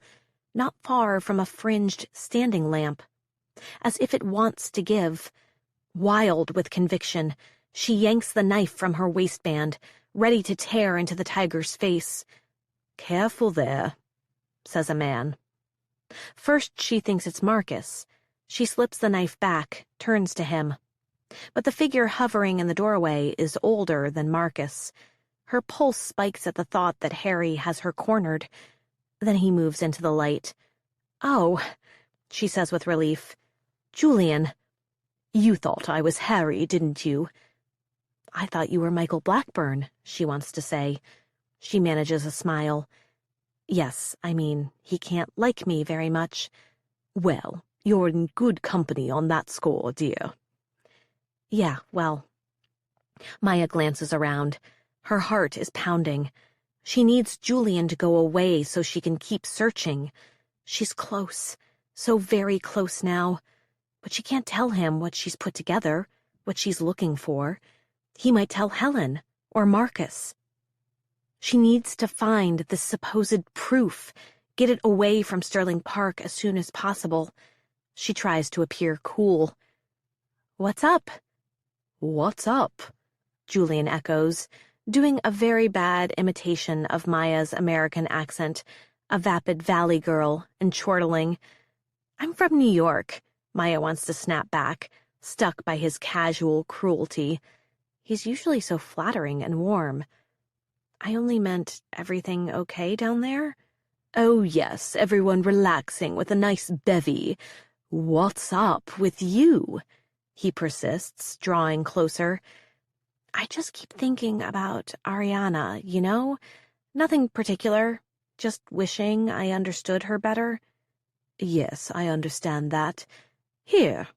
not far from a fringed standing lamp, as if it wants to give. Wild with conviction, she yanks the knife from her waistband, ready to tear into the tiger's face. "Careful there," says a man. First she thinks it's Marcus. She slips the knife back, turns to him. But the figure hovering in the doorway is older than Marcus. Her pulse spikes at the thought that Harry has her cornered. Then he moves into the light. "Oh," she says with relief. "Julian. You thought I was Harry, didn't you?" "I thought you were Michael Blackburn," she wants to say. She manages a smile. "Yes, I mean, he can't like me very much." "Well, you're in good company on that score, dear." "Yeah, well." Maya glances around. Her heart is pounding. She needs Julian to go away so she can keep searching. She's close, so very close now. But she can't tell him what she's put together, what she's looking for. He might tell Helen, or Marcus. She needs to find this supposed proof, get it away from Sterling Park as soon as possible. She tries to appear cool. "What's up?" "What's up?" Julian echoes, doing a very bad imitation of Maya's American accent, a vapid valley girl, and chortling. "I'm from New York," Maya wants to snap back, stuck by his casual cruelty. He's usually so flattering and warm. "I only meant everything okay down there?" "Oh yes, everyone relaxing with a nice bevy. What's up with you?" he persists, drawing closer. "I just keep thinking about Ariana, you know? Nothing particular, just wishing I understood her better." "Yes, I understand that. Here."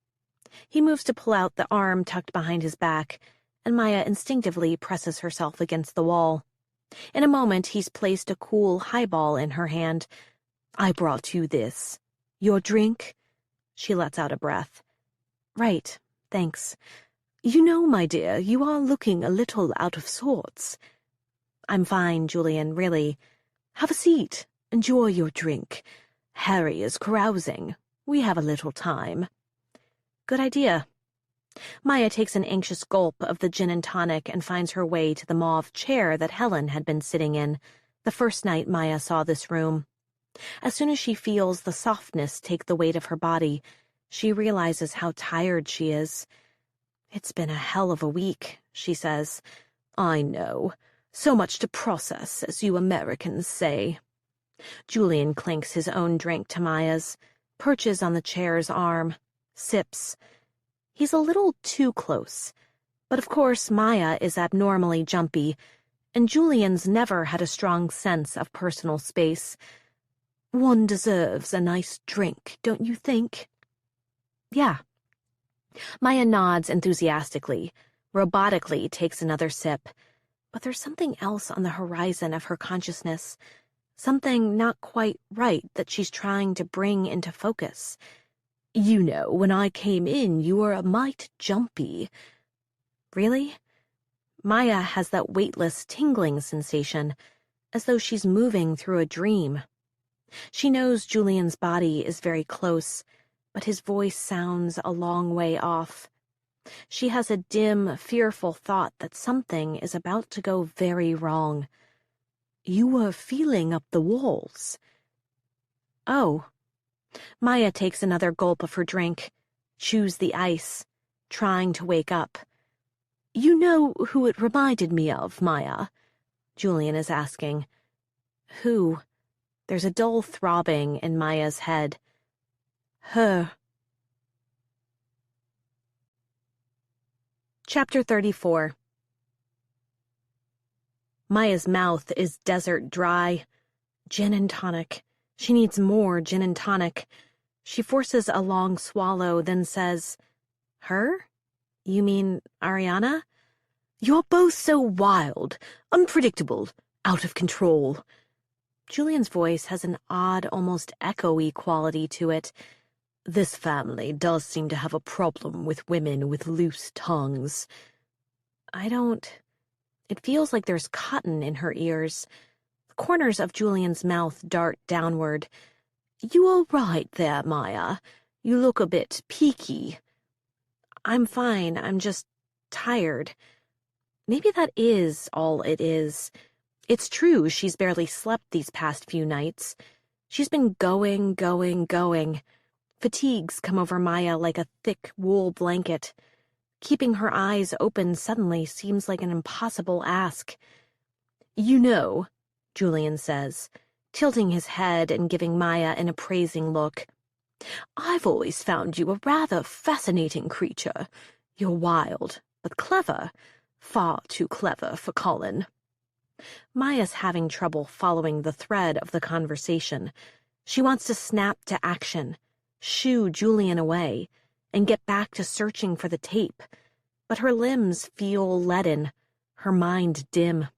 He moves to pull out the arm tucked behind his back, and Maya instinctively presses herself against the wall. In a moment, he's placed a cool highball in her hand. "I brought you this. Your drink?" She lets out a breath. "Right, thanks. You know, my dear, you are looking a little out of sorts." "I'm fine, Julian, really. Have a seat. Enjoy your drink. Harry is carousing. We have a little time. Good idea. Maya takes an anxious gulp of the gin and tonic and finds her way to the mauve chair that Helen had been sitting in the first night Maya saw this room. As soon as she feels the softness take the weight of her body, she realizes how tired she is. It's been a hell of a week, she says. I know. So much to process, as you Americans say. Julian clinks his own drink to Maya's, perches on the chair's arm, sips. He's a little too close. But of course Maya is abnormally jumpy, and Julian's never had a strong sense of personal space. One deserves a nice drink, don't you think? Yeah. Maya nods enthusiastically, robotically takes another sip. But there's something else on the horizon of her consciousness, something not quite right that she's trying to bring into focus. You know, when I came in, you were a mite jumpy. Really? Maya has that weightless, tingling sensation, as though she's moving through a dream. She knows Julian's body is very close, but his voice sounds a long way off. She has a dim, fearful thought that something is about to go very wrong. You were feeling up the walls. Oh. Maya takes another gulp of her drink, chews the ice, trying to wake up. You know who it reminded me of, Maya? Julian is asking. Who? There's a dull throbbing in Maya's head. Her. Chapter 34. Maya's mouth is desert dry. Gin and tonic. She needs more gin and tonic. She forces a long swallow, then says, Her? You mean Ariana? You're both so wild, unpredictable, out of control. Julian's voice has an odd, almost echoey quality to it. This family does seem to have a problem with women with loose tongues. It feels like there's cotton in her ears. The corners of Julian's mouth dart downward. You are right there, Maya. You look a bit peaky. I'm fine. I'm just tired. Maybe that is all it is. It's true she's barely slept these past few nights. She's been going. Fatigues come over Maya like a thick wool blanket. Keeping her eyes open suddenly seems like an impossible ask. You know, Julian says, tilting his head and giving Maya an appraising look. I've always found you a rather fascinating creature. You're wild, but clever. Far too clever for Colin. Maya's having trouble following the thread of the conversation. She wants to snap to action, shoo Julian away, and get back to searching for the tape. But her limbs feel leaden, her mind dim.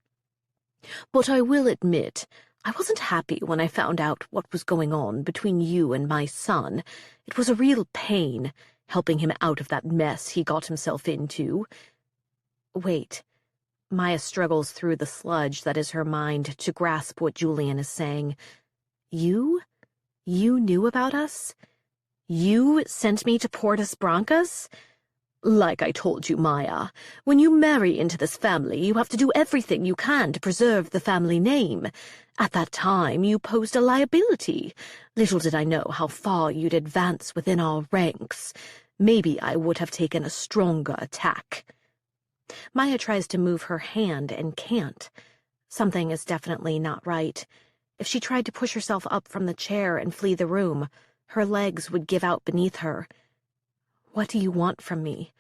But I will admit, I wasn't happy when I found out what was going on between you and my son. It was a real pain, helping him out of that mess he got himself into. Wait. Maya struggles through the sludge that is her mind to grasp what Julian is saying. You? You knew about us? You sent me to Portus Brancas? Like I told you, Maya, when you marry into this family, you have to do everything you can to preserve the family name. At that time, you posed a liability. Little did I know how far you'd advance within our ranks. Maybe I would have taken a stronger attack. Maya tries to move her hand and can't. Something is definitely not right. If she tried to push herself up from the chair and flee the room, her legs would give out beneath her. What do you want from me?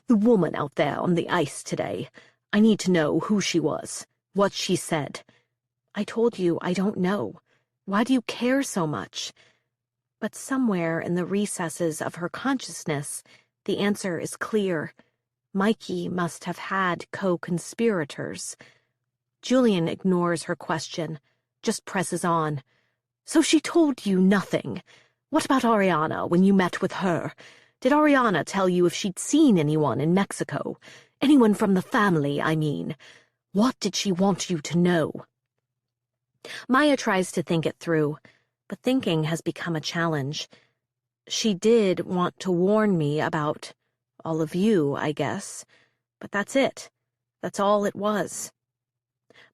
The woman out there on the ice today. I need to know who she was, what she said. I told you I don't know. Why do you care so much? But somewhere in the recesses of her consciousness, the answer is clear. Mikey must have had co-conspirators. Julian ignores her question, just presses on. So she told you nothing. What about Ariana when you met with her? Did Ariana tell you if she'd seen anyone in Mexico? Anyone from the family, I mean. What did she want you to know? Maya tries to think it through, but thinking has become a challenge. She did want to warn me about all of you, I guess, but that's it. That's all it was.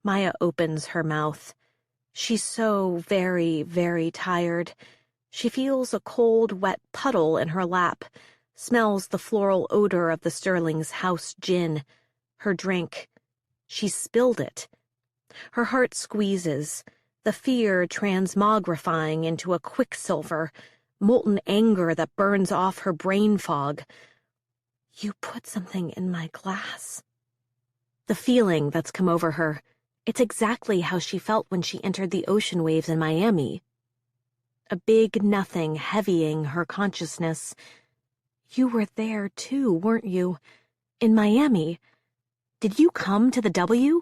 Maya opens her mouth. She's so very, very tired. She feels a cold, wet puddle in her lap, smells the floral odor of the Sterling's house gin, her drink. She spilled it. Her heart squeezes, the fear transmogrifying into a quicksilver, molten anger that burns off her brain fog. You put something in my glass. The feeling that's come over her, it's exactly how she felt when she entered the ocean waves in Miami. A big nothing heavying her consciousness. You were there too, weren't you? In Miami. Did you come to the W?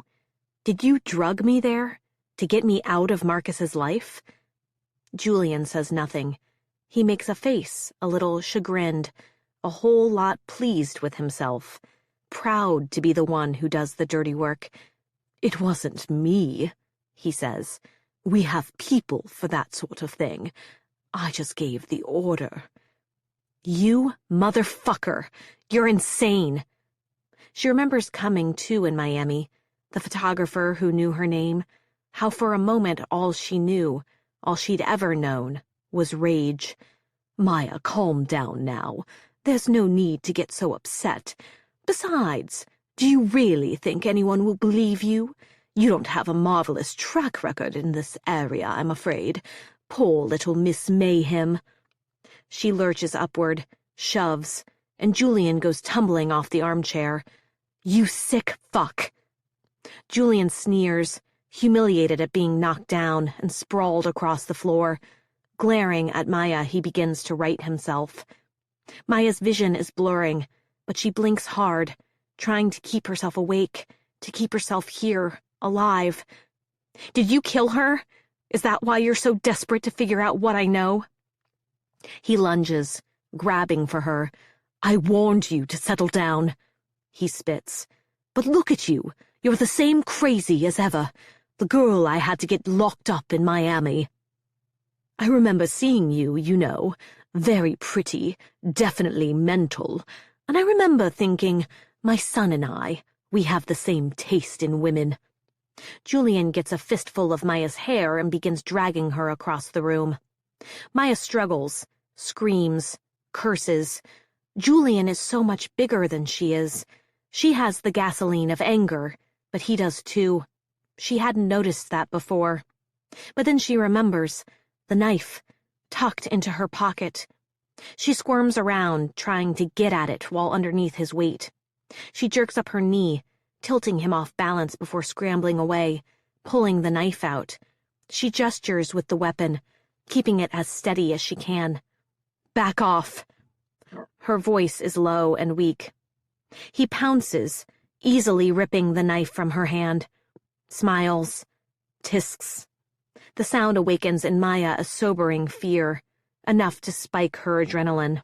Did you drug me there? To get me out of Marcus's life? Julian says nothing. He makes a face, a little chagrined, a whole lot pleased with himself, proud to be the one who does the dirty work. It wasn't me, he says. We have people for that sort of thing. I just gave the order. You motherfucker! You're insane! She remembers coming too in Miami, the photographer who knew her name, how for a moment all she knew, all she'd ever known, was rage. Maya, calm down now. There's no need to get so upset. Besides, do you really think anyone will believe you? You don't have a marvelous track record in this area, I'm afraid. Poor little Miss Mayhem. She lurches upward, shoves, and Julian goes tumbling off the armchair. You sick fuck. Julian sneers, humiliated at being knocked down and sprawled across the floor. Glaring at Maya, he begins to right himself. Maya's vision is blurring, but she blinks hard, trying to keep herself awake, to keep herself here, alive. Did you kill her? Is that why you're so desperate to figure out what I know? He lunges, grabbing for her. I warned you to settle down. He spits. But look at you. You're the same crazy as ever. The girl I had to get locked up in Miami. I remember seeing you, you know. Very pretty, definitely mental. And I remember thinking, my son and I, we have the same taste in women. Julian gets a fistful of Maya's hair and begins dragging her across the room. Maya struggles, screams, curses. Julian is so much bigger than she is. She has the gasoline of anger, but he does too. She hadn't noticed that before. But then she remembers the knife, tucked into her pocket. She squirms around, trying to get at it while underneath his weight. She jerks up her knee, tilting him off balance before scrambling away, pulling the knife out. She gestures with the weapon, keeping it as steady as she can. Back off. Her voice is low and weak. He pounces, easily ripping the knife from her hand. Smiles. Tisks. The sound awakens in Maya a sobering fear, enough to spike her adrenaline.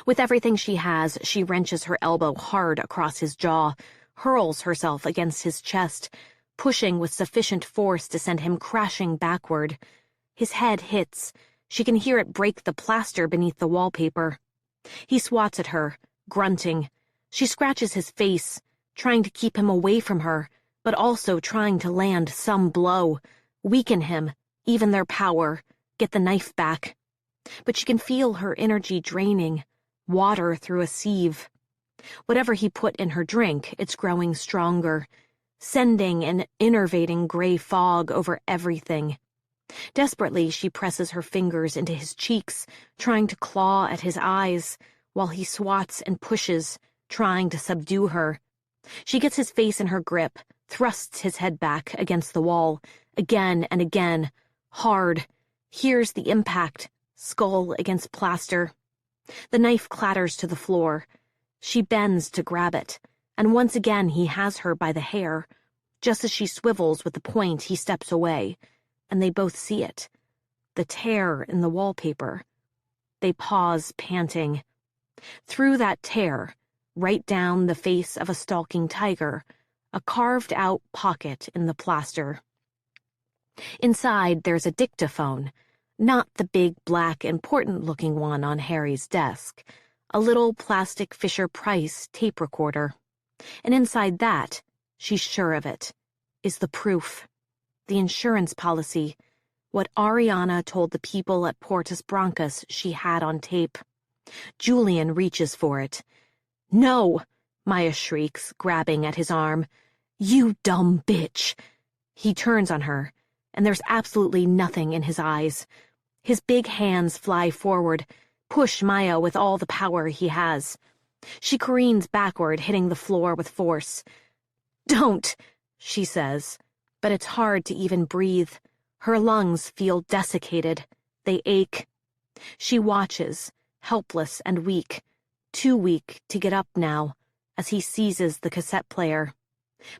With everything she has, she wrenches her elbow hard across his jaw, hurls herself against his chest, pushing with sufficient force to send him crashing backward. His head hits. She can hear it break the plaster beneath the wallpaper. He swats at her, grunting. She scratches his face, trying to keep him away from her, but also trying to land some blow, weaken him, even their power, get the knife back. But she can feel her energy draining, water through a sieve. Whatever he put in her drink, it's growing stronger, sending an enervating gray fog over everything. Desperately, she presses her fingers into his cheeks, trying to claw at his eyes, while he swats and pushes, trying to subdue her. She gets his face in her grip, thrusts his head back against the wall, again and again, hard, hears the impact, skull against plaster. The knife clatters to the floor. She bends to grab it, and once again he has her by the hair. Just as she swivels with the point, he steps away, and they both see it. The tear in the wallpaper. They pause, panting. Through that tear, right down the face of a stalking tiger, a carved-out pocket in the plaster. Inside, there's a dictaphone, not the big, black, important-looking one on Harry's desk, a little plastic Fisher-Price tape recorder. And inside that, she's sure of it, is the proof, the insurance policy, what Ariana told the people at Portus Brancas she had on tape. Julian reaches for it. "No!" Maya shrieks, grabbing at his arm. "You dumb bitch!" He turns on her, and there's absolutely nothing in his eyes. His big hands fly forward, push Maya with all the power he has. She careens backward, hitting the floor with force. "Don't," she says, but it's hard to even breathe. Her lungs feel desiccated. They ache. She watches, helpless and weak, too weak to get up now, as he seizes the cassette player.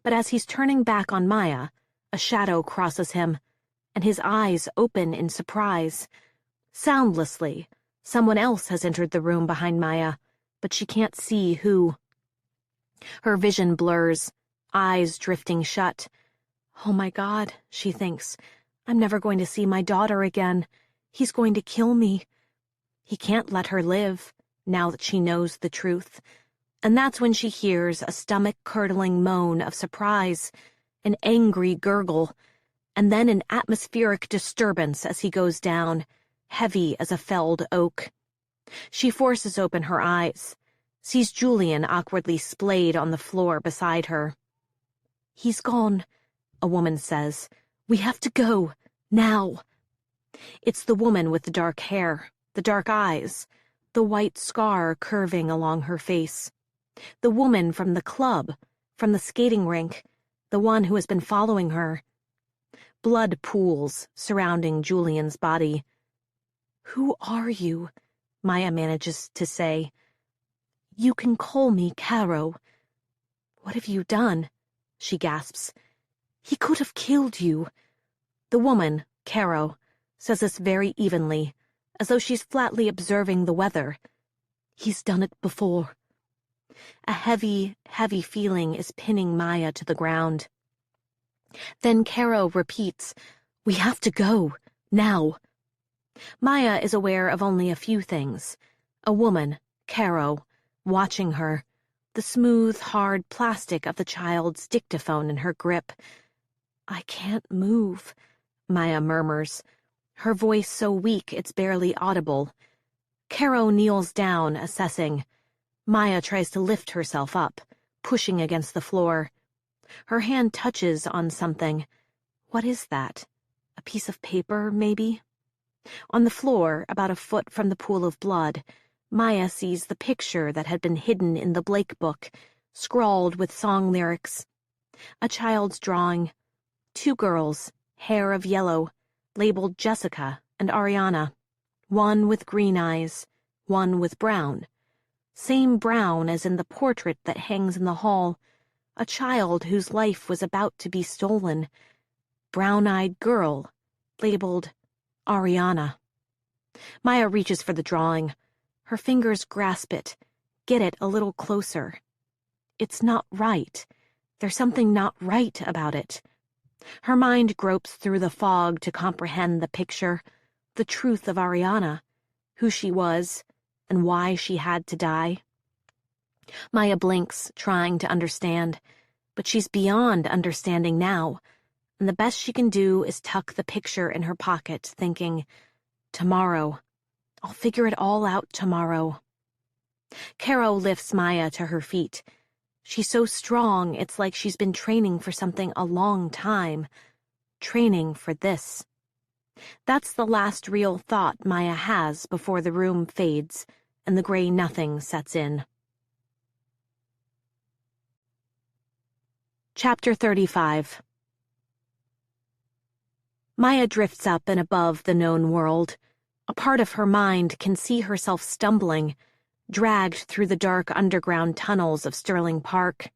But as he's turning back on Maya, a shadow crosses him, and his eyes open in surprise. Soundlessly, someone else has entered the room behind Maya, but she can't see who. Her vision blurs, eyes drifting shut. "Oh my God," she thinks, "I'm never going to see my daughter again. He's going to kill me." He can't let her live, now that she knows the truth. And that's when she hears a stomach-curdling moan of surprise, an angry gurgle, and then an atmospheric disturbance as he goes down, heavy as a felled oak. She forces open her eyes, sees Julian awkwardly splayed on the floor beside her. "He's gone," a woman says. "We have to go, now." It's the woman with the dark hair, the dark eyes, the white scar curving along her face. The woman from the club, from the skating rink, the one who has been following her. Blood pools surrounding Julian's body. "Who are you?" Maya manages to say. "You can call me Caro." "What have you done?" she gasps. "He could have killed you." The woman, Caro, says this very evenly, as though she's flatly observing the weather. "He's done it before." A heavy, heavy feeling is pinning Maya to the ground. Then Caro repeats, "We have to go, now." Maya is aware of only a few things. A woman, Caro, watching her, the smooth, hard plastic of the child's dictaphone in her grip. "I can't move," Maya murmurs, her voice so weak it's barely audible. Caro kneels down, assessing. Maya tries to lift herself up, pushing against the floor. Her hand touches on something. What is that? A piece of paper, maybe? On the floor, about a foot from the pool of blood, Maya sees the picture that had been hidden in the Blake book, scrawled with song lyrics. A child's drawing. 2 girls, hair of yellow, labeled Jessica and Ariana. One with green eyes, one with brown. Same brown as in the portrait that hangs in the hall. A child whose life was about to be stolen. Brown-eyed girl, labeled Ariana. Maya reaches for the drawing. Her fingers grasp it, get it a little closer. It's not right. There's something not right about it. Her mind gropes through the fog to comprehend the picture, the truth of Ariana, who she was, and why she had to die. Maya blinks, trying to understand, but she's beyond understanding now, and the best she can do is tuck the picture in her pocket, thinking, "Tomorrow. I'll figure it all out tomorrow." Caro lifts Maya to her feet. She's so strong, it's like she's been training for something a long time. Training for this. That's the last real thought Maya has before the room fades and the gray nothing sets in. Chapter 35. Maya drifts up and above the known world. A part of her mind can see herself stumbling, dragged through the dark underground tunnels of Sterling Park,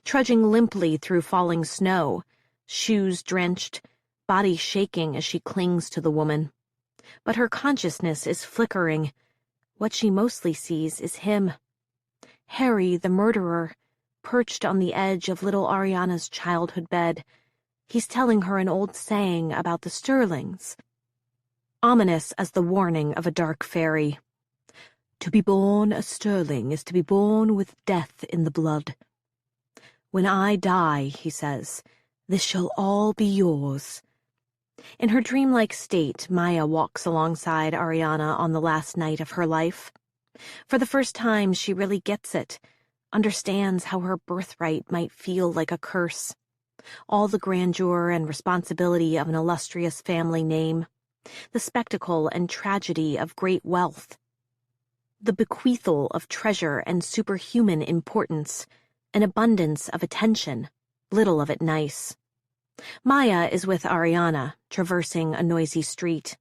trudging limply through falling snow, shoes drenched, body shaking as she clings to the woman. But her consciousness is flickering. What she mostly sees is him. Harry, the murderer, perched on the edge of little Ariana's childhood bed, He's telling her an old saying about the Sterlings, ominous as the warning of a dark fairy. To be born a Sterling is to be born with death in the blood. When I die, he says, this shall all be yours. In her dreamlike state, Maya walks alongside Ariana on the last night of her life. For the first time, she really gets it, understands how her birthright might feel like a curse. All the grandeur and responsibility of an illustrious family name, the spectacle and tragedy of great wealth, the bequeathal of treasure and superhuman importance, an abundance of attention, little of it nice. Maya is with Ariana, traversing a noisy street.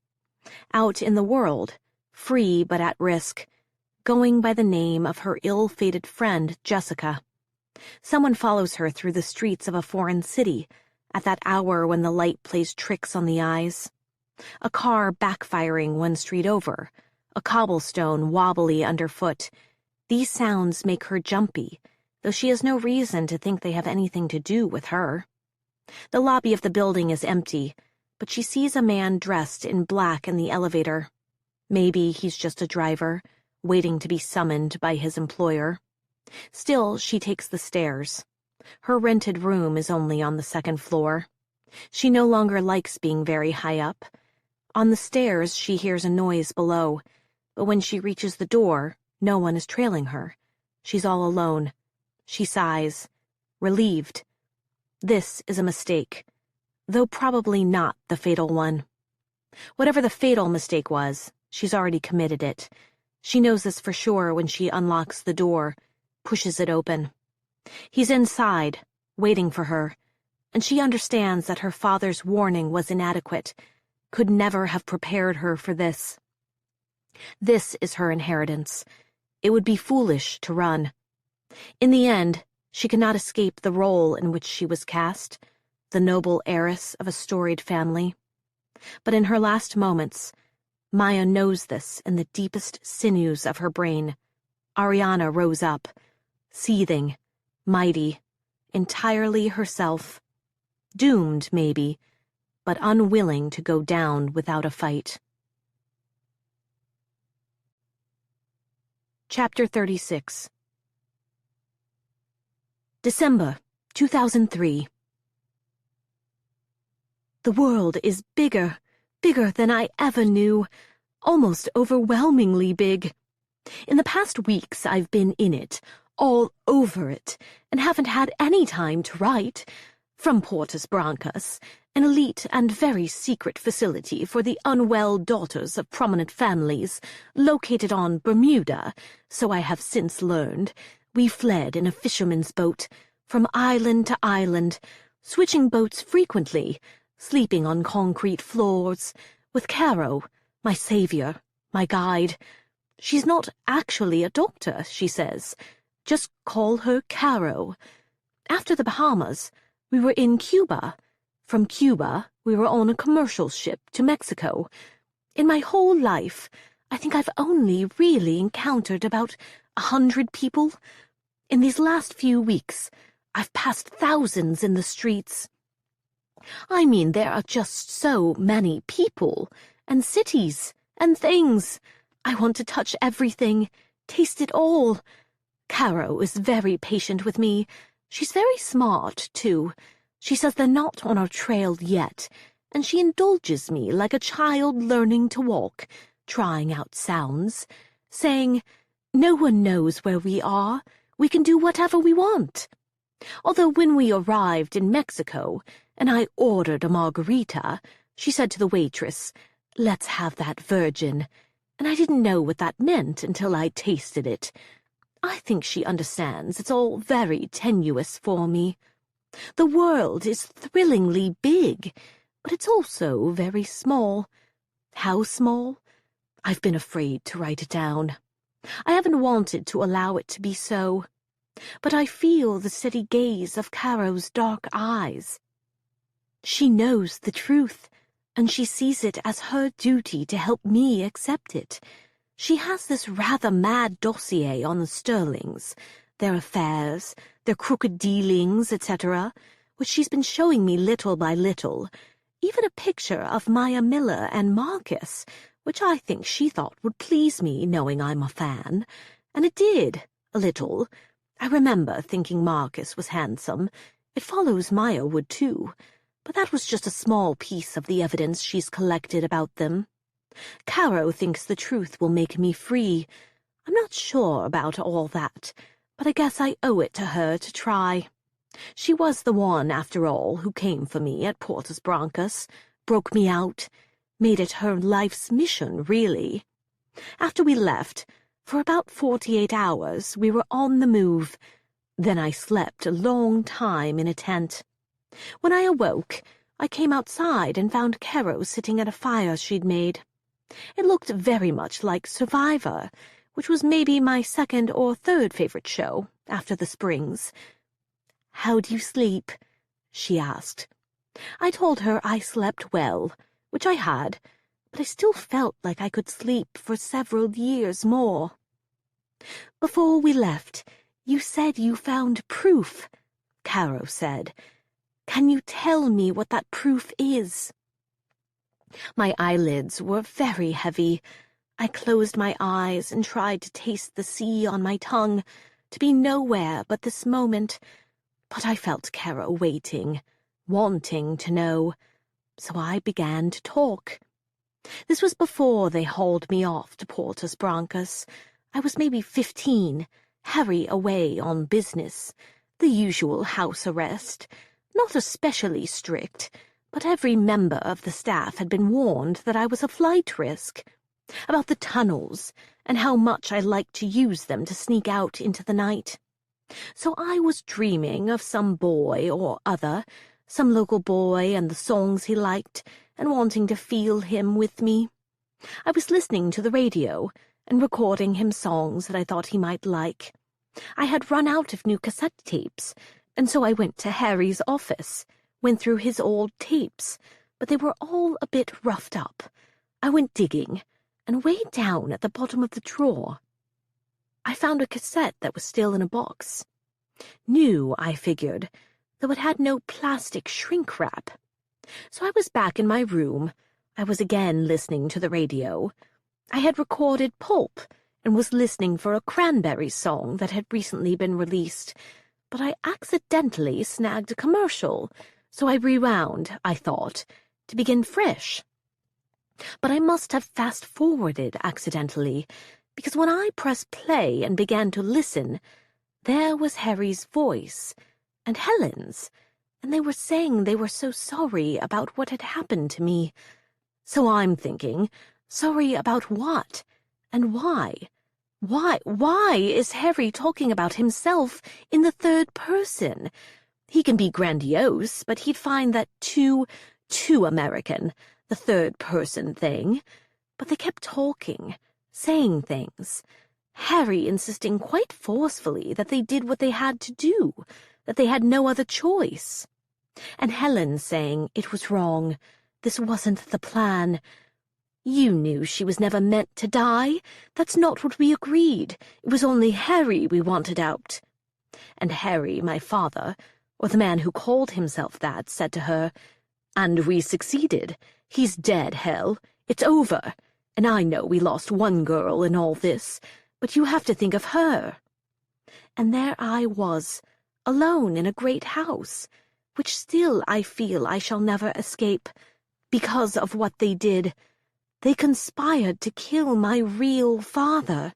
Out in the world, free but at risk, going by the name of her ill-fated friend, Jessica. Someone follows her through the streets of a foreign city, at that hour when the light plays tricks on the eyes. A car backfiring one street over, a cobblestone wobbly underfoot. These sounds make her jumpy, though she has no reason to think they have anything to do with her. The lobby of the building is empty, but she sees a man dressed in black in the elevator. Maybe he's just a driver, waiting to be summoned by his employer. Still, she takes the stairs. Her rented room is only on the second floor. She no longer likes being very high up. On the stairs, she hears a noise below, but when she reaches the door, no one is trailing her. She's all alone. She sighs, relieved. This is a mistake, though probably not the fatal one. Whatever the fatal mistake was, she's already committed it. She knows this for sure when she unlocks the door, pushes it open. He's inside, waiting for her, and she understands that her father's warning was inadequate, could never have prepared her for this. This is her inheritance. It would be foolish to run. In the end, she cannot escape the role in which she was cast, the noble heiress of a storied family. But in her last moments, Maya knows this in the deepest sinews of her brain. Ariana rose up, seething, mighty, entirely herself. Doomed, maybe, but unwilling to go down without a fight. Chapter 36. December 2003. The world is bigger, bigger than I ever knew, almost overwhelmingly big. In the past weeks I've been in it, all over it, and haven't had any time to write. From Portus Brancas, an elite and very secret facility for the unwell daughters of prominent families, located on Bermuda, so I have since learned, we fled in a fisherman's boat, from island to island, switching boats frequently, sleeping on concrete floors, with Caro, my savior, my guide. She's not actually a doctor, she says. Just call her Caro. After the Bahamas, we were in Cuba. From Cuba, we were on a commercial ship to Mexico. In my whole life, I think I've only really encountered about 100 people. In these last few weeks, I've passed thousands in the streets. I mean, there are just so many people, and cities, and things. I want to touch everything, taste it all. Caro is very patient with me. She's very smart, too. She says they're not on our trail yet, and she indulges me like a child learning to walk, trying out sounds, saying, "No one knows where we are. We can do whatever we want." Although when we arrived in Mexico, and I ordered a margarita, she said to the waitress, "Let's have that virgin," and I didn't know what that meant until I tasted it. I think she understands it's all very tenuous for me. The world is thrillingly big, but it's also very small. How small? I've been afraid to write it down. I haven't wanted to allow it to be so. But I feel the steady gaze of Caro's dark eyes. She knows the truth, and she sees it as her duty to help me accept it. She has this rather mad dossier on the Sterlings, their affairs, their crooked dealings, etc., which she's been showing me little by little, even a picture of Maya Miller and Marcus, which I think she thought would please me, knowing I'm a fan. And it did, a little. I remember thinking Marcus was handsome. It follows Maya would too. But that was just a small piece of the evidence she's collected about them. Caro thinks the truth will make me free. I'm not sure about all that, but I guess I owe it to her to try. She was the one, after all, who came for me at Portus Brancas, broke me out, made it her life's mission, really. After we left, for about 48 hours, we were on the move. Then I slept a long time in a tent. When I awoke, I came outside and found Caro sitting at a fire she'd made. It looked very much like Survivor, which was maybe my second or third favorite show, after The Springs. "How do you sleep?" she asked. I told her I slept well, which I had, but I still felt like I could sleep for several years more. "Before we left, you said you found proof," Caro said. "Can you tell me what that proof is?" My eyelids were very heavy. I closed my eyes and tried to taste the sea on my tongue, to be nowhere but this moment. But I felt Caro waiting, wanting to know, so I began to talk. This was before they hauled me off to Portus Brancas. I was maybe 15, Harry away on business, the usual house arrest, not especially strict, but every member of the staff had been warned that I was a flight risk, about the tunnels and how much I liked to use them to sneak out into the night. So I was dreaming of some boy or other, some local boy and the songs he liked, and wanting to feel him with me. I was listening to the radio and recording him songs that I thought he might like. I had run out of new cassette tapes, and so I went to Harry's office, went through his old tapes, but they were all a bit roughed up. I went digging, and way down at the bottom of the drawer, I found a cassette that was still in a box. New, I figured, though it had no plastic shrink wrap. So I was back in my room. I was again listening to the radio. I had recorded Pulp and was listening for a Cranberries song that had recently been released, but I accidentally snagged a commercial, so I rewound, I thought, to begin fresh. But I must have fast-forwarded accidentally, because when I pressed play and began to listen, there was Harry's voice, and Helen's, and they were saying they were so sorry about what had happened to me. So I'm thinking, sorry about what? And why? Why is Harry talking about himself in the third person? He can be grandiose, but he'd find that too American, the third person thing. But they kept talking, saying things. Harry insisting quite forcefully that they did what they had to do, that they had no other choice. And Helen saying it was wrong, this wasn't the plan. You knew she was never meant to die. That's not what we agreed. It was only Harry we wanted out. And Harry, my father, or the man who called himself that, said to her, "And we succeeded. He's dead, Hel. It's over. And I know we lost one girl in all this, but you have to think of her." And there I was, alone in a great house, which still I feel I shall never escape, because of what they did. They conspired to kill my real father.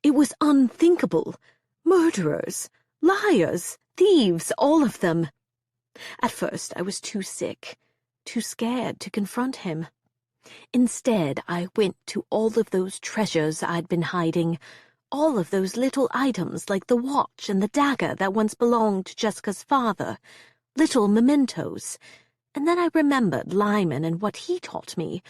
It was unthinkable. Murderers, liars, thieves, all of them. At first I was too sick, too scared to confront him. Instead, I went to all of those treasures I'd been hiding, all of those little items like the watch and the dagger that once belonged to Jessica's father, little mementos. And then I remembered Lyman and what he taught me,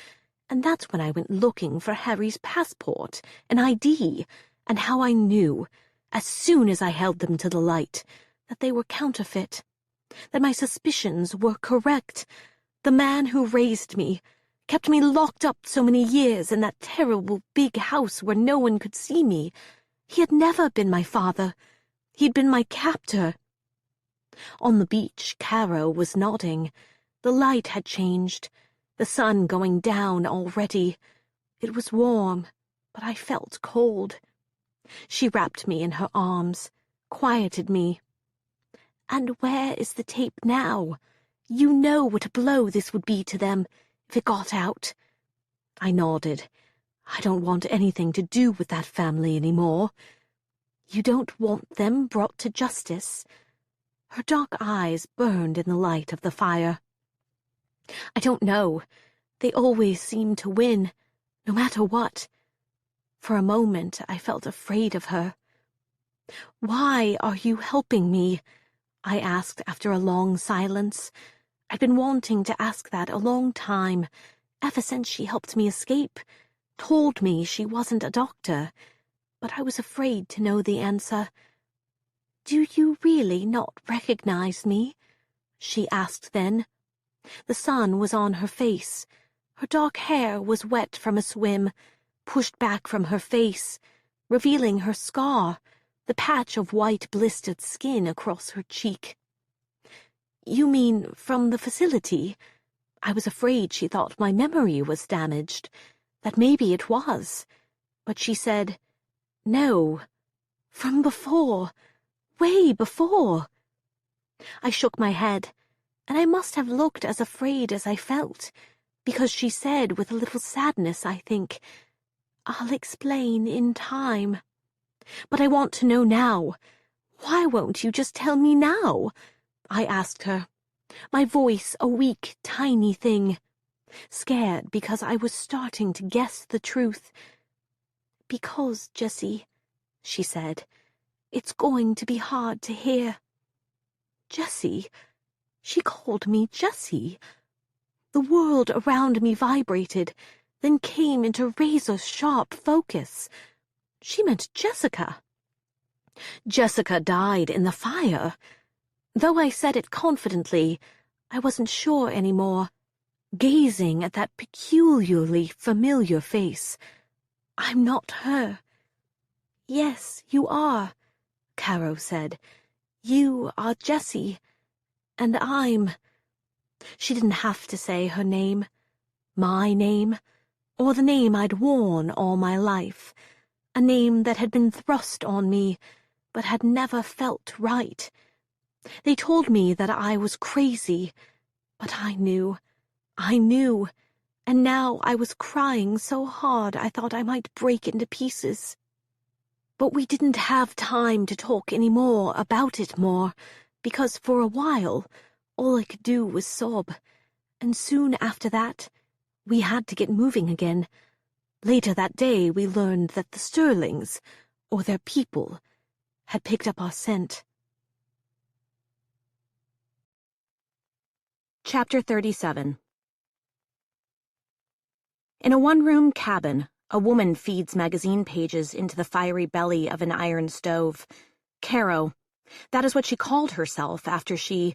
and that's when I went looking for Harry's passport and ID, and how I knew, as soon as I held them to the light, that they were counterfeit, that my suspicions were correct. The man who raised me, kept me locked up so many years in that terrible big house where no one could see me, he had never been my father. He'd been my captor. On the beach, Caro was nodding. The light had changed, the sun going down already. It was warm, but I felt cold. She wrapped me in her arms, quieted me. "And where is the tape now? You know what a blow this would be to them if it got out." I nodded. "I don't want anything to do with that family anymore." "You don't want them brought to justice?" Her dark eyes burned in the light of the fire. "I don't know. They always seem to win, no matter what." For a moment I felt afraid of her. "Why are you helping me?" I asked after a long silence. I'd been wanting to ask that a long time, ever since she helped me escape, told me she wasn't a doctor, but I was afraid to know the answer. "Do you really not recognize me?" she asked then. The sun was on her face. Her dark hair was wet from a swim, pushed back from her face, revealing her scar, the patch of white blistered skin across her cheek. "You mean from the facility?" I was afraid she thought my memory was damaged, that maybe it was. But she said, "No, from before, way before." I shook my head, and I must have looked as afraid as I felt, because she said with a little sadness, I think, "I'll explain in time. But I want to know now. Why won't you just tell me now?" I asked her, my voice a weak, tiny thing, scared because I was starting to guess the truth. "Because, Jessie," she said, "it's going to be hard to hear." Jessie? She called me Jessie. The world around me vibrated, then came into razor-sharp focus. She meant Jessica. Jessica died in the fire. Though I said it confidently, I wasn't sure anymore, gazing at that peculiarly familiar face. "I'm not her." "Yes, you are," Caro said. "You are Jessie, and I'm—" She didn't have to say her name, my name, or the name I'd worn all my life, a name that had been thrust on me, but had never felt right. They told me that I was crazy, but I knew, and now I was crying so hard I thought I might break into pieces. But we didn't have time to talk any more about it more, because for a while all I could do was sob, and soon after that we had to get moving again. Later that day we learned that the Sterlings, or their people, had picked up our scent. Chapter 37. In a one-room cabin, a woman feeds magazine pages into the fiery belly of an iron stove. Caro, that is what she called herself after she...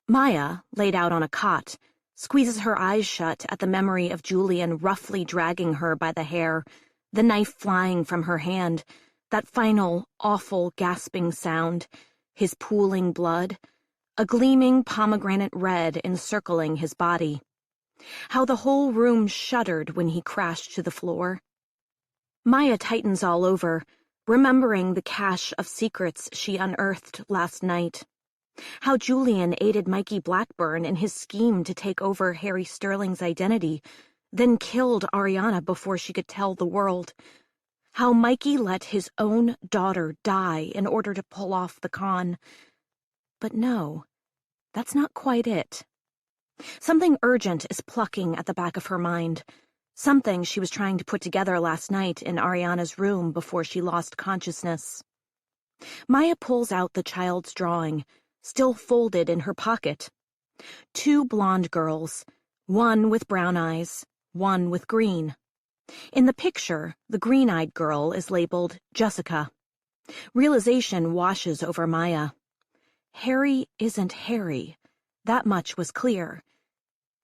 Maya, laid out on a cot, squeezes her eyes shut at the memory of Julian roughly dragging her by the hair, the knife flying from her hand, that final, awful, gasping sound, his pooling blood, a gleaming pomegranate red encircling his body. How the whole room shuddered when he crashed to the floor. Maya tightens all over, remembering the cache of secrets she unearthed last night. How Julian aided Mikey Blackburn in his scheme to take over Harry Sterling's identity, then killed Ariana before she could tell the world. How Mikey let his own daughter die in order to pull off the con. But no, that's not quite it. Something urgent is plucking at the back of her mind, something she was trying to put together last night in Ariana's room before she lost consciousness. Maya pulls out the child's drawing, still folded in her pocket. 2 blonde girls, one with brown eyes, one with green. In the picture, the green-eyed girl is labeled Jessica. Realization washes over Maya. Harry isn't Harry. That much was clear.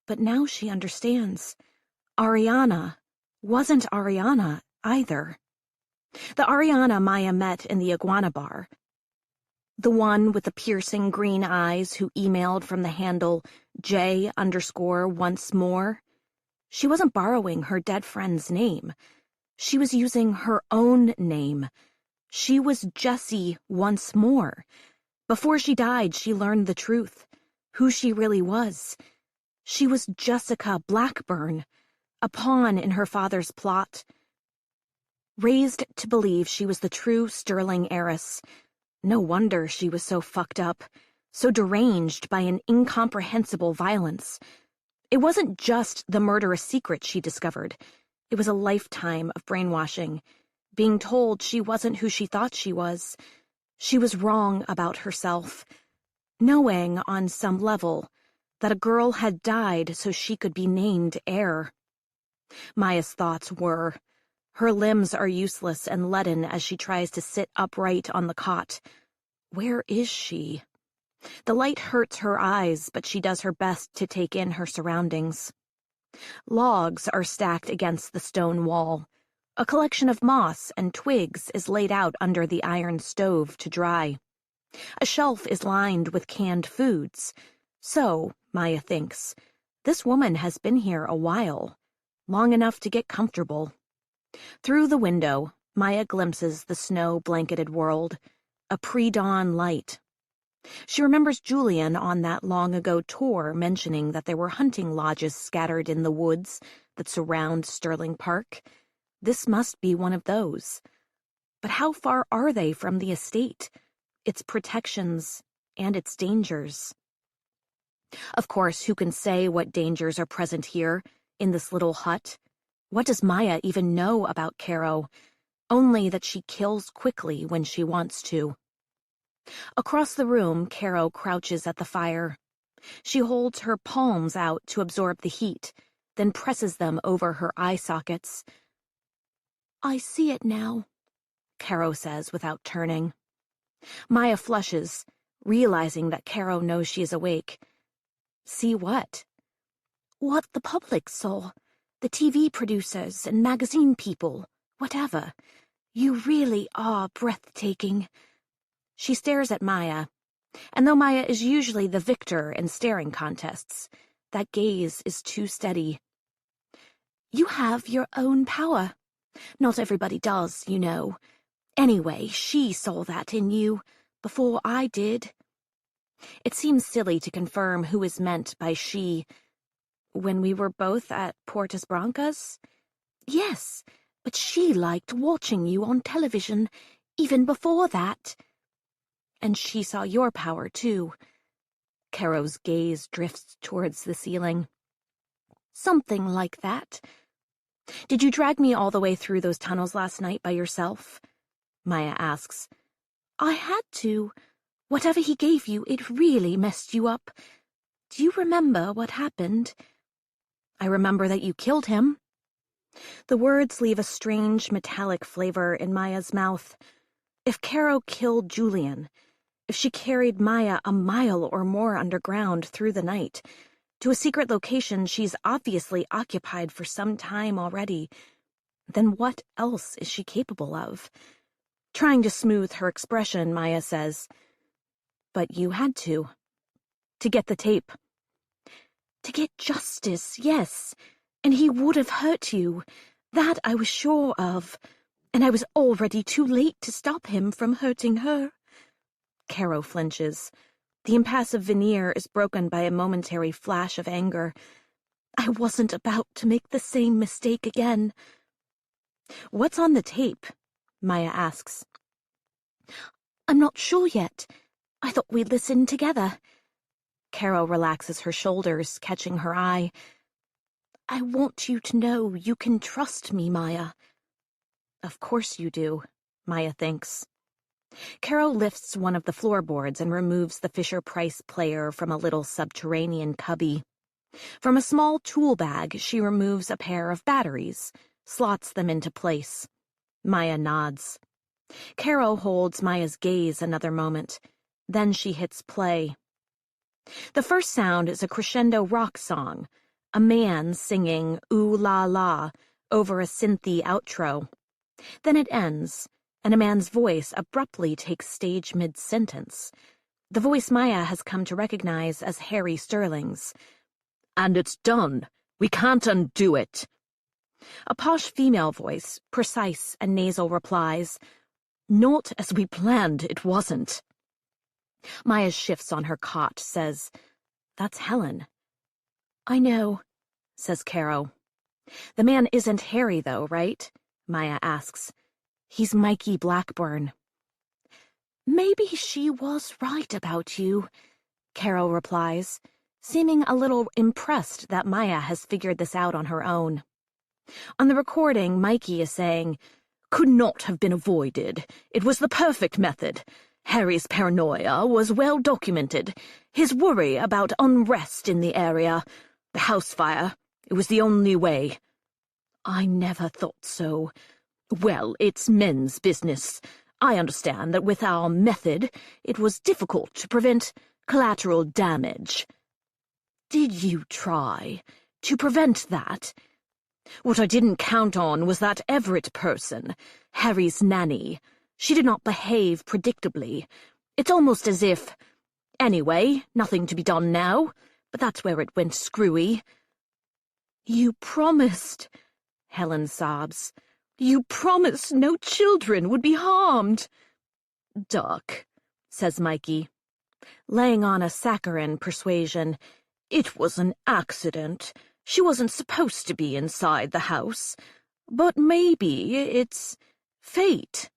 But now she understands. Ariana wasn't Ariana either. The Ariana Maya met in the iguana bar. The one with the piercing green eyes who emailed from the handle J_once more. She wasn't borrowing her dead friend's name. She was using her own name. She was Jessie once more. Before she died, she learned the truth, who she really was. She was Jessica Blackburn, a pawn in her father's plot. Raised to believe she was the true Sterling heiress. No wonder she was so fucked up, so deranged by an incomprehensible violence. It wasn't just the murderous secret she discovered. It was a lifetime of brainwashing, being told she wasn't who she thought she was. She was wrong about herself, knowing on some level that a girl had died so she could be named heir. Maya's thoughts were, her limbs are useless and leaden as she tries to sit upright on the cot. Where is she? The light hurts her eyes, but she does her best to take in her surroundings. Logs are stacked against the stone wall. A collection of moss and twigs is laid out under the iron stove to dry. A shelf is lined with canned foods. So, Maya thinks, this woman has been here a while, long enough to get comfortable. Through the window, Maya glimpses the snow-blanketed world, a pre-dawn light. She remembers Julian on that long-ago tour mentioning that there were hunting lodges scattered in the woods that surround Sterling Park. This must be one of those. But how far are they from the estate, its protections, and its dangers? Of course, who can say what dangers are present here, in this little hut? What does Maya even know about Caro? Only that she kills quickly when she wants to. Across the room, Caro crouches at the fire. She holds her palms out to absorb the heat, then presses them over her eye sockets. "I see it now," Caro says without turning. Maya flushes, realizing that Caro knows she is awake. See what? What the public saw. The TV producers and magazine people, whatever. You really are breathtaking. She stares at Maya, and though Maya is usually the victor in staring contests, that gaze is too steady. You have your own power. Not everybody does, you know. Anyway, she saw that in you, before I did. It seems silly to confirm who is meant by she. When we were both at Portas Brancas? Yes, but she liked watching you on television, even before that. And she saw your power, too. Caro's gaze drifts towards the ceiling. Something like that. Did you drag me all the way through those tunnels last night by yourself? Maya asks. I had to. Whatever he gave you, it really messed you up. Do you remember what happened? I remember that you killed him. The words leave a strange metallic flavor in Maya's mouth. If Caro killed Julian, if she carried Maya a mile or more underground through the night, to a secret location she's obviously occupied for some time already, then what else is she capable of? Trying to smooth her expression, Maya says, but you had to get the tape. To get justice, yes, and he would have hurt you. That I was sure of, and I was already too late to stop him from hurting her. Caro flinches. The impassive veneer is broken by a momentary flash of anger. I wasn't about to make the same mistake again. What's on the tape? Maya asks. I'm not sure yet. I thought we'd listen together. Caro relaxes her shoulders, catching her eye. I want you to know you can trust me, Maya. Of course you do, Maya thinks. Caro lifts one of the floorboards and removes the Fisher-Price player from a little subterranean cubby. From a small tool bag, she removes a pair of batteries, slots them into place. Maya nods. Caro holds Maya's gaze another moment. Then she hits play. The first sound is a crescendo rock song, a man singing Ooh La La over a synthy outro. Then it ends, and a man's voice abruptly takes stage mid-sentence. The voice Maya has come to recognize as Harry Sterling's. "And it's done. We can't undo it." A posh female voice, precise and nasal, replies, "Not as we planned, it wasn't." Maya shifts on her cot, says, "That's Helen." "I know," says Caro. "The man isn't Harry, though, right?" Maya asks. "He's Mikey Blackburn." "Maybe she was right about you," Caro replies, seeming a little impressed that Maya has figured this out on her own. On the recording, Mikey is saying, "Could not have been avoided. It was the perfect method. Harry's paranoia was well documented. His worry about unrest in the area. The house fire. It was the only way." "I never thought so." "Well, it's men's business. I understand that with our method, it was difficult to prevent collateral damage." "Did you try to prevent that?" "What I didn't count on was that Everett person, Harry's nanny. She did not behave predictably. It's almost as if... Anyway, nothing to be done now, but that's where it went screwy." "You promised," Helen sobs. "You promised no children would be harmed." "Duck," says Mikey, laying on a saccharine persuasion. "It was an accident. She wasn't supposed to be inside the house. But maybe it's fate."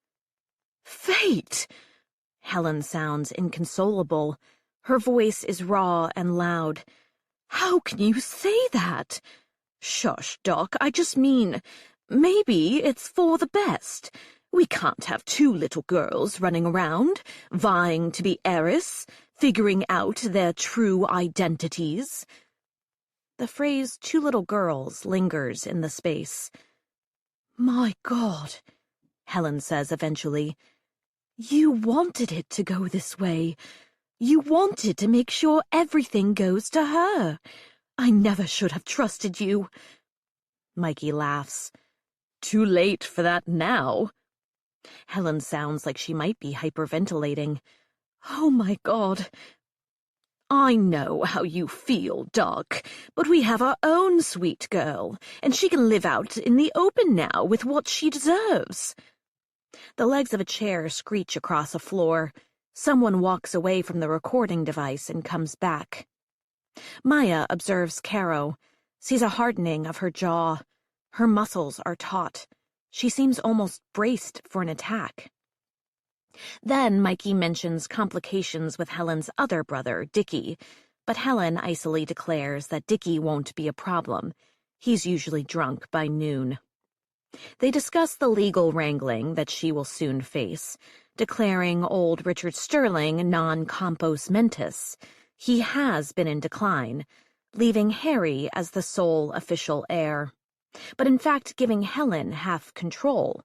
"Fate!" Helen sounds inconsolable. Her voice is raw and loud. "How can you say that?" "Shush, Doc, I just mean, maybe it's for the best. We can't have two little girls running around, vying to be heiress, figuring out their true identities." The phrase "two little girls" lingers in the space. "My God," Helen says eventually, "you wanted it to go this way. You wanted to make sure everything goes to her. I never should have trusted you." Mikey laughs. "Too late for that now." Helen sounds like she might be hyperventilating. "Oh, my God. I know how you feel, Doc, but we have our own sweet girl, and she can live out in the open now with what she deserves." The legs of a chair screech across a floor. Someone walks away from the recording device and comes back. Maya observes Caro, sees a hardening of her jaw. Her muscles are taut. She seems almost braced for an attack. Then Mikey mentions complications with Helen's other brother, Dickie, but Helen icily declares that Dickie won't be a problem. He's usually drunk by noon. They discuss the legal wrangling that she will soon face, declaring old Richard Sterling non-compos mentis. He has been in decline, leaving Harry as the sole official heir, but in fact giving Helen half control.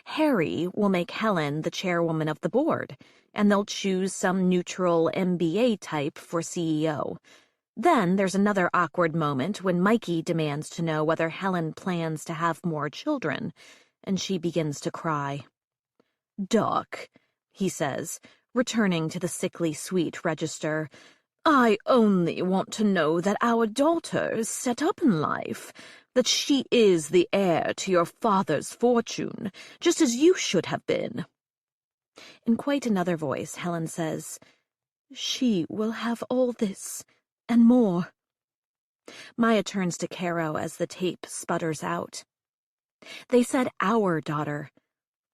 Harry will make Helen the chairwoman of the board, and they'll choose some neutral MBA type for CEO. Then there's another awkward moment when Mikey demands to know whether Helen plans to have more children, and she begins to cry. "Doc," he says, returning to the sickly sweet register, "I only want to know that our daughter is set up in life, that she is the heir to your father's fortune, just as you should have been." In quite another voice, Helen says, "She will have all this, and more." Maya turns to Caro as the tape sputters out. "They said our daughter.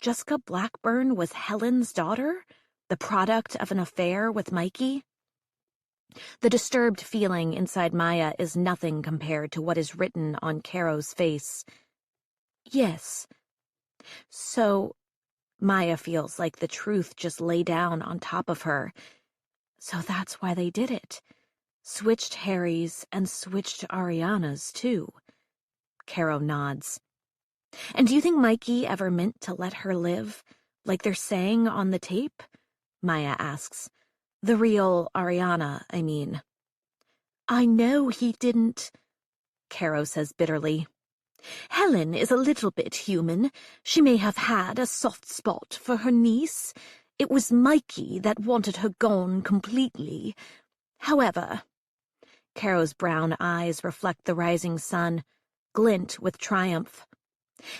Jessica Blackburn was Helen's daughter? The product of an affair with Mikey?" The disturbed feeling inside Maya is nothing compared to what is written on Caro's face. "Yes." So, Maya feels like the truth just lay down on top of her. So that's why they did it. Switched Harry's and switched Ariana's, too. Caro nods. "And do you think Mikey ever meant to let her live, like they're saying on the tape?" Maya asks. "The real Ariana, I mean." "I know he didn't," Caro says bitterly. Helen is a little bit human. She may have had a soft spot for her niece. It was Mikey that wanted her gone completely. However, Caro's brown eyes reflect the rising sun, glint with triumph.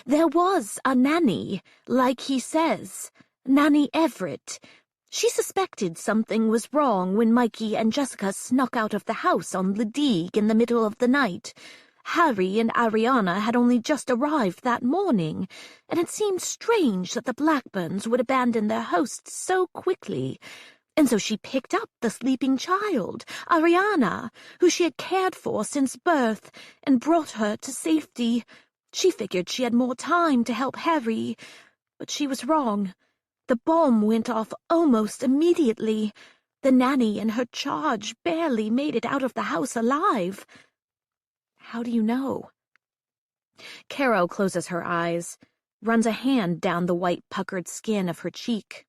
There was a nanny, like he says, Nanny Everett. She suspected something was wrong when Mikey and Jessica snuck out of the house on Ledigue in the middle of the night. Harry and Ariana had only just arrived that morning, and it seemed strange that the Blackburns would abandon their hosts so quickly. And so she picked up the sleeping child, Ariana, who she had cared for since birth, and brought her to safety. She figured she had more time to help Harry, but she was wrong. The bomb went off almost immediately. The nanny and her charge barely made it out of the house alive. How do you know? Caro closes her eyes, runs a hand down the white puckered skin of her cheek.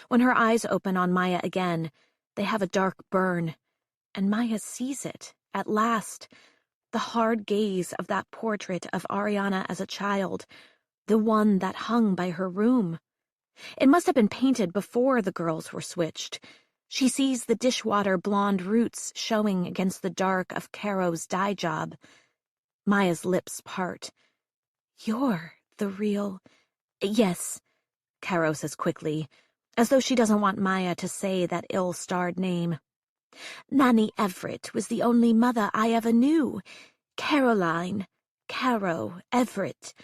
When her eyes open on Maya again, they have a dark burn, and Maya sees it, at last, the hard gaze of that portrait of Ariana as a child, the one that hung by her room. It must have been painted before the girls were switched. She sees the dishwater blonde roots showing against the dark of Caro's dye job. Maya's lips part. You're the real... Yes, Caro says quickly, as though she doesn't want Maya to say that ill-starred name. Nanny Everett was the only mother I ever knew. Caroline, Caro Everett.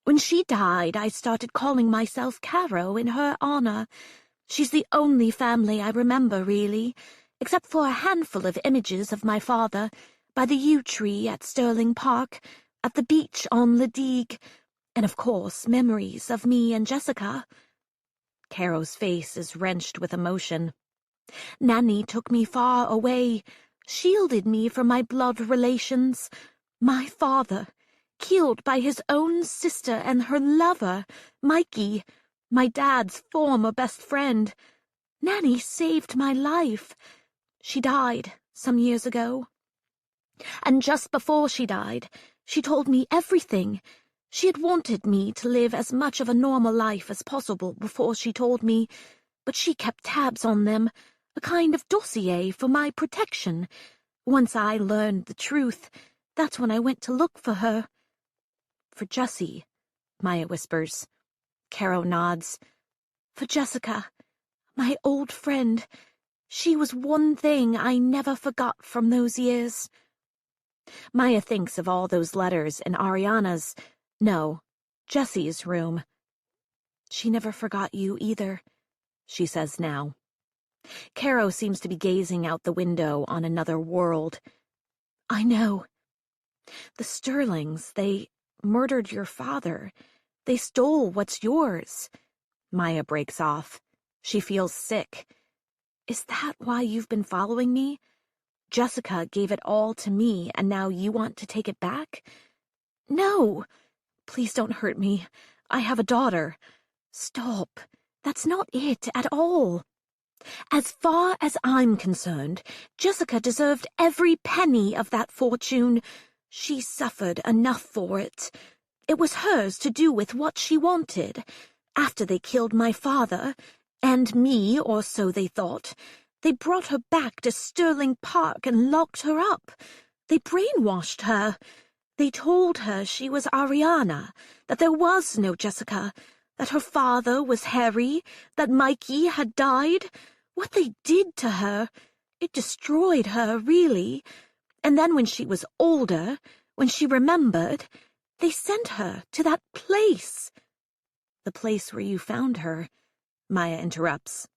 When she died, I started calling myself Caro in her honor. She's the only family I remember, really, except for a handful of images of my father, by the yew tree at Stirling Park, at the beach on Ledigue, and of course memories of me and Jessica. Caro's face is wrenched with emotion. Nanny took me far away, shielded me from my blood relations. My father, killed by his own sister and her lover, Mikey, my dad's former best friend. Nanny saved my life. She died some years ago. And just before she died, she told me everything. She had wanted me to live as much of a normal life as possible before she told me, but she kept tabs on them, a kind of dossier for my protection. Once I learned the truth, that's when I went to look for her. For Jessie, Maya whispers. Caro nods. For Jessica, my old friend. She was one thing I never forgot from those years. Maya thinks of all those letters in Ariana's, no, Jessie's room. She never forgot you either, she says now. Caro seems to be gazing out the window on another world. I know. The Sterlings, they murdered your father. They stole what's yours. Maya breaks off. She feels sick. Is that why you've been following me? Jessica gave it all to me, and now you want to take it back? No. Please don't hurt me. I have a daughter. Stop. That's not it at all. As far as I'm concerned, Jessica deserved every penny of that fortune. She suffered enough for it. It was hers to do with what she wanted. After they killed my father, and me, or so they thought, they brought her back to Stirling Park and locked her up. They brainwashed her. They told her she was Ariana, that there was no Jessica, that her father was Harry, that Mikey had died. What they did to her, it destroyed her, really. And then when she was older, when she remembered, they sent her to that place. The place where you found her, Maya interrupts.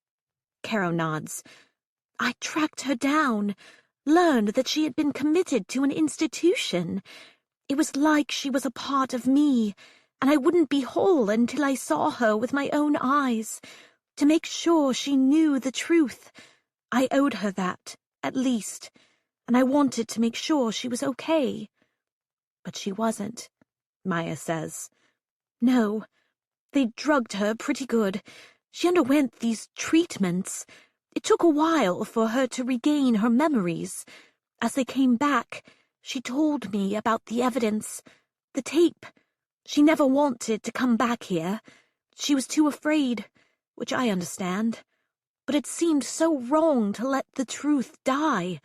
Caro nods. I tracked her down, learned that she had been committed to an institution. It was like she was a part of me, and I wouldn't be whole until I saw her with my own eyes, to make sure she knew the truth. I owed her that, at least, and I wanted to make sure she was okay. But she wasn't, Maya says. No, they drugged her pretty good. She underwent these treatments. It took a while for her to regain her memories. As they came back, she told me about the evidence, The tape. She never wanted to come back here. She was too afraid, which I understand. But it seemed so wrong to let the truth die.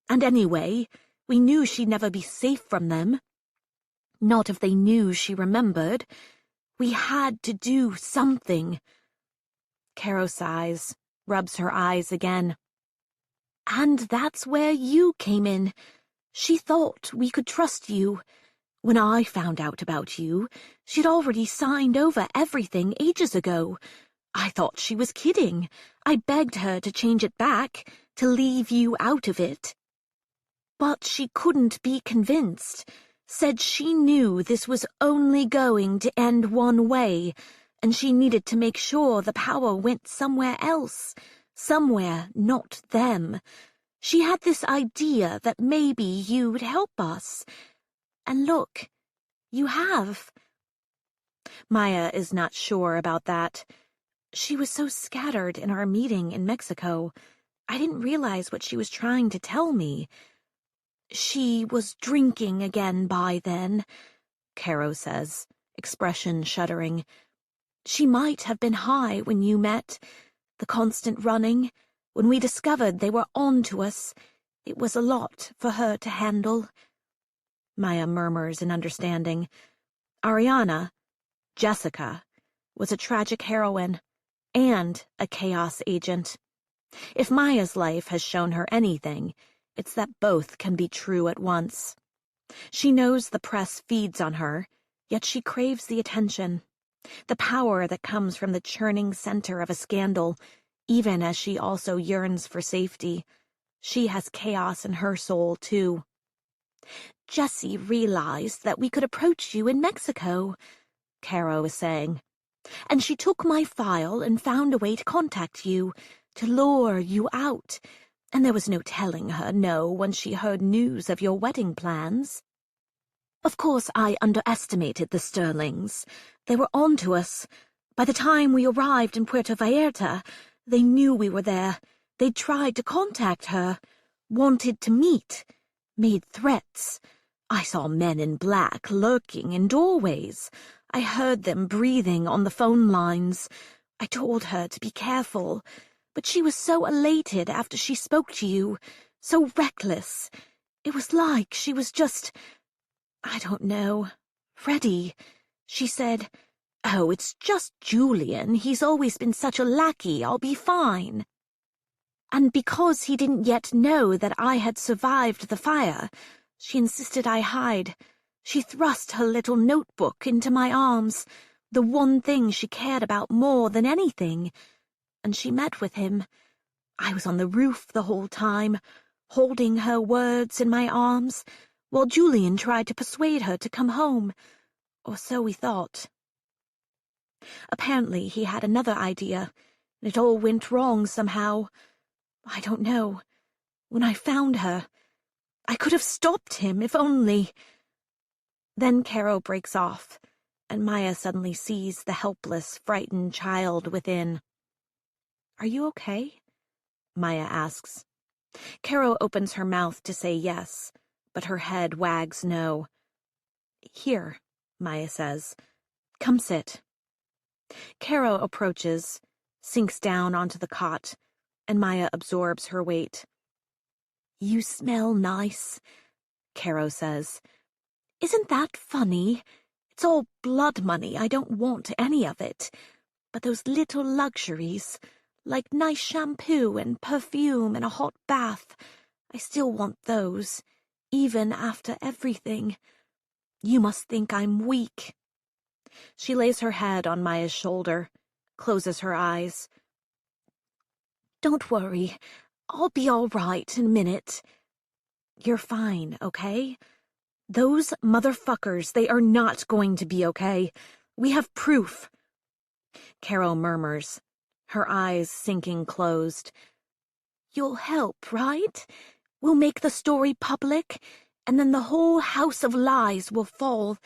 And anyway, we knew she'd never be safe from them. Not if they knew she remembered. We had to do something. Caro sighs, rubs her eyes again. And that's where you came in. She thought we could trust you. When I found out about you, she'd already signed over everything ages ago. I thought she was kidding. I begged her to change it back, to leave you out of it. But she couldn't be convinced. Said she knew this was only going to end one way, and she needed to make sure the power went somewhere else, somewhere not them. She had this idea that maybe you'd help us. And look, you have. Maya is not sure about that. She was so scattered in our meeting in Mexico. I didn't realize what she was trying to tell me. She was drinking again by then, Caro says, expression shuddering. She might have been high when you met. The constant running, when we discovered they were on to us, it was a lot for her to handle. Maya murmurs in understanding. Ariana, Jessica, was a tragic heroine and a chaos agent. If Maya's life has shown her anything, it's that both can be true at once. She knows the press feeds on her, yet she craves the attention, the power that comes from the churning center of a scandal, even as she also yearns for safety. She has chaos in her soul, too. Jessie realized that we could approach you in Mexico, Caro is saying, and she took my file and found a way to contact you, to lure you out. And there was no telling her no when she heard news of your wedding plans. Of course, I underestimated the Sterlings. They were on to us. By the time we arrived in Puerto Vallarta, they knew we were there. They'd tried to contact her, wanted to meet, made threats. I saw men in black lurking in doorways. I heard them breathing on the phone lines. I told her to be careful. But she was so elated after she spoke to you, so reckless. It was like she was just, I don't know, ready. She said, "Oh, it's just Julian. He's always been such a lackey. I'll be fine." And because he didn't yet know that I had survived the fire, she insisted I hide. She thrust her little notebook into my arms, the one thing she cared about more than anything. And she met with him. I was on the roof the whole time, holding her words in my arms, while Julian tried to persuade her to come home, or so we thought. Apparently he had another idea, and it all went wrong somehow. I don't know. When I found her, I could have stopped him, if only. Then Caro breaks off, and Maya suddenly sees the helpless, frightened child within. "Are you okay?" Maya asks. Caro opens her mouth to say yes, but her head wags no. "Here," Maya says. "Come sit." Caro approaches, sinks down onto the cot, and Maya absorbs her weight. "You smell nice," Caro says. "Isn't that funny? It's all blood money. I don't want any of it. But those little luxuries, like nice shampoo and perfume and a hot bath, I still want those, even after everything. You must think I'm weak." She lays her head on Maya's shoulder, closes her eyes. "Don't worry. I'll be all right in a minute." "You're fine, okay? Those motherfuckers, they are not going to be okay. We have proof." Caro murmurs, her eyes sinking closed. "You'll help, right? We'll make the story public, and then the whole house of lies will fall.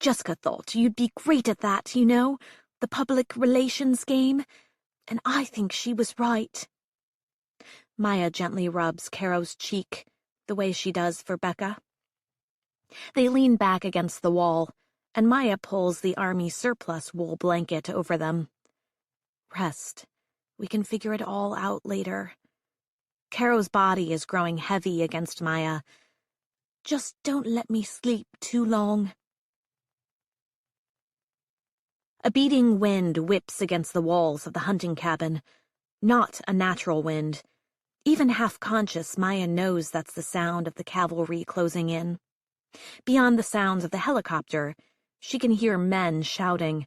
Jessica thought you'd be great at that, you know, the public relations game, and I think she was right." Maya gently rubs Caro's cheek, the way she does for Becca. They lean back against the wall, and Maya pulls the army surplus wool blanket over them. Rest. We can figure it all out later. Caro's body is growing heavy against Maya. Just don't let me sleep too long. A beating wind whips against the walls of the hunting cabin. Not a natural wind. Even half-conscious, Maya knows that's the sound of the cavalry closing in. Beyond the sounds of the helicopter, she can hear men shouting,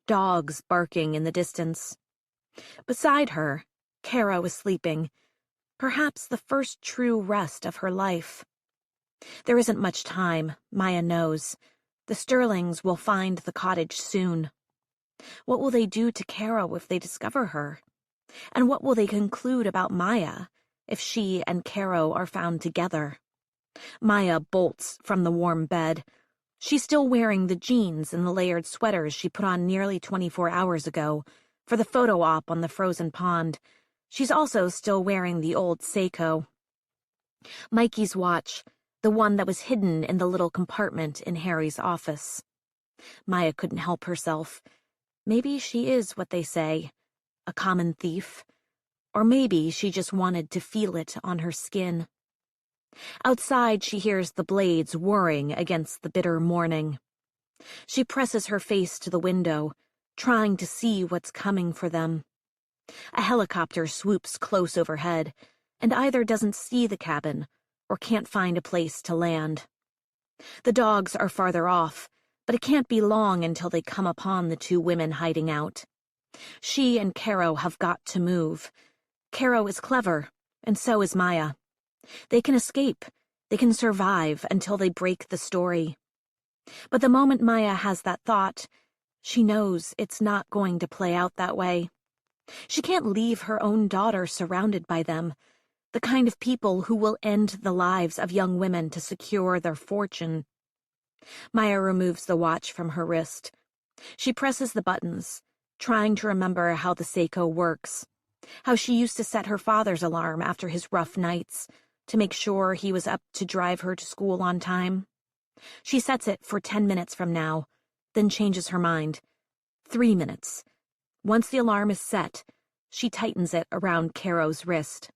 dogs barking in the distance. Beside her, Caro is sleeping, perhaps the first true rest of her life. There isn't much time, Maya knows. The Sterlings will find the cottage soon. What will they do to Caro if they discover her? And what will they conclude about Maya if she and Caro are found together? Maya bolts from the warm bed. She's still wearing the jeans and the layered sweaters she put on nearly 24 hours ago for the photo op on the frozen pond. She's also still wearing the old Seiko. Mikey's watch, the one that was hidden in the little compartment in Harry's office. Maya couldn't help herself. Maybe she is what they say, a common thief. Or maybe she just wanted to feel it on her skin. Outside, she hears the blades whirring against the bitter morning. She presses her face to the window, trying to see what's coming for them. A helicopter swoops close overhead, and either doesn't see the cabin or can't find a place to land. The dogs are farther off, but it can't be long until they come upon the two women hiding out. She and Caro have got to move. Caro is clever, and so is Maya. They can escape. They can survive until they break the story. But the moment Maya has that thought, she knows it's not going to play out that way. She can't leave her own daughter surrounded by them, the kind of people who will end the lives of young women to secure their fortune. Maya removes the watch from her wrist. She presses the buttons, trying to remember how the Seiko works, how she used to set her father's alarm after his rough nights to make sure he was up to drive her to school on time. She sets it for 10 minutes from now, then changes her mind. 3 minutes. Once the alarm is set, she tightens it around Caro's wrist.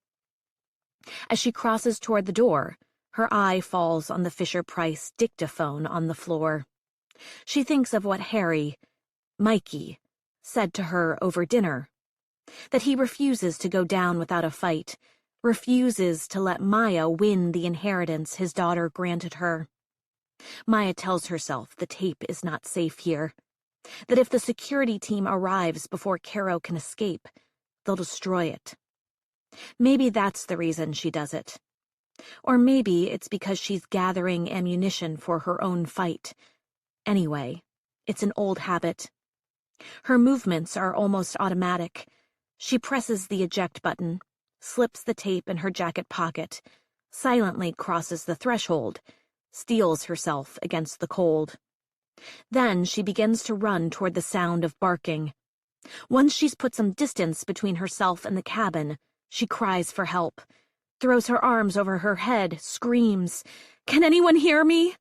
As she crosses toward the door, her eye falls on the Fisher-Price dictaphone on the floor. She thinks of what Harry, Mikey, said to her over dinner, that he refuses to go down without a fight, refuses to let Maya win the inheritance his daughter granted her. Maya tells herself the tape is not safe here, that if the security team arrives before Caro can escape, they'll destroy it. Maybe that's the reason she does it. Or maybe it's because she's gathering ammunition for her own fight. Anyway, it's an old habit. Her movements are almost automatic. She presses the eject button, slips the tape in her jacket pocket, silently crosses the threshold, steels herself against the cold. Then she begins to run toward the sound of barking. Once she's put some distance between herself and the cabin, she cries for help, throws her arms over her head, screams, "Can anyone hear me?"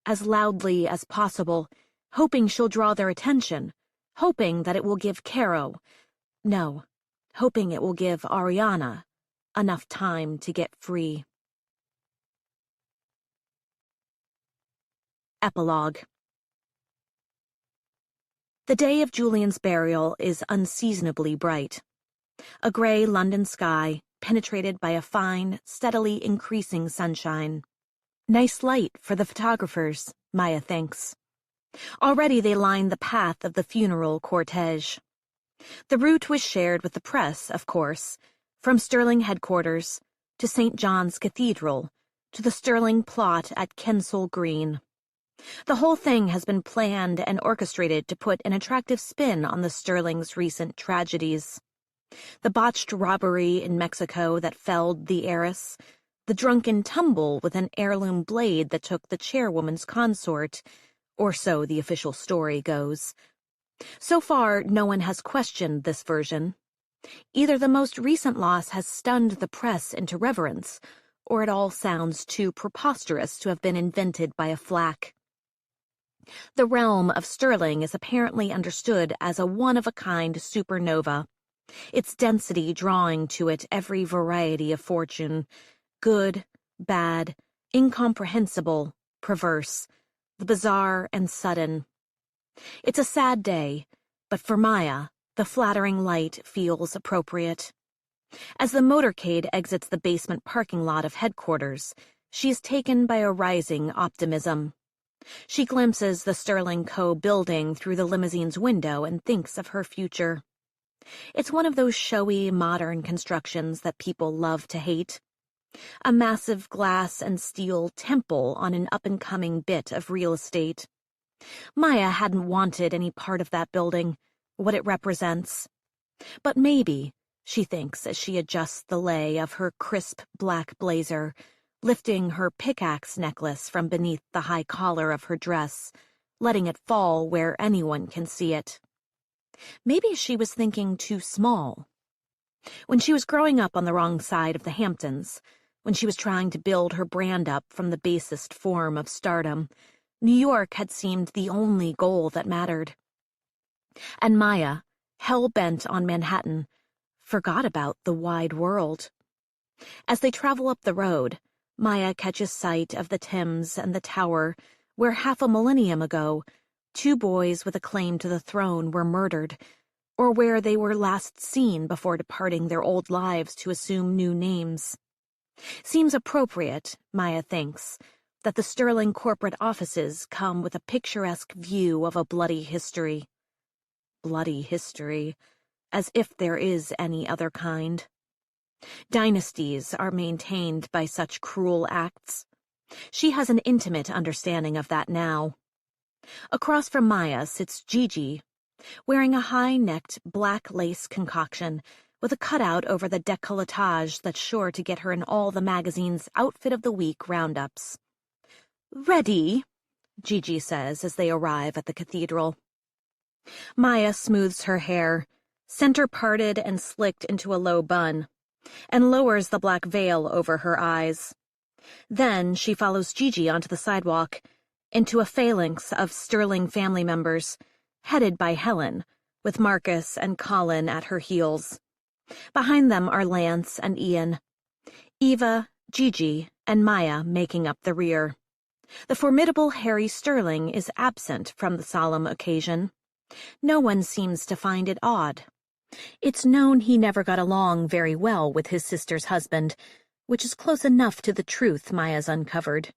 as loudly as possible, hoping she'll draw their attention, hoping that it will give hoping it will give Ariana enough time to get free. Epilogue. The day of Julian's burial is unseasonably bright. A gray London sky, penetrated by a fine, steadily increasing sunshine. Nice light for the photographers, Maya thinks. Already they line the path of the funeral cortege. The route was shared with the press, of course, from Sterling headquarters to St. John's Cathedral to the Sterling plot at Kensal Green. The whole thing has been planned and orchestrated to put an attractive spin on the Sterlings' recent tragedies. The botched robbery in Mexico that felled the heiress, the drunken tumble with an heirloom blade that took the chairwoman's consort, or so the official story goes. So far, no one has questioned this version. Either the most recent loss has stunned the press into reverence, or it all sounds too preposterous to have been invented by a flack. The realm of Sterling is apparently understood as a one-of-a-kind supernova, its density drawing to it every variety of fortune, good, bad, incomprehensible, perverse, the bizarre and sudden. It's a sad day, but for Maya, the flattering light feels appropriate. As the motorcade exits the basement parking lot of headquarters, she is taken by a rising optimism. She glimpses the Sterling Co. building through the limousine's window and thinks of her future. It's one of those showy, modern constructions that people love to hate. A massive glass and steel temple on an up-and-coming bit of real estate. Maya hadn't wanted any part of that building, what it represents. But maybe, she thinks as she adjusts the lay of her crisp black blazer, lifting her pickaxe necklace from beneath the high collar of her dress, letting it fall where anyone can see it. Maybe she was thinking too small. When she was growing up on the wrong side of the Hamptons, when she was trying to build her brand up from the basest form of stardom, New York had seemed the only goal that mattered. And Maya, hell-bent on Manhattan, forgot about the wide world. As they travel up the road, Maya catches sight of the Thames and the Tower, where half a millennium ago, 2 boys with a claim to the throne were murdered, or where they were last seen before departing their old lives to assume new names. Seems appropriate, Maya thinks, that the Sterling corporate offices come with a picturesque view of a bloody history. Bloody history, as if there is any other kind. Dynasties are maintained by such cruel acts. She has an intimate understanding of that now. Across from Maya sits Gigi, wearing a high-necked black lace concoction with a cutout over the décolletage that's sure to get her in all the magazine's Outfit of the Week roundups. "Ready," Gigi says as they arrive at the cathedral. Maya smooths her hair, center-parted and slicked into a low bun, and lowers the black veil over her eyes. Then she follows Gigi onto the sidewalk, into a phalanx of Sterling family members, headed by Helen, with Marcus and Colin at her heels. Behind them are Lance and Ian, Eva, Gigi, and Maya making up the rear. The formidable Harry Sterling is absent from the solemn occasion. No one seems to find it odd. It's known he never got along very well with his sister's husband, which is close enough to the truth Maya's uncovered.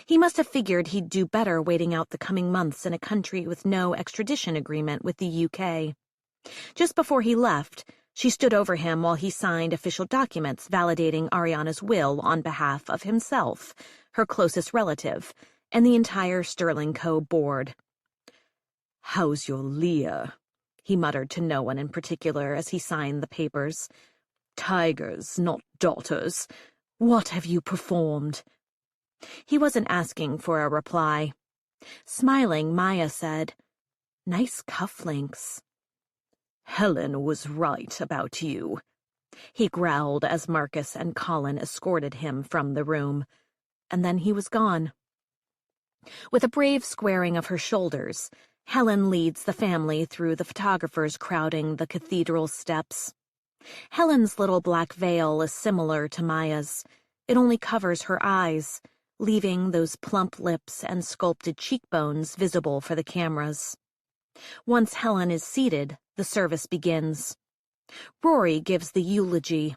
He must have figured he'd do better waiting out the coming months in a country with no extradition agreement with the UK. Just before he left, she stood over him while he signed official documents validating Ariana's will on behalf of himself, her closest relative, and the entire Sterling Co. board. "How's your Leah?" he muttered to no one in particular as he signed the papers. "Tigers, not daughters. What have you performed?" He wasn't asking for a reply. Smiling, Maya said, "Nice cufflinks." "Helen was right about you," he growled as Marcus and Colin escorted him from the room, and then he was gone. With a brave squaring of her shoulders, Helen leads the family through the photographers crowding the cathedral steps. Helen's little black veil is similar to Maya's. It only covers her eyes, leaving those plump lips and sculpted cheekbones visible for the cameras. Once Helen is seated, the service begins. Rory gives the eulogy.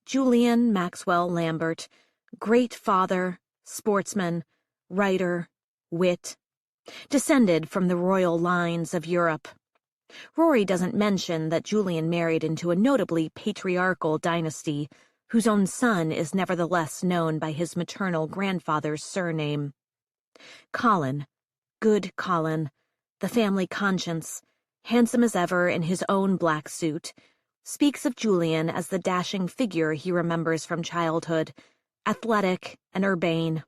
Julian Maxwell Lambert, great father, sportsman, writer, wit, descended from the royal lines of Europe. Rory doesn't mention that Julian married into a notably patriarchal dynasty, whose own son is nevertheless known by his maternal grandfather's surname. Colin, good Colin, the family conscience, handsome as ever in his own black suit, speaks of Julian as the dashing figure he remembers from childhood, athletic and urbane.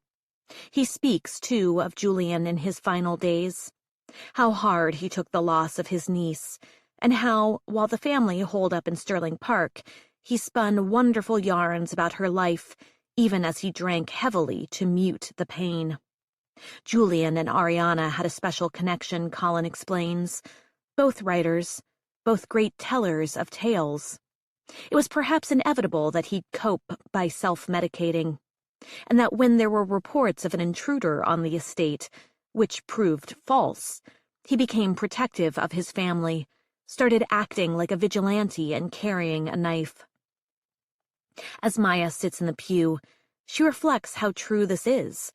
He speaks, too, of Julian in his final days, how hard he took the loss of his niece, and how, while the family holed up in Sterling Park, he spun wonderful yarns about her life, even as he drank heavily to mute the pain. Julian and Ariana had a special connection, Colin explains. Both writers, both great tellers of tales. It was perhaps inevitable that he'd cope by self-medicating, and that when there were reports of an intruder on the estate, which proved false, he became protective of his family, started acting like a vigilante and carrying a knife. As Maya sits in the pew, she reflects how true this is.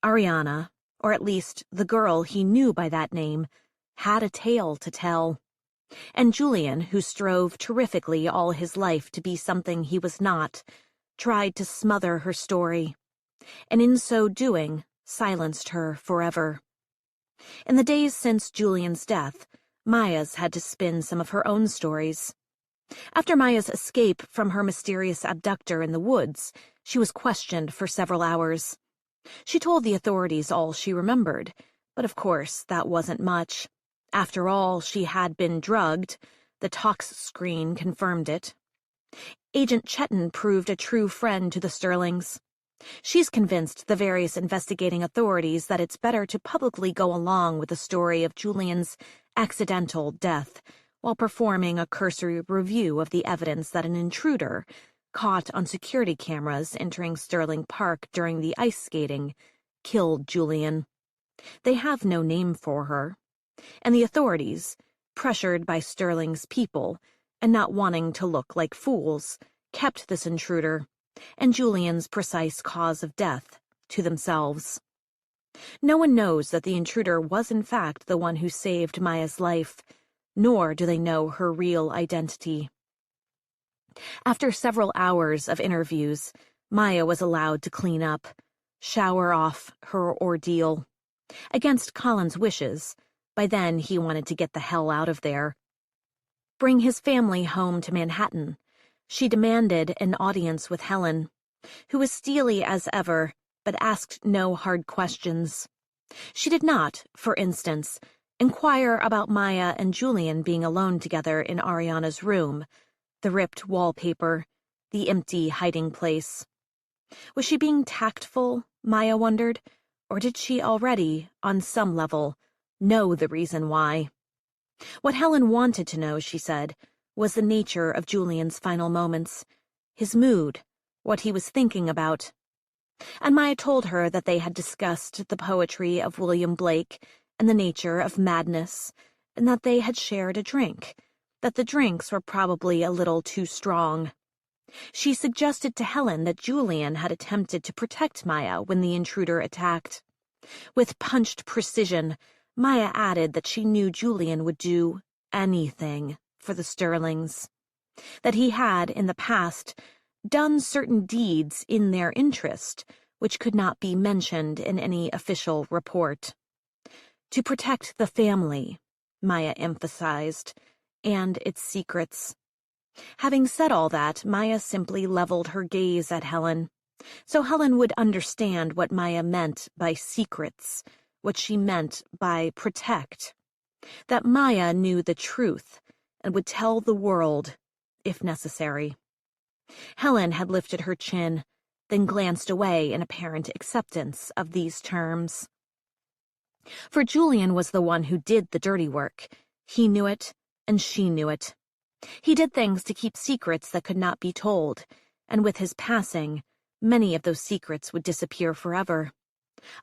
Ariana, or at least the girl he knew by that name, had a tale to tell. And Julian, who strove terrifically all his life to be something he was not, tried to smother her story, and in so doing, silenced her forever. In the days since Julian's death, Maya's had to spin some of her own stories. After Maya's escape from her mysterious abductor in the woods, she was questioned for several hours. She told the authorities all she remembered, but of course that wasn't much. After all, she had been drugged. The tox screen confirmed it. Agent Chetton proved a true friend to the Sterlings. She's convinced the various investigating authorities that it's better to publicly go along with the story of Julian's accidental death, while performing a cursory review of the evidence that an intruder, caught on security cameras entering Sterling Park during the ice skating, killed Julian. They have no name for her, and the authorities, pressured by Sterling's people and not wanting to look like fools, kept this intruder and Julian's precise cause of death to themselves. No one knows that the intruder was in fact the one who saved Maya's life, nor do they know her real identity. After several hours of interviews, Maya was allowed to clean up, shower off her ordeal. Against Colin's wishes, by then he wanted to get the hell out of there. Bring his family home to Manhattan. She demanded an audience with Helen, who was steely as ever, but asked no hard questions. She did not, for instance, inquire about Maya and Julian being alone together in Ariana's room, the ripped wallpaper, the empty hiding place. Was she being tactful, Maya wondered, or did she already, on some level, know the reason why? What Helen wanted to know, she said, was the nature of Julian's final moments, his mood, what he was thinking about. And Maya told her that they had discussed the poetry of William Blake and the nature of madness, and that they had shared a drink, that the drinks were probably a little too strong. She suggested to Helen that Julian had attempted to protect Maya when the intruder attacked. With punched precision, Maya added that she knew Julian would do anything for the Sterlings, that he had, in the past, done certain deeds in their interest, which could not be mentioned in any official report. To protect the family, Maya emphasized, and its secrets. Having said all that, Maya simply leveled her gaze at Helen, so Helen would understand what Maya meant by secrets, what she meant by protect, that Maya knew the truth and would tell the world, if necessary. Helen had lifted her chin, then glanced away in apparent acceptance of these terms. For Julian was the one who did the dirty work. He knew it, and she knew it. He did things to keep secrets that could not be told, and with his passing, many of those secrets would disappear forever.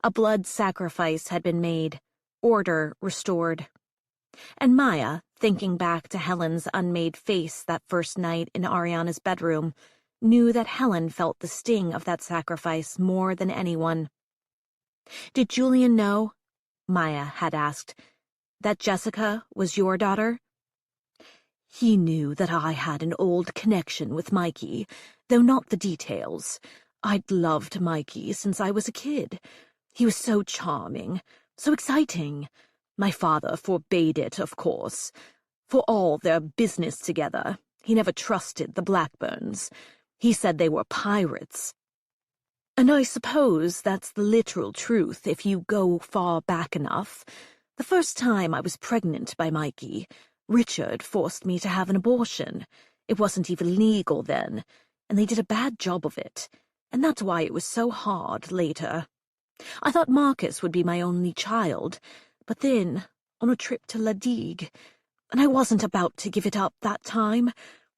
A blood sacrifice had been made, order restored. And Maya, thinking back to Helen's unmade face that first night in Ariana's bedroom, knew that Helen felt the sting of that sacrifice more than anyone. Did Julian know, Maya had asked, that Jessica was your daughter? He knew that I had an old connection with Mikey, though not the details. I'd loved Mikey since I was a kid. He was so charming, so exciting. My father forbade it, of course. For all their business together, he never trusted the Blackburns. He said they were pirates. And I suppose that's the literal truth if you go far back enough. The first time I was pregnant by Mikey, Richard forced me to have an abortion. It wasn't even legal then, and they did a bad job of it. and that's why it was so hard later. I thought Marcus would be my only child, but then, on a trip to La Digue, and I wasn't about to give it up that time,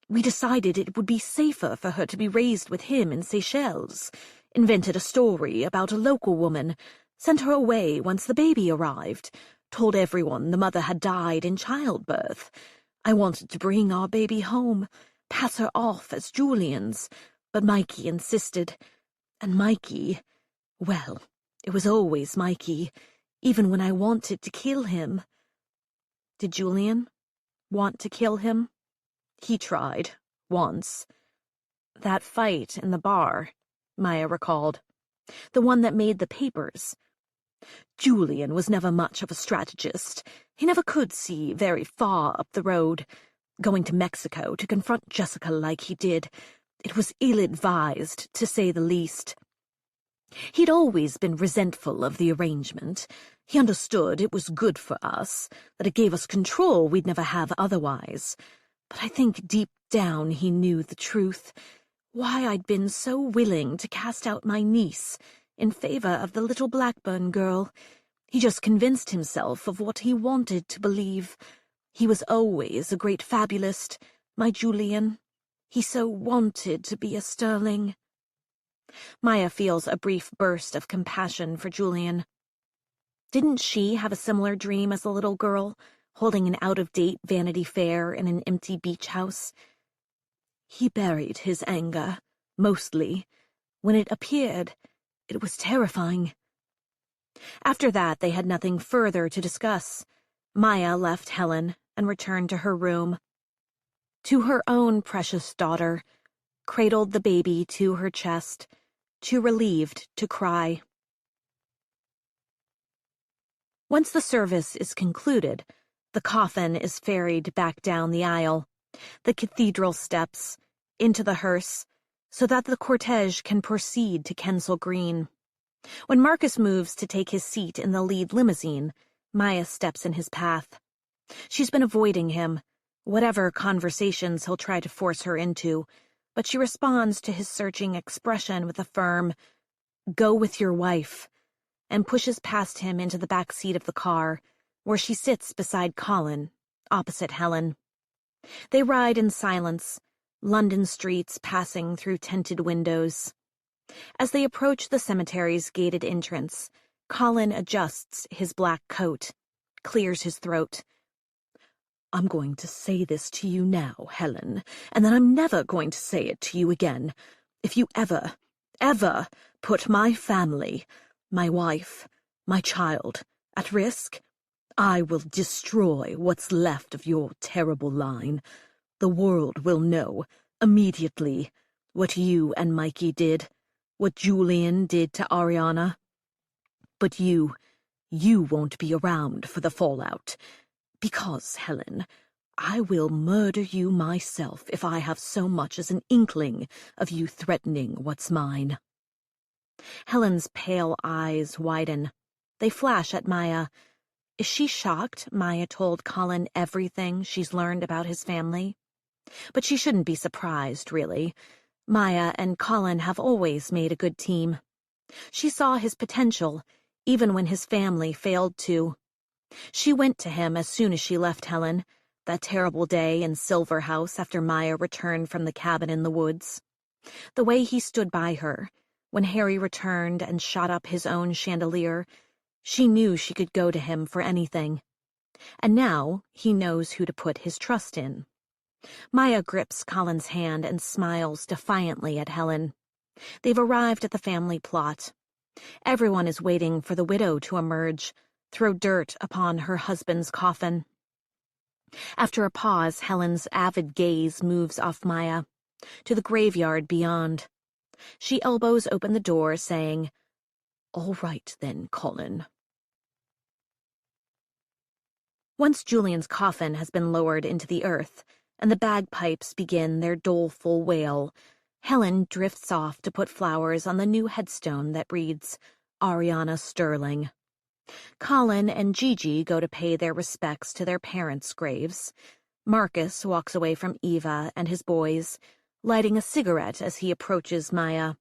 we decided it would be safer for her to be raised with him in Seychelles, invented a story about a local woman, sent her away once the baby arrived, told everyone the mother had died in childbirth. I wanted to bring our baby home, pass her off as Julian's, but Mikey insisted. And Mikey, well, it was always Mikey, even when I wanted to kill him. Did Julian want to kill him? He tried, once. That fight in the bar, Maya recalled. The one that made the papers. Julian was never much of a strategist. He never could see very far up the road. Going to Mexico to confront Jessica like he did, it was ill-advised, to say the least. He'd always been resentful of the arrangement. He understood it was good for us, that it gave us control we'd never have otherwise. But I think deep down he knew the truth, why I'd been so willing to cast out my niece in favor of the little Blackburn girl. He just convinced himself of what he wanted to believe. He was always a great fabulist, my Julian. He so wanted to be a Sterling. Maya feels a brief burst of compassion for Julian. Didn't she have a similar dream as a little girl, holding an out-of-date Vanity Fair in an empty beach house? He buried his anger, mostly. When it appeared, it was terrifying. After that, they had nothing further to discuss. Maya left Helen and returned to her room. To her own precious daughter, cradled the baby to her chest, too relieved to cry. Once the service is concluded, the coffin is ferried back down the aisle, the cathedral steps, into the hearse, so that the cortege can proceed to Kensal Green. When Marcus moves to take his seat in the lead limousine, Maya steps in his path. She's been avoiding him, whatever conversations he'll try to force her into, but she responds to his searching expression with a firm, "Go with your wife," and pushes past him into the back seat of the car, where she sits beside Colin, opposite Helen. They ride in silence, London streets passing through tinted windows. As they approach the cemetery's gated entrance, Colin adjusts his black coat, clears his throat. "I'm going to say this to you now, Helen, and then I'm never going to say it to you again. If you ever put my family, my wife, my child, at risk, I will destroy what's left of your terrible line. The world will know, immediately, what you and Mikey did, what Julian did to Ariana. But you won't be around for the fallout. Because, Helen, I will murder you myself if I have so much as an inkling of you threatening what's mine." Helen's pale eyes widen. They flash at Maya. Is she shocked Maya told Colin everything she's learned about his family? But she shouldn't be surprised, really. Maya and Colin have always made a good team. She saw his potential, even when his family failed to. She went to him as soon as she left Helen, that terrible day in Silver House after Maya returned from the cabin in the woods. The way he stood by her, when Harry returned and shot up his own chandelier, she knew she could go to him for anything. And now he knows who to put his trust in. Maya grips Colin's hand and smiles defiantly at Helen. They've arrived at the family plot. Everyone is waiting for the widow to emerge, throw dirt upon her husband's coffin. After a pause, Helen's avid gaze moves off Maya, to the graveyard beyond. She elbows open the door, saying, "All right then, Colin." Once Julian's coffin has been lowered into the earth, and the bagpipes begin their doleful wail, Helen drifts off to put flowers on the new headstone that reads, Ariana Sterling. Colin and Gigi go to pay their respects to their parents' graves. Marcus walks away from Eva and his boys, lighting a cigarette as he approaches Maya.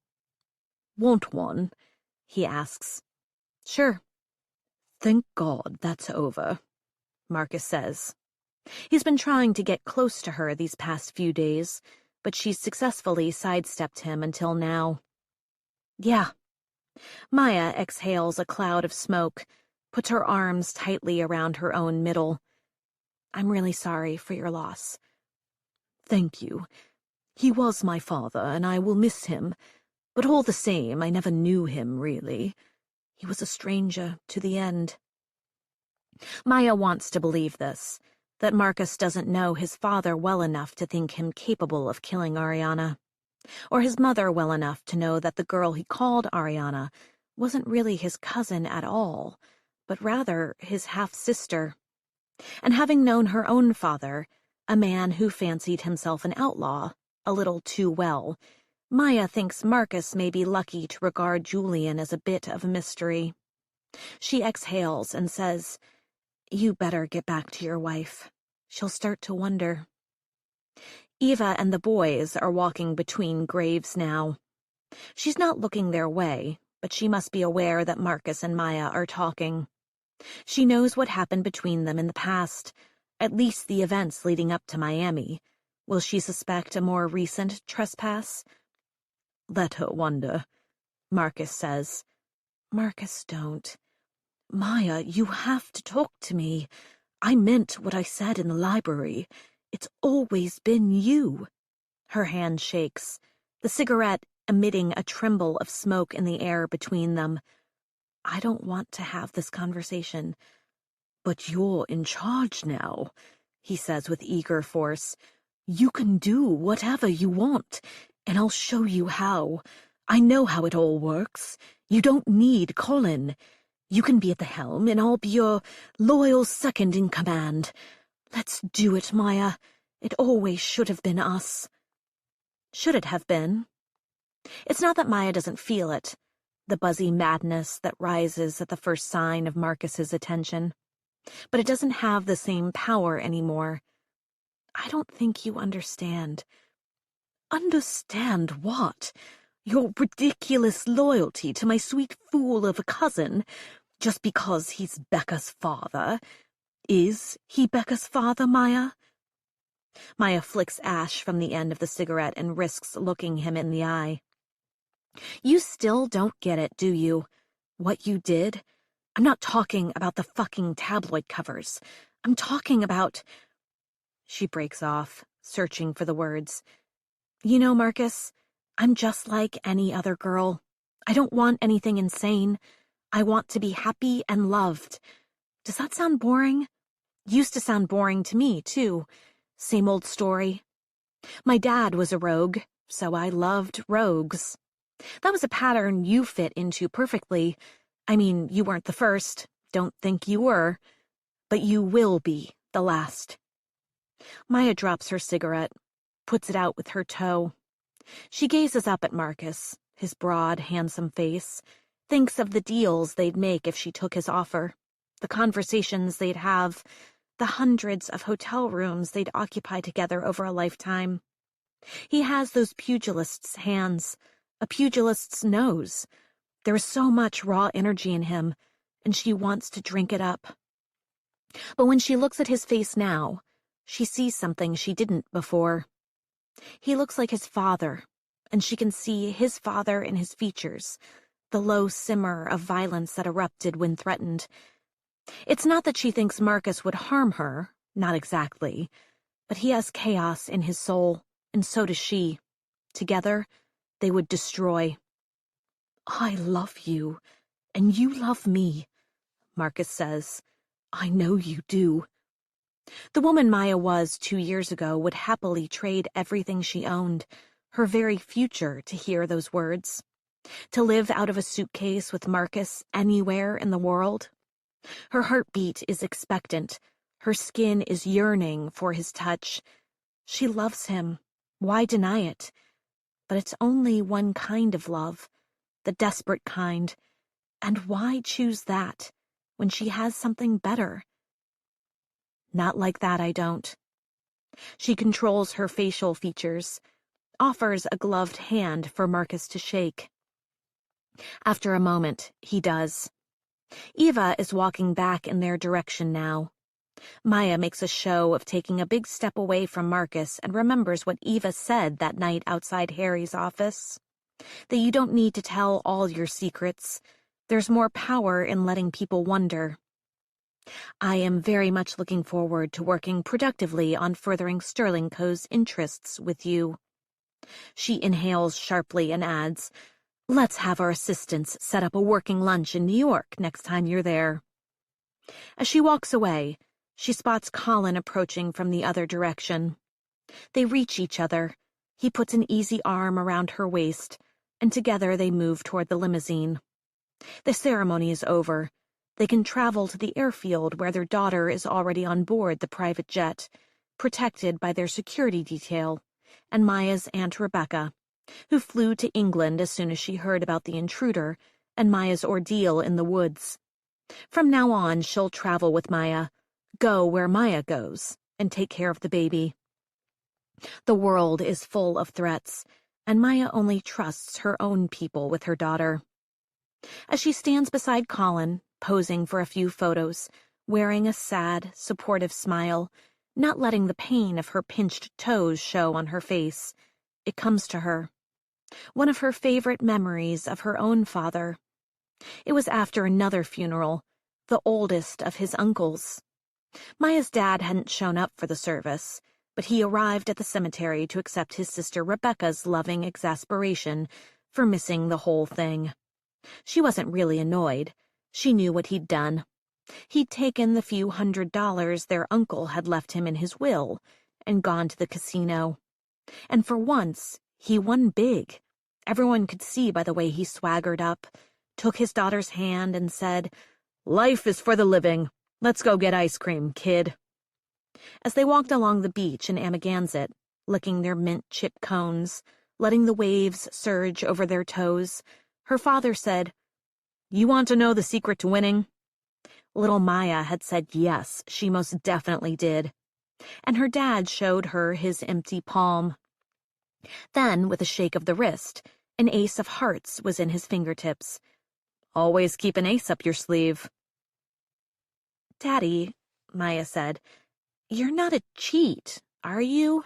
Want one? He asks. Sure. Thank God that's over, Marcus says. He's been trying to get close to her these past few days, but she's successfully sidestepped him until now. Yeah. Maya exhales a cloud of smoke, puts her arms tightly around her own middle. I'm really sorry for your loss. Thank you. He was my father, and I will miss him, but all the same, I never knew him, really. He was a stranger to the end. Maya wants to believe this, that Marcus doesn't know his father well enough to think him capable of killing Ariana, or his mother well enough to know that the girl he called Ariana wasn't really his cousin at all, but rather his half-sister. And having known her own father, a man who fancied himself an outlaw, a little too well, Maya thinks Marcus may be lucky to regard Julian as a bit of a mystery. She exhales and says, "You better get back to your wife. She'll start to wonder." Eva and the boys are walking between graves now. She's not looking their way, but she must be aware that Marcus and Maya are talking. She knows what happened between them in the past, at least the events leading up to Miami. Will she suspect a more recent trespass? Let her wonder, Marcus says. Marcus, don't. Maya, you have to talk to me. I meant what I said in the library. It's always been you. Her hand shakes, the cigarette emitting a tremble of smoke in the air between them. I don't want to have this conversation. But you're in charge now, he says with eager force. You can do whatever you want, and I'll show you how. I know how it all works. You don't need Colin. You can be at the helm, and I'll be your loyal second in command. Let's do it, Maya. It always should have been us. Should it have been? It's not that Maya doesn't feel it, the buzzy madness that rises at the first sign of Marcus's attention. But it doesn't have the same power anymore. I don't think you understand. Understand what? Your ridiculous loyalty to my sweet fool of a cousin, just because he's Becca's father. Is he Becca's father, Maya? Maya flicks ash from the end of the cigarette and risks looking him in the eye. You still don't get it, do you? What you did? I'm not talking about the fucking tabloid covers. I'm talking about... She breaks off, searching for the words. You know, Marcus, I'm just like any other girl. I don't want anything insane. I want to be happy and loved. Does that sound boring? Used to sound boring to me, too. Same old story. My dad was a rogue, so I loved rogues. That was a pattern you fit into perfectly. I mean, you weren't the first. Don't think you were. But you will be the last. Maya drops her cigarette, puts it out with her toe. She gazes up at Marcus, his broad, handsome face, thinks of the deals they'd make if she took his offer, the conversations they'd have, the hundreds of hotel rooms they'd occupy together over a lifetime. He has those pugilist's hands, a pugilist's nose. There is so much raw energy in him, and she wants to drink it up. But when she looks at his face now, she sees something she didn't before. He looks like his father, and she can see his father in his features, the low simmer of violence that erupted when threatened. It's not that she thinks Marcus would harm her, not exactly, but he has chaos in his soul, and so does she. Together, they would destroy. I love you, and you love me, Marcus says. I know you do. The woman Maya was 2 years ago would happily trade everything she owned, her very future, to hear those words. To live out of a suitcase with Marcus anywhere in the world. Her heartbeat is expectant. Her skin is yearning for his touch. She loves him. Why deny it? But it's only one kind of love, the desperate kind. And why choose that when she has something better? Not like that, I don't. She controls her facial features, offers a gloved hand for Marcus to shake. After a moment, he does. Eva is walking back in their direction now. Maya makes a show of taking a big step away from Marcus and remembers what Eva said that night outside Harry's office. That you don't need to tell all your secrets. There's more power in letting people wonder. I am very much looking forward to working productively on furthering Sterling Co.'s interests with you. She inhales sharply and adds, "Let's have our assistants set up a working lunch in New York next time you're there." As she walks away, she spots Colin approaching from the other direction. They reach each other. He puts an easy arm around her waist, and together they move toward the limousine. The ceremony is over. They can travel to the airfield where their daughter is already on board the private jet, protected by their security detail, and Maya's Aunt Rebecca, who flew to England as soon as she heard about the intruder and Maya's ordeal in the woods. From now on, she'll travel with Maya, go where Maya goes, and take care of the baby. The world is full of threats, and Maya only trusts her own people with her daughter. As she stands beside Colin, posing for a few photos, wearing a sad, supportive smile, not letting the pain of her pinched toes show on her face, it comes to her. One of her favorite memories of her own father. It was after another funeral, the oldest of his uncles. Maya's dad hadn't shown up for the service, but he arrived at the cemetery to accept his sister Rebecca's loving exasperation for missing the whole thing. She wasn't really annoyed. She knew what he'd done. He'd taken the few $100 their uncle had left him in his will and gone to the casino. And for once, he won big. Everyone could see by the way he swaggered up, took his daughter's hand and said, "Life is for the living. Let's go get ice cream, kid." As they walked along the beach in Amagansett, licking their mint chip cones, letting the waves surge over their toes, her father said, "You want to know the secret to winning?" Little Maya had said yes, she most definitely did. And her dad showed her his empty palm. Then, with a shake of the wrist, an ace of hearts was in his fingertips. "Always keep an ace up your sleeve." "Daddy," Maya said, "you're not a cheat, are you?"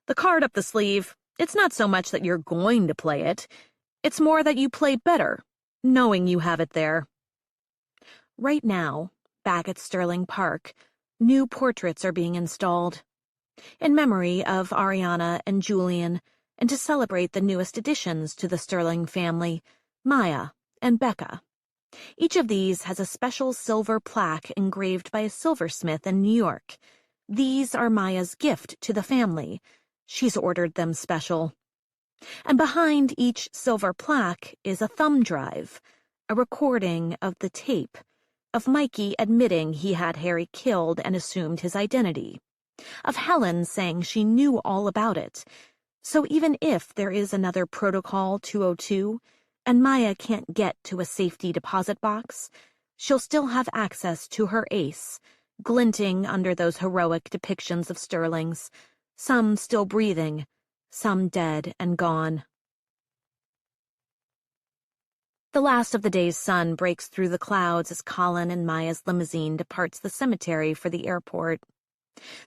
"The card up the sleeve. It's not so much that you're going to play it. It's more that you play better, knowing you have it there." Right now, back at Sterling Park, new portraits are being installed. In memory of Ariana and Julian, and to celebrate the newest additions to the Sterling family, Maya and Becca. Each of these has a special silver plaque engraved by a silversmith in New York. These are Maya's gift to the family. She's ordered them special. And behind each silver plaque is a thumb drive, a recording of the tape, of Mikey admitting he had Harry killed and assumed his identity, of Helen saying she knew all about it. So even if there is another Protocol 202, and Maya can't get to a safety deposit box, she'll still have access to her ace, glinting under those heroic depictions of Sterlings, some still breathing, some dead and gone. The last of the day's sun breaks through the clouds as Colin and Maya's limousine departs the cemetery for the airport.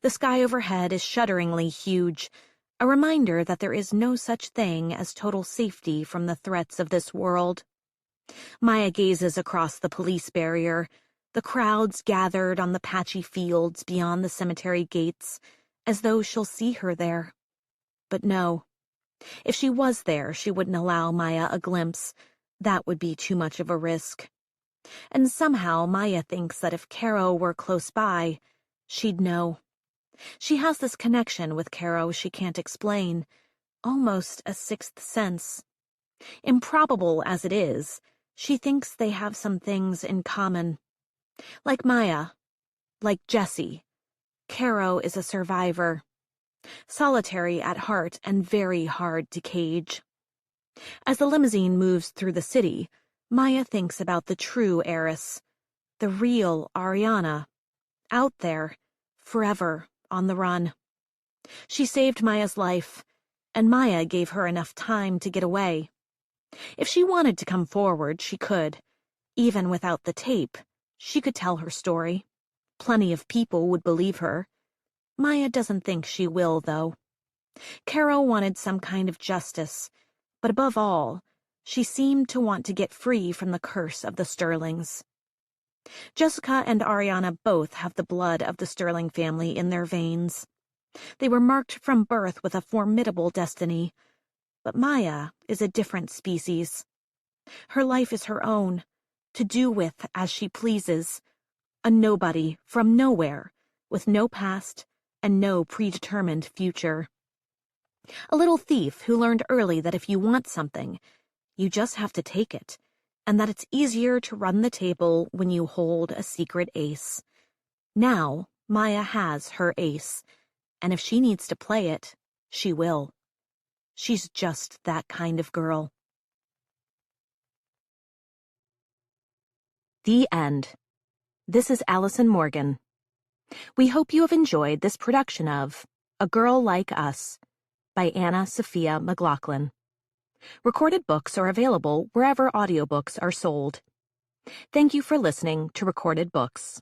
The sky overhead is shudderingly huge, a reminder that there is no such thing as total safety from the threats of this world. Maya gazes across the police barrier, the crowds gathered on the patchy fields beyond the cemetery gates, as though she'll see her there. But no. If she was there, she wouldn't allow Maya a glimpse. That would be too much of a risk. And somehow Maya thinks that if Caro were close by, she'd know. She has this connection with Caro she can't explain, almost a sixth sense. Improbable as it is, she thinks they have some things in common. Like Maya, like Jessie, Caro is a survivor. Solitary at heart and very hard to cage. As the limousine moves through the city, Maya thinks about the true heiress, the real Ariana, out there, forever on the run. She saved Maya's life, and Maya gave her enough time to get away. If she wanted to come forward, she could. Even without the tape, she could tell her story. Plenty of people would believe her. Maya doesn't think she will, though. Carol wanted some kind of justice, but above all, she seemed to want to get free from the curse of the Sterlings. Jessica and Ariana both have the blood of the Sterling family in their veins. They were marked from birth with a formidable destiny, but Maya is a different species. Her life is her own, to do with as she pleases, a nobody from nowhere, with no past and no predetermined future. A little thief who learned early that if you want something, you just have to take it, and that it's easier to run the table when you hold a secret ace. Now, Maya has her ace, and if she needs to play it, she will. She's just that kind of girl. The end. This is Allison Morgan. We hope you have enjoyed this production of A Girl Like Us by Anna Sophia McLoughlin. Recorded books are available wherever audiobooks are sold. Thank you for listening to Recorded Books.